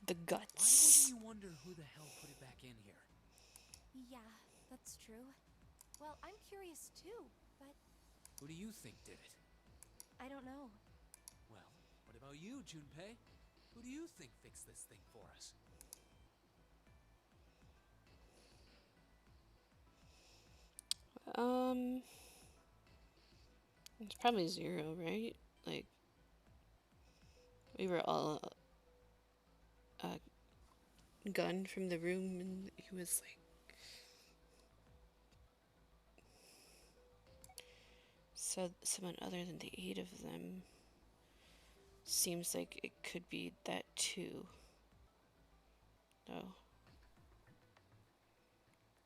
The Why guts. wouldn't you wonder who the hell put it back in here? Yeah, that's true. Well, I'm curious too, but Who do you think did it? I don't know. Well, what about you, Junpei? Who do you think fixed this thing for us? It's probably Zero, right? Like, we were all gunned from the room, and he was like, so someone other than the 8 of them. Seems like it could be that too. Oh.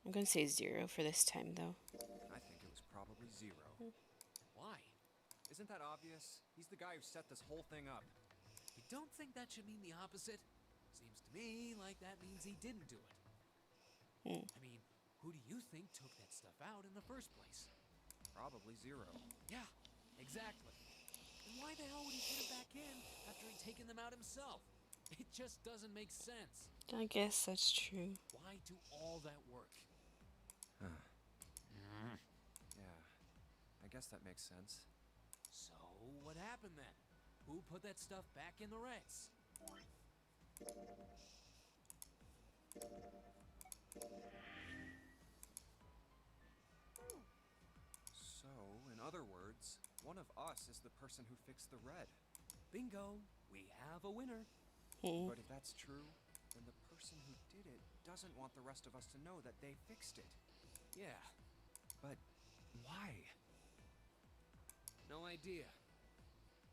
I'm gonna say Zero for this time, though. I think it was probably Zero. Why? Isn't that obvious? He's the guy who set this whole thing up. You don't think that should mean the opposite? Seems to me like that means he didn't do it. I mean, who do you think took that stuff out in the first place? Probably Zero. Yeah, exactly. And why the hell would he put it back in after he'd taken them out himself? It just doesn't make sense. I guess that's true. Why do all that work? Yeah, I guess that makes sense. So, what happened then? Who put that stuff back in the Reds? So, in other words, one of us is the person who fixed the red. Bingo! We have a winner. But if that's true, then the person who did it doesn't want the rest of us to know that they fixed it. Yeah, But why? no idea.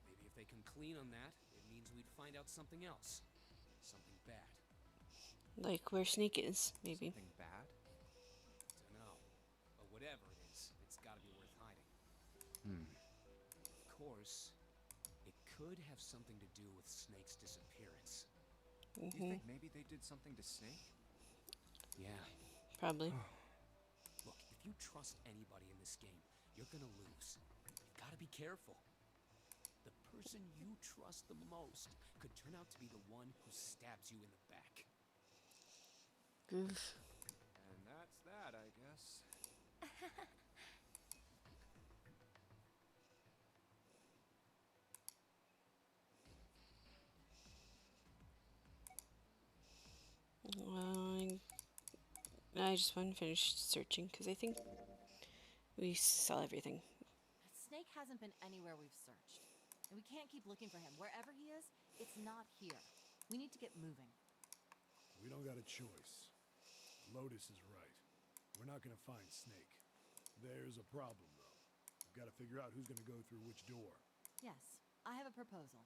Maybe if they come clean on that, it means we'd find out something else. Something bad. Like where Snake is, maybe. Something bad? Dunno. But whatever it is, it's gotta be worth hiding. Of course, it could have something to do with Snake's disappearance. You think maybe they did something to Snake? Yeah. Probably. Look, if you trust anybody in this game, you're gonna lose. You've gotta be careful. The person you trust the most could turn out to be the one who stabs you in the back. Oof. And that's that, I guess. Well, I just want to finish searching because I think we saw everything. Snake hasn't been anywhere we've searched. And we can't keep looking for him. Wherever he is, it's not here. We need to get moving. We don't got a choice. Lotus is right. We're not gonna find Snake. There's a problem, though. We've got to figure out who's gonna go through which door. Yes, I have a proposal.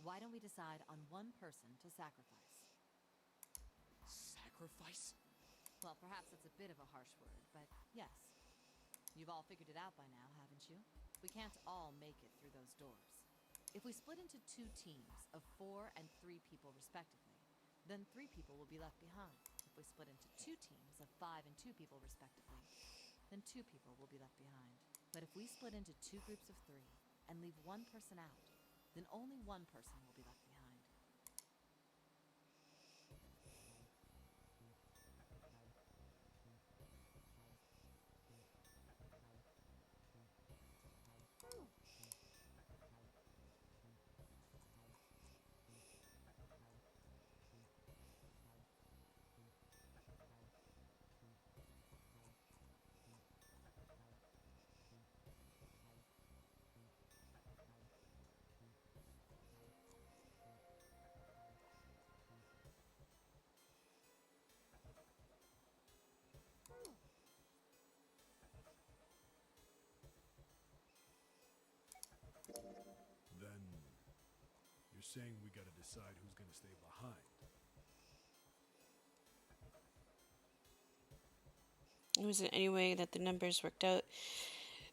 Why don't we decide on one person to sacrifice? Sacrifice? Well, perhaps it's a bit of a harsh word, but yes. You've all figured it out by now, haven't you? We can't all make it through those doors. If we split into 2 teams of 4 and 3 people respectively, then 3 people will be left behind. If we split into 2 teams of 5 and 2 people respectively, then 2 people will be left behind. But if we split into 2 groups of 3 and leave 1 person out, then only 1 person will be left behind. Then you're saying we gotta decide who's gonna stay behind. It wasn't any way that the numbers worked out.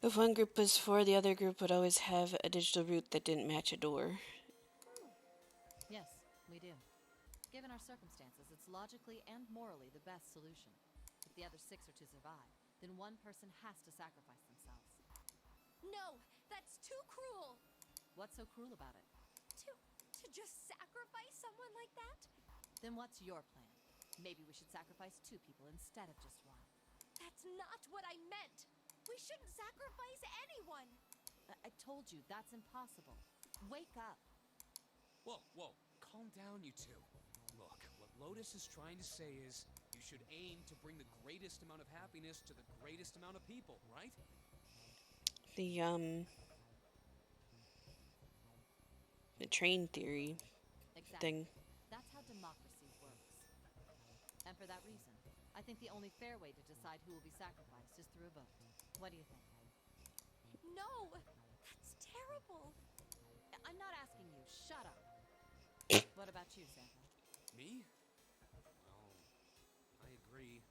If one group was 4, the other group would always have a digital route that didn't match a door. Yes, we do. Given our circumstances, it's logically and morally the best solution. If the other 6 are to survive, then 1 person has to sacrifice themselves. No, that's too cruel. What's so cruel about it? To just sacrifice someone like that? Then what's your plan? Maybe we should sacrifice 2 people instead of just 1. That's not what I meant. We shouldn't sacrifice anyone. I told you, that's impossible. Wake up. Whoa, whoa, calm down, you two. Look, what Lotus is trying to say is you should aim to bring the greatest amount of happiness to the greatest amount of people, right? The train theory Exactly. thing. That's how democracy works. And for that reason, I think the only fair way to decide who will be sacrificed is through a vote. What do you think? No, that's terrible. I'm not asking you. Shut up. What about you, Santa? Me? Well, I agree,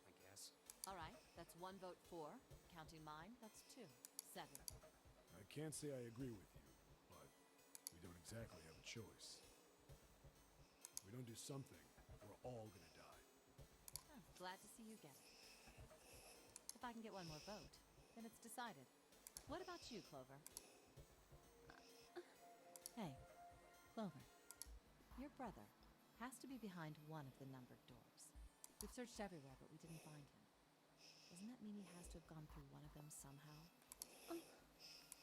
I guess. All right, that's 1 vote for. Counting mine, that's 2. 7. I can't say I agree with you, but we don't exactly have a choice. If we don't do something, we're all gonna die. Oh, glad to see you get it. If I can get 1 more vote, then it's decided. What about you, Clover? Hey, Clover. Your brother has to be behind 1 of the numbered doors. We've searched everywhere, but we didn't find him. Doesn't that mean he has to have gone through 1 of them somehow?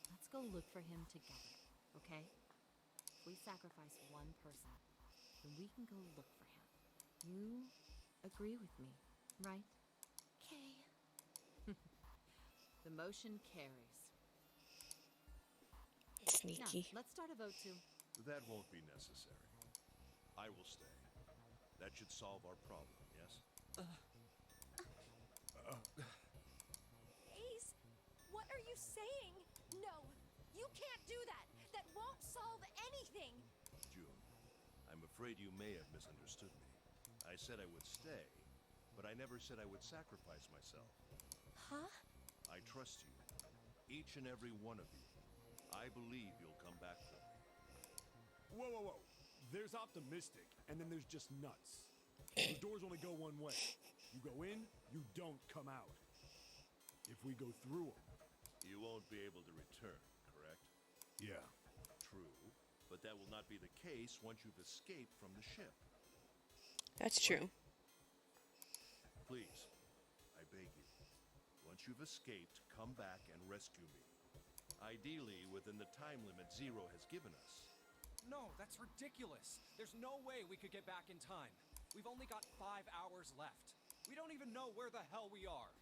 Let's go look for him together, okay? If we sacrifice 1 person, then we can go look for him. You agree with me, right? Okay. The motion carries. Sneaky. Now, let's start a vote to... That won't be necessary. I will stay. That should solve our problem, yes? Ace, what are you saying? No, you can't do that. That won't solve anything. June, I'm afraid you may have misunderstood me. I said I would stay, but I never said I would sacrifice myself. Huh? I trust you. Each and every one of you. I believe you'll come back for me. Whoa, whoa, whoa. There's optimistic, and then there's just nuts. The doors only go one way. You go in, you don't come out. If we go through them... You won't be able to return, correct? Yeah. True, but that will not be the case once you've escaped from the ship. That's true. Please, I beg you. Once you've escaped, come back and rescue me. Ideally, within the time limit Zero has given us. No, that's ridiculous. There's no way we could get back in time. We've only got 5 hours left. We don't even know where the hell we are.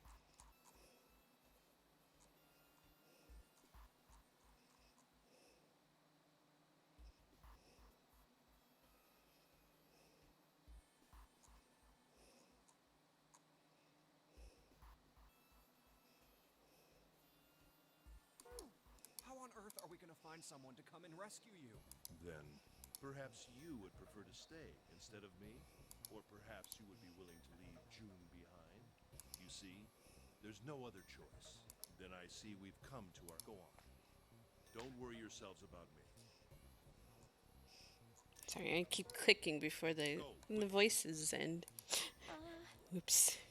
How on earth are we gonna find someone to come and rescue you? Then, perhaps you would prefer to stay instead of me? Or perhaps you would be willing to leave June behind? You see, there's no other choice. Then I see we've come to our... Go on. Don't worry yourselves about me. Sorry, I keep clicking before the voices end. Oops.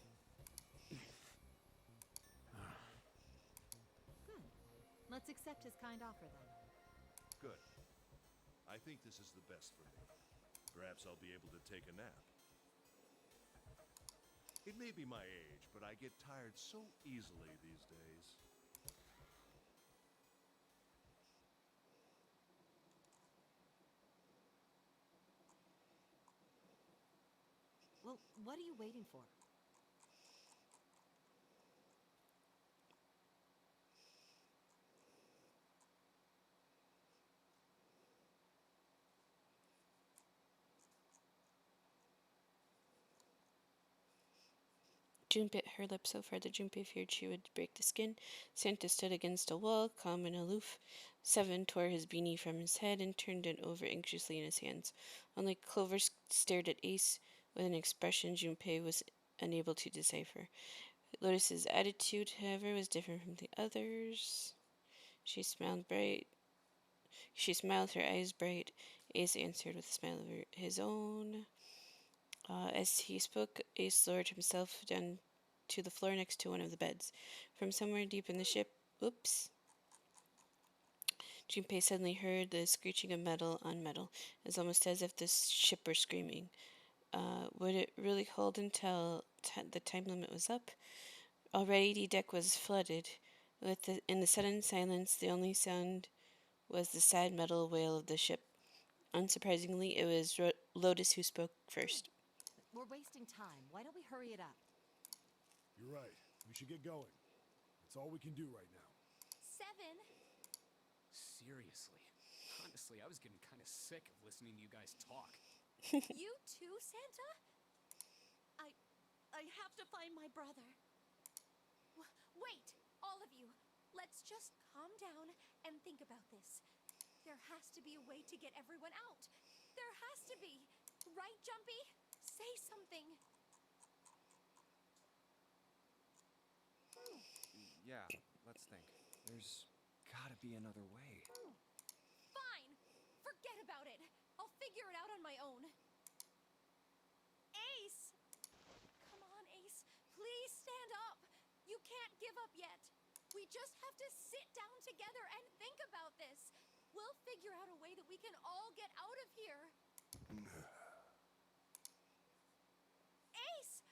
Let's accept his kind offer then. Good. I think this is the best for me. Perhaps I'll be able to take a nap. It may be my age, but I get tired so easily these days. Well, what are you waiting for? June bit her lip so far that Junpei feared she would break the skin. Santa stood against a wall, calm and aloof. Seven tore his beanie from his head and turned it over anxiously in his hands. Only Clover stared at Ace with an expression Junpei was unable to decipher. Lotus's attitude, however, was different from the others. She smiled bright. She smiled, her eyes bright. Ace answered with a smile of his own. As he spoke, Ace lowered himself down to the floor next to one of the beds. From somewhere deep in the ship, oops. Junpei suddenly heard the screeching of metal on metal. It was almost as if the ship were screaming. Would it really hold until the time limit was up? Already the deck was flooded. In the sudden silence, the only sound was the sad metal wail of the ship. Unsurprisingly, it was Lotus who spoke first. We're wasting time. Why don't we hurry it up? You're right. We should get going. That's all we can do right now. 7. Seriously. Honestly, I was getting kind of sick of listening to you guys talk. You too, Santa? I have to find my brother. Wait, all of you. Let's just calm down and think about this. There has to be a way to get everyone out. There has to be. Right, Jumpy? Say something. Yeah, let's think. There's gotta be another way. Fine. Forget about it. I'll figure it out on my own. Ace! Come on, Ace. Please stand up. You can't give up yet. We just have to sit down together and think about this. We'll figure out a way that we can all get out of here. Ace!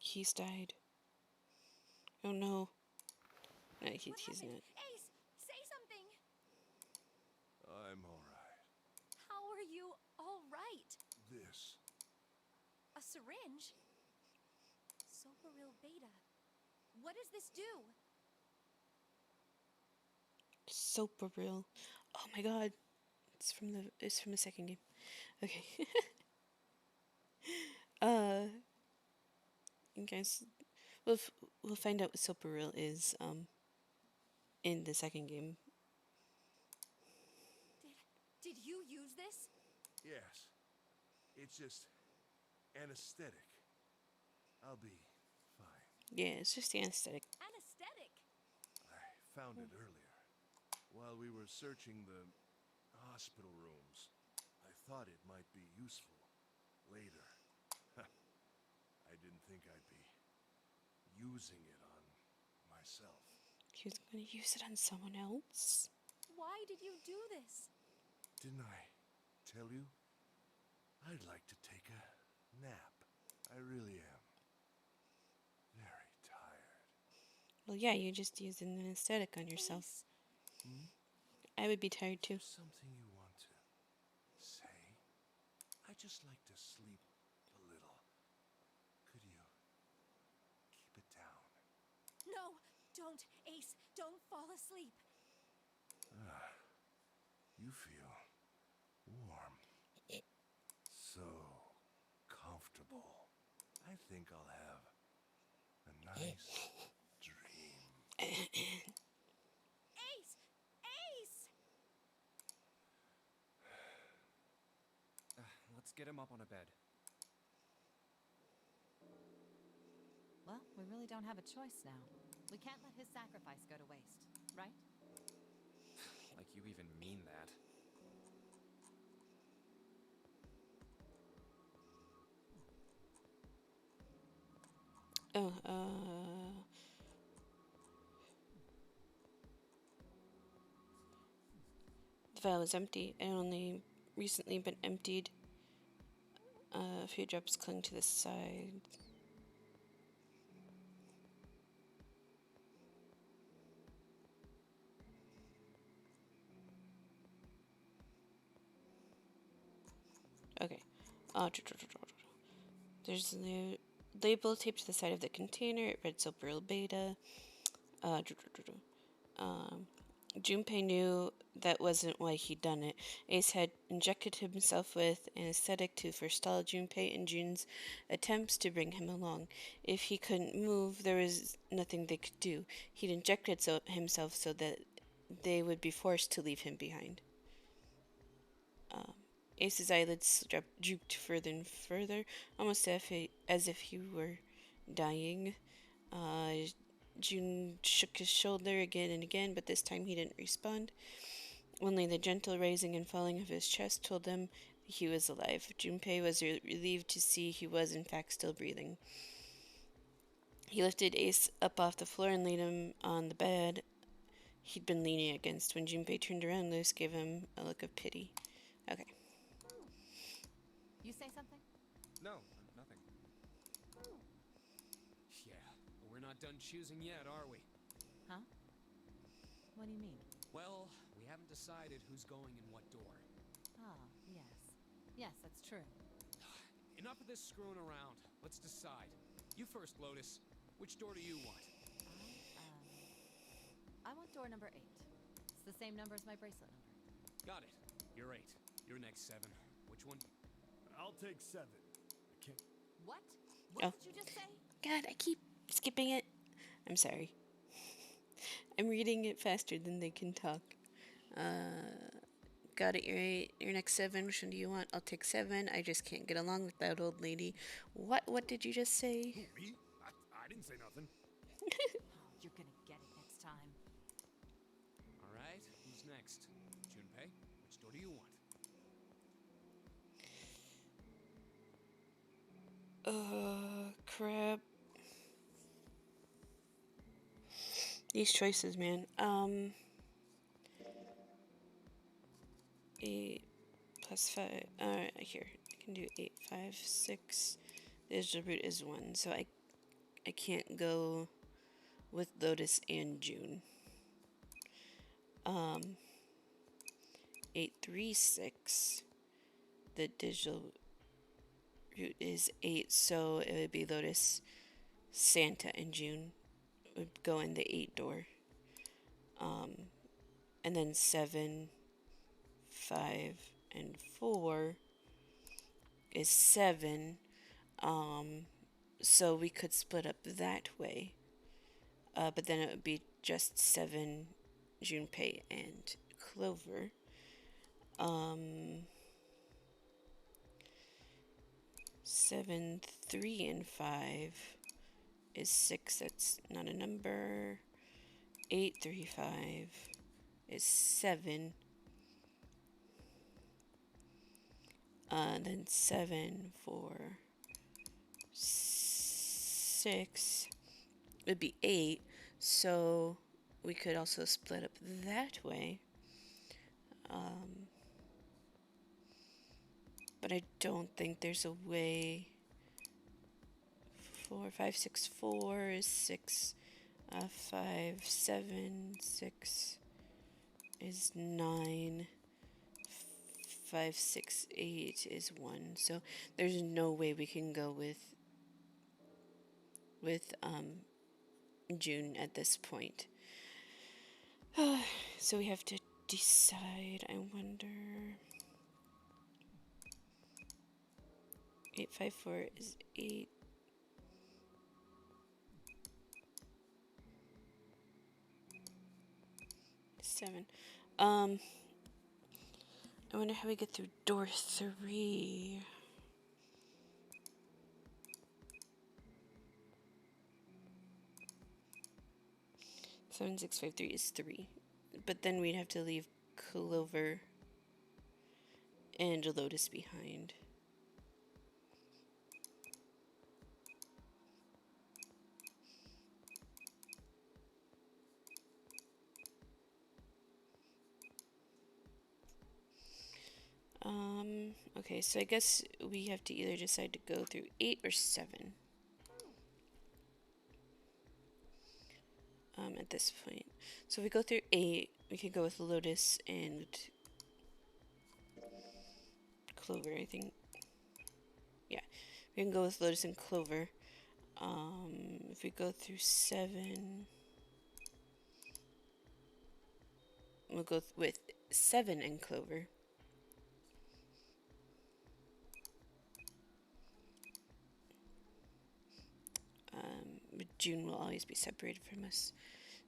He's died. Oh no. No, What he's happened? not. Ace, say something. I'm alright. How are you all right? This. A syringe? Soparil beta. What does this do? Super real. Oh my god. It's from the second game. Okay. You guys, we'll find out what super real is in the second game. Did you use this? Yes. It's just anesthetic. I'll be fine. Yeah, it's just the anesthetic. Anesthetic. I found it earlier. While we were searching the hospital rooms, I thought it might be useful later. I didn't think I'd be using it on myself. He was gonna use it on someone else. Why did you do this? Didn't I tell you? I'd like to take a nap. I really am. Very tired. Well, yeah, you just used an anesthetic on yourself. Ace, I would be tired too. Something you want to say? I just like to sleep a little. Could you keep it down? no, don't, Ace. Don't fall asleep. You feel warm. So comfortable. I think I'll have a nice dream. Ace! Ace! Let's get him up on a bed. Well, we really don't have a choice now. We can't let his sacrifice go to waste, right? Like you even mean that. Oh, vial was empty. It only recently been emptied. A few drops clung to the side. Okay. There's a label taped to the side of the container. It read Soap Real Beta. Junpei knew that wasn't why he'd done it. Ace had injected himself with anesthetic to forestall Junpei and Jun's attempts to bring him along. If he couldn't move, there was nothing they could do. He'd injected himself so that they would be forced to leave him behind. Ace's eyelids drooped further and further, almost as if he were dying. Jun shook his shoulder again and again, but this time he didn't respond. Only the gentle rising and falling of his chest told them he was alive. Junpei was relieved to see he was in fact still breathing. He lifted Ace up off the floor and laid him on the bed he'd been leaning against. When Junpei turned around, Luce gave him a look of pity. Okay. You say something? No, nothing. Yeah, but we're not done choosing yet, are we? Huh? What do you mean? Well, we haven't decided who's going in what door. Ah, yes. Yes, that's true. Enough of this screwing around. Let's decide. You first, Lotus. Which door do you want? I want door number 8. It's the same number as my bracelet number. Got it. You're 8. You're next 7. Which one? I'll take 7. I can't. What? What did you just say? God, I keep skipping it. I'm sorry. I'm reading it faster than they can talk. Got it, you're 8. Your next 7. Which one do you want? I'll take 7. I just can't get along with that old lady. What did you just say? Who, me? I didn't say nothing. Oh, you're gonna get it next time. All right. Who's next? Junpei, which door do you want? Crap. These choices, man. 8 plus 5. Alright, here. I can do 8, 5, 6. The digital root is 1, so I can't go with Lotus and June. 8, 3, 6. The digital root is 8, so it would be Lotus, Santa, and June would go in the 8 door. And then 7, 5, and 4 is 7. So we could split up that way. But then it would be just 7, Junpei, and Clover. 7, 3, and 5 is 6. That's not a number. 8, 3, 5 is 7. Then 7, 4, 6 would be 8. So we could also split up that way. But I don't think there's a way. 4, 5, 6, 4 is 6. 5, 7, 6 is 9. 5, 6, 8 is 1. So there's no way we can go with June at this point. So we have to decide. I wonder. 8, 5, 4 is 8. Seven. I wonder how we get through door 3. Seven, 6, 5, 3 is 3. But then we'd have to leave Clover and Lotus behind. Okay, so I guess we have to either decide to go through 8 or 7. At this point. So if we go through 8, we could go with Lotus and Clover, I think. Yeah, we can go with Lotus and Clover. If we go through 7, we'll go with 7 and Clover. But June will always be separated from us.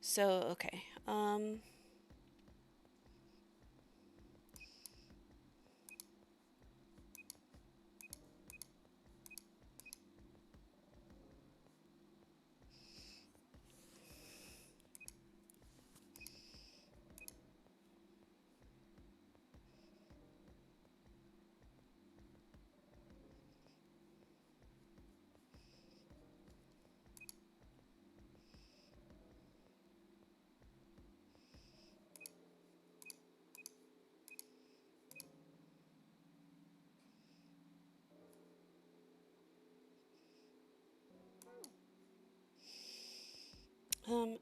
So, okay.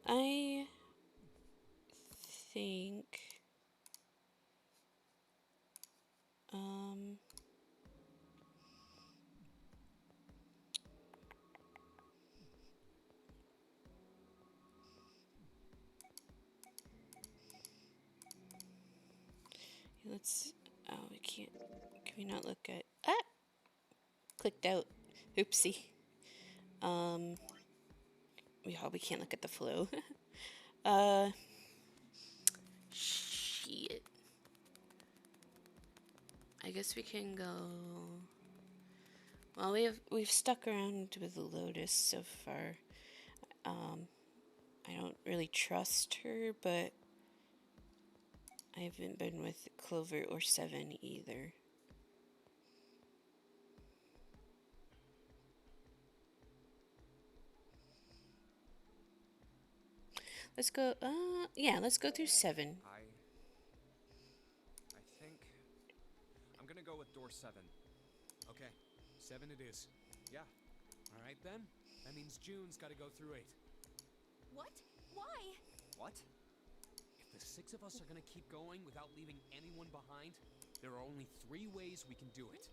I think, let's, oh, we can't, can we not look at, clicked out, oopsie. We can't look at the flow. Shit. I guess we can go. Well, we've stuck around with the Lotus so far. I don't really trust her, but I haven't been with Clover or 7 either. Let's go. Yeah, let's go through 7. I think I'm gonna go with door 7. Okay, 7 it is. Yeah. All right then. That means June's got to go through 8. What? Why? What? If the 6 of us are gonna keep going without leaving anyone behind, there are only 3 ways we can do it.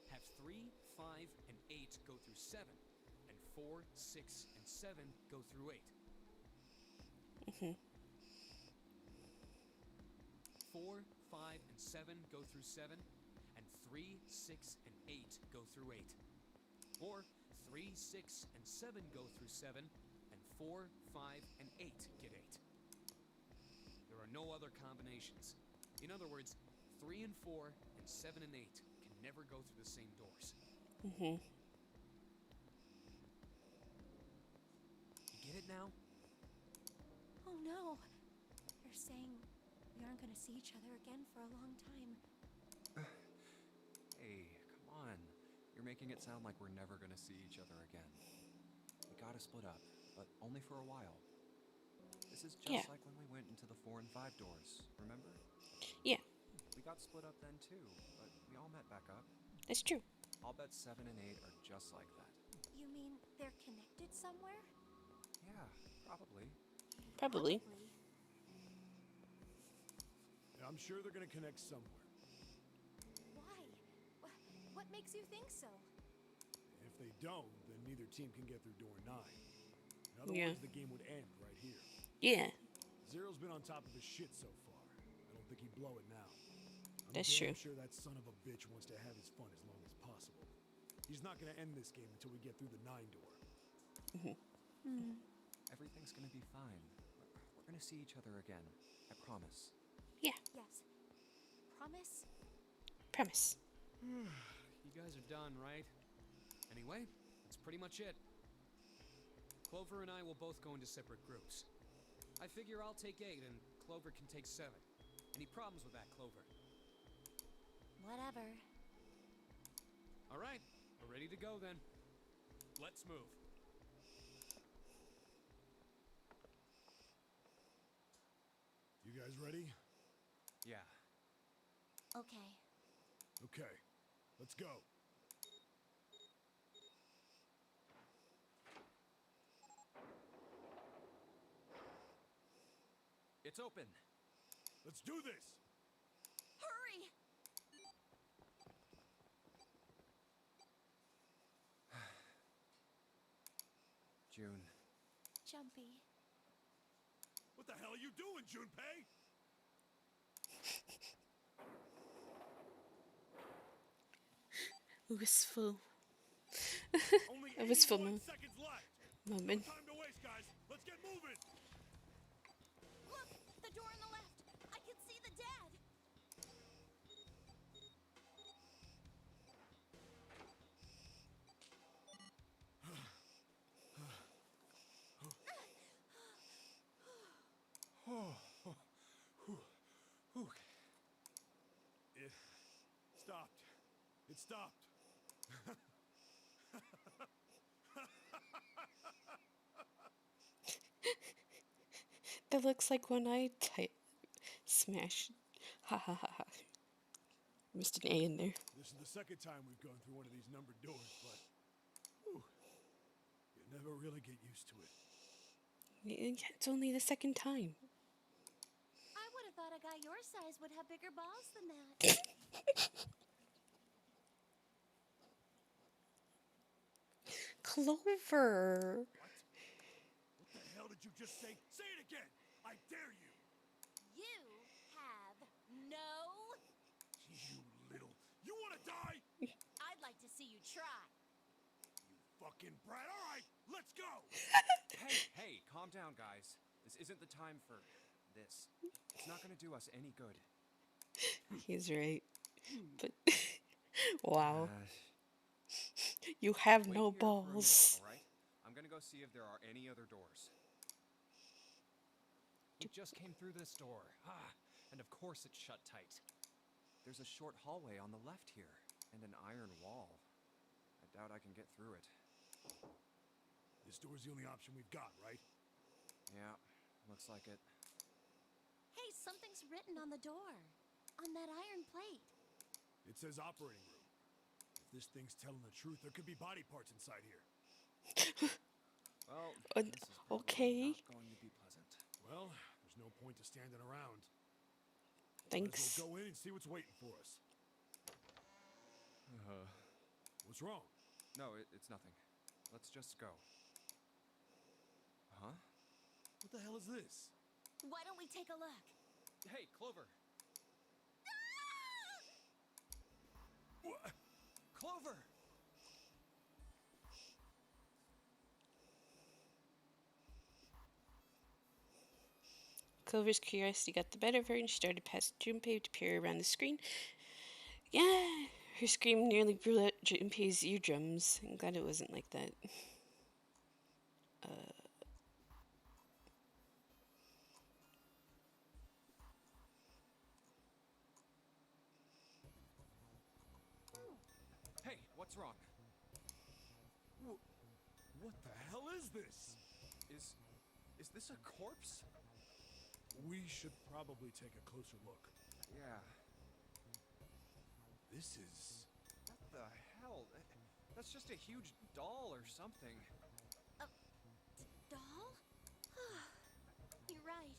Have 3, 5, and 8 go through 7, and 4, 6, and 7 go through 8. 4, 5, and 7 go through 7, and 3, 6, and 8 go through 8. Or 3, 6, and 7 go through 7, and 4, 5, and 8 get 8. There are no other combinations. In other words, 3 and 4 and 7 and 8 can never go through the same doors. You get it now? Oh no. You're saying we aren't gonna see each other again for a long time. Hey, come on. You're making it sound like we're never gonna see each other again. We gotta split up, but only for a while. This is just like when we went into the 4 and 5 doors, remember? Yeah. We got split up then too, but we all met back up. That's true. I'll bet 7 and 8 are just like that. You mean they're connected somewhere? Yeah, probably. Probably. Yeah, I'm sure they're gonna connect somewhere. Why? What makes you think so? If they don't, then neither team can get through door 9. In other words, the game would end right here. Yeah. Zero's been on top of his shit so far. I don't think he'd blow it now. That's I'm true. sure that son of a bitch wants to have his fun as long as possible. He's not gonna end this game until we get through the 9 door. Everything's gonna be fine. We're gonna see each other again. I promise. Yeah. Yes. Promise? Promise. You guys are done, right? Anyway, that's pretty much it. Clover and I will both go into separate groups. I figure I'll take 8 and Clover can take 7. Any problems with that, Clover? Whatever. All right, we're ready to go then. Let's move. You guys ready? Yeah. Okay. Okay, let's go. It's open. Let's do this! Hurry! June. Jumpy. What the hell are you doing, Junpei? Wistful. Only A wistful 81 seconds left. moment. No time to waste, guys. Let's get moving. Look! The door on the left! I can see the dead! It stopped. It stopped. That looks like when I type smash. Ha ha ha ha. Missed an A in there. This is the second time we've gone through one of these numbered doors, but whew, you never really get used to it. Yeah, it's only the second time. I would have thought a guy your size would have bigger balls than that. Clover. What the hell did you just say? Say it again! I dare you! You have no... You little... You wanna die? I'd like to see you try. You fucking brat. All right, let's go! Hey, calm down, guys. This isn't the time for this. It's not gonna do us any good. He's right. But wow. Uh, You have Wait no here for a minute, balls. all right? I'm gonna go see if there are any other doors. We just came through this door. And of course it's shut tight. There's a short hallway on the left here, and an iron wall. I doubt I can get through it. This door's the only option we've got, right? Yeah, looks like it. Hey, something's written on the door. On that iron plate. It says operating room. If this thing's telling the truth, there could be body parts inside here. Well, Uh, this is probably okay. not going to be pleasant. Well, there's no point to standing around. Thanks. Might as well go in and see what's waiting for us. What's wrong? No, it's nothing. Let's just go. Huh? What the hell is this? Why don't we take a look? Hey, Clover! What? Clover! Clover's curiosity got the better of her and she started past Junpei to peer around the screen. Yeah, her scream nearly blew out Junpei's eardrums. I'm glad it wasn't like that. Hey, what's wrong? What the hell is this? Is this a corpse? We should probably take a closer look. Yeah. This is... What the hell? That's just a huge doll or something. Doll? You're right.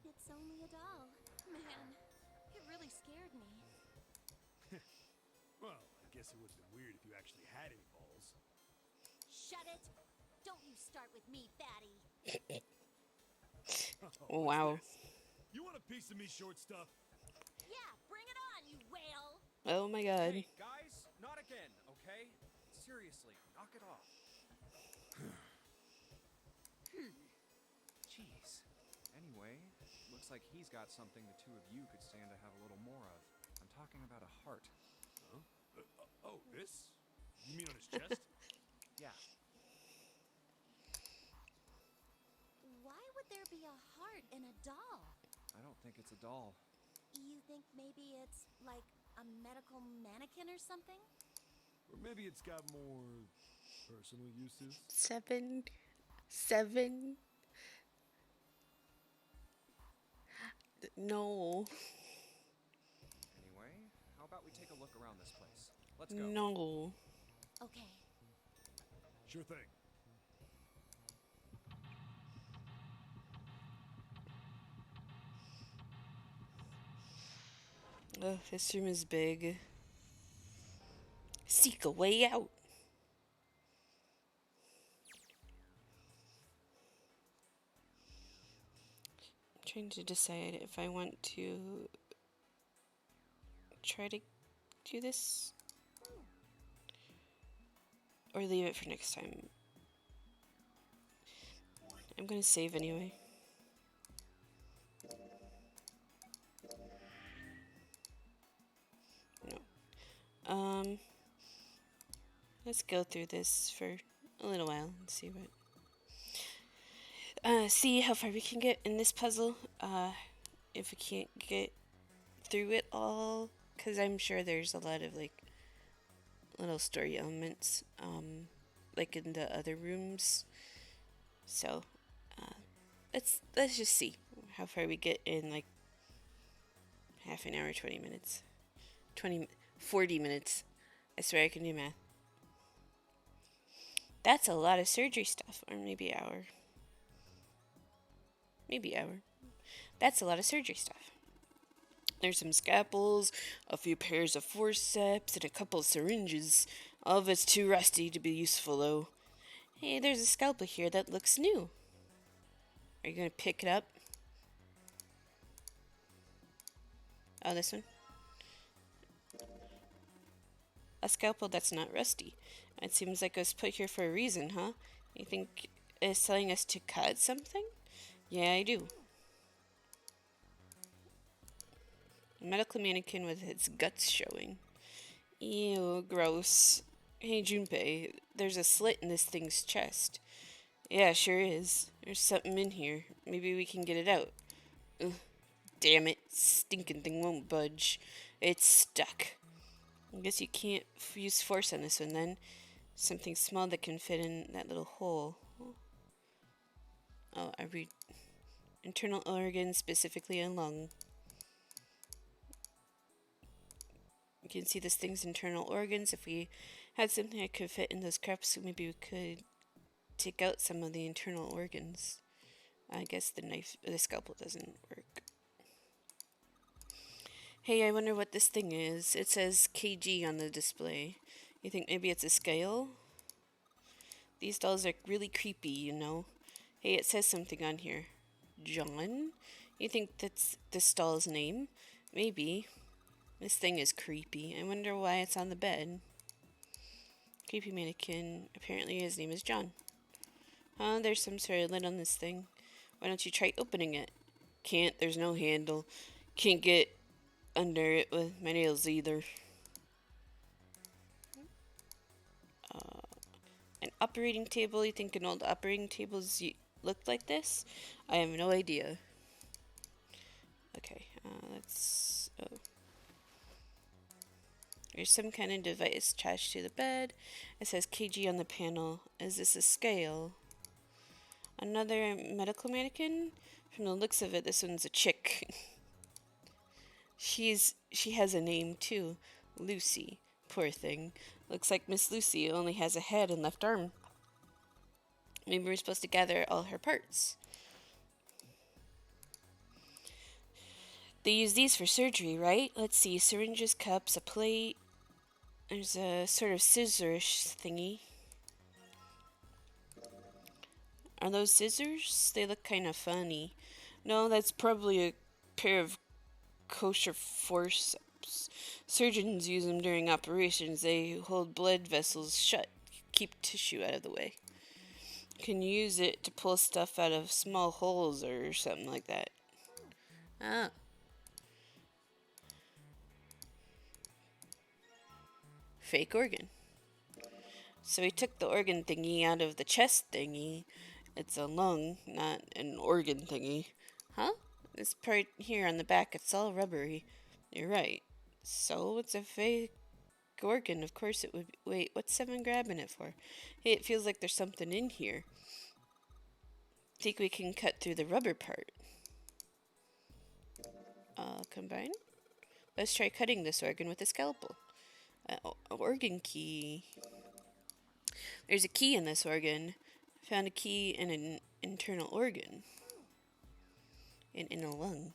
It's only a doll. Man, it really scared me. Well, I guess it would have been weird if you actually had any balls. Shut it! Don't you start with me, fatty. Oh, What's wow. this? You want a piece of me, short stuff? Yeah, bring it on, you whale! Oh my god. Hey, guys, not again, okay? Seriously, knock it off. Jeez. Anyway, looks like he's got something the two of you could stand to have a little more of. I'm talking about a heart. Huh? Oh, this? You mean on his chest? Yeah. Why would there be a heart in a doll? I don't think it's a doll. You think maybe it's like a medical mannequin or something? Or maybe it's got more personal uses? 7. No. Anyway, how about we we take a look around this place? Let's go. No. Okay. Sure thing. Oh, this room is big. Seek a way out. I'm trying to decide if I want to try to do this or leave it for next time. I'm gonna save anyway. No. Let's go through this for a little while and see what. See how far we can get in this puzzle. If we can't get through it all, because I'm sure there's a lot of like little story elements, like in the other rooms. So, let's just see how far we get in like half an hour, 20 minutes, 40 minutes. I swear I can do math. That's a lot of surgery stuff, or maybe hour. Maybe hour. That's a lot of surgery stuff. There's some scalpels, a few pairs of forceps, and a couple of syringes. All of it's too rusty to be useful, though. Hey, there's a scalpel here that looks new. Are you gonna pick it up? Oh, this one? A scalpel that's not rusty. It seems like it was put here for a reason, huh? You think it's telling us to cut something? Yeah, I do. A medical mannequin with its guts showing. Ew, gross. Hey, Junpei, there's a slit in this thing's chest. Yeah, sure is. There's something in here. Maybe we can get it out. Ugh, damn it. Stinking thing won't budge. It's stuck. I guess you can't use force on this one then. Something small that can fit in that little hole. Oh, I read internal organs, specifically a lung. You can see this thing's internal organs. If we had something that could fit in those cracks, maybe we could take out some of the internal organs. I guess the scalpel doesn't work. Hey, I wonder what this thing is. It says KG on the display. You think maybe it's a scale? These dolls are really creepy, you know. Hey, it says something on here. John? You think that's this doll's name? Maybe. This thing is creepy. I wonder why it's on the bed. Creepy mannequin. Apparently his name is John. Huh? There's some sort of lid on this thing. Why don't you try opening it? Can't. There's no handle. Can't get under it with my nails either. An operating table. You think an old operating tables looked like this? I have no idea. Okay, let's... Oh. There's some kind of device attached to the bed. It says KG on the panel. Is this a scale? Another medical mannequin? From the looks of it, this one's a chick. She has a name too. Lucy. Poor thing. Looks like Miss Lucy only has a head and left arm. Maybe we're supposed to gather all her parts. They use these for surgery, right? Let's see. Syringes, cups, a plate. There's a sort of scissorish thingy. Are those scissors? They look kind of funny. No, that's probably a pair of kosher forceps. Surgeons use them during operations. They hold blood vessels shut, keep tissue out of the way. You can use it to pull stuff out of small holes or something like that. Ah. Fake organ. So we took the organ thingy out of the chest thingy. It's a lung, not an organ thingy. Huh? This part here on the back, it's all rubbery. You're right. So it's a fake organ. Of course it would be. Wait, what's Seven grabbing it for? Hey, it feels like there's something in here. Think we can cut through the rubber part. Combine? Let's try cutting this organ with a scalpel. Organ key. There's a key in this organ. Found a key in an internal organ. In a lung.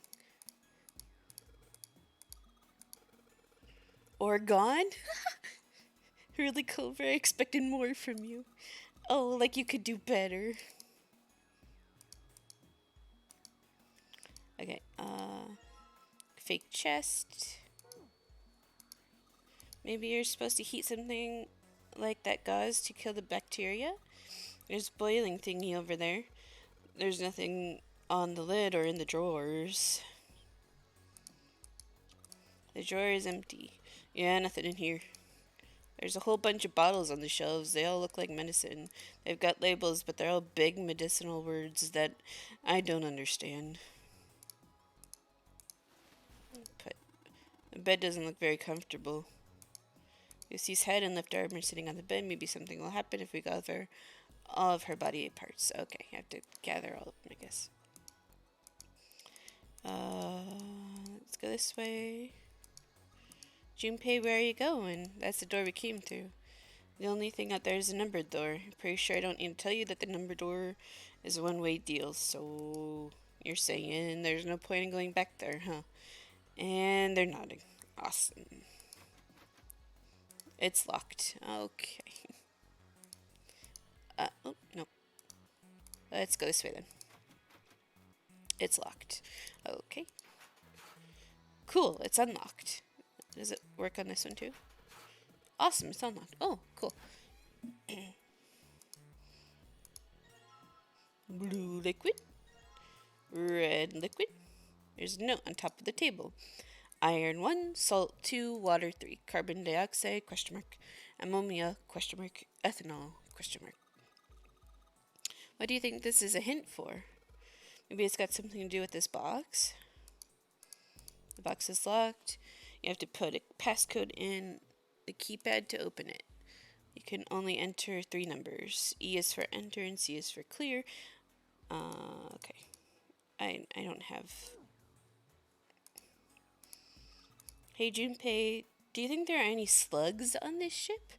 Orgon? Really, Clover? I expected more from you. Oh, like you could do better. Okay, fake chest. Maybe you're supposed to heat something like that gauze to kill the bacteria? There's a boiling thingy over there. There's nothing on the lid or in the drawers. The drawer is empty. Yeah, nothing in here. There's a whole bunch of bottles on the shelves. They all look like medicine. They've got labels, but they're all big medicinal words that I don't understand. But the bed doesn't look very comfortable. Lucy's head and left arm are sitting on the bed. Maybe something will happen if we gather all of her body parts. Okay, I have to gather all of them, I guess. Let's go this way. Junpei, where are you going? That's the door we came through. The only thing out there is a numbered door. Pretty sure I don't need to tell you that the numbered door is a one-way deal, so you're saying there's no point in going back there, huh? And they're nodding. Awesome. It's locked. Okay. Oh, no. Let's go this way then. It's locked. Okay. Cool, it's unlocked. Does it work on this one too? Awesome, it's unlocked. Oh, cool. Blue liquid. Red liquid. There's a note on top of the table. Iron 1, salt 2, water 3, carbon dioxide, question mark, ammonia, question mark, ethanol, question mark. What do you think this is a hint for? Maybe it's got something to do with this box? The box is locked. You have to put a passcode in the keypad to open it. You can only enter 3 numbers. E is for enter and C is for clear. Okay. I don't have... Hey Junpei, do you think there are any slugs on this ship?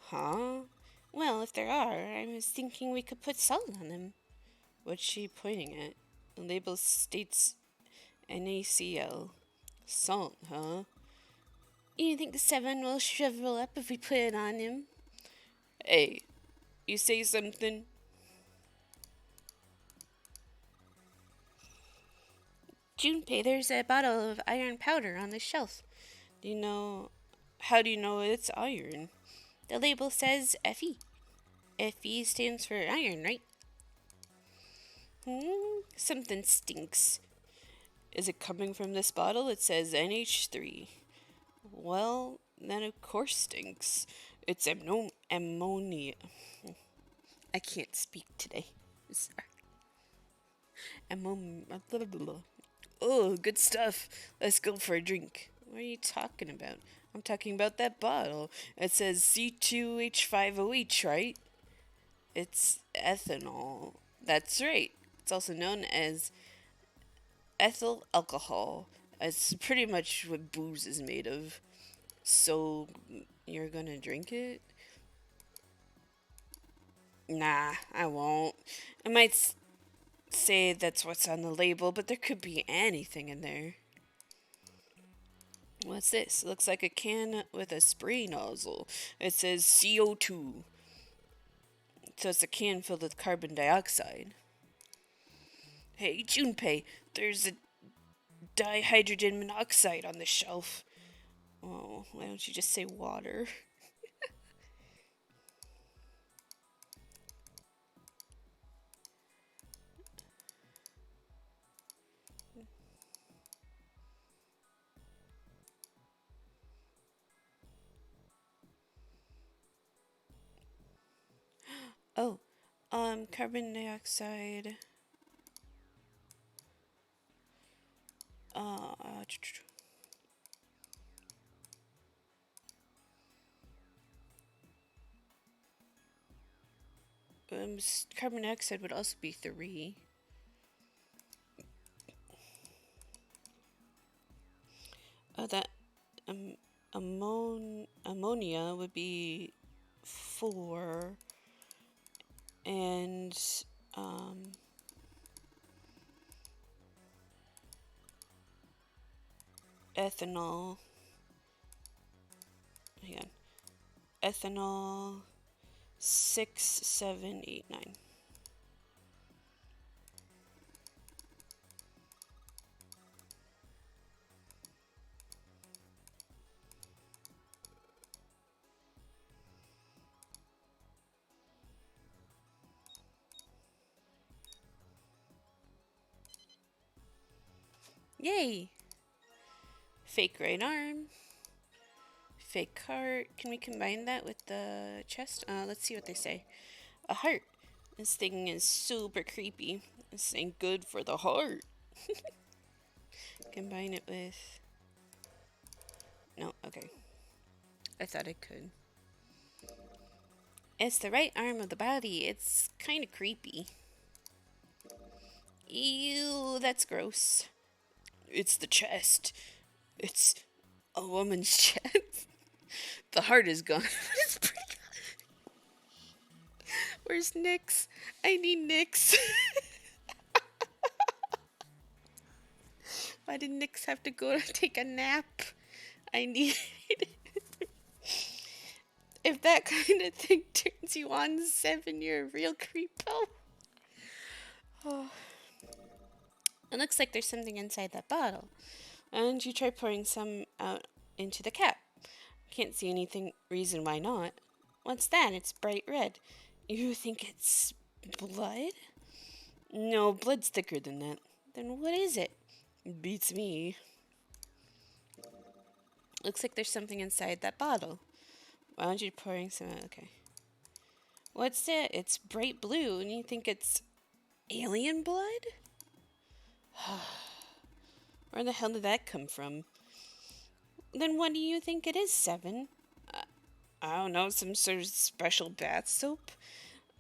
Huh? Well, if there are, I was thinking we could put salt on them. What's she pointing at? The label states NaCl. Salt, huh? You think the 7 will shrivel up if we put it on him? Hey, you say something? Junpei, there's a bottle of iron powder on the shelf. How do you know it's iron? The label says Fe. Fe stands for iron, right? Something stinks. Is it coming from this bottle? It says NH3. Well, then of course stinks. It's ammonia. I can't speak today. Sorry. Oh, good stuff. Let's go for a drink. What are you talking about? I'm talking about that bottle. It says C2H5OH, right? It's ethanol. That's right. It's also known as ethyl alcohol. It's pretty much what booze is made of. So, you're gonna drink it? Nah, I won't. I might say that's what's on the label, but there could be anything in there. What's this? Looks like a can with a spray nozzle. It says CO2. So it's a can filled with carbon dioxide. Hey, Junpei, there's a dihydrogen monoxide on the shelf. Oh, why don't you just say water? Oh, carbon dioxide. Carbon dioxide would also be 3. That ammonia would be 4, and ethanol. Hang on. Ethanol 6, 7, 8, 9. Yay! Fake right arm. Fake heart. Can we combine that with the chest? Let's see what they say. A heart. This thing is super creepy. This ain't good for the heart. Combine it with... No, okay. I thought I could. It's the right arm of the body. It's kind of creepy. Ew, that's gross. It's the chest. It's a woman's chest. The heart is gone. Where's Nyx? I need Nyx. Why did Nyx have to go take a nap? I need... If that kind of thing turns you on, 7, you're a real creepo. Oh. It looks like there's something inside that bottle. And you try pouring some out into the cap. Can't see anything reason why not. What's that? It's bright red. You think it's blood? No, blood's thicker than that. Then what is it? Beats me. Looks like there's something inside that bottle. Why aren't you pouring some out? Okay. What's that? It's bright blue, and you think it's alien blood? Where the hell did that come from? Then what do you think it is, 7? I don't know, some sort of special bath soap?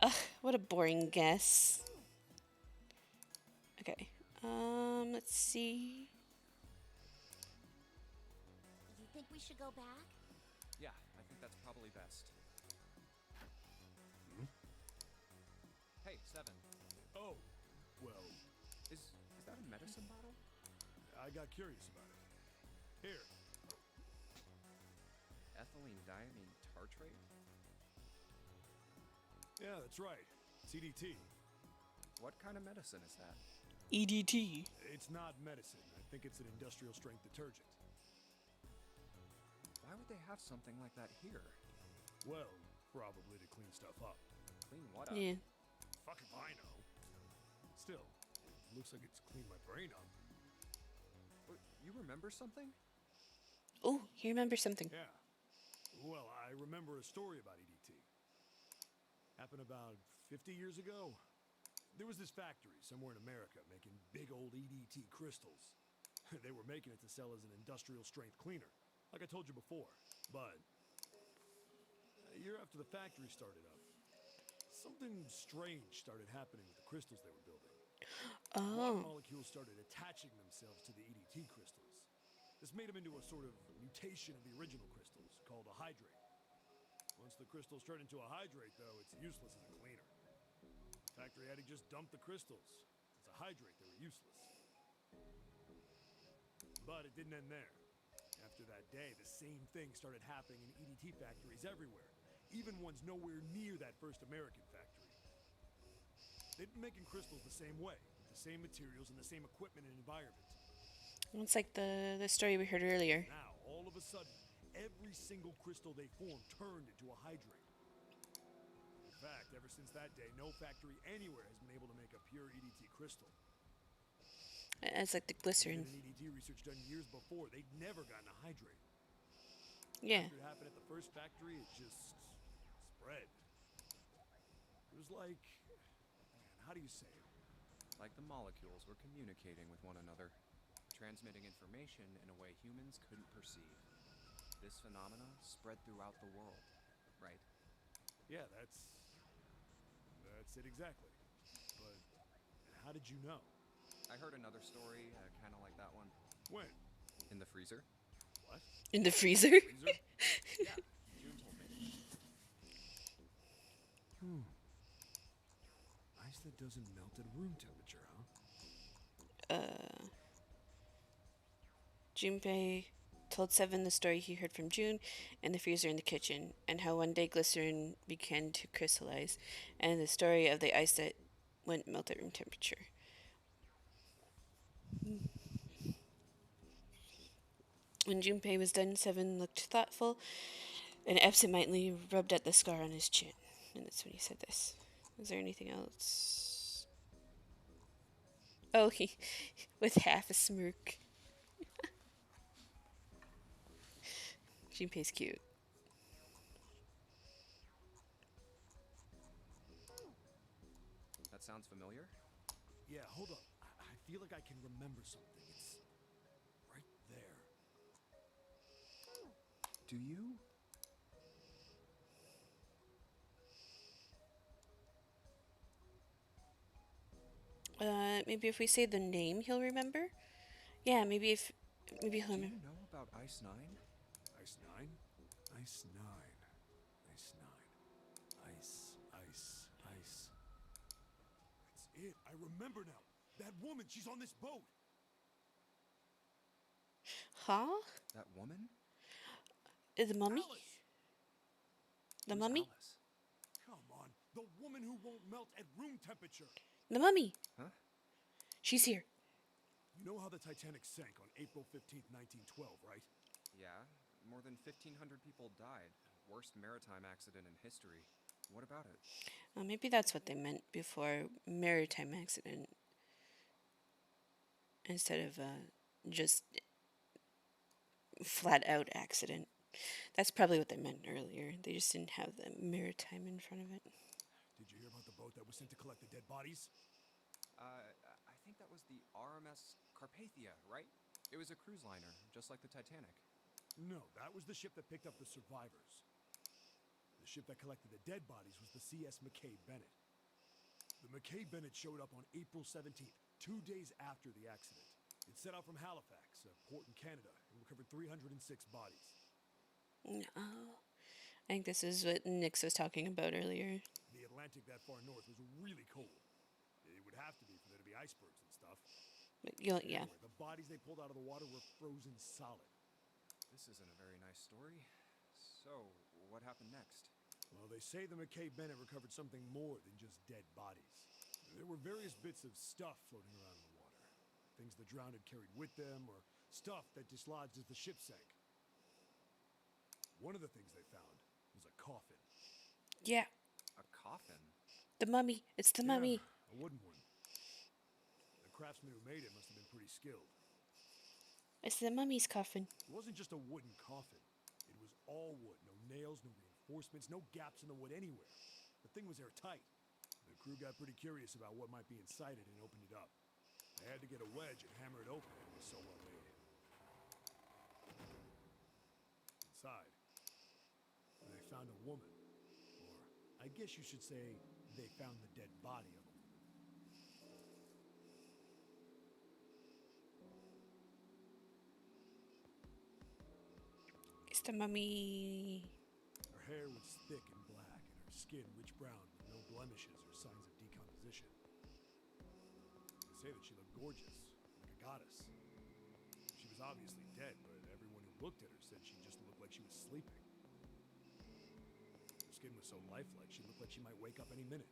Ugh, what a boring guess. Okay, let's see. You think we should go back? Yeah, I think that's probably best. Hey, 7. Oh, well, Is that a medicine bottle? I got curious about it. Here. Ethylene diamine tartrate? Yeah, that's right. CDT. What kind of medicine is that? EDT. It's not medicine. I think it's an industrial strength detergent. Why would they have something like that here? Well, probably to clean stuff up. Clean what up? Yeah. Fuck if I know. Still, it looks like it's cleaned my brain up. You remember something? Oh, you remember something. Yeah. Well, I remember a story about EDT. Happened about 50 years ago. There was this factory somewhere in America making big old EDT crystals. They were making it to sell as an industrial strength cleaner, like I told you before. But a year after the factory started up, something strange started happening with the crystals they were building. Water molecules started attaching themselves to the EDT crystals. This made them into a sort of mutation of the original crystals, called a hydrate. Once the crystals turn into a hydrate, though, it's useless as a cleaner. The factory had to just dump the crystals. As a hydrate, they were useless. But it didn't end there. After that day, the same thing started happening in EDT factories everywhere, even ones nowhere near that first American factory. They've been making crystals the same way, with the same materials and the same equipment and environment. It's like the story we heard earlier. Now, all of a sudden, every single crystal they formed turned into a hydrate. In fact, ever since that day, no factory anywhere has been able to make a pure EDT crystal. It's like the glycerin. In EDT research done years before, they'd never gotten a hydrate. Yeah. After it happened at the first factory, it just spread. It was like, man, how do you say it? Like the molecules were communicating with one another, transmitting information in a way humans couldn't perceive. This phenomena spread throughout the world, right? Yeah, that's it exactly. But how did you know? I heard another story, kind of like that one. When? In the freezer. What? In the freezer. Freezer? Yeah, June told me. Ice that doesn't melt at room temperature, huh? Junpei told Seven the story he heard from June and the freezer in the kitchen, and how one day glycerin began to crystallize, and the story of the ice that wouldn't melt at room temperature. When Junpei was done, Seven looked thoughtful and absentmindedly rubbed at the scar on his chin. And that's when he said this. Is there anything else? Oh, he with half a smirk. Junpei's cute. That sounds familiar? Yeah, hold up. I feel like I can remember something. It's right there. Do you? Maybe if we say the name, he'll remember. Yeah, maybe he'll Do you remember. know about Ice 9? Ice 9? Ice 9. Ice 9. Ice. That's it. I remember now. That woman, she's on this boat. Huh? That woman? The mummy? Alice! The Who's mummy? Alice? Come on. The woman who won't melt at room temperature. The mummy. Huh? She's here. You know how the Titanic sank on April 15th, 1912, right? Yeah, more than 1,500 people died. Worst maritime accident in history. What about it? Maybe that's what they meant before maritime accident, instead of just flat out accident. That's probably what they meant earlier. They just didn't have the maritime in front of it. Did you hear about the boat that was sent to collect the dead bodies? I think that was the RMS Carpathia, right? It was a cruise liner, just like the Titanic. No, that was the ship that picked up the survivors. The ship that collected the dead bodies was the CS McKay Bennett. The McKay Bennett showed up on April 17th, 2 days after the accident. It set out from Halifax, a port in Canada, and recovered 306 bodies. No. I think this is what Nix was talking about earlier. The Atlantic that far north was really cold. It would have to be for there to be icebergs and stuff. But yeah. Anyway, the bodies they pulled out of the water were frozen solid. This isn't a very nice story. So, what happened next? Well, they say the McKay Bennett recovered something more than just dead bodies. There were various bits of stuff floating around in the water. Things the drowned had carried with them, or stuff that dislodged as the ship sank. One of the things they found was a coffin. Yeah. A coffin? The mummy. It's the mummy. A wooden one. The craftsman who made it must have been pretty skilled. It's the mummy's coffin. It wasn't just a wooden coffin. It was all wood. No nails, no reinforcements, no gaps in the wood anywhere. The thing was airtight. The crew got pretty curious about what might be inside it and opened it up. They had to get a wedge and hammer it open. It was so well made. Inside, they found a woman. Or, I guess you should say, they found the dead body of a woman. It's the mummy. Her hair was thick and black, and her skin rich brown with no blemishes or signs of decomposition. They say that she looked gorgeous, like a goddess. She was obviously dead, but everyone who looked at her said she just looked like she was sleeping. Her skin was so lifelike, she looked like she might wake up any minute.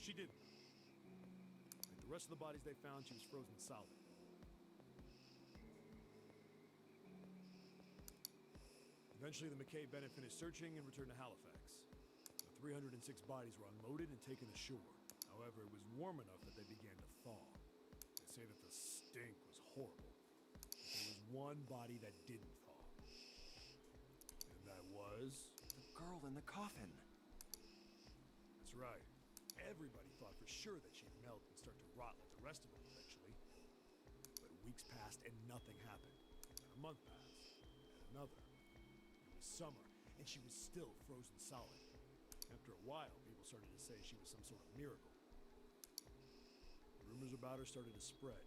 She didn't. Like the rest of the bodies they found, she was frozen solid. Eventually, the McKay Bennett finished searching and returned to Halifax. The 306 bodies were unloaded and taken ashore. However, it was warm enough that they began to thaw. They say that the stink was horrible. But there was one body that didn't thaw. And that was... The girl in the coffin. That's right. Everybody thought for sure that she'd melt and start to rot like the rest of them eventually. But weeks passed and nothing happened. And a month passed. And another. Summer, and she was still frozen solid. After a while, people started to say she was some sort of miracle. Rumors about her started to spread.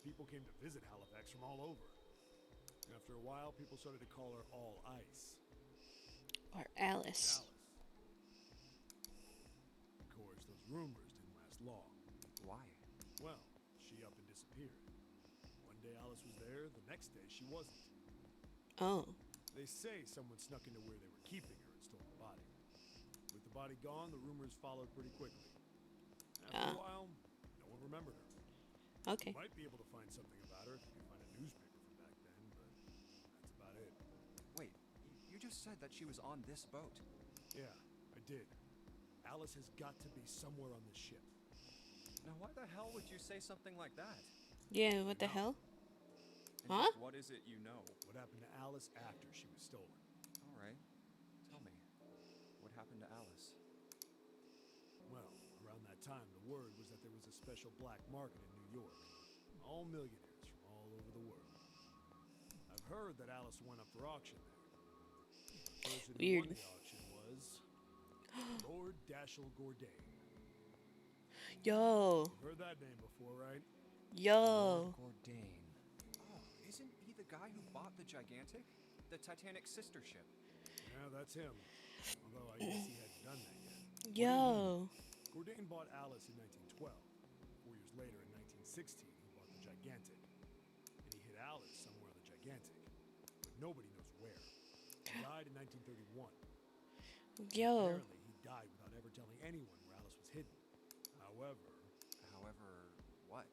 People came to visit Halifax from all over. After a while, people started to call her All Ice. Or Alice. Alice. Of course, those rumors didn't last long. Why? Well, she up and disappeared. One day Alice was there, the next day she wasn't. Oh. They say someone snuck into where they were keeping her and stole the body. With the body gone, the rumors followed pretty quickly. After a while, no one remembered her. Okay. You might be able to find something about her if you can find a newspaper from back then, but that's about it. Wait, you just said that she was on this boat. Yeah, I did. Alice has got to be somewhere on this ship. Now why the hell would you say something like that? Yeah, what the hell? And Huh? what is it you know? What happened to Alice after she was stolen? All right, tell me. What happened to Alice? Well, around that time, the word was that there was a special black market in New York. All millionaires from all over the world. I've heard that Alice went up for auction there. The person who Weird. won the auction was Lord Dashiell Gordain. Yo. You've heard that name before, right? Yo. Gordain. Oh, isn't he the guy who bought the Gigantic? The Titanic sister ship? Yeah, that's him. Although I guess he hadn't done that yet. Yo. Gordain bought Alice in 1912. 4 years later, in 1916, he bought the Gigantic. And he hid Alice somewhere on the Gigantic. But nobody knows where. He died in 1931. Yo. Apparently, he died without ever telling anyone where Alice was hidden. However, What?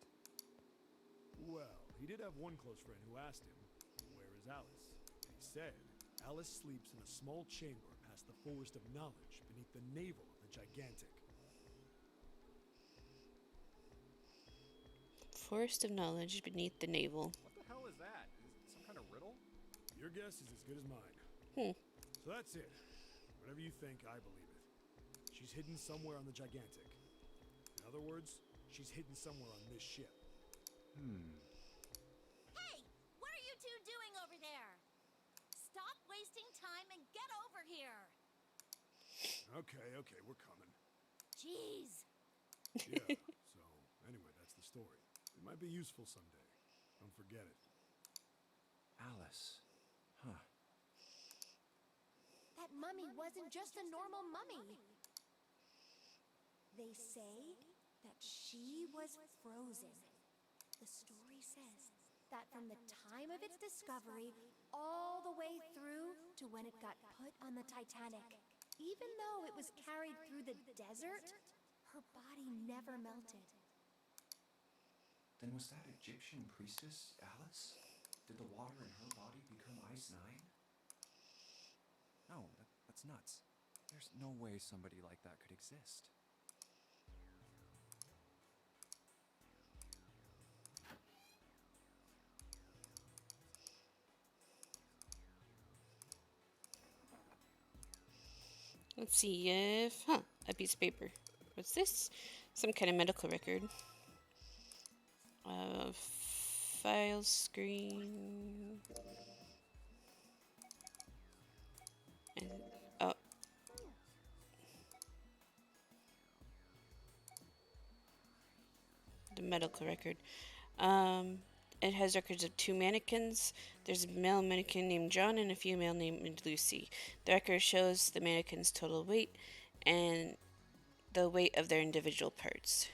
well, he did have one close friend who asked him, "Where is Alice?" And he said, "Alice sleeps in a small chamber past the Forest of Knowledge beneath the navel of the Gigantic." Forest of knowledge beneath the navel. What the hell is that? Is it some kind of riddle? Your guess is as good as mine. So that's it. Whatever you think, I believe it. She's hidden somewhere on the Gigantic. In other words, she's hidden somewhere on this ship. Hey! What are you two doing over there? Stop wasting time and get over here! Okay, we're coming. Jeez! Yeah, so anyway, that's the story. It might be useful someday. Don't forget it. Alice. Huh. That mummy wasn't just a normal mummy. They say that she was frozen. The story says that from the time of its discovery all the way through to when it got put on the Titanic, even though it was carried through the desert, her body never melted. Then was that Egyptian priestess Alice? Did the water in her body become Ice 9? No, that's nuts. There's no way somebody like that could exist. Let's see if... a piece of paper. What's this? Some kind of medical record. File screen. And, oh. The medical record. It has records of 2 mannequins. There's a male mannequin named John and a female named Lucy. The record shows the mannequins' total weight and the weight of their individual parts.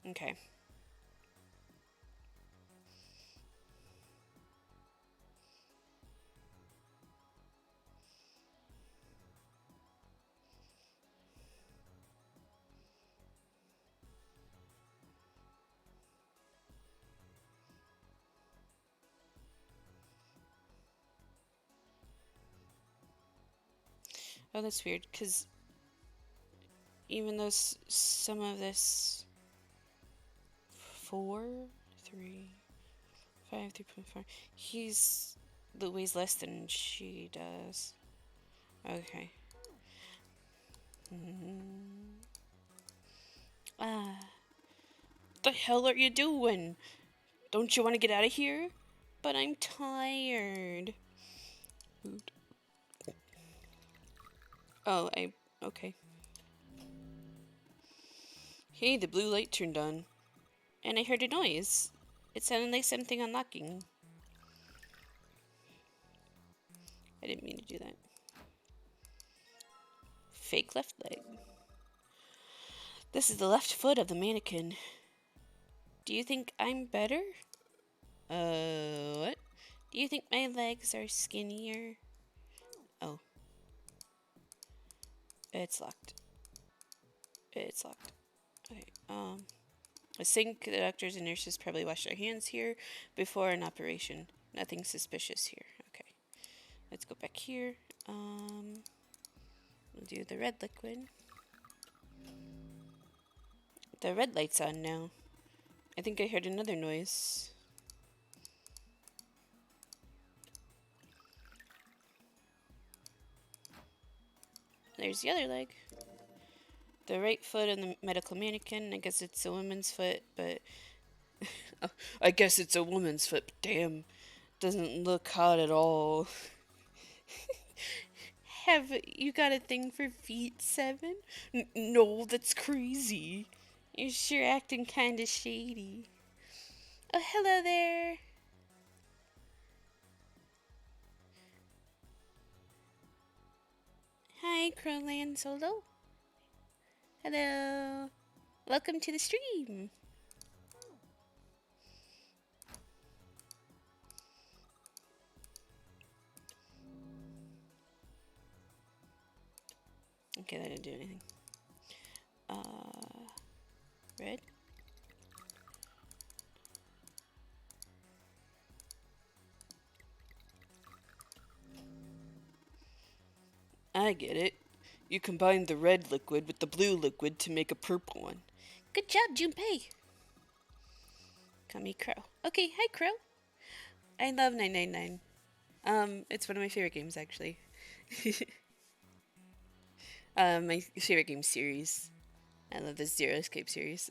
Okay. Oh, that's weird, because even though some of this 4, 3, 5, 3.4, he's weighs less than she does. Okay. What the hell are you doing? Don't you want to get out of here? But I'm tired. Oh, okay. Hey, the blue light turned on. And I heard a noise. It sounded like something unlocking. I didn't mean to do that. Fake left leg. This is the left foot of the mannequin. Do you think I'm better? What? Do you think my legs are skinnier? Oh. It's locked. It's locked. Okay, I think the doctors and nurses probably wash their hands here before an operation. Nothing suspicious here. Okay. Let's go back here. We'll do the red liquid. The red light's on now. I think I heard another noise. There's the other leg. The right foot on the medical mannequin. I guess it's a woman's foot, but... I guess it's a woman's foot, but damn. Doesn't look hot at all. Have you got a thing for feet, Seven? No, that's crazy. You're sure acting kinda shady. Oh, hello there. Hi, Crowland Solo. Hello. Welcome to the stream. Okay, that didn't do anything. Red. I get it. You combined the red liquid with the blue liquid to make a purple one. Good job, Junpei. Call me Crow. Okay, hi, Crow. I love 999. It's one of my favorite games, actually. My favorite game series. I love the Zero Escape series.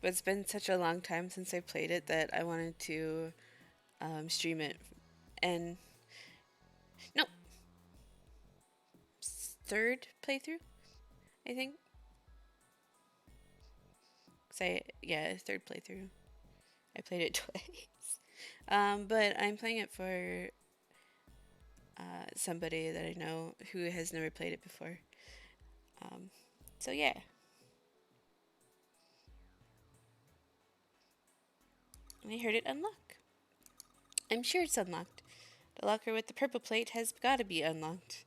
But it's been such a long time since I played it that I wanted to stream it. And no, third playthrough, I think. Third playthrough. I played it twice. But I'm playing it for somebody that I know who has never played it before. So yeah. I heard it unlock. I'm sure it's unlocked. The locker with the purple plate has got to be unlocked.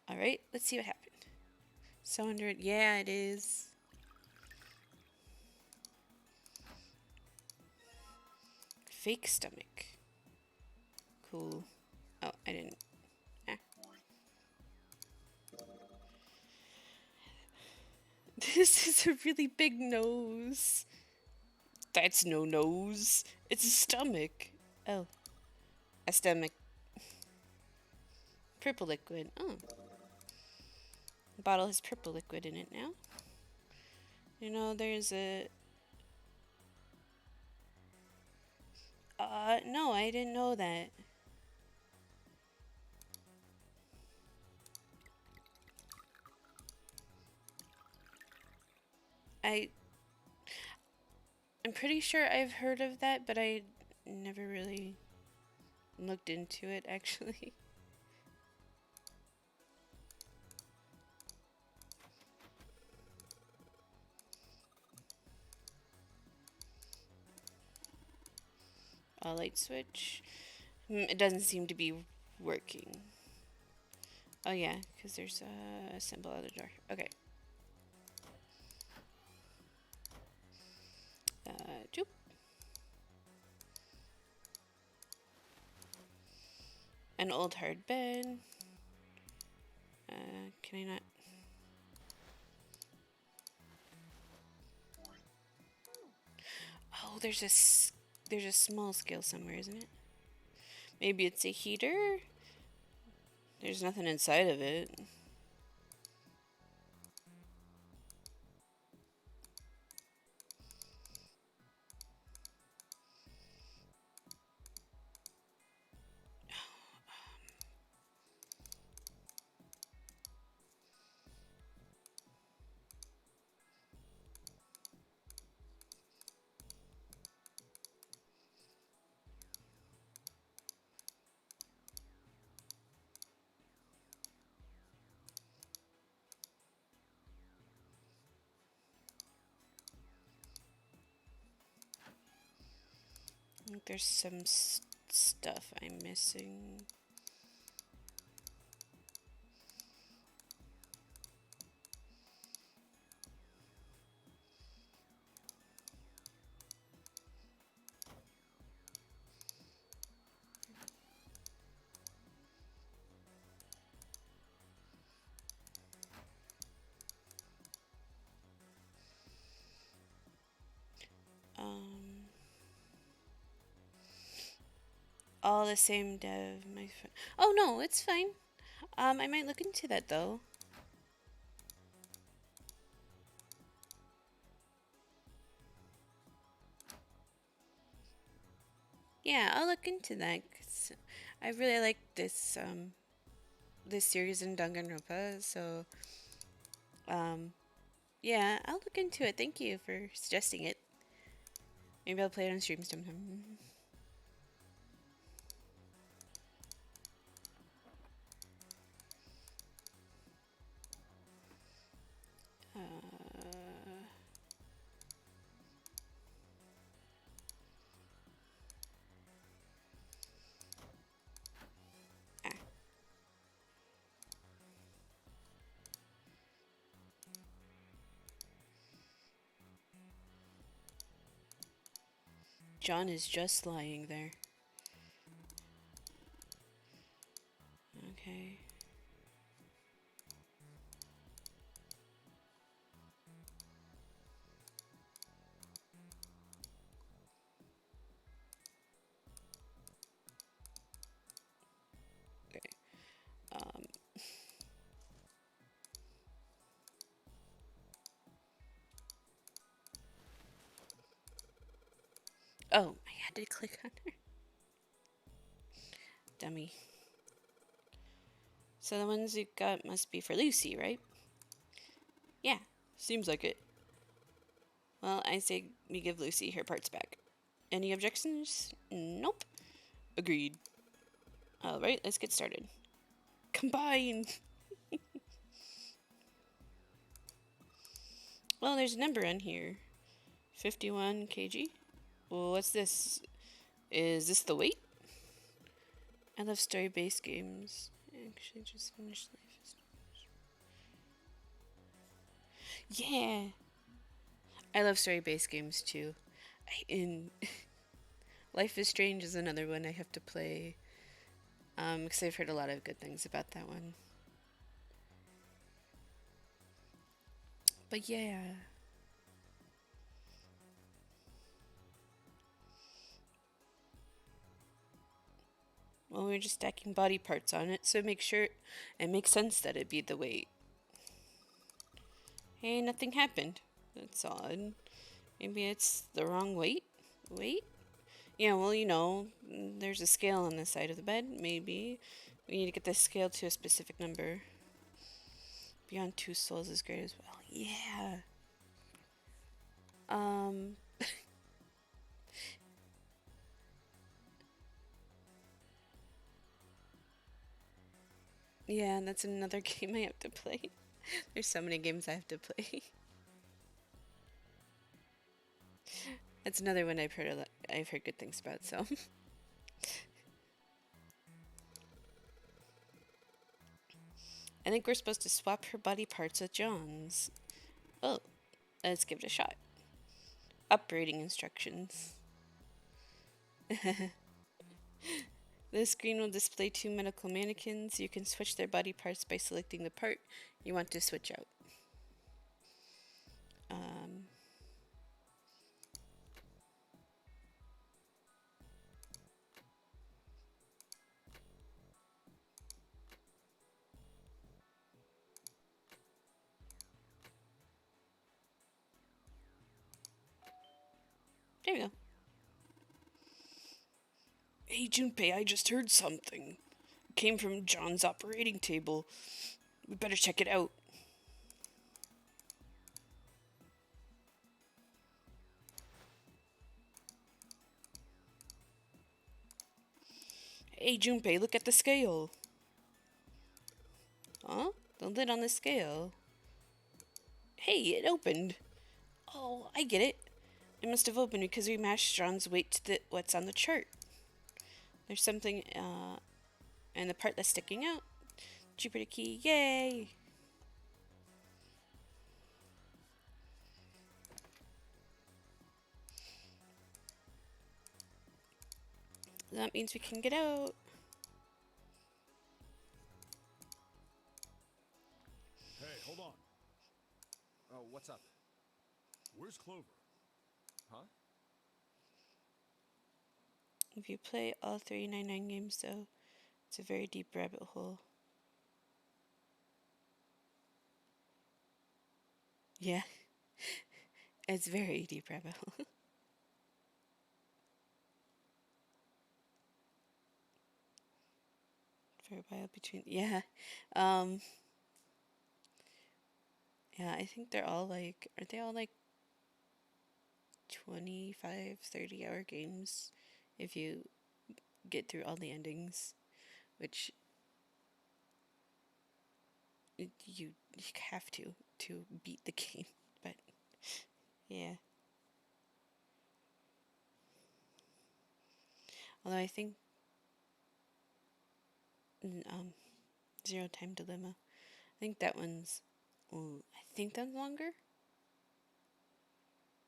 Alright, let's see what happened. So under it. Yeah, it is. Fake stomach. Cool. Oh, I didn't. Ah. This is a really big nose. That's no nose. It's a stomach. Oh. A stomach. Purple liquid. Oh. The bottle has purple liquid in it now. You know, there's a... no, I didn't know that. I'm pretty sure I've heard of that, but I never really looked into it, actually. A light switch. It doesn't seem to be working. Oh yeah, because there's a symbol on the door. Okay. Joop. An old hard bed. Can I not? Oh, there's a small scale somewhere, isn't it? Maybe it's a heater? There's nothing inside of it. think there's some stuff I'm missing. All the same dev. Oh no, it's fine. I might look into that though. Yeah, I'll look into that. 'Cause I really like this series in Danganronpa, so yeah, I'll look into it. Thank you for suggesting it. Maybe I'll play it on stream sometime. John is just lying there. Okay. Okay. Oh, I had to click on her. Dummy. So the ones you got must be for Lucy, right? Yeah, seems like it. Well, I say we give Lucy her parts back. Any objections? Nope. Agreed. Alright, let's get started. Combine! Well, there's a number on here. 51 kg? Well, what's this? Is this the weight? I love story-based games. Actually, just finished Life is Strange. Yeah! I love story-based games too. Life is Strange is another one I have to play. Because I've heard a lot of good things about that one. But yeah. Well, we're just stacking body parts on it, so make sure it makes sense that it be the weight. Hey, nothing happened. That's odd. Maybe it's the wrong weight? Weight? Yeah, well, you know, there's a scale on the side of the bed. Maybe we need to get the scale to a specific number. Beyond two souls is great as well. Yeah. Yeah, that's another game I have to play. There's so many games I have to play. That's another one I've heard good things about, so. I think we're supposed to swap her body parts with John's. Oh, let's give it a shot. Operating instructions. This screen will display two medical mannequins. You can switch their body parts by selecting the part you want to switch out. There we go. Hey, Junpei, I just heard something. It came from John's operating table. We better check it out. Hey, Junpei, look at the scale. Huh? The lid on the scale. Hey, it opened. Oh, I get it. It must have opened because we matched John's weight to what's on the chart. There's something in the part that's sticking out. Jupiter key, yay! That means we can get out. Hey, hold on. Oh, what's up? Where's Clover? Huh? If you play all 399 games, though, it's a very deep rabbit hole. Yeah. It's very deep rabbit hole. For a while between. Yeah. Yeah, I think they're all like. Are they all like 25, 30-hour games if you get through all the endings? Which you have to beat the game. But yeah. Although I think Zero Time Dilemma. I think that one's. I think that's longer.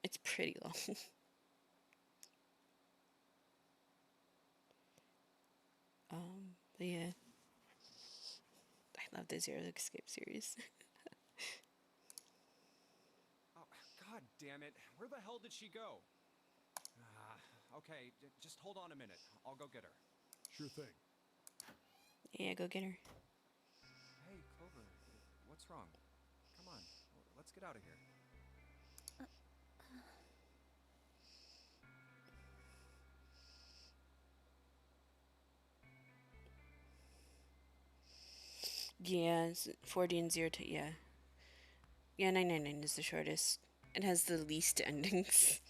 It's pretty long. But yeah. I love the Zero Escape series. Oh, God damn it. Where the hell did she go? Okay, just hold on a minute. I'll go get her. Sure thing. Yeah, go get her. Hey, Clover, what's wrong? Come on, let's get out of here. Yeah, it's 40 and 0 to, yeah. Yeah, 999 is the shortest. It has the least endings.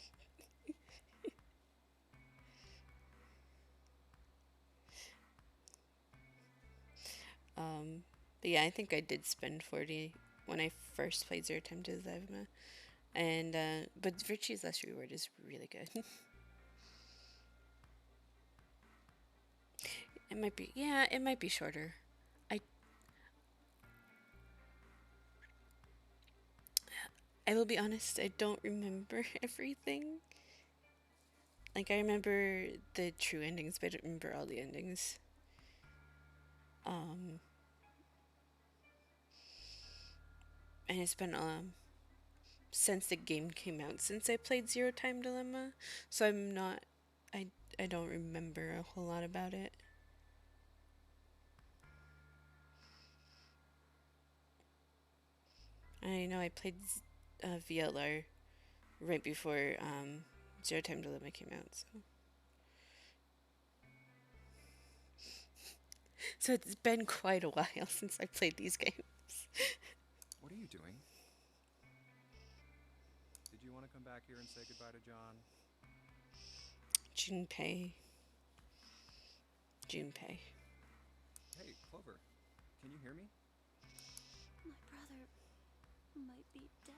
But yeah, I think I did spend 40 when I first played Zero Time Dilemma. And, but Virtue's Last Reward is really good. It might be, yeah, it might be shorter. I will be honest, I don't remember everything. Like, I remember the true endings, but I don't remember all the endings. And it's been, since the game came out, since I played Zero Time Dilemma, so I'm not, I don't remember a whole lot about it. I know I played VLR right before Zero Time Dilemma came out, so it's been quite a while since I played these games. What are you doing? Did you want to come back here and say goodbye to John? Junpei. Junpei. Hey, Clover, can you hear me? My brother might be dead.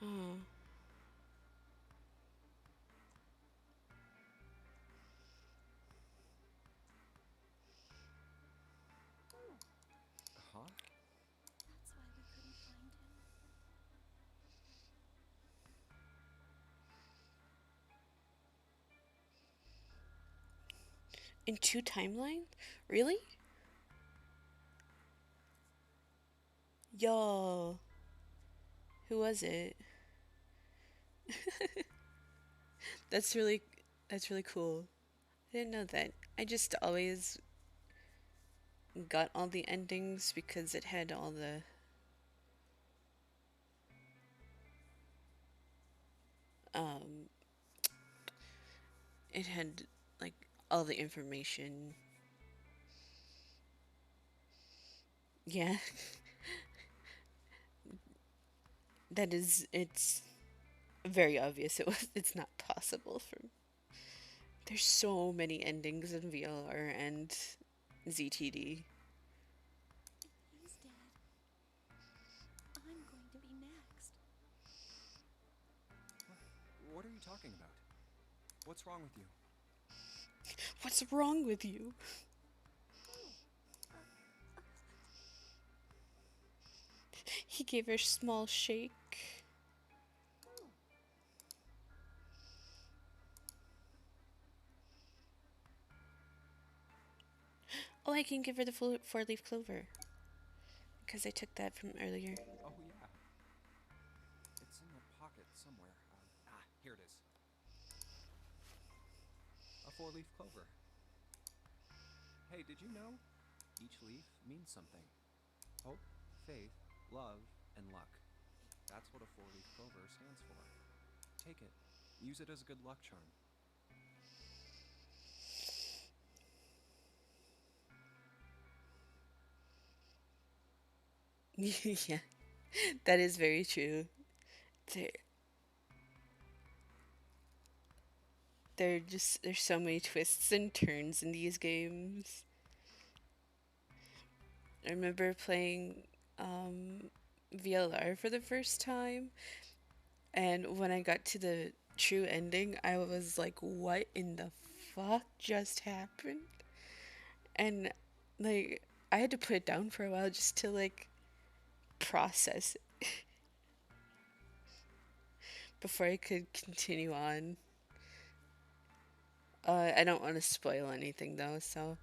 Oh. Huh? That's why we couldn't find him. In 2 timelines? Really? Yo. Who was it? That's really cool. I didn't know that. I just always got all the endings because it had all the um it had like all the information. Yeah. That is, it's very obvious it's not possible for There's so many endings in VLR and ZTD. If he's dead, I'm going to be next. What are you talking about? What's wrong with you? What's wrong with you? He gave her a small shake. Oh, I can give her the full four-leaf clover. Because I took that from earlier. Oh, yeah. It's in my pocket somewhere. Here it is. A four-leaf clover. Hey, did you know? Each leaf means something. Hope, faith, love, and luck. That's what a four-leaf clover stands for. Take it. Use it as a good luck charm. Yeah, that is very true. There, there's so many twists and turns in these games. I remember playing VLR for the first time, and when I got to the true ending, I was like, "What in the fuck just happened?" And like, I had to put it down for a while just to like process it before I could continue on. I don't want to spoil anything though, so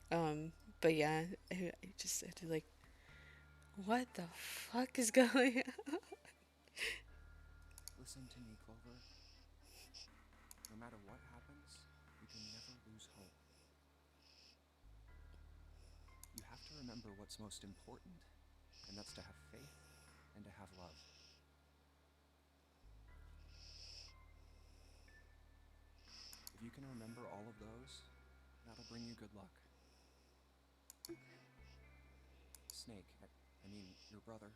but yeah, I just had to like, what the fuck is going on? Listen to me, Clover. No matter what happens, you can never lose hope. You have to remember what's most important, and that's to have faith and to have love. If you can remember all of those, that'll bring you good luck. Snake, I mean, your brother,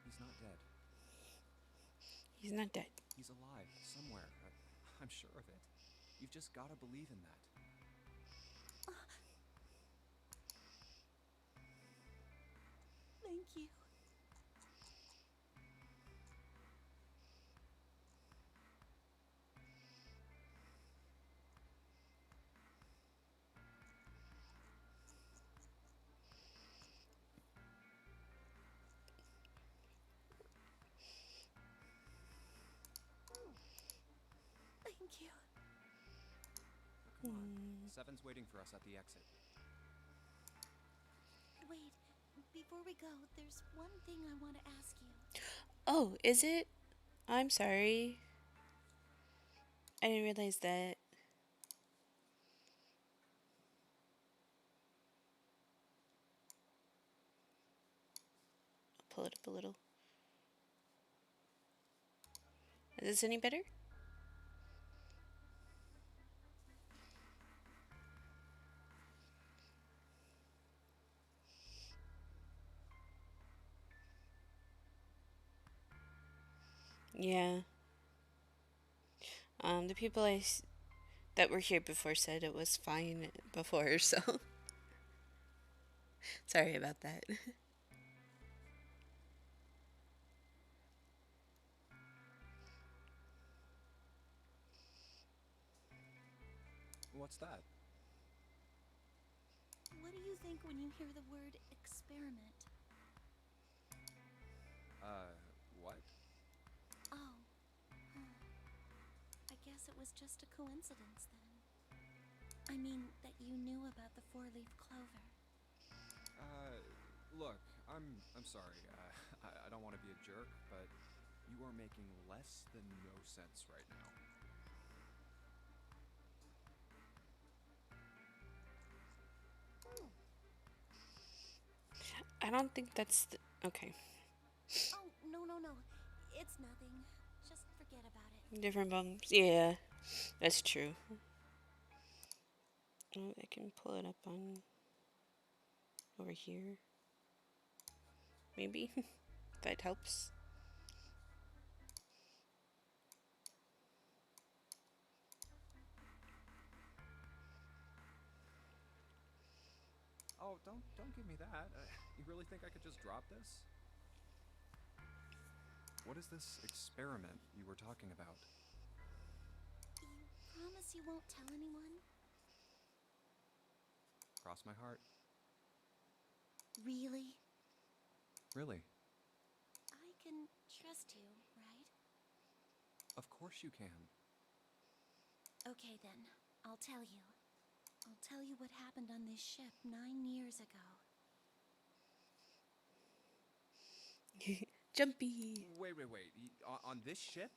he's not dead. He's not dead. He's alive, somewhere. I'm sure of it. You've just gotta believe in that. Thank you. Thank you. Come on. Seven's waiting for us at the exit. Wait, before we go, there's one thing I want to ask you. Oh, is it? I'm sorry. I didn't realize that. I'll pull it up a little. Is this any better? Yeah. The people that were here before said it was fine before, so sorry about that. What's that? What do you think when you hear the word experiment? What? Oh. I guess it was just a coincidence then. I mean, that you knew about the four-leaf clover. Look, I'm sorry. I don't want to be a jerk, but you are making less than no sense right now. I don't think that's the... Okay. Oh, no. It's nothing. Just forget about it. Different bumps. Yeah, that's true. Oh, I can pull it up on over here. Maybe. That helps. Oh, don't give me that. You really think I could just drop this? What is this experiment you were talking about? You promise you won't tell anyone? Cross my heart. Really? Really? I can trust you, right? Of course you can. Okay then, I'll tell you. I'll tell you what happened on this ship 9 years ago. Jumpy. Wait. On this ship?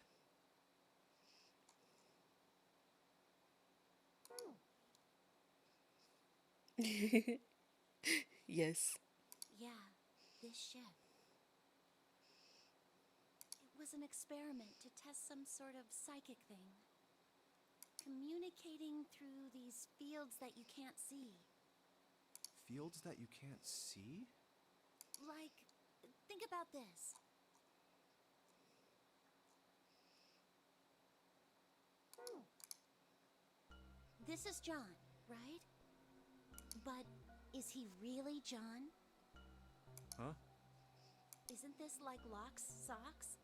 Yes. Yeah, this ship. It was an experiment to test some sort of psychic thing. Communicating through these fields that you can't see. Fields that you can't see? Like, think about this. This is John, right? But is he really John? Huh? Isn't this like Locke's socks?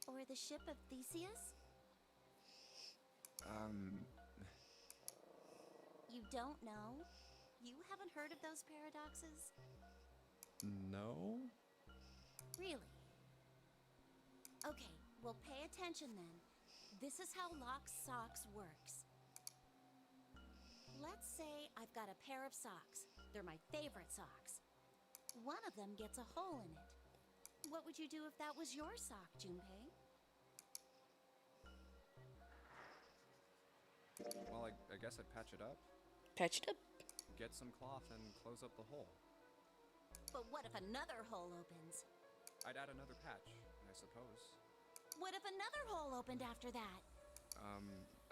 Or the ship of Theseus? You don't know? You haven't heard of those paradoxes? No? Really? Okay, well pay attention then. This is how Locke's socks works. Let's say I've got a pair of socks. They're my favorite socks. One of them gets a hole in it. What would you do if that was your sock, Junpei? Well, I guess I'd patch it up. Patch it up. Get some cloth and close up the hole. But what if another hole opens? I'd add another patch, I suppose. What if another hole opened after that?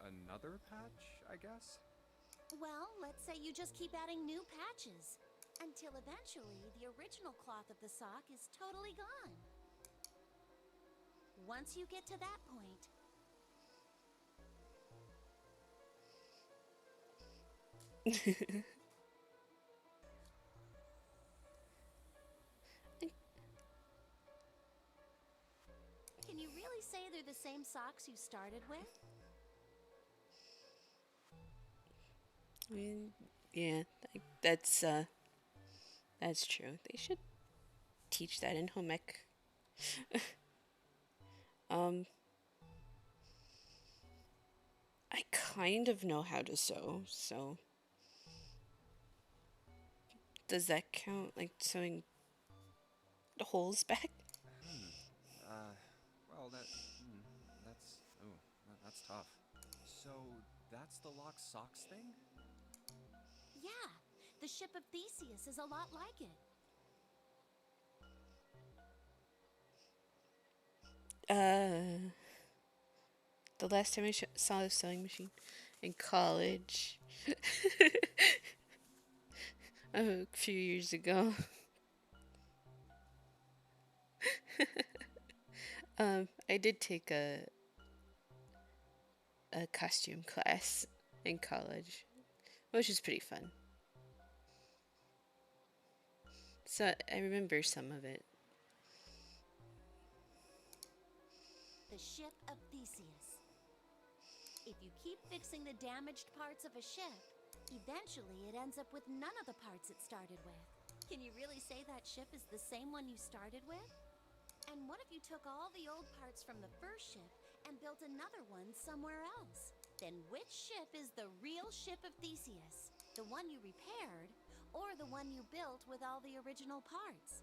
Another patch, I guess? Well, let's say you just keep adding new patches. Until eventually, the original cloth of the sock is totally gone. Once you get to that point, can you really say they're the same socks you started with? I mean, yeah, that's true. They should teach that in home ec. I kind of know how to sew, so does that count? Like sewing the holes back? Well, that's tough. So, that's the lock socks thing? Yeah, the ship of Theseus is a lot like it. The last time I saw a sewing machine in college, a few years ago. I did take a costume class in college, which is pretty fun. So I remember some of it. The ship of Theseus. If you keep fixing the damaged parts of a ship, eventually it ends up with none of the parts it started with. Can you really say that ship is the same one you started with? And what if you took all the old parts from the first ship and built another one somewhere else? Then which ship is the real ship of Theseus? The one you repaired, or the one you built with all the original parts?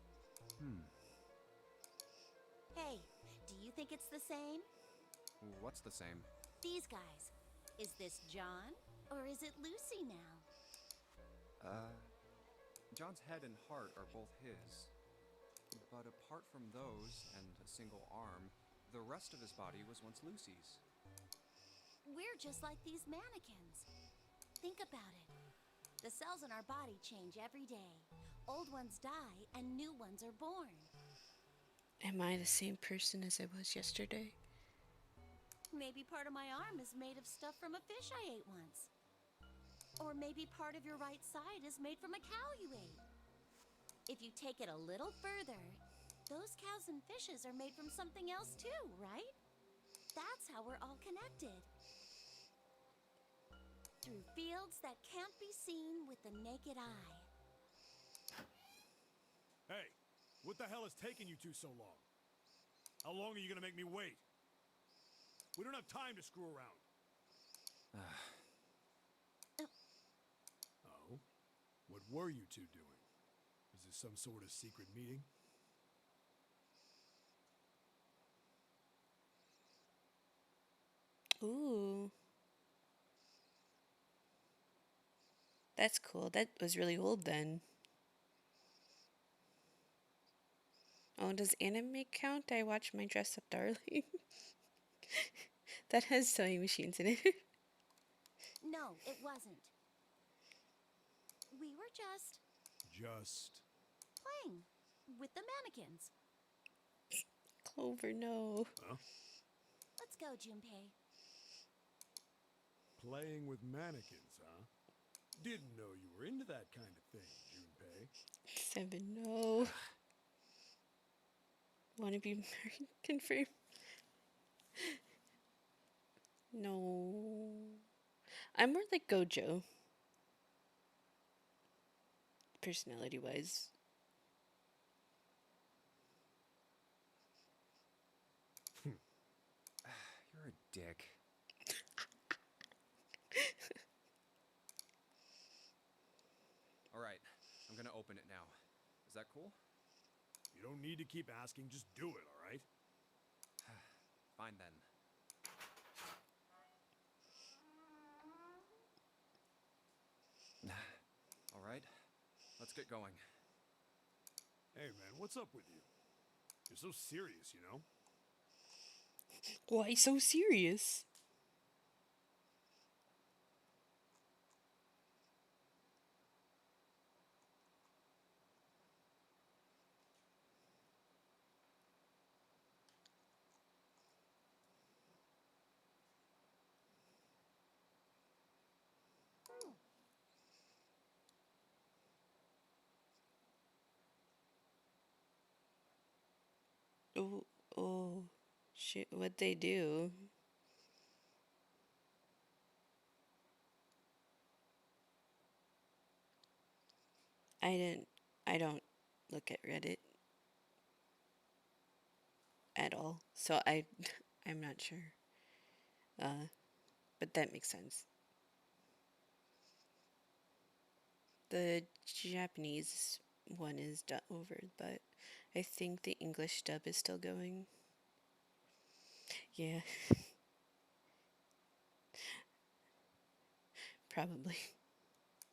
Hey, do you think it's the same? What's the same? These guys. Is this John, or is it Lucy now? John's head and heart are both his. But apart from those, and a single arm, the rest of his body was once Lucy's. We're just like these mannequins. Think about it. The cells in our body change every day. Old ones die, and new ones are born. Am I the same person as I was yesterday? Maybe part of my arm is made of stuff from a fish I ate once. Or maybe part of your right side is made from a cow you ate. If you take it a little further, those cows and fishes are made from something else too, right? That's how we're all connected. Through fields that can't be seen with the naked eye. Hey, what the hell is taking you two so long? How long are you gonna make me wait? We don't have time to screw around. Oh? What were you two doing? Is this some sort of secret meeting? Ooh. That's cool. That was really old then. Oh, does anime count? I watch My Dress Up Darling. That has sewing machines in it. No, it wasn't. We were just Just... playing with the mannequins. Clover, no. Huh? Let's go, Junpei. Playing with mannequins, huh? Didn't know you were into that kind of thing, Junpei. 7, no. Wanna be married? Confirm. No. I'm more like Gojo. Personality wise. You're a dick. Alright, I'm gonna open it now. Is that cool? You don't need to keep asking, just do it, alright? Fine then. Alright, let's get going. Hey man, what's up with you? You're so serious, you know? Why so serious? Oh, oh, shit, what'd they do? I don't look at Reddit at all, so I'm not sure. But that makes sense. The Japanese one is over, but I think the English dub is still going. Yeah. Probably.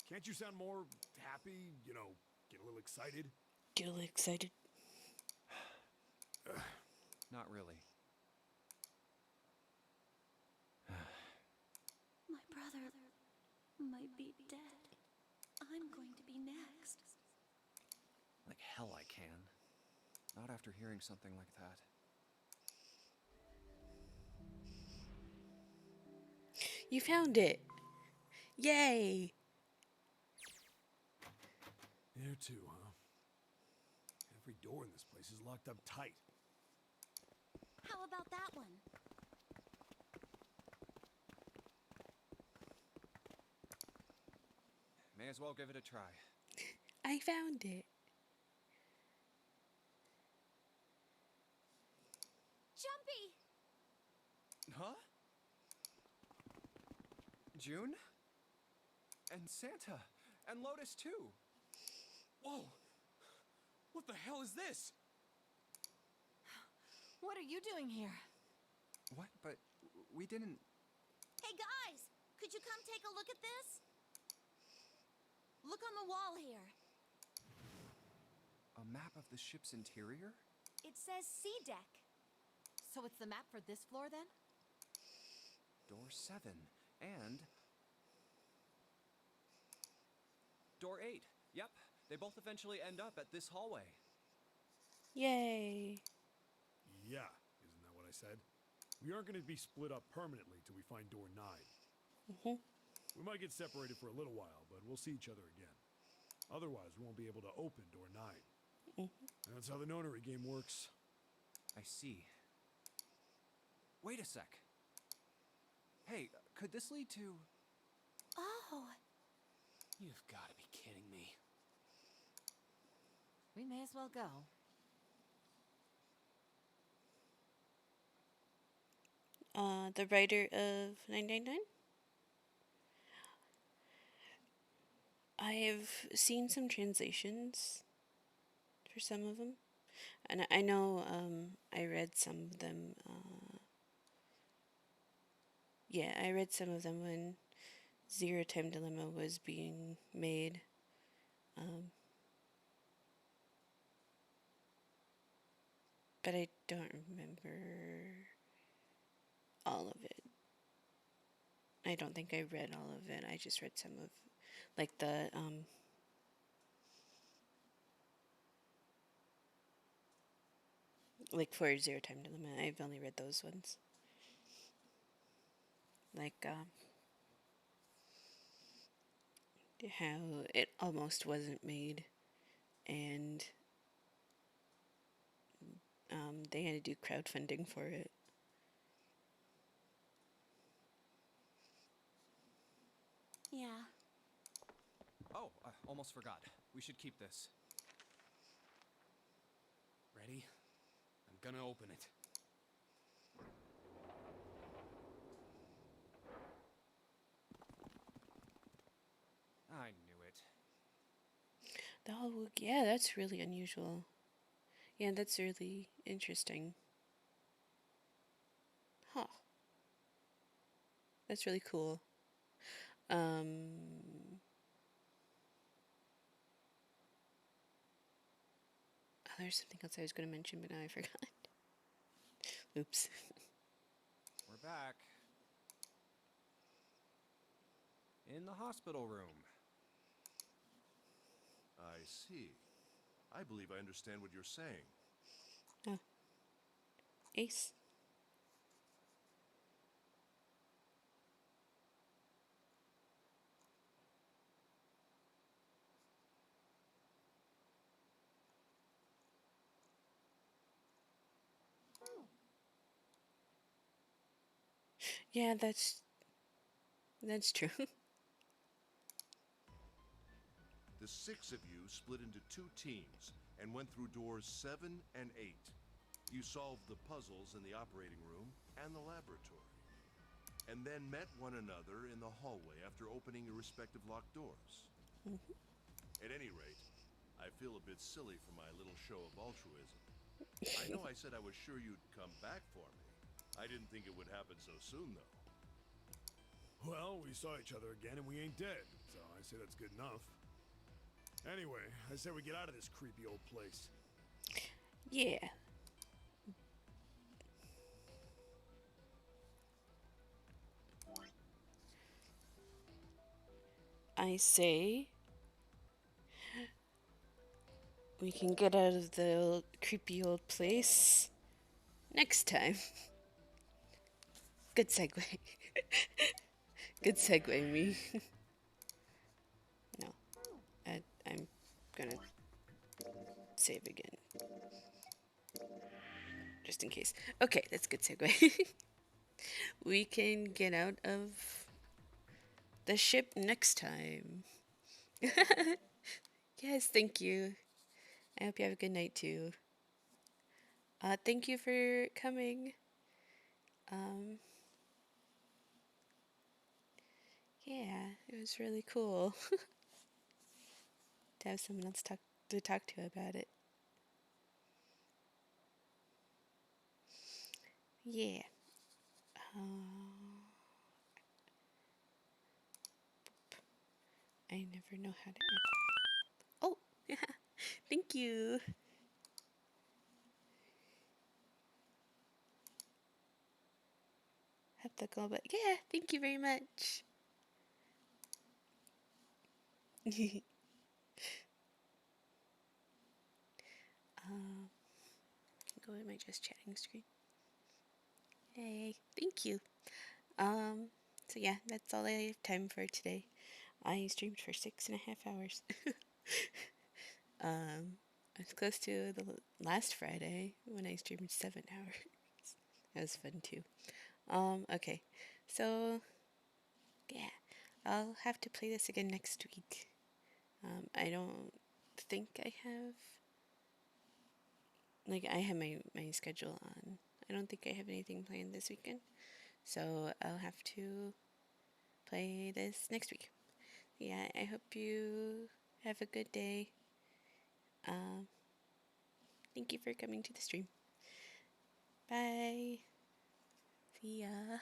Can't you sound more happy? You know, get a little excited? Get a little excited. Not really. My brother might be dead. I'm going to be next. Like hell I can. Not after hearing something like that. You found it! Yay! There too, huh? Every door in this place is locked up tight. How about that one? May as well give it a try. I found it. Jumpy! Huh? June? And Santa? And Lotus too? Whoa! What the hell is this? What are you doing here? What? But we didn't... Hey guys, could you come take a look at this? Look on the wall here. A map of the ship's interior? It says sea deck. So it's the map for this floor then? Door 7. And... Door 8. Yep, they both eventually end up at this hallway. Yay. Yeah, isn't that what I said? We aren't going to be split up permanently till we find door 9. We might get separated for a little while, but we'll see each other again. Otherwise, we won't be able to open door 9. And that's how the notary game works. I see. Wait a sec. Hey, could this lead to... Oh, You've got to be kidding me. We may as well go. The writer of 999? I have seen some translations for some of them. And I know I read some of them. Yeah, I read some of them when Zero Time Dilemma was being made. But I don't remember all of it. I don't think I read all of it. I just read some of, like the like for Zero Time Dilemma. I've only read those ones. Like how it almost wasn't made, and they had to do crowdfunding for it. yeah. Oh, I almost forgot. We should keep this. Ready? I'm gonna open it. I knew it. Oh, yeah, that's really unusual. Yeah, that's really interesting. Huh. That's really cool. Oh, there's something else I was going to mention, but now I forgot. Oops. We're back. In the hospital room. I see. I believe I understand what you're saying. Oh. Ace. Yeah, that's true. The 6 of you split into 2 teams and went through doors 7 and 8. You solved the puzzles in the operating room and the laboratory, and then met one another in the hallway after opening your respective locked doors. At any rate, I feel a bit silly for my little show of altruism. I know I said I was sure you'd come back for me. I didn't think it would happen so soon, though. Well, we saw each other again and we ain't dead, so I say that's good enough. Anyway, I say we get out of this creepy old place. Yeah. I say we can get out of the creepy old place next time. Good segue. Good segue, me. No. I'm gonna save again. Just in case. Okay, that's good segue. We can get out of the ship next time. Yes, thank you. I hope you have a good night too. Thank you for coming. Yeah, it was really cool to have someone else to talk to about it. Yeah. I never know how to. Oh, yeah. Thank you. Have to go, but yeah, thank you very much. Go to my just chatting screen. Hey, thank you. So yeah, that's all I have time for today. I streamed for 6.5 hours. I was close to the last Friday when I streamed 7 hours. That was fun too. Okay. So yeah, I'll have to play this again next week. I don't think I have I have my schedule on. I don't think I have anything planned this weekend. So I'll have to play this next week. Yeah, I hope you have a good day. Thank you for coming to the stream. Bye. See ya.